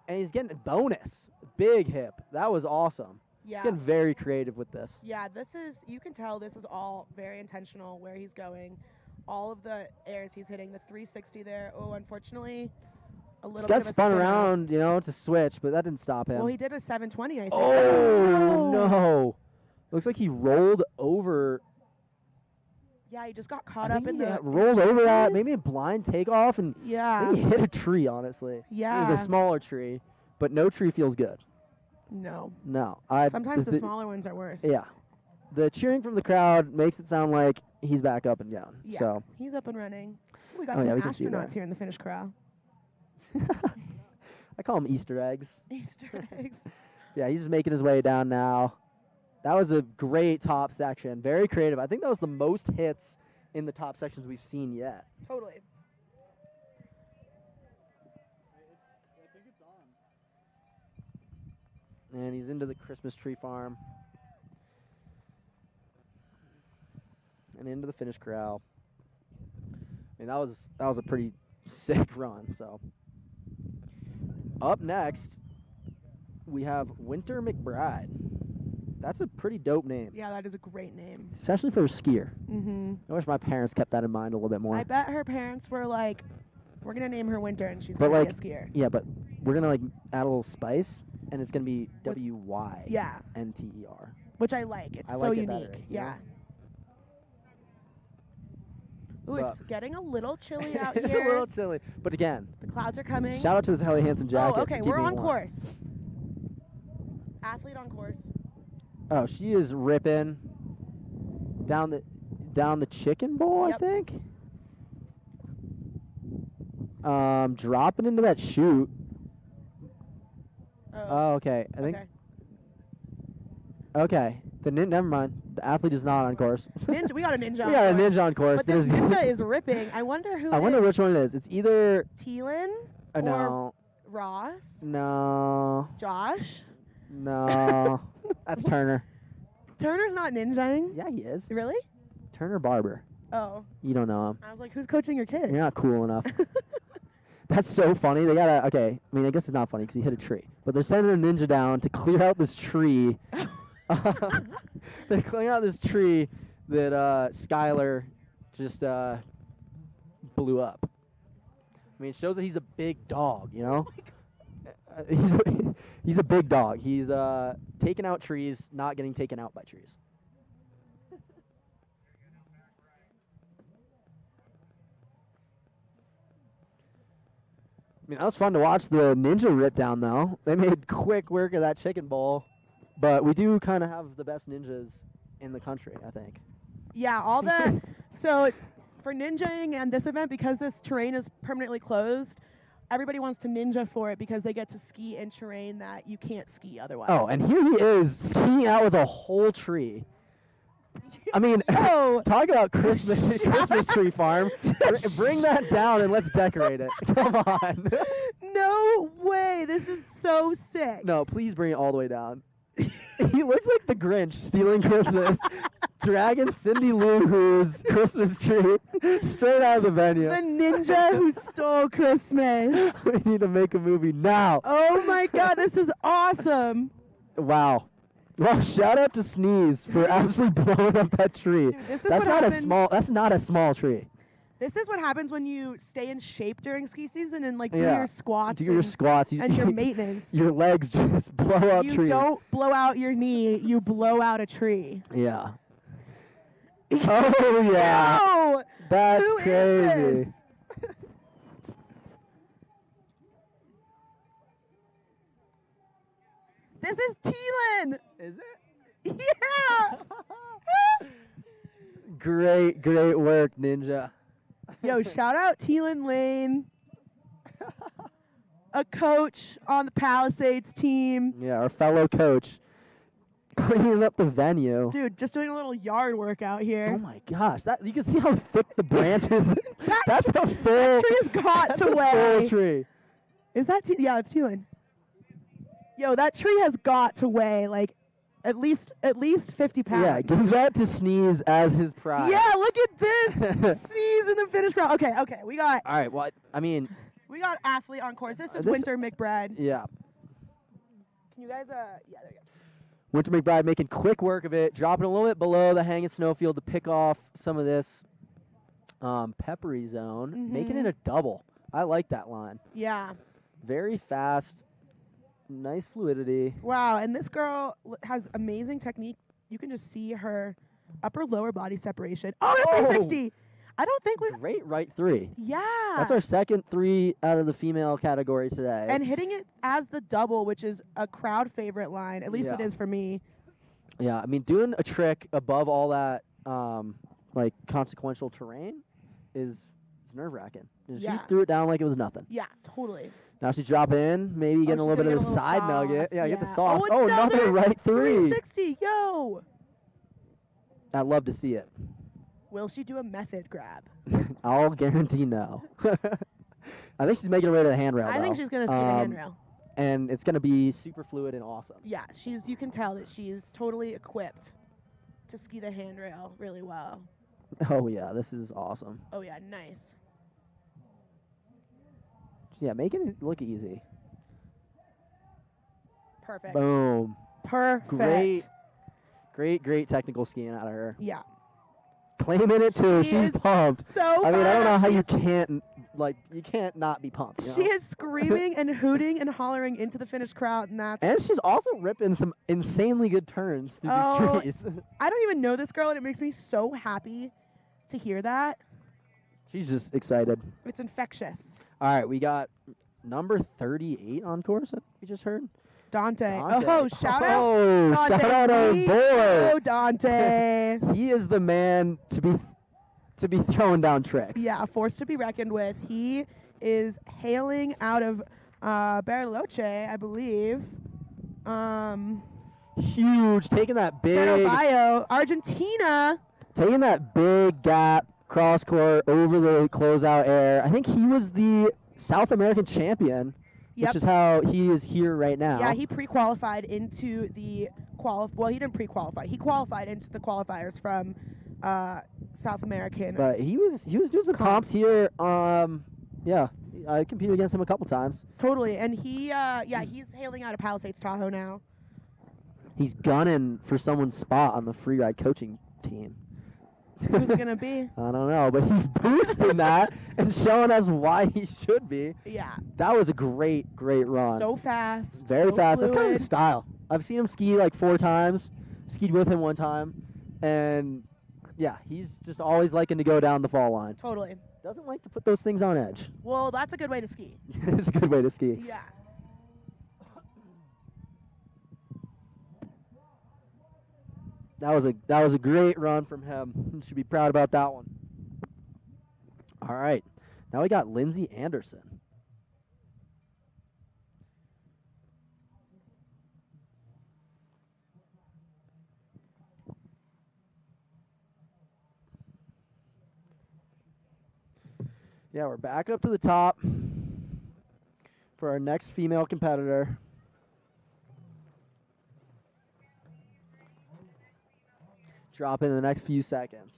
and he's getting a bonus. Big hip. That was awesome. Yeah. He's getting very creative with this. Yeah, you can tell this is all very intentional where he's going. All of the airs he's hitting, the 360 there. Oh, unfortunately, a little He's bit got of a spun spin out. around, to switch, but that didn't stop him. Well, he did a 720, I think. Oh, no. Looks like he rolled over. Yeah, he just got caught up in the... rolled over that, maybe a blind takeoff, and I think he hit a tree, honestly. Yeah. It was a smaller tree, but no tree feels good. No. No. Sometimes the smaller ones are worse. Yeah. The cheering from the crowd makes it sound like he's back up and down. Yeah, So he's up and running. We got Oh, some yeah, we can see astronauts that. here in the finish corral. I call them Easter eggs. Easter eggs. Yeah, he's just making his way down now. That was a great top section. Very creative. I think that was the most hits in the top sections we've seen yet. Totally. And he's into the Christmas tree farm. And into the finish corral. I mean, that was a pretty sick run. So up next, we have Winter McBride. That's a pretty dope name. Yeah, that is a great name. Especially for a skier. Mm-hmm. I wish my parents kept that in mind a little bit more. I bet her parents were like, we're going to name her Winter and she's But going to like, be a skier. yeah, but we're going to like add a little spice, and it's going to be WYNTER. Yeah. Which I like. It's I so like it unique. better, you Yeah. know? Ooh, it's getting a little chilly out It's here. a little chilly. But again, The clouds are coming. shout out to this Helly Hansen jacket. Oh, okay, for we're keeping on me warm. course. Athlete on course. Oh, she is ripping down the chicken bowl, Yep. I think. Dropping into that chute. Oh, okay. I think. Okay. Never mind. The athlete is not on course. Ninja, we got a ninja. We got a ninja on course. But That this is- ninja is ripping. I wonder who. I wonder which one it is. It's either. Thielen or No. Ross. No. Josh. No. That's Turner. Turner's not ninjaing. Yeah, he is. Really? Turner Barber. Oh. You don't know him. I was like, who's coaching your kids? You're not cool enough. That's so funny. They gotta. Okay. I mean, I guess it's not funny because he hit a tree. But they're sending a ninja down to clear out this tree. They're clearing out this tree that Skylar just blew up. I mean, it shows that he's a big dog. You know. He's a big dog. He's taking out trees, not getting taken out by trees. I mean, that was fun to watch the ninja rip down, though. They made quick work of that chicken bowl. But we do kind of have the best ninjas in the country, I think. Yeah, all the so for ninjaing and this event, because this terrain is permanently closed, everybody wants to ninja for it because they get to ski in terrain that you can't ski otherwise. Oh, and here he is skiing out with a whole tree. I mean, talk about Christmas tree farm. Bring that down and let's decorate it. Come on. No way. This is so sick. No, please bring it all the way down. He looks like the Grinch stealing Christmas, dragging Cindy Lou Who's Christmas tree straight out of the venue. The ninja who stole Christmas. We need to make a movie now. Oh my God, this is awesome. Wow. Well, shout out to Sneeze for absolutely blowing up that tree. Dude, this is That's what not happens- a small. That's not a small tree. This is what happens when you stay in shape during ski season and like do Yeah. your squats. Do your squats. and your maintenance. Your legs just blow up You trees. don't blow out your knee, you blow out a tree. Yeah. Oh yeah. No! That's Who is crazy. this? This is Thielen. Is it? Yeah. Great work, Ninja. Yo, shout out Thielen Lane, a coach on the Palisades team. Yeah, our fellow coach cleaning up the venue. Dude, just doing a little yard work out here. Oh my gosh, that you can see how thick the branches. That's a full. That tree's got that's to a weigh. full tree. Is that yeah, it's Thielen. Yo, that tree has got to weigh like at least 50 pounds. Yeah, give that to Sneeze as his prize. Yeah, look at this. Sneeze in the finish crowd. Okay, we got All right. Well, I mean, athlete on course. This is this- Winter McBride. yeah. Can you guys yeah, there you go. Winter McBride making quick work of it, dropping a little bit below the hanging snowfield to pick off some of this peppery zone, making it a double. I like that line. Yeah. Very fast, nice fluidity. Wow, and this girl has amazing technique. You can just see her upper lower body separation. Oh, and a 360. I don't think we've Great right three. Yeah. That's our second three out of the female category today. And hitting it as the double, which is a crowd favorite line. At least it Yeah. is for me. Yeah, I mean, doing a trick above all that like consequential terrain is nerve-wracking. And Yeah. She threw it down like it was nothing. Yeah, totally. Now she's dropping in, maybe getting a she's little bit gonna of get the a little side nugget. sauce, Yeah, get the yeah. sauce. Oh, another another right three. 360, yo. I'd love to see it. Will she do a method grab? I'll guarantee no. I think she's making her way to the handrail. I think though. she's going to ski the handrail. And it's going to be super fluid and awesome. Yeah, you can tell that she's totally equipped to ski the handrail really well. Oh, yeah, this is awesome. Oh, yeah, nice. Yeah, making it look easy. Perfect. Boom. Perfect. Great technical skiing out of her. Yeah. Claiming it too. She She's is pumped. so I mean, I don't know how you fired can't not be pumped. You She know? is screaming and hooting and hollering into the finished crowd, and that's. And she's also ripping some insanely good turns through the trees. I don't even know this girl, and it makes me so happy to hear that. She's just excited. It's infectious. All right, we got number 38 on course. We just heard. Dante. Dante. Oh, shout out. Oh, Dante. shout out our boy. Oh, Dante. He is the man to be throwing down tricks. Yeah, a force to be reckoned with. He is hailing out of Bariloche, I believe. Huge, taking that big. Bio, Argentina. Taking that big gap cross court over the closeout air. I think he was the South American champion, which is how he is here right now. Yeah, he pre-qualified into the Well, he didn't pre-qualify. He qualified into the qualifiers from South American. But he was doing some comps here. Yeah, I competed against him a couple times. Totally, and he's hailing out of Palisades Tahoe now. He's gunning for someone's spot on the Freeride coaching team. Who's it gonna be? I don't know, but he's boosting that and showing us why he should be. Yeah. That was a great run. So fast. Very so fast. That's kind of fluid. his style. I've seen him ski like 4 times. Skied with him one time, and yeah, he's just always liking to go down the fall line. Totally. Doesn't like to put those things on edge. Well, that's a good way to ski. It's a good way to ski. Yeah. That was a great run from him. You should be proud about that one. All right. Now we got Lindsay Anderson. Yeah, we're back up to the top for our next female competitor. Drop in the next few seconds.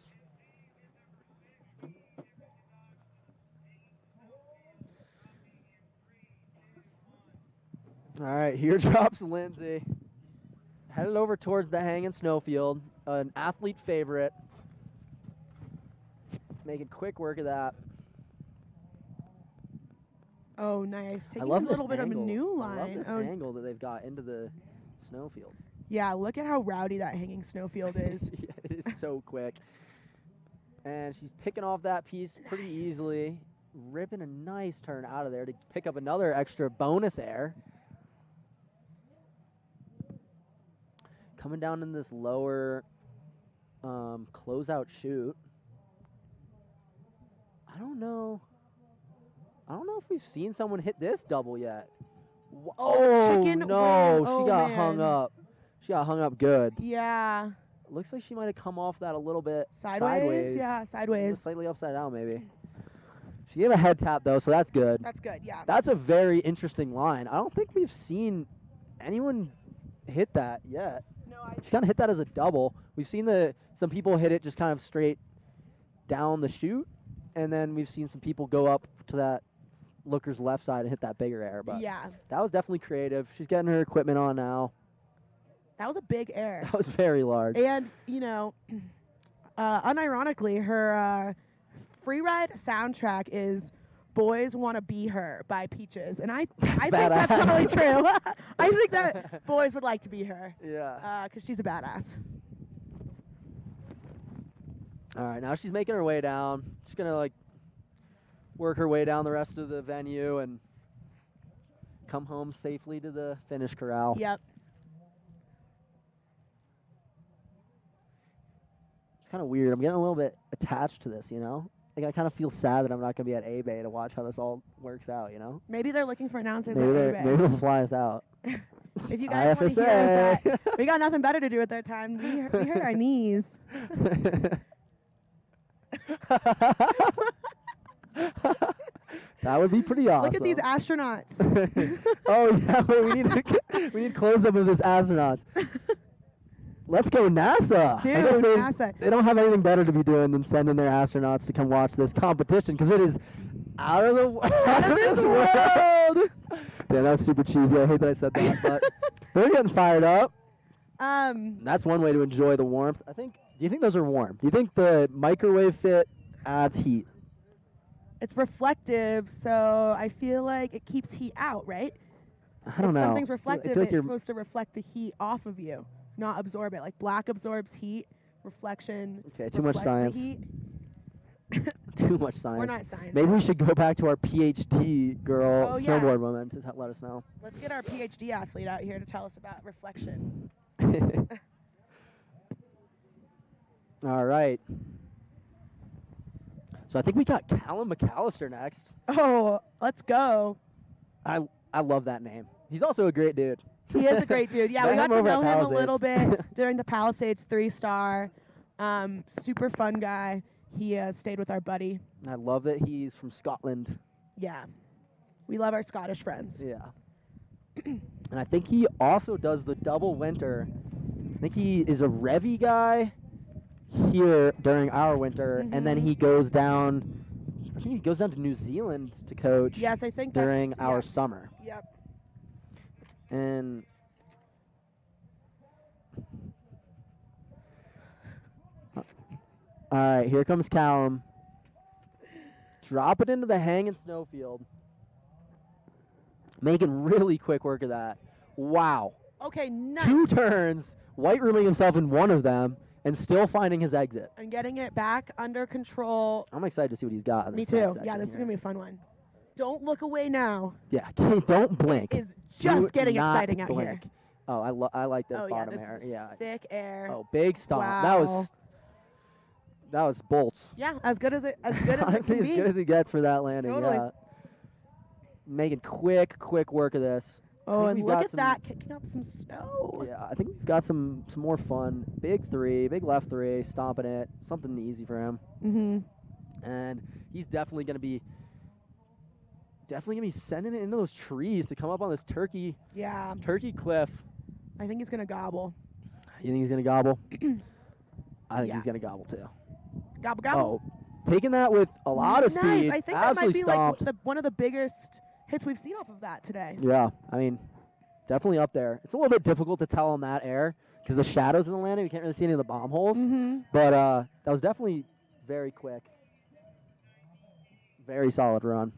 All right, here drops Lindsay. Headed over towards the hanging snowfield, an athlete favorite. Making quick work of that. Oh, nice. I Taking love a little this bit angle. of a new I love line. this angle that they've got into the snowfield. Yeah, look at how rowdy that hanging snowfield is. Yeah, it is so quick. And she's picking off that piece pretty easily, ripping a nice turn out of there to pick up another extra bonus air. Coming down in this lower closeout chute. I don't know if we've seen someone hit this double yet. chicken no, wing. Oh, she got man. hung up. She got hung up good. Yeah. Looks like she might have come off that a little bit Sideways? Yeah, sideways. Slightly upside down, maybe. She gave a head tap, though, so that's good. That's good, yeah. That's a very interesting line. I don't think we've seen anyone hit that yet. No, she kind of hit that as a double. We've seen some people hit it just kind of straight down the chute, and then we've seen some people go up to that looker's left side and hit that bigger air. But Yeah. that was definitely creative. She's getting her equipment on now. That was a big air. That was very large. And, unironically, her Freeride soundtrack is Boys Want to Be Her by Peaches. And I think that's probably true. I think that boys would like to be her. Yeah. Because she's a badass. All right, now she's making her way down. She's going to, work her way down the rest of the venue and come home safely to the finish corral. Yep. It's kind of weird. I'm getting a little bit attached to this, Like, I kind of feel sad that I'm not going to be at A-Bay to watch how this all works out, Maybe they're looking for announcers Maybe at eBay. they'll fly us out. If you guys want to hear us IFSA. we got nothing better to do at that time. We hurt our knees. That would be pretty awesome. Look at these astronauts. Oh yeah, wait, we need close up of this astronauts. Let's go NASA. Dude, I guess NASA. They don't have anything better to be doing than sending their astronauts to come watch this competition because it is out of this world. Yeah, that was super cheesy. I hate that I said that, but They're getting fired up. Um, That's one way to enjoy the warmth. Do you think those are warm? Do you think the microwave fit adds heat? it's reflective, so I feel like it keeps heat out, right? I don't if know. something's I reflective, feel like it's you're supposed to reflect the heat off of you, not absorb it. Like black absorbs heat, reflection. Okay, too much reflects the science. heat. Too much science. We're not science. Maybe we should go back to our PhD girl Oh, yeah. snowboard woman to let us know. Let's get our PhD athlete out here to tell us about reflection. All right. So I think we got Callum McAllister next. Oh, let's go. I love that name. He's also a great dude. He is a great dude. Yeah, we Met got him to over at know him a little Palisades. bit during the Palisades 3-star. Super fun guy. He stayed with our buddy. I love that he's from Scotland. Yeah. We love our Scottish friends. Yeah. And I think he also does the double winter. I think he is a Revy guy here during our winter, and then he goes down. I think he goes down to New Zealand to coach. Yes, I think during that's, our yeah. summer. Yep. And all right, here comes Callum. Drop it into the hanging snowfield. Making really quick work of that. Wow. Okay, nice. 2 turns, white rooming himself in one of them, and still finding his exit. And getting it back under control. I'm excited to see what he's got. In Me this too. next Yeah, section this is here. going to be a fun one. Don't look away now. Yeah, don't blink. It's just Do getting not exciting out blink. here. Oh, I like this Oh, yeah, bottom this air. is Yeah. sick air. Oh, big stomp. Wow. That was bolts. Yeah, as good as it can Honestly, as be. good as he gets for that landing. Totally. Yeah. Making quick work of this. Oh, I think and we've look got at some- that, kicking up some snow. Yeah, I think we've got some more fun. Big 3, big left 3, stomping it. Something easy for him. Mm-hmm. And he's definitely gonna be sending it into those trees to come up on this turkey cliff. I think he's going to gobble. You think he's gonna gobble? I think Yeah. he's gonna gobble too. Gobble, gobble. Oh, taking that with a lot of Nice. speed. I think that might absolutely be stomped. like one of the biggest hits we've seen off of that today. Yeah, I mean, definitely up there. It's a little bit difficult to tell on that air because the shadows in the landing, we can't really see any of the bomb holes. But that was definitely very quick. Very solid run.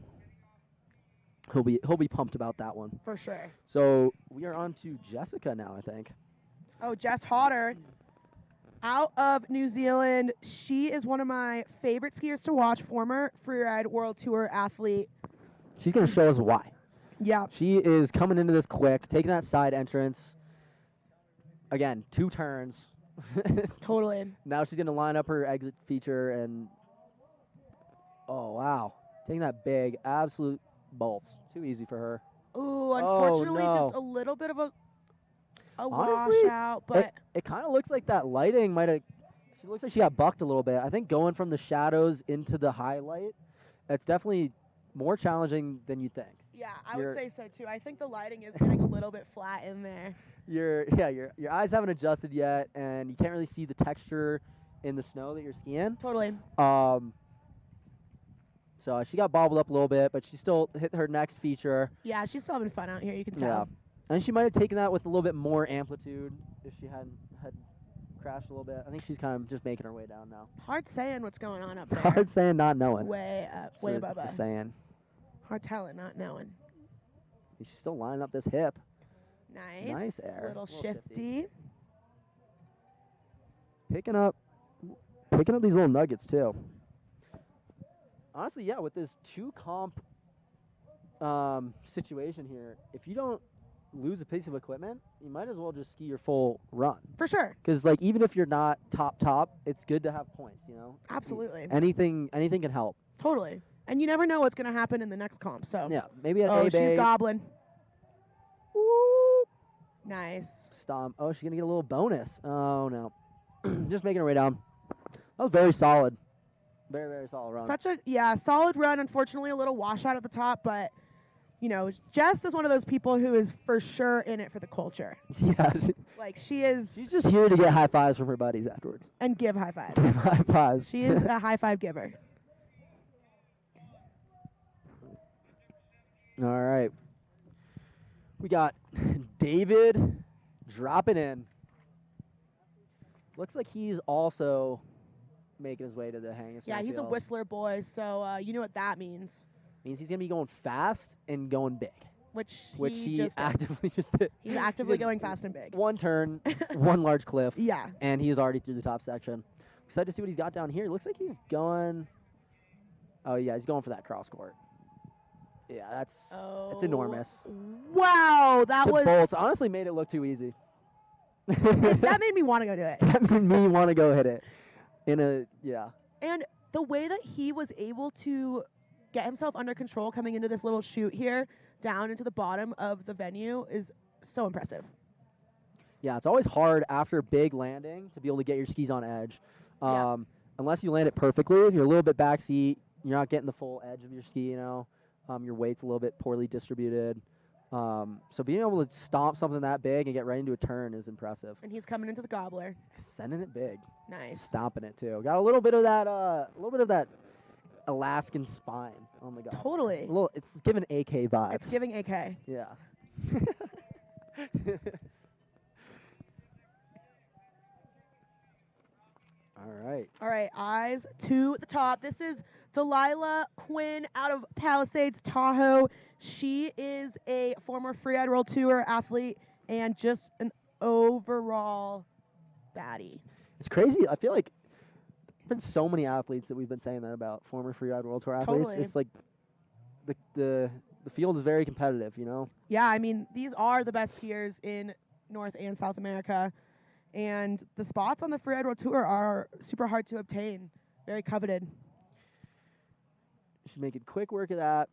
He'll be pumped about that one. For sure. So we are on to Jessica now, I think. Oh, Jess Hodder, out of New Zealand. She is one of my favorite skiers to watch, former Freeride World Tour athlete. She's going to show us why. Yeah. She is coming into this quick, taking that side entrance. Again, 2 turns. Totally. Now she's going to line up her exit feature and, oh, wow. Taking that big, absolute bolt. Too easy for her. Ooh, unfortunately, no. just a little bit of a Honestly, washout, but it kind of looks like that lighting might have. She looks like she got bucked a little bit. I think going from the shadows into the highlight, it's definitely more challenging than you think. yeah, I would say so too. I think the lighting is getting a little bit flat in there. Your eyes haven't adjusted yet, and you can't really see the texture in the snow that you're skiing. Totally. So she got bobbled up a little bit, but she still hit her next feature. Yeah, she's still having fun out here. You can Yeah. tell. And she might have taken that with a little bit more amplitude if she hadn't had crashed a little bit. I think she's kind of just making her way down now. Hard saying what's going on up there. Hard saying, not knowing. Way up, So way it's above just us. saying. Hard telling, not knowing. She's still lining up this hip. Nice. Nice air. Little Little shifty. Picking up these little nuggets too. Honestly, yeah, with this 2 comp situation here, if you don't lose a piece of equipment, you might as well just ski your full run. For sure. Because like even if you're not top, it's good to have points. You know. Absolutely. Anything can help. Totally. And you never know what's going to happen in the next comp. So. Yeah, maybe at Oh, A-Bay. she's gobbling. Woo. Nice. Stomp. Oh, she's gonna get a little bonus. Oh no, just making her way down. That was very solid. Very, very solid run. Such a solid run. Unfortunately, a little washout at the top, but you know, Jess is one of those people who is for sure in it for the culture. Yeah. Like she is. She's just here to get high fives from her buddies afterwards. And give high fives. Give high fives. She is a high five giver. All right. We got David Dropping in. Looks like he's also making his way to the hang. Yeah, he's a Whistler boy, so you know what that means. Means he's going to be going fast and going big. Which he just actively just did. He's actively going fast and big. One turn, one large cliff. Yeah. And he is already through the top section. Excited to see what he's got down here. Looks like he's going. Oh, yeah, he's going for that cross court. Yeah, that's enormous. Wow, that was. Bolts honestly made it look too easy. That made me want to go do it. That made me want to go hit it. Yeah. And the way that he was able to get himself under control coming into this little chute here down into the bottom of the venue is so impressive. Yeah, it's always hard after big landing to be able to get your skis on edge. Unless you land it perfectly. If you're a little bit backseat, you're not getting the full edge of your ski, your weight's a little bit poorly distributed. So being able to stomp something that big and get right into a turn is impressive. And he's coming into the gobbler. Sending it big. Nice. Stomping it too. Got a little bit of that Alaskan spine on the gobbler. Totally. It's giving AK vibes. It's giving AK. Yeah. All right, eyes to the top. This is Delilah Quinn out of Palisades, Tahoe. She is a former Freeride World Tour athlete and just an overall baddie. It's crazy. I feel like there's been so many athletes that we've been saying that about, former Freeride World Tour athletes. Totally. It's like the field is very competitive, Yeah, I mean, these are the best skiers in North and South America. And the spots on the Freeride World Tour are super hard to obtain, very coveted. She's making quick work of that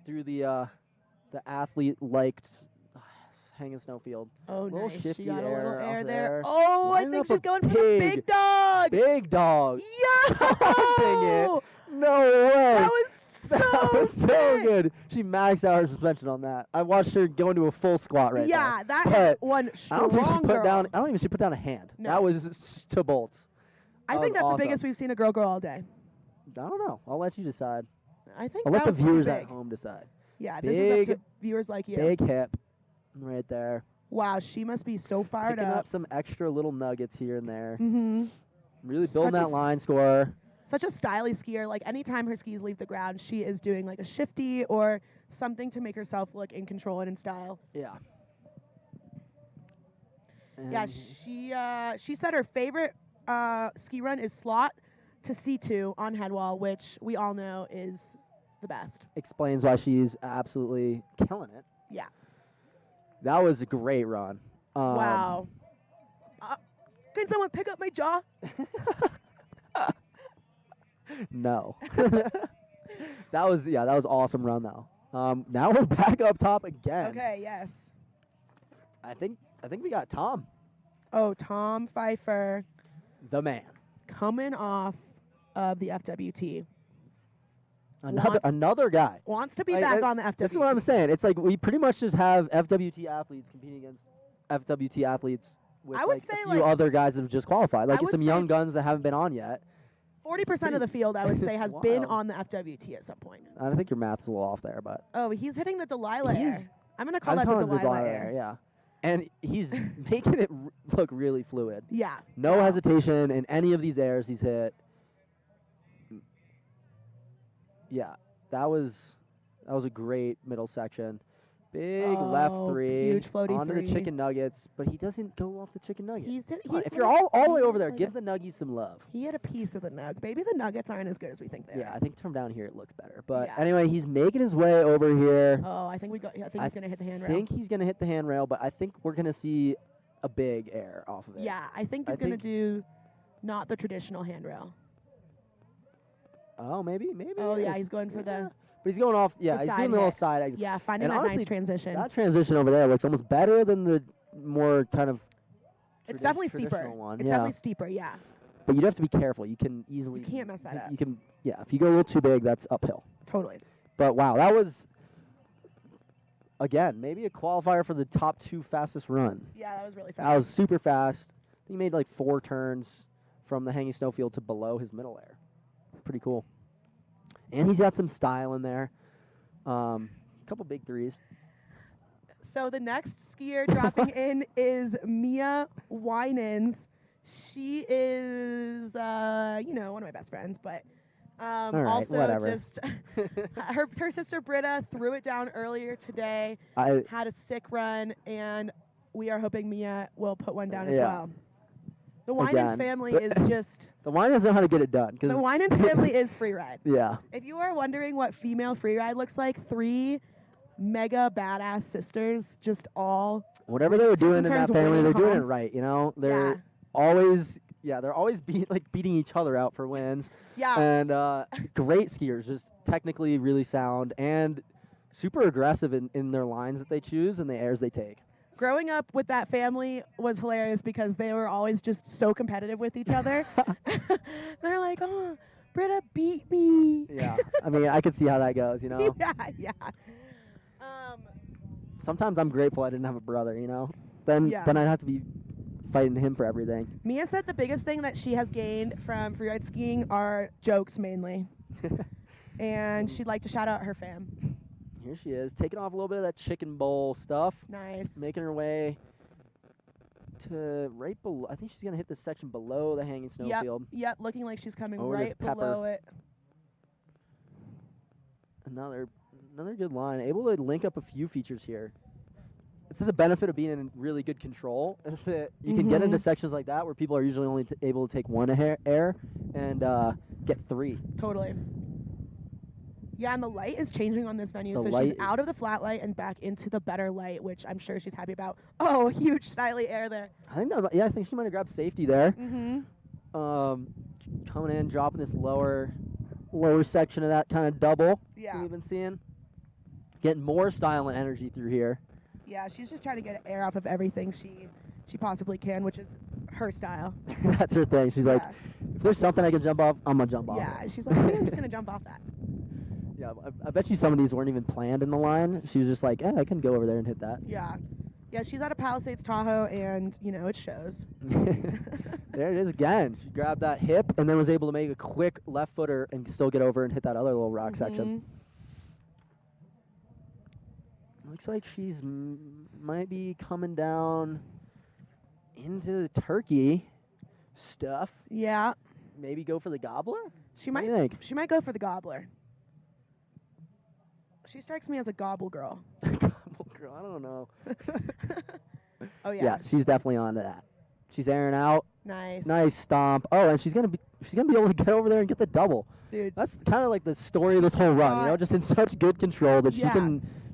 through the athlete-liked hanging snowfield. Oh, little nice. shifty She got a air little air off there. Oh, I Lining think up she's a going for the big dog. Big dog. Yo! Stomping it. No way. That was so good. She maxed out her suspension on that. I watched her go into a full squat right there. Yeah, that But one I don't think she strong put girl. down. I don't even she put down a hand. No. That was to bolts. I That think was that's awesome. the biggest we've seen a girl all day. I don't know. I'll let you decide. I think I'll that let the was pretty viewers at big. home decide. Yeah, this is Big, up to viewers like you. big hip, right there. Wow, she must be so fired Picking up. up some extra little nuggets here and there. Mm-hmm. Really building Such a that line score. Such a stylish skier. Like, anytime her skis leave the ground, she is doing like a shifty or something to make herself look in control and in style. Yeah. Yeah, she said her favorite ski run is slot to C2 on headwall, which we all know is the best. Explains why she's absolutely killing it. Yeah. That was a great run. Wow. Can someone pick up my jaw? No. that was awesome run though. Now we're back up top again. Okay, yes. I think we got Tom. Oh, Tom Pfeiffer. The man. Coming off of the FWT. Another guy. Wants to be back on the FWT. That's what I'm saying. It's like we pretty much just have FWT athletes competing against FWT athletes with I would like say, a few like- other guys that have just qualified. Like I would some say- young guns that haven't been on yet. 40% of the field, I would say, has been Wild. on the FWT at some point. I don't think your math's a little off there, but Oh, he's hitting the Delilah He's- air. I'm going to call I'm that the calling it Delilah air. yeah. And he's making it look really fluid. Yeah. No hesitation in any of these airs he's hit. Yeah, that was a great middle section. Big left three, huge floaty onto three. the chicken nuggets, but he doesn't go off the chicken nugget. Come on, he if you're all the way over there, like give the nuggies some love. He had a piece of the nug. Maybe the nuggets aren't as good as we think they Yeah, are. I think from down here it looks better. But Yeah. anyway, he's making his way over here. Oh, I think he's going to hit the handrail. I think he's going to hit the handrail, but I think we're going to see a big air off of it. Yeah, I think he's going to do not the traditional handrail. Oh, maybe. Oh, it yeah, is. he's going for the... But he's going off. Yeah, the he's side doing the little hit. side exit. Yeah, finding And that honestly, nice transition. That transition over there looks almost better than the more kind of. It's definitely steeper. traditional one. It's yeah. definitely steeper, yeah. But you'd have to be careful. You can easily. You can't mess that up. You can. Yeah, if you go a little too big, that's uphill. Totally. But wow, that was. Again, maybe a qualifier for the top 2 fastest run. Yeah, that was really fast. That was super fast. I think he made like 4 turns from the hanging snowfield to below his middle air. Pretty cool. And he's got some style in there. Couple big threes. So the next skier dropping in is Mia Winans. She is, one of my best friends, but All right, also whatever. just her sister Britta threw it down earlier today. Had a sick run, and we are hoping Mia will put one down as Yeah. well. The Winans Again, family but- is just. The Winans know how to get it done. The Winans family is Freeride. Yeah. If you are wondering what female Freeride looks like, 3 mega badass sisters, just all. Whatever they were doing in turns that family, winning they're doing it comps. right. You know, they're Yeah. always beating each other out for wins. Yeah. And great skiers, just technically really sound and super aggressive in their lines that they choose and the airs they take. Growing up with that family was hilarious because they were always just so competitive with each other. They're like, oh, Britta beat me. Yeah. I mean, I could see how that goes, you know. Yeah. Sometimes I'm grateful I didn't have a brother, you know. Then Yeah. I'd have to be fighting him for everything. Mia said the biggest thing that she has gained from freeride skiing are jokes mainly. And she'd like to shout out her fam. Here she is, taking off a little bit of that chicken bowl stuff. Nice. Making her way to right below. I think she's going to hit the section below the hanging snowfield. Yep, looking like she's coming Over this right pepper. below it. Another good line. Able to link up a few features here. This is a benefit of being in really good control. Is that you can get into sections like that where people are usually only able to take one air and get 3. Totally. Yeah, and the light is changing on this venue. The So light she's out of the flat light and back into the better light, which I'm sure she's happy about. Oh, huge styly air there. I think she might have grabbed safety there. Mm-hmm. Coming in, dropping this lower section of that kind of double Yeah. we've been seeing. Getting more style and energy through here. Yeah, she's just trying to get air off of everything she possibly can, which is her style. That's her thing. She's like, if there's something I can jump off, I'm going to jump off. Yeah, she's like, I'm just going to jump off that. Yeah, I bet you some of these weren't even planned in the line. She was just like, I can go over there and hit that. Yeah. Yeah, she's out of Palisades Tahoe, and, it shows. There it is again. She grabbed that hip and then was able to make a quick left footer and still get over and hit that other little rock section. Looks like she's might be coming down into the turkey stuff. Yeah. Maybe go for the gobbler? She What might do you think? She might go for the gobbler. She strikes me as a gobble girl. Gobble girl, I don't know. Oh yeah. Yeah, she's definitely onto that. She's airing out. Nice. Nice stomp. Oh, and she's gonna be able to get over there and get the double. Dude. That's kind of like the story of this whole run, you know, just in such good control that Yeah.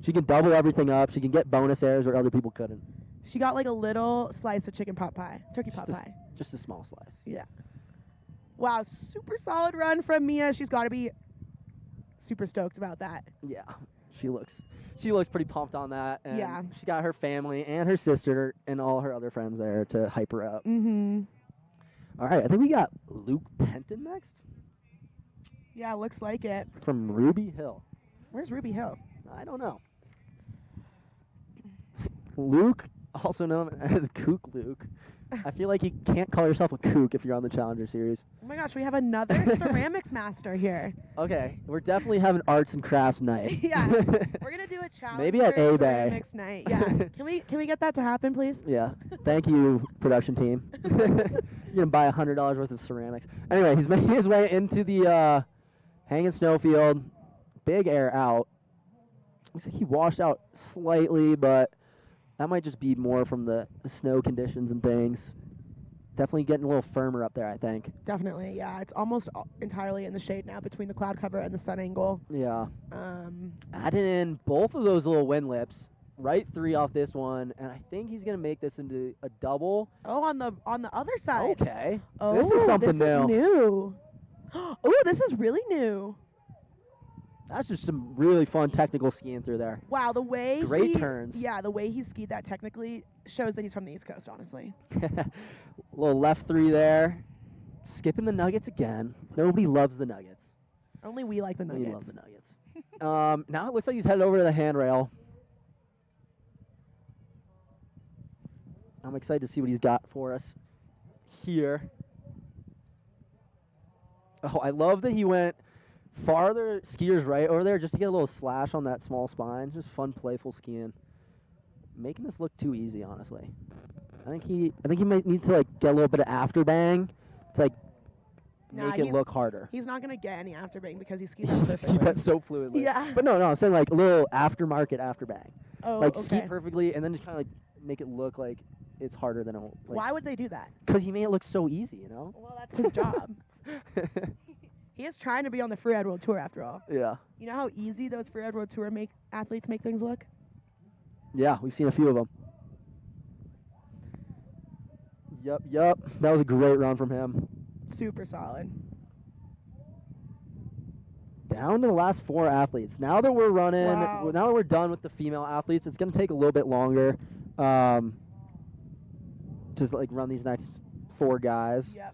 she can double everything up. She can get bonus airs where other people couldn't. She got like a little slice of chicken pot pie, turkey pot pie. Just a small slice. Yeah. Wow, super solid run from Mia. She's got to be super stoked about that. Yeah, she looks pretty pumped on that. And Yeah. she got her family and her sister and all her other friends there to hype her up. Mm-hmm. All right, I think we got Luke Penton next Yeah, looks like it. from Ruby Hill. Where's Ruby Hill? I don't know. Luke, also known as Kook Luke. I feel like you can't call yourself a kook if you're on the Challenger Series. Oh my gosh, we have another ceramics master here. Okay, we're definitely having arts and crafts night. Yeah, we're gonna do a challenge. Maybe at A-Bay. ceramics night. Yeah, can we get that to happen, please? Yeah. Thank you, production team. You're gonna buy $100 worth of ceramics. Anyway, he's making his way into the hanging snowfield. Big air out. Looks like he washed out slightly, but that might just be more from the snow conditions and things. Definitely getting a little firmer up there, I think. Definitely, yeah. It's almost entirely in the shade now between the cloud cover and the sun angle. Yeah. Adding in both of those little wind lips. Right 3 off this one, and I think he's gonna make this into a double. Oh, on the other side. Okay. Oh, this is something this new. Is new. Oh, this is really new. That's just some really fun technical skiing through there. Wow, the way Great turns. Yeah, the way he skied that technically shows that he's from the East Coast, honestly. Little left 3 there. Skipping the nuggets again. Nobody loves the nuggets. Only we like the nuggets. We love the nuggets. Now it looks like he's headed over to the handrail. I'm excited to see what he's got for us here. Oh, I love that he went farther skiers right over there just to get a little slash on that small spine. Just fun, playful skiing. making this look too easy, honestly. I think he might need to like get a little bit of afterbang to like make it look harder. He's not gonna get any afterbang because he skis that Keep perfectly. that so fluidly. Yeah. But no, I'm saying like a little aftermarket afterbang. Oh, like okay. ski perfectly and then just kind of like make it look like it's harder than it. Like, Why would they do that? Because he made it look so easy, you know. Well, that's his job. He is trying to be on the Freeride World Tour after all. Yeah. You know how easy those Freeride World Tour athletes make things look? Yeah, we've seen a few of them. Yep. That was a great run from him. Super solid. Down to the last 4 athletes. Now that we're running, now that we're done with the female athletes, it's going to take a little bit longer. Just like run these next 4 guys. Yep.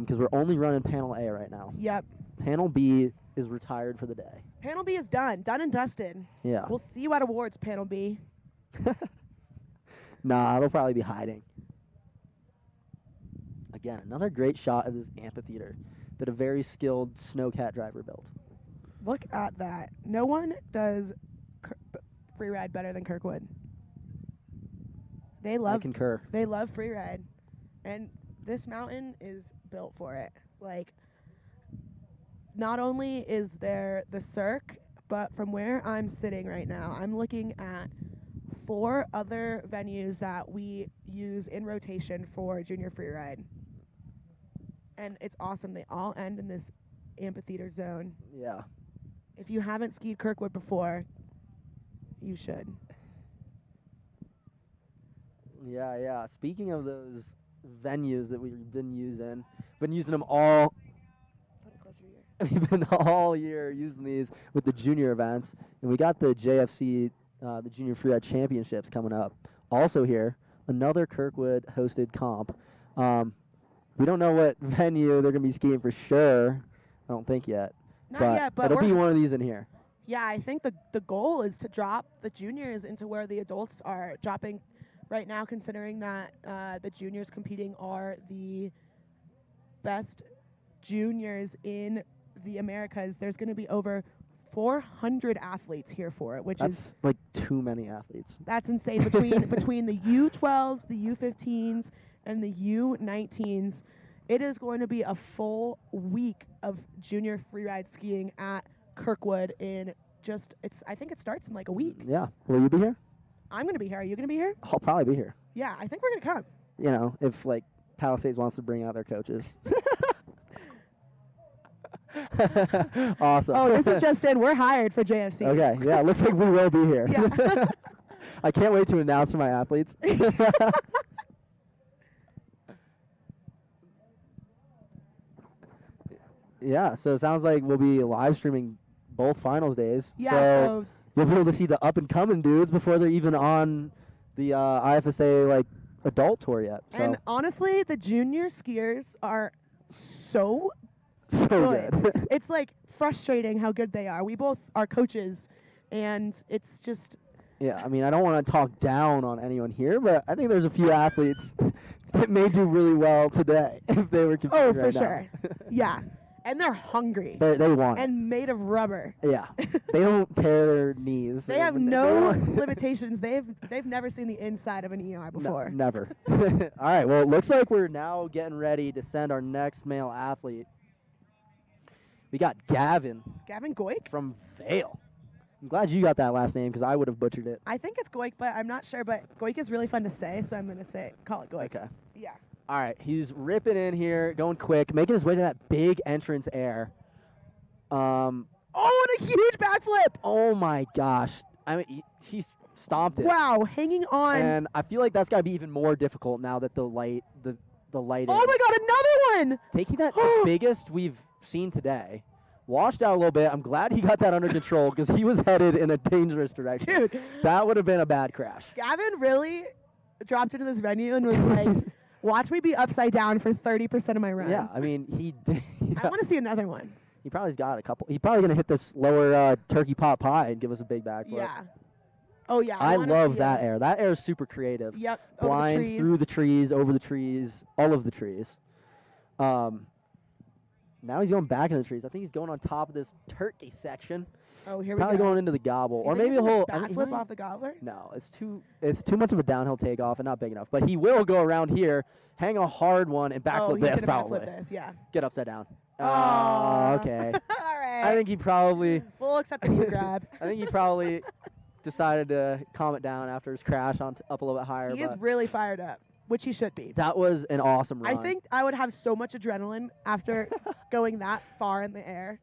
Because we're only running Panel A right now. Yep. Panel B is retired for the day. Panel B is done and dusted. Yeah. We'll see what awards Panel B. Nah, they'll probably be hiding. Again, another great shot of this amphitheater that a very skilled snowcat driver built. Look at that. No one does freeride better than Kirkwood. I concur. They love freeride. And this mountain is built for it. Like, not only is there the Cirque, but from where I'm sitting right now, I'm looking at 4 other venues that we use in rotation for junior freeride. And it's awesome. They all end in this amphitheater zone. Yeah. If you haven't skied Kirkwood before, you should. Yeah. Speaking of those venues that we've been using them all. We've been all year using these with the junior events, and we got the JFC, the Junior Freeride Championships coming up. Also here, another Kirkwood hosted comp. We don't know what venue they're gonna be skiing for sure. I don't think yet. Not yet, but it'll be one of these in here. Yeah, I think the goal is to drop the juniors into where the adults are dropping right now, considering that the juniors competing are the best juniors in the Americas. There's going to be over 400 athletes here for it, which is like too many athletes. That's insane. Between the U12s, the U15s, and the U19s, it is going to be a full week of junior freeride skiing at Kirkwood I think it starts in like a week. Yeah. Will you be here? I'm going to be here. Are you going to be here? I'll probably be here. Yeah, I think we're going to come. You know, if like Palisades wants to bring out their coaches. Awesome. Oh, this is just in. We're hired for JFC. Okay, yeah, looks like we will be here. Yeah. I can't wait to announce to my athletes. Yeah, so it sounds like we'll be live streaming both finals days. Yeah, so you'll be able to see the up and coming dudes before they're even on the IFSA like adult tour yet. So. And honestly, the junior skiers are so good. It's like frustrating how good they are. We both are coaches, and it's just. Yeah, I mean, I don't want to talk down on anyone here, but I think there's a few athletes that may do really well today if they were competing for right sure. Yeah. And they're hungry. They want it. And made of rubber. Yeah. They don't tear their knees. They have no limitations. They've never seen the inside of an ER before. No, never. All right, well, it looks like we're now getting ready to send our next male athlete. We got Gavin. Gavin Goik? From Vail. I'm glad you got that last name because I would have butchered it. I think it's Goik, but I'm not sure. But Goik is really fun to say, so I'm going to call it Goik. Okay. Yeah. All right, he's ripping in here, going quick, making his way to that big entrance air. And a huge backflip! Oh my gosh! I mean, he stomped it. Wow, hanging on. And I feel like that's got to be even more difficult now that the light. Oh my God! Another one! Taking that the biggest we've seen today. Washed out a little bit. I'm glad he got that under control because he was headed in a dangerous direction. Dude, that would have been a bad crash. Gavin really dropped into this venue and was like. Watch me be upside down for 30% of my run. Yeah, I mean, he did. Yeah. I want to see another one. He probably's got a couple. He's probably going to hit this lower turkey pot pie and give us a big backflip. Yeah. Oh, yeah. I love that air. That air is super creative. Yep. Blind, through the trees, over the trees, all of the trees. Now he's going back in the trees. I think he's going on top of this turkey section. Oh, here we Probably go. going into the gobble, You or think maybe a he's gonna whole backflip off the gobbler. No, it's too much of a downhill takeoff and not big enough. But he will go around here, hang a hard one, and backflip he's this gonna probably. backflip this, yeah. Get upside down. Oh, Okay. All right. I think he probably. We'll accept the knee grab. I think he probably decided to calm it down after his crash up a little bit higher. He is but really fired up, which he should be. that was an awesome run. I think I would have so much adrenaline after going that far in the air.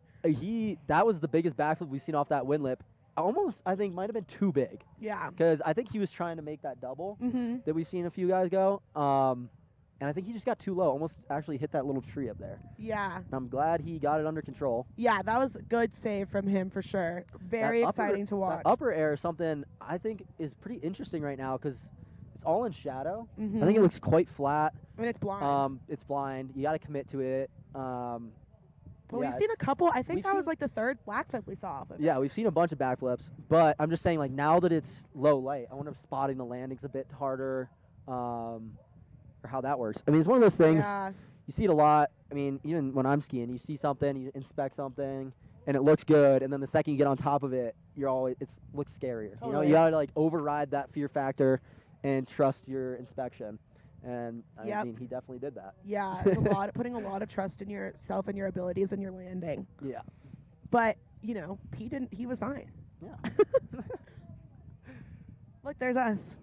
That was the biggest backflip we've seen off that wind lip. Almost, I think, might have been too big. Yeah. Because I think he was trying to make that double Mhm. that we've seen a few guys go. And I think he just got too low, almost actually hit that little tree up there. Yeah. And I'm glad he got it under control. Yeah, that was a good save from him for sure. Very That exciting to watch. That upper air is something I think is pretty interesting right now because it's all in shadow. I think it Mhm. looks quite flat. I mean, it's blind. It's blind. You got to commit to it. But yeah, we've seen a couple. I think we've that was seen- like the third backflip we saw off of it. Yeah, we've seen a bunch of backflips, but I'm just saying, like, now that it's low light, I wonder if spotting the landing's a bit harder, or how that works. I mean, it's one of those things, Yeah. you see it a lot. I mean, even when I'm skiing, you see something, you inspect something, and it looks good, and then the second you get on top of it, it looks scarier. You know, Totally. you gotta, like, override that fear factor and trust your inspection. And, I Yep. mean, he definitely did that. Yeah, it's putting a lot of trust in yourself and your abilities and your landing. Yeah. But, he was fine. Yeah. Look, there's us.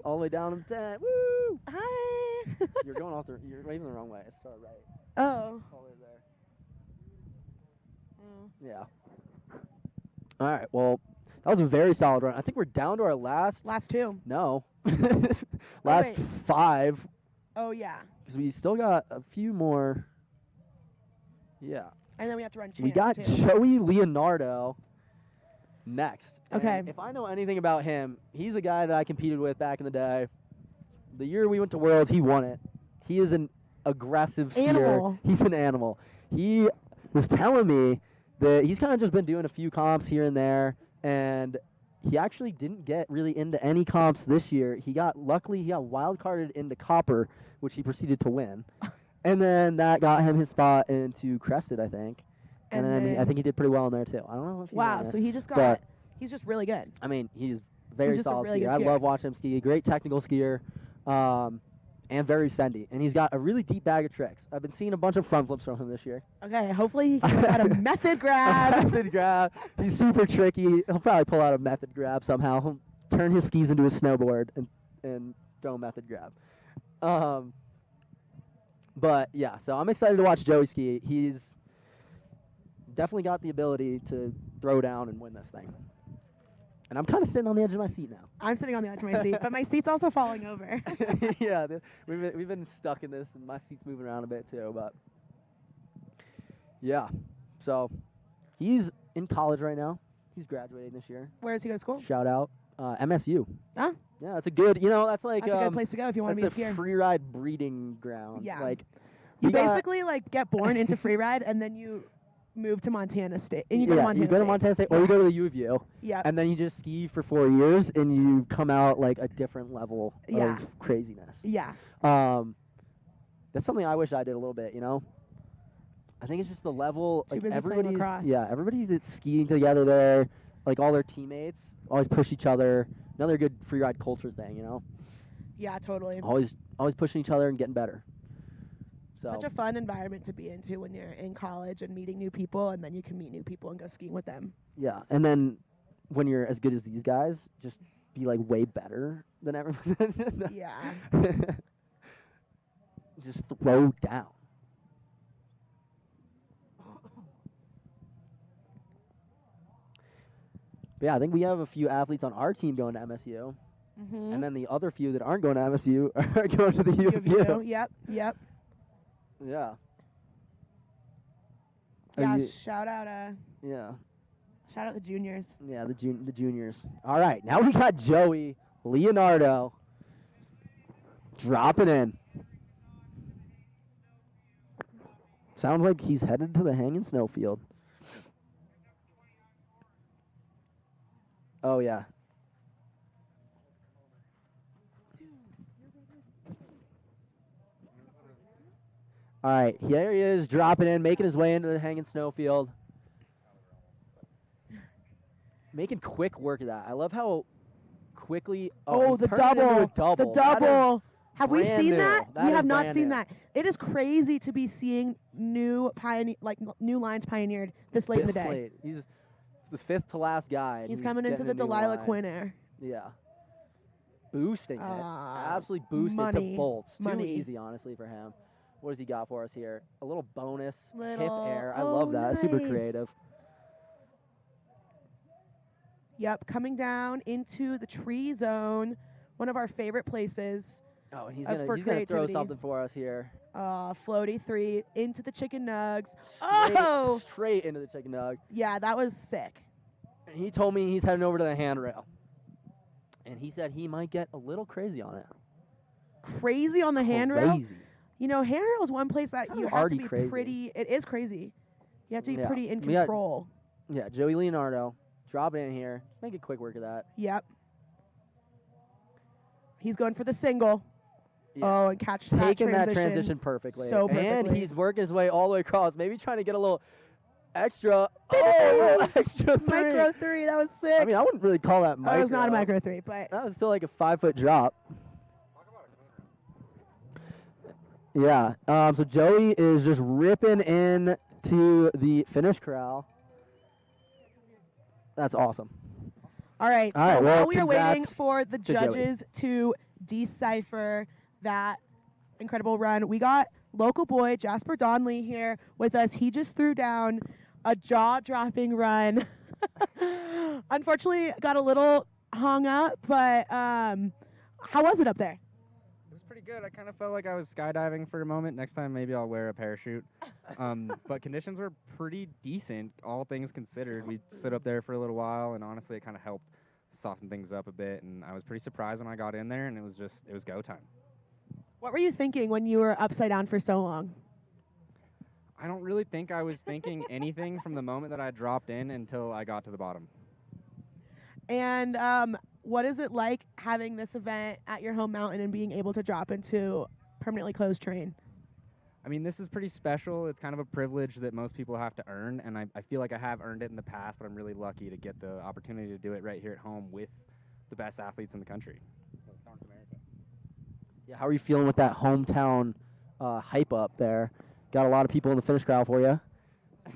All the way down in the tent. Woo! Hi. You're waving the wrong way. It's to our right. Oh. All the way there. Yeah. All right. Well, that was a very solid run. I think we're down to our last two. No. last wait. 5. Oh, yeah. Because we still got a few more. Yeah. And then we have to run chance, We got too. Joey Leonardo next. Okay. And if I know anything about him, he's a guy that I competed with back in the day. The year we went to Worlds, he won it. He is an aggressive skier. Animal. He's an animal. He was telling me that he's kind of just been doing a few comps here and there, and he actually didn't get really into any comps this year. Luckily he got wild carded into Copper, which he proceeded to win. And then that got him his spot into Crested, I think. And then I think he did pretty well in there too. I don't know if he won Wow, there, so he just but, he's just really good. I mean, he's very just a solid really skier. good I skier. love watching him ski. Great technical skier, and very sendy. And he's got a really deep bag of tricks. I've been seeing a bunch of front flips from him this year. Okay, hopefully he can pull out a method grab. Method grab. He's super tricky. He'll probably pull out a method grab somehow. He'll turn his skis into a snowboard and throw a method grab. But yeah, so I'm excited to watch Joey ski. He's definitely got the ability to throw down and win this thing. And I'm kind of sitting on the edge of my seat now. I'm sitting on the edge of my seat, but my seat's also falling over. Yeah, we've been stuck in this, and my seat's moving around a bit too. But yeah, so he's in college right now. He's graduating this year. Where does he go to school? Shout out MSU. Huh? Yeah, that's a good. That's like That's a good place to go if you want to be a That's a skier. free ride breeding ground. Yeah. Like You we got- basically get born into freeride and then you move to Montana State. And you go to Montana you go to Montana State, or you go to the U of U. Yeah. And then you just ski for 4 years, and you come out like a different level Yeah. of craziness. Yeah. That's something I wish I did a little bit. I think it's just the level. Too Like busy playing everybody's, lacrosse. everybody's that's skiing together there. Like all their teammates always push each other. Another good free ride culture thing. Yeah, totally. Always pushing each other and getting better. So Such a fun environment to be into when you're in college and meeting new people, and then you can meet new people and go skiing with them. yeah, and then when you're as good as these guys, just be like way better than everyone. Yeah. Just throw down. But yeah, I think we have a few athletes on our team going to MSU. Mhm. And then the other few that aren't going to MSU are going to the U of U. Yep. Yeah. Yeah, shout out Yeah. shout out the juniors. Yeah, the juniors. All right, now we got Joey Leonardo dropping in. Sounds like he's headed to the hanging snowfield. Oh, yeah. All right, here he is dropping in, making his way into the hanging snowfield. Making quick work of that. I love how quickly. Oh, he's the turned it into a double. The double. That double. is Have we brand seen new. that? That We is have not brand seen new. that. It is crazy to be seeing new new lines pioneered this late in the This day. late. He's the fifth to last guy. and He's coming into getting the a new Delilah line. Quinn air. Yeah. Boosting it. Absolutely boosted money. to bolts. Money. Too easy, honestly, for him. What has he got for us here? A little bonus hip Little- air. I oh, love that. Super nice. creative. Yep, coming down into the tree zone, one of our favorite places. Oh, and he's for gonna throw creativity. something for us here. Floaty 3 into the chicken nugs. Straight into the chicken nug. Yeah, that was sick. And he told me he's heading over to the handrail. And he said he might get a little crazy on it. Crazy on the handrail. Crazy. You know, handrail is one place that Kind you of have to already be crazy. pretty. It is crazy. You have to be Yeah. pretty in We got- control. Yeah, Joey Leonardo. Drop it in here. Make it quick work of that. Yep. He's going for the single. Oh, and catch Taking that that transition perfectly. So And perfectly. he's working his way all the way across. Maybe trying to get a little extra. Oh, a little extra 3. Micro 3. That was sick. I mean, I wouldn't really call that micro. Oh, it was not a micro 3, but That was still like a 5-foot drop. Yeah. So Joey is just ripping in to the finish corral. That's awesome. all right. All right, So well, while we are waiting congrats for the to Joey. judges to decipher that incredible run, we got local boy Jasper Donley here with us. He just threw down a jaw-dropping run. Unfortunately, got a little hung up, but how was it up there? It was pretty good. I kind of felt like I was skydiving for a moment. Next time, maybe I'll wear a parachute. But conditions were pretty decent, all things considered. We stood up there for a little while, and honestly, it kind of helped soften things up a bit. And I was pretty surprised when I got in there, and it was go time. What were you thinking when you were upside down for so long? I don't really think I was thinking anything from the moment that I dropped in until I got to the bottom. And what is it like having this event at your home mountain and being able to drop into permanently closed terrain? I mean, this is pretty special. It's kind of a privilege that most people have to earn, and I feel like I have earned it in the past, but I'm really lucky to get the opportunity to do it right here at home with the best athletes in the country. North America. Yeah, how are you feeling with that hometown hype up there? Got a lot of people in the finish crowd for you.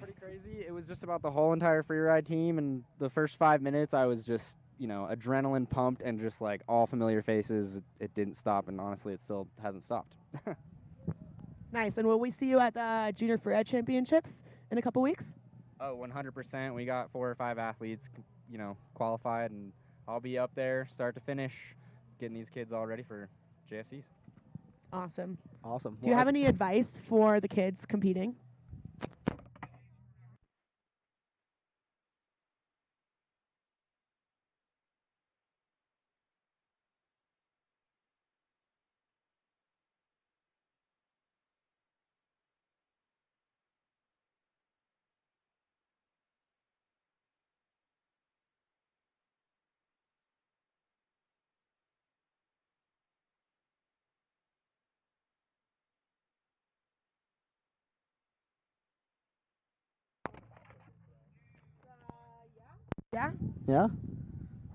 Pretty crazy. It was just about the whole entire freeride team, and the first 5 minutes I was just, adrenaline pumped and just like all familiar faces. It didn't stop, and honestly, it still hasn't stopped. Nice. And will we see you at the Junior Freeride Championships in a couple weeks? Oh, 100%. We got 4 or 5 athletes, qualified, and I'll be up there start to finish, getting these kids all ready for JFCs. Awesome. Awesome. Do you have any advice for the kids competing? Yeah? Yeah?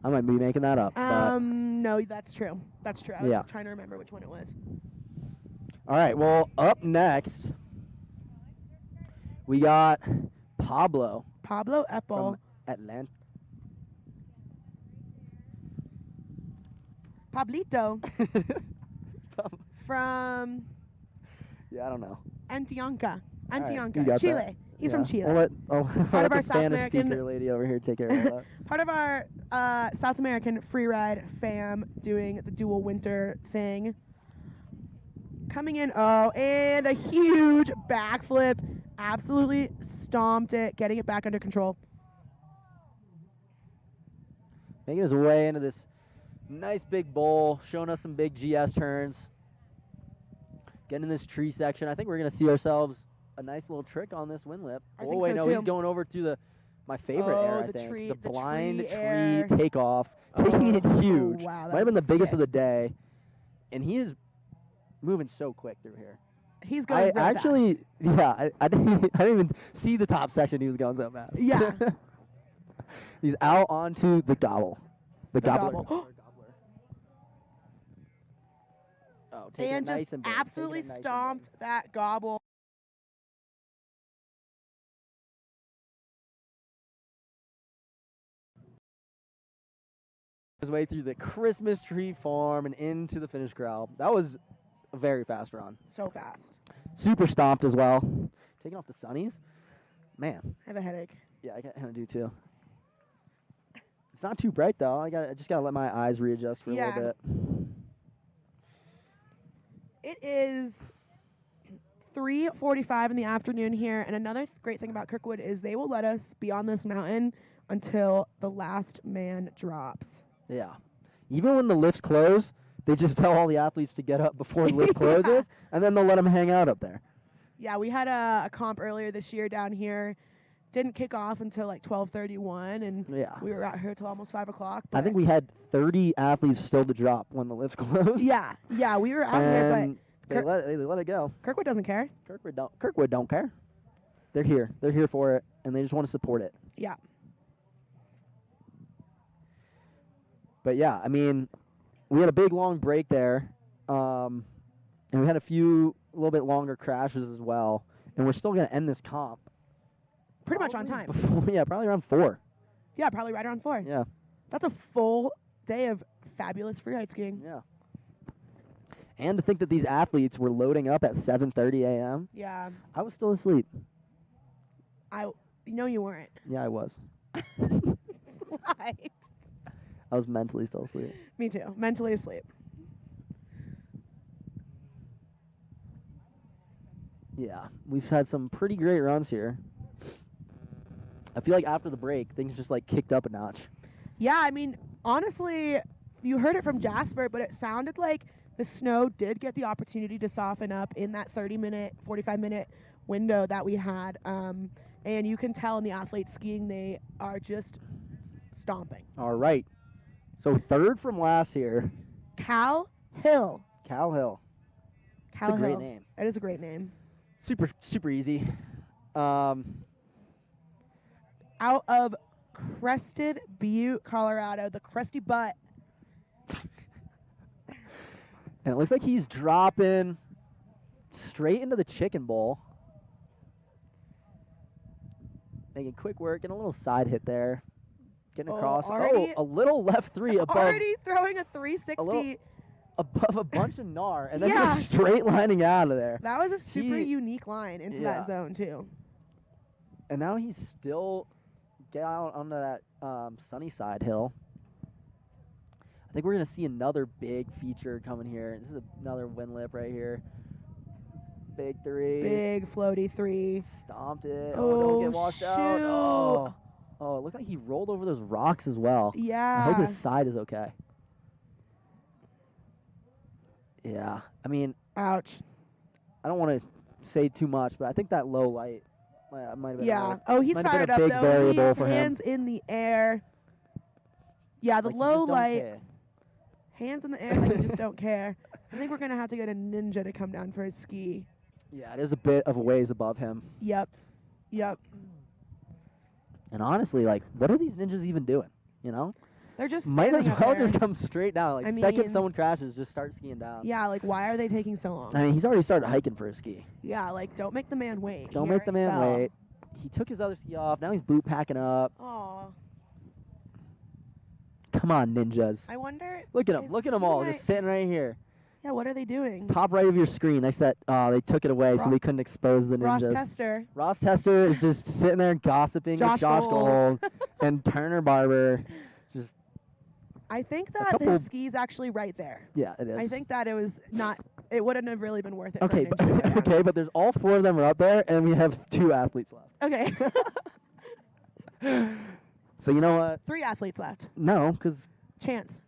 I might be making that up. No, that's true. That's true. I was Yeah. trying to remember which one it was. All right, well, up next, we got Pablo. Pablo Epple. From Atlanta. Pablito. From Yeah, I don't know. Antioquia. All right, Antioquia. you got Chile. that. He's Yeah. from Chile. I'll let Part of the our South Spanish American speaker lady over here take care of that. Part of our South American freeride fam doing the dual winter thing. Coming in, and a huge backflip. Absolutely stomped it, getting it back under control. Making his way into this nice big bowl, showing us some big GS turns. Getting in this tree section. I think we're going to see ourselves a nice little trick on this wind lip. I Oh, think wait, so no, too. he's going over to my favorite air, I the think. tree- the the blind tree tree air. takeoff. Taking it huge. wow, Might have been the that's biggest sick. of the day. And he is moving so quick through here. He's going I really fast. actually, yeah, I didn't even see the top section. He was going so fast. Yeah. He's out onto the gobble. The gobbler. gobble. Oh, taking And it nice just and big. absolutely Taking it nice and stomped that gobble. His way through the Christmas tree farm and into the finish crowd. That was a very fast run. So fast. Super stomped as well. Taking off the sunnies. Man. I have a headache. Yeah, I kind of do too. It's not too bright though. I just gotta let my eyes readjust for a little bit. It is 3:45 in the afternoon here, and another great thing about Kirkwood is they will let us be on this mountain until the last man drops. Yeah. Even when the lifts close, they just tell all the athletes to get up before the lift closes, and then they'll let them hang out up there. Yeah, we had a comp earlier this year down here. Didn't kick off until like 12:31, and we were out here till almost 5 o'clock. I think we had 30 athletes still to drop when the lift closed. Yeah, we were out here, but they let it go. Kirkwood doesn't care. Kirkwood don't care. They're here. They're here for it, and they just want to support it. Yeah. But yeah, I mean, we had a big long break there, and we had a little bit longer crashes as well, and we're still going to end this comp. Pretty much on time. Probably around 4. Yeah, probably right around 4. Yeah. That's a full day of fabulous freeride skiing. Yeah. And to think that these athletes were loading up at 7:30 a.m. Yeah. I was still asleep. No, you weren't. Yeah, I was. Right. I was mentally still asleep. Me too. Mentally asleep. Yeah, we've had some pretty great runs here. I feel like after the break, things just like kicked up a notch. Yeah, I mean, honestly, you heard it from Jasper, but it sounded like the snow did get the opportunity to soften up in that 30-minute, 45-minute window that we had. And you can tell in the athletes skiing, they are just stomping. All right. So third from last here. Cal Hill. Cal Hill. Cal It's a great Hill. name. It is a great name. Super easy. Out of Crested Butte, Colorado, the Crusty Butt. And it looks like he's dropping straight into the chicken bowl. Making quick work and a little side hit there. Getting across. A little left 3 above. Already throwing a 360. Above a bunch of gnar, and then just straight lining out of there. That was a super unique line into that zone, too. And now he's still out onto that sunny side hill. I think we're going to see another big feature coming here. This is another wind lip right here. Big 3. Big floaty 3. Stomped it. Don't get washed out. Oh, it looked like he rolled over those rocks as well. Yeah. I hope his side is okay. Yeah. I mean. Ouch. I don't want to say too much, but I think that low light might have been he's fired up, big though. variable He's for him. hands in the air. Yeah, the Like, low you just don't light. care. Hands in the air like you just don't care. I think we're going to have to get a ninja to come down for his ski. Yeah, it is a bit of a ways above him. Yep. And honestly, like, what are these ninjas even doing? You know? They're just might as standing up well there. just come straight down. Like, I second mean- someone crashes, just start skiing down. Yeah, like, why are they taking so long? I mean, he's already started hiking for his ski. Yeah, like, don't make the man wait. Don't He make the already man fell. wait. He took his other ski off. Now he's boot packing up. Aw. Come on, ninjas. I wonder. Look at them. Look at them all just sitting right here. Yeah, what are they doing? Top right of your screen. They said they took it away so we couldn't expose the Ross ninjas. Tester. Ross Tester is just sitting there gossiping with Josh Gold and Turner Barber. Just I think that couple- his ski's actually right there. Yeah, it is. I think that it was not. It wouldn't have really been worth it. Okay, for him to but okay, but there's all 4 of them are up there, and we have 2 athletes left. Okay. So you know what? 3 athletes left. No, because Chance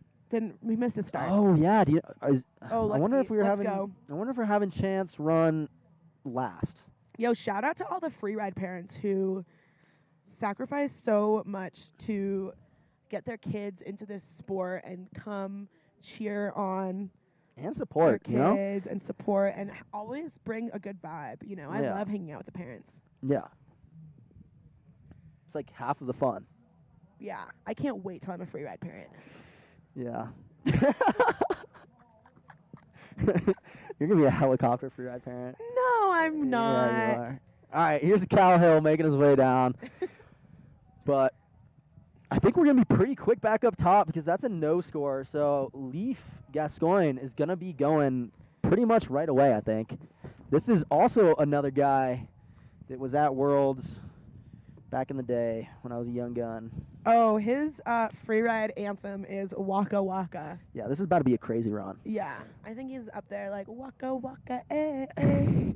we missed his start. oh yeah, I let's wonder if we were let's having. go. I wonder if we're having Chance run last. Yo, shout out to all the freeride parents who sacrifice so much to get their kids into this sport and come cheer on And support, their you know? kids and support and always bring a good vibe. You know, I Yeah. love hanging out with the parents. Yeah. It's like half of the fun. Yeah, I can't wait till I'm a Freeride parent. Yeah. You're going to be a helicopter Freeride parent. No, I'm not. Yeah, you are. All right, here's Cal Hill making his way down. But I think we're going to be pretty quick back up top because that's a no score. So Leaf Gascoigne is going to be going pretty much right away, I think. This is also another guy that was at Worlds back in the day when I was a young gun. Oh, his Freeride anthem is Waka Waka. Yeah, this is about to be a crazy run. Yeah, I think he's up there like Waka Waka, eh, eh.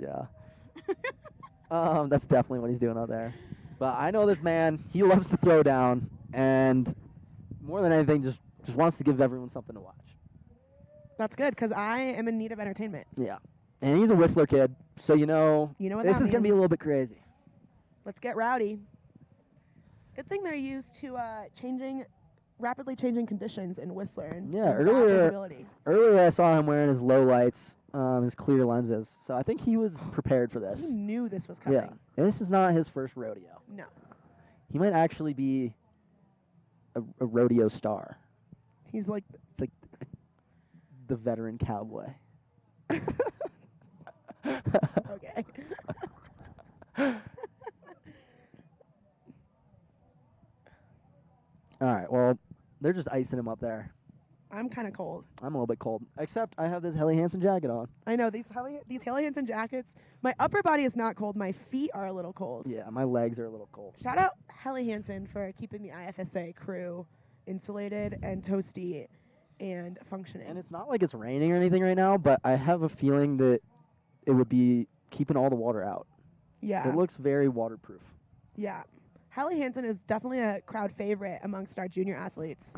Yeah. That's definitely what he's doing out there. But I know this man, he loves to throw down, and more than anything, just wants to give everyone something to watch. That's good, because I am in need of entertainment. Yeah. And he's a Whistler kid, so you know what this that is going to be a means. little bit crazy. Let's get rowdy. Good thing they're used to rapidly changing conditions in Whistler. And Yeah, and bad visibility. earlier I saw him wearing his low lights, his clear lenses, so I think he was prepared for this. He knew this was coming. Yeah, and this is not his first rodeo. No. He might actually be a rodeo star. He's like... It's like the veteran cowboy. Okay. All right, well, they're just icing him up there. I'm kind of cold. I'm a little bit cold, except I have this Helly Hansen jacket on. I know, these Helly Hansen jackets, my upper body is not cold. My feet are a little cold. Yeah, my legs are a little cold. Shout out Helly Hansen for keeping the IFSA crew insulated and toasty and functioning. And it's not like it's raining or anything right now, but I have a feeling that it would be keeping all the water out. Yeah. It looks very waterproof. Yeah. Helly Hansen is definitely a crowd favorite amongst our junior athletes.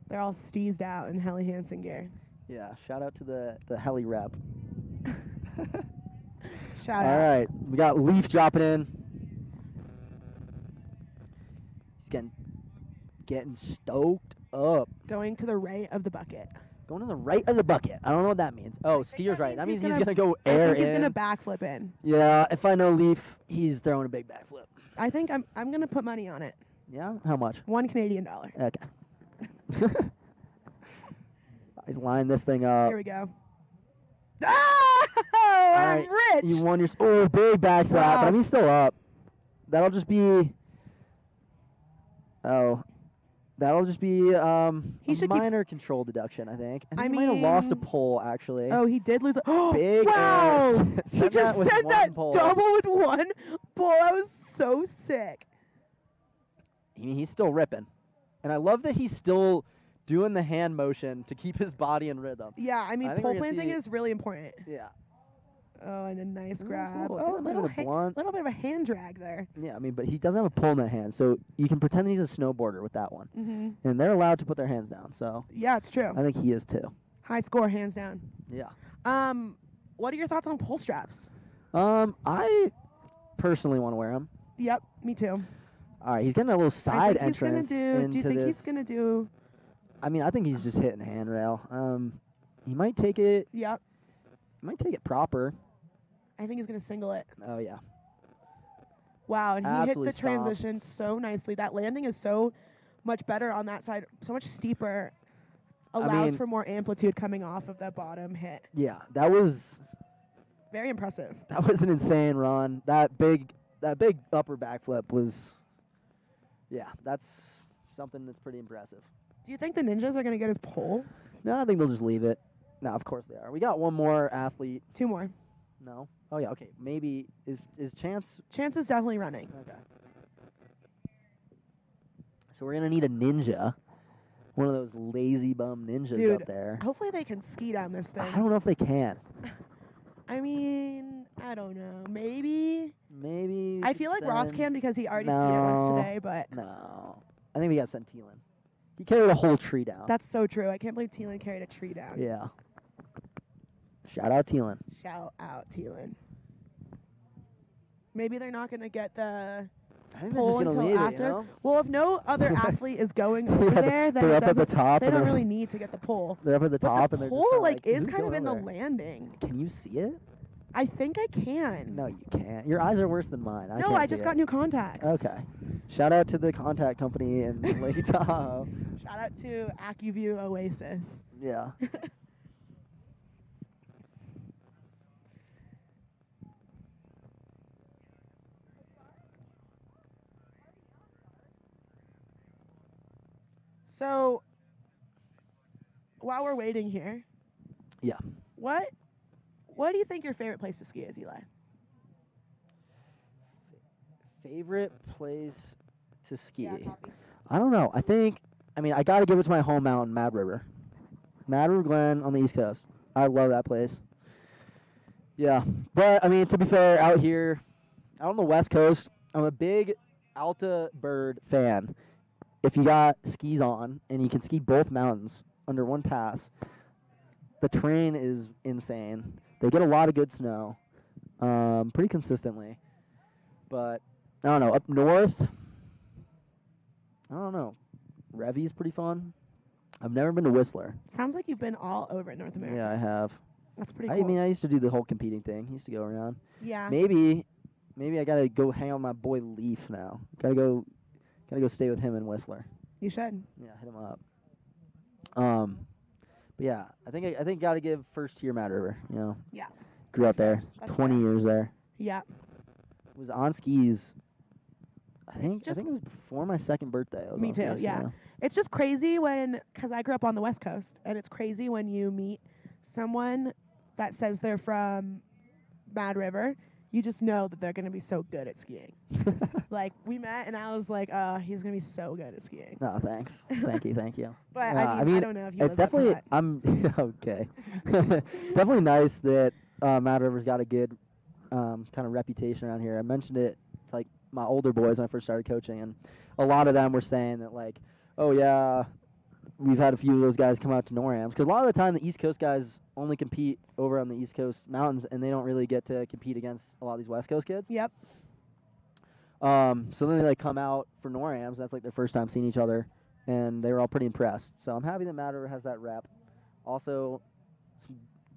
They're all steezed out in Helly Hansen gear. Yeah, shout out to the Helly rep. Shout All out. right, we got Leaf dropping in. He's getting stoked up. Going to the right of the bucket. Going to the right of the bucket. I don't know what that means. Oh, steer's right. That means he's gonna go I air think he's in. gonna backflip in. Yeah, if I know Leaf, he's throwing a big backflip. I think I'm gonna put money on it. Yeah, how much? $1 Canadian. Okay. He's lining this thing up. Here we go. Oh, I'm rich. You won your big back slap, but I mean he's still up. That'll just be He should keep minor control deduction, I think. And I he might have lost a mean- pole actually. Oh, he did lose. Big wow! air. He Sent that just with sent one that pole. double with one pull. That was so sick. I mean, he's still ripping, and I love that he's still doing the hand motion to keep his body in rhythm. Yeah, I mean, think pole we're gonna planting see- is really important. Yeah. Oh, and a nice Nice grab. little- Oh, that might have been a blunt. little bit of a hand drag there. Yeah, I mean, but he doesn't have a pole in that hand, so you can pretend he's a snowboarder with that one. Mhm. And they're allowed to put their hands down, so Yeah, it's true. I think he is too. High score, hands down. Yeah. What are your thoughts on pole straps? I personally want to wear them. Yep, me too. All right, he's getting a little side I think he's entrance gonna do. into Do you think this. he's gonna do? I mean, I think he's just hitting handrail. He might take it. Yep. He might take it proper. I think he's gonna single it. Oh yeah. Wow, and he Absolutely hit the stomped. transition so nicely. That landing is so much better on that side, so much steeper. Allows mean- for more amplitude coming off of that bottom hit. Yeah, that was Very impressive. an insane run. That big upper backflip was. Yeah, that's something that's pretty impressive. Do you think the ninjas are gonna get his pole? No, I think they'll just leave it. No, of course they are. We got one more athlete. Two more. No. Oh yeah. Okay. Maybe is Chance. Chance is definitely running. Okay. So we're gonna need a ninja. One of those lazy bum ninjas Dude, up there. hopefully they can ski down this thing. I don't know if they can. I mean, I don't know. Maybe. Maybe. I feel like Ross send- can because he already skied it once No. today, but No. I think we got sent Thielen. He carried a whole tree down. that's so true. I can't believe Thielen carried a tree down. Yeah. Shout out Thielen. Shout out Thielen. Maybe they're not going to get the I think they're pole just gonna until leave it, after. you know? Well, if no other athlete is going over Yeah, there, then they're it up at the doesn't- top they and don't they're- really need to get the pole. They're up at the But top the and they're pole just kinda like is "Who's kind of going in the over there?" landing. Can you see it? I think I can. No, you can't. Your eyes are worse than mine. No, I just got new contacts. Okay. Shout out to the contact company in Lake Tahoe. Shout out to AccuView Oasis. Yeah. So, while we're waiting here, Yeah. what do you think your favorite place to ski is, Eli? Favorite place to ski? I don't know. I got to give it to my home mountain, Mad River. Mad River Glen on the East Coast. I love that place. Yeah. But, to be fair, out here, out on the West Coast, I'm a big Alta Bird fan. If you got skis on and you can ski both mountains under one pass, the terrain is insane. They get a lot of good snow pretty consistently. But, I don't know. Up north, I don't know. Revy's pretty fun. I've never been to Whistler. Sounds like you've been all over North America. Yeah, I have. That's pretty cool. I used to do the whole competing thing. I used to go around. Yeah. Maybe I gotta go hang out with my boy Leaf now. Gotta go stay with him in Whistler. You should. Yeah, hit him up. But yeah, I think gotta give first tier Mad River. Yeah. Grew up there. That's 20 years there. Yeah. Was on skis. I think it was before my second birthday. I was Me on too, skis, yeah. It's just crazy because I grew up on the West Coast, and it's crazy when you meet someone that says they're from Mad River. You just know that they're going to be so good at skiing. Like, we met, and I was like, he's going to be so good at skiing. No, thank you. But, I don't know if he it's lives up to definitely, that. okay. It's definitely nice that Mad River's got a good kind of reputation around here. I mentioned it to, like, my older boys when I first started coaching, and a lot of them were saying that, like, oh, yeah, we've had a few of those guys come out to NORAMs. Because a lot of the time, the East Coast guys only compete over on the East Coast mountains, and they don't really get to compete against a lot of these West Coast kids. Yep. So then they, like, come out for NORAMs. That's, like, their first time seeing each other, and they were all pretty impressed. So I'm happy that Mad River has that rep. Also,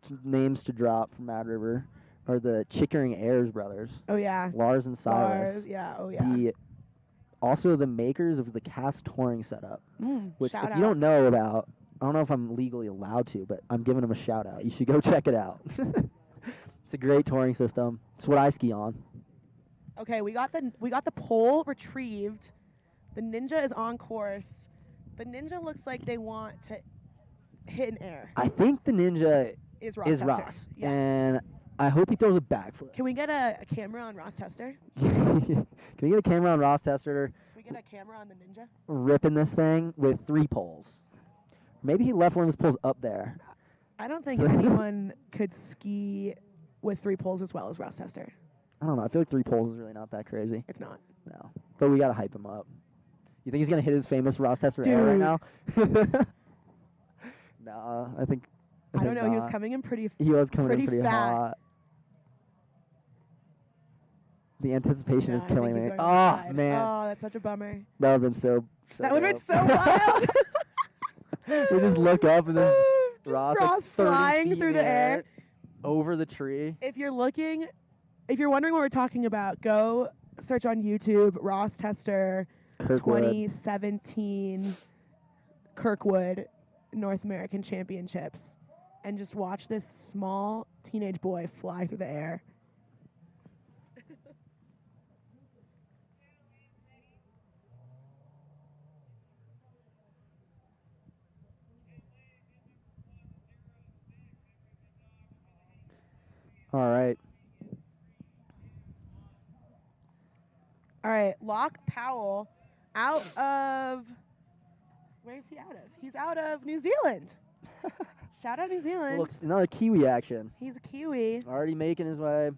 some names to drop from Mad River are the Chickering Ayers brothers. Oh, yeah. Lars and Silas. Lars, yeah, oh, yeah. Also the makers of the cast touring setup, which shout if out. you don't know about, I don't know if I'm legally allowed to, but I'm giving them a shout out. You should go check it out. It's a great touring system. It's what I ski on. Okay, we got the pole retrieved. The Ninja is on course. The Ninja looks like they want to hit an air. I think the Ninja Is is Ross Ross, Tester. Yeah. and I hope he throws a backflip. Can we get a camera on Ross Tester? Can we get a camera on Ross Tester Can we get a camera on the Ninja? ripping this thing with 3 poles? Maybe he left one of his poles up there. I don't think So- anyone could ski with 3 poles as well as Ross Tester. I don't know. I feel like 3 poles is really not that crazy. It's not. No. But we got to hype him up. You think he's going to hit his famous Ross Tester air right now? Nah, I think I don't know. He was not. coming in pretty He was coming in pretty fat. hot. The anticipation is I think killing he's me. going Oh, outside. man. Oh, that's such a bummer. That would have been so That would have dope. been so wild. We just look up and there's Just Ross, Ross like 30 flying feet through in the air. over the tree. If you're wondering what we're talking about, go search on YouTube Ross Tester Kirkwood. 2017 Kirkwood North American Championships and just watch this small teenage boy fly through the air. All right. All right, Locke Powell out of where is he out of? He's out of New Zealand. Shout out New Zealand. Look, another Kiwi action. He's a Kiwi. Already making his way.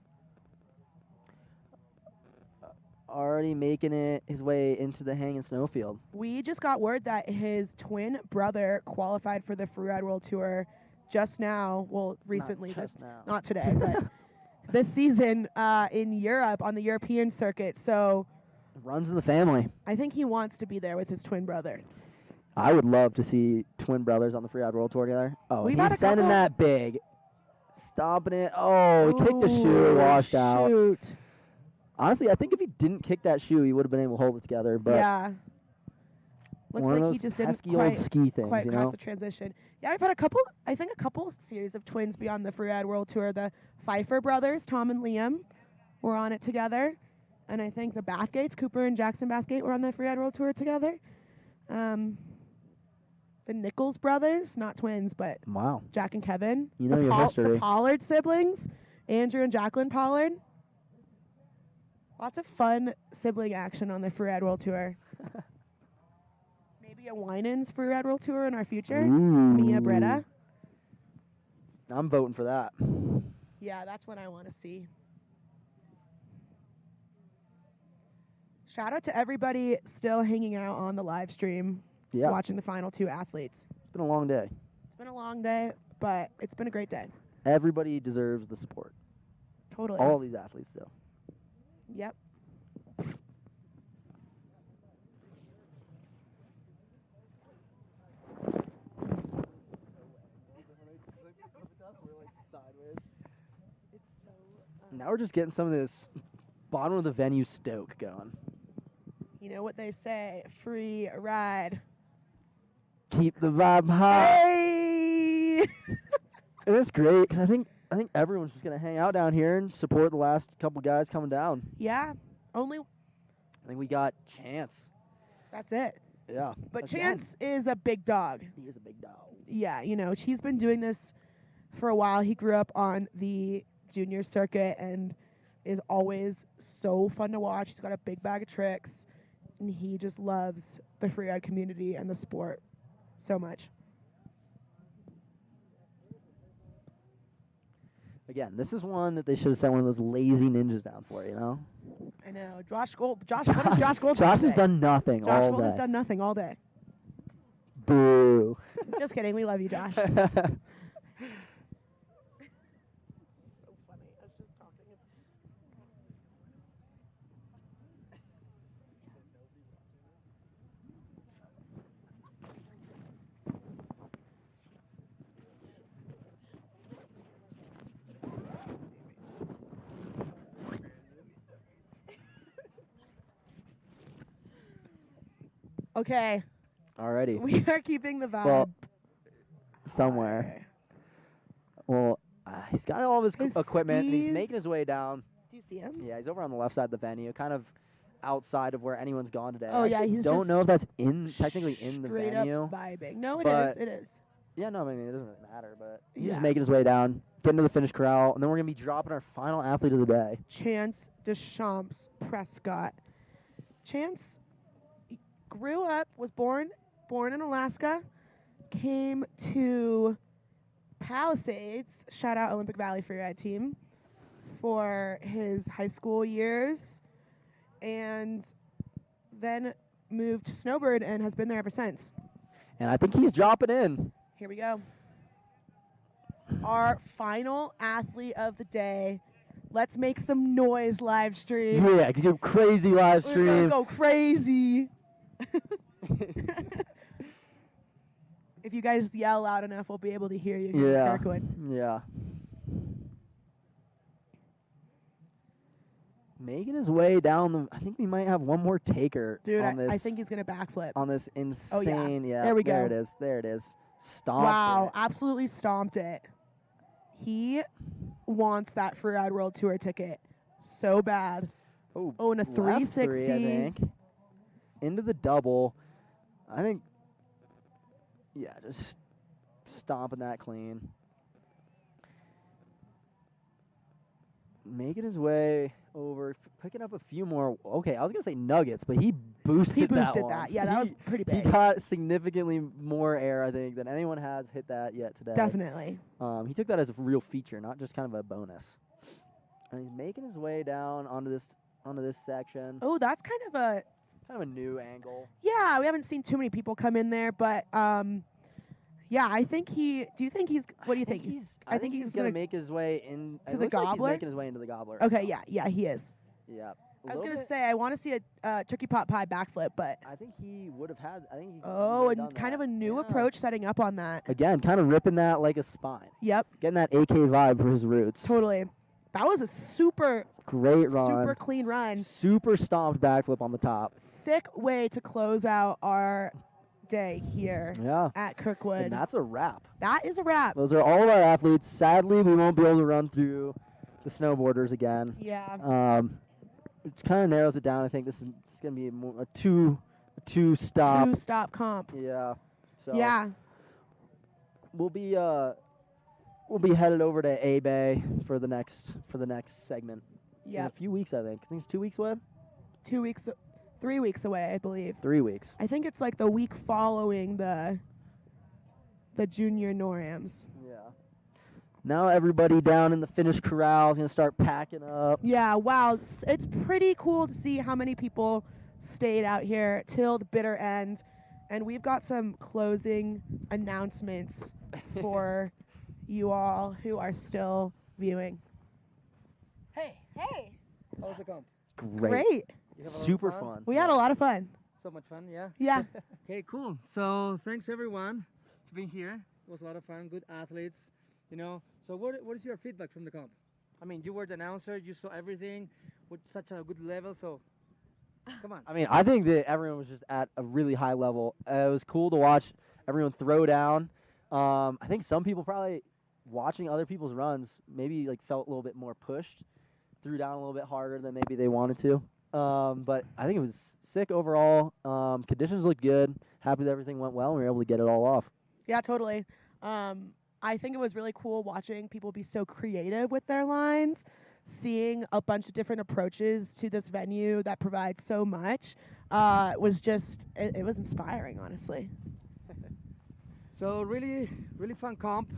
Already making it his way into the hang and snowfield. We just got word that his twin brother qualified for the Freeride World Tour just now. Well, recently, not today, but this season in Europe on the European circuit. So Runs in the family. I think he wants to be there with his twin brother. I would love to see twin brothers on the Freeride World Tour together. Oh, We've he's had a sending couple- that big. Stomping it. Oh, he kicked the shoe, washed out. Shoot. Honestly, I think if he didn't kick that shoe, he would have been able to hold it together. But Yeah. Looks one of like those he just didn't pesky old ski things, quite you cross know? the transition. Yeah, we've had a couple series of twins be on the Freeride World Tour. The Pfeiffer brothers, Tom and Liam, were on it together. And I think the Bathgates, Cooper and Jackson Bathgate, were on the Freeride World Tour together. The Nichols brothers, not twins, but Wow. Jack and Kevin. You know the your history. The Pollard siblings, Andrew and Jacqueline Pollard. Lots of fun sibling action on the Freeride World Tour. Maybe a Winans Freeride World Tour in our future. Mia, Britta. I'm voting for that. Yeah, that's what I want to see. Shout out to everybody still hanging out on the live stream, Yeah. watching the final two athletes. It's been a long day. It's been a long day, but it's been a great day. Everybody deserves the support. Totally. All these athletes do. Yep. Now we're just getting some of this bottom of the venue stoke going. You know what they say, free ride. Keep the vibe high. Hey! And it's great because I think everyone's just gonna hang out down here and support the last couple guys coming down. Yeah, only I think we got Chance. that's it. Yeah. But Again. Chance is a big dog. He is a big dog. Yeah, you know, he's been doing this for a while. He grew up on the junior circuit and is always so fun to watch. He's got a big bag of tricks, and he just loves the freeride community and the sport so much. Again, this is one that they should have sent one of those lazy ninjas down for, you know? I know. Josh, what has Josh Gold Josh done has done nothing Josh all Gold day. has done nothing all day. Boo. Just kidding. We love you, Josh. Okay. Alrighty. We are keeping the vibe. Well, somewhere. Well, he's got all of his equipment, and he's skis- making his way down. Do you see him? Yeah, he's over on the left side of the venue, kind of outside of where anyone's gone today. Oh, I yeah, actually he's don't just know if that's technically in the Straight venue. up vibing. No, it but is. It is. Yeah, no, I mean, it doesn't really matter, but he's Yeah. just making his way down, getting to the finish corral, and then we're going to be dropping our final athlete of the day. Chance Deschamps Prescott. Chance grew up, was born in Alaska, came to Palisades, shout out Olympic Valley Freeride team, for his high school years, and then moved to Snowboard and has been there ever since. And I think he's dropping in. Here we go. Our final athlete of the day. Let's make some noise, live stream. Yeah, because you're crazy live We're gonna stream. go crazy. If you guys yell loud enough, we'll be able to hear you here in Yeah. Kirkwood. Yeah. Making his way down the. I think we might have one more taker Dude, on this. I think he's going to backflip. on this insane. Yeah. There we There go. it is. There it is. Stomp. Wow, absolutely stomped it. He wants that Freeride World Tour ticket so bad. Oh, and a left 360. three, I think. Into the double. I think. Yeah, just stomping that clean. Making his way over, picking up a few more. Okay, I was gonna say nuggets, but he boosted that boosted one. that. Yeah, that was pretty He big. got significantly more air, I think, than anyone has hit that yet today. Definitely. He took that as a real feature, not just kind of a bonus. And he's making his way down onto this section. Oh, that's kind of a new angle. Yeah, we haven't seen too many people come in there, but yeah, I think he. Do you think he's? What do you think? I think he's gonna make his way in to it the looks like gobbler? he's making his way into the gobbler. Okay, yeah, he is. Yeah. I was going to say, I want to see a turkey pot pie backflip, but I think he would have had. I think. and kind of a new approach setting up on that. Again, kind of ripping that like a spine. Yep. Getting that AK vibe for his roots. Totally. That was a super great run. Super clean run. Super stomped backflip on the top. Sick way to close out our day here at Kirkwood. And that's a wrap. That is a wrap. Those are all of our athletes. Sadly, we won't be able to run through the snowboarders again. Yeah. It kind of narrows it down. I think this is going to be a two stop. Two stop comp. Yeah. So yeah. We'll be headed over to A Bay for the next segment. Yeah. In a few weeks, I think. I think it's 2 weeks away. 2 weeks. 3 weeks away, I believe. 3 weeks. I think it's like the week following the junior NORAMs. Yeah. Now everybody down in the finish corral is going to start packing up. Yeah, wow. It's pretty cool to see how many people stayed out here till the bitter end. And we've got some closing announcements for you all who are still viewing. Hey. How was the comp? Great. Super fun. We had a lot of fun. So much fun, yeah? Yeah. Okay, cool. So thanks everyone to being here. It was a lot of fun. Good athletes, you know. So what is your feedback from the comp? I mean, you were the announcer. You saw everything with such a good level. So come on. I mean, I think that everyone was just at a really high level. It was cool to watch everyone throw down. I think some people probably watching other people's runs maybe like felt a little bit more pushed, threw down a little bit harder than maybe they wanted to. But I think it was sick overall. Conditions looked good. Happy that everything went well and we were able to get it all off. Yeah, totally. I think it was really cool watching people be so creative with their lines, seeing a bunch of different approaches to this venue that provides so much. It was inspiring, honestly. So really fun comp.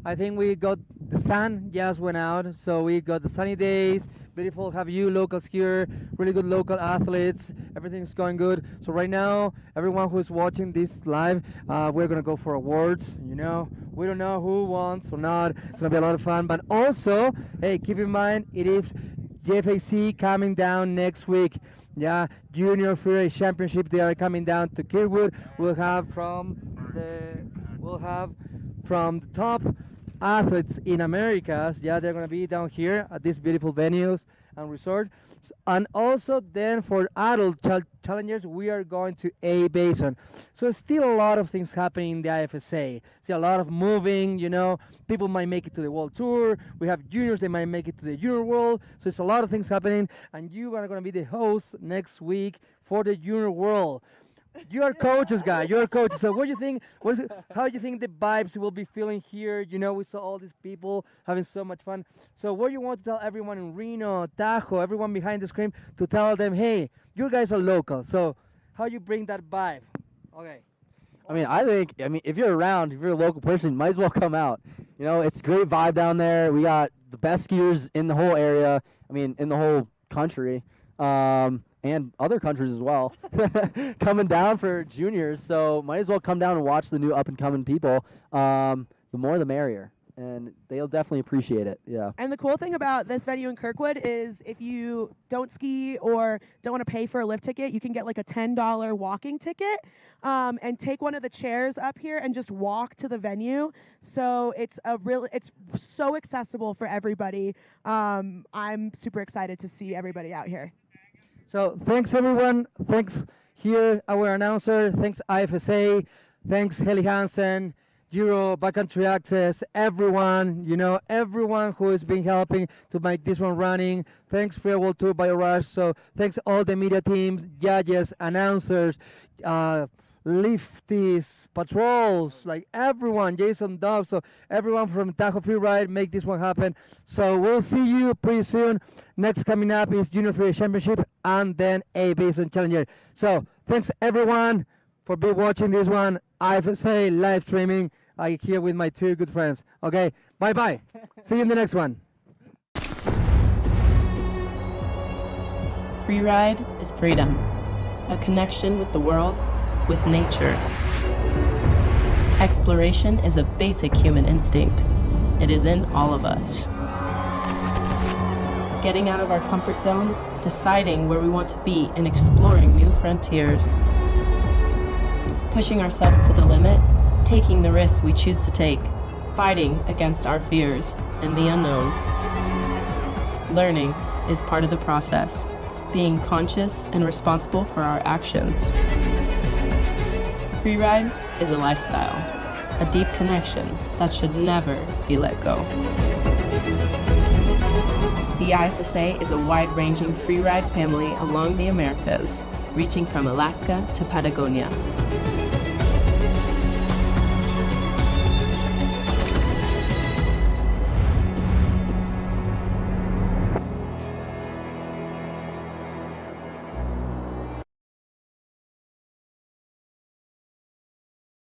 I think we got the sun just went out, so we got the sunny days. Beautiful have you locals here, really good local athletes. Everything's going good. So right now, everyone who's watching this live, we're gonna go for awards. You know, we don't know who wants or not. It's gonna be a lot of fun. But also, hey, keep in mind it is JFAC coming down next week. Yeah, Junior Freeride Championship. They are coming down to Kirkwood. We'll have from the top athletes in Americas. Yeah, they're going to be down here at these beautiful venues and resorts. And also then for adult challengers, we are going to A Basin. So still a lot of things happening in the IFSA. See a lot of moving, you know. People might make it to the World Tour. We have juniors, they might make it to the Junior World. So it's a lot of things happening. And you are going to be the host next week for the Junior World. You're coaches, guy. You're coaches. So what do you think? How do you think the vibes will be feeling here? You know, we saw all these people having so much fun. So what do you want to tell everyone in Reno, Tahoe, everyone behind the screen to tell them, hey, you guys are local. So how you bring that vibe? Okay. I mean, if you're around, if you're a local person, might as well come out. You know, it's a great vibe down there. We got the best skiers in the whole area. I mean, in the whole country. And other countries as well, coming down for juniors. So might as well come down and watch the new up-and-coming people. The more the merrier. And they'll definitely appreciate it, yeah. And the cool thing about this venue in Kirkwood is if you don't ski or don't want to pay for a lift ticket, you can get like a $10 walking ticket and take one of the chairs up here and just walk to the venue. So it's so accessible for everybody. I'm super excited to see everybody out here. So thanks everyone. Thanks here our announcer. Thanks IFSA. Thanks Heli Hansen, Giro, Backcountry Access, everyone. You know, everyone who has been helping to make this one running. Thanks Farewell Tour by Rush. So thanks all the media teams, judges, announcers, lifties, patrols, like everyone, Jason Dove, so everyone from Tahoe Freeride make this one happen. So we'll see you pretty soon. Next coming up is Junior Freeride Championship and then A Basin Challenger. So thanks everyone for watching this one. IFSA live streaming. I'm here with my two good friends. Okay, bye-bye. See you in the next one. Freeride is freedom, a connection with the world, with nature. Exploration is a basic human instinct. It is in all of us. getting out of our comfort zone, deciding where we want to be, and exploring new frontiers. Pushing ourselves to the limit, taking the risks we choose to take, fighting against our fears and the unknown. Learning is part of the process, being conscious and responsible for our actions. Freeride is a lifestyle, a deep connection that should never be let go. The IFSA is a wide-ranging freeride family along the Americas, reaching from Alaska to Patagonia.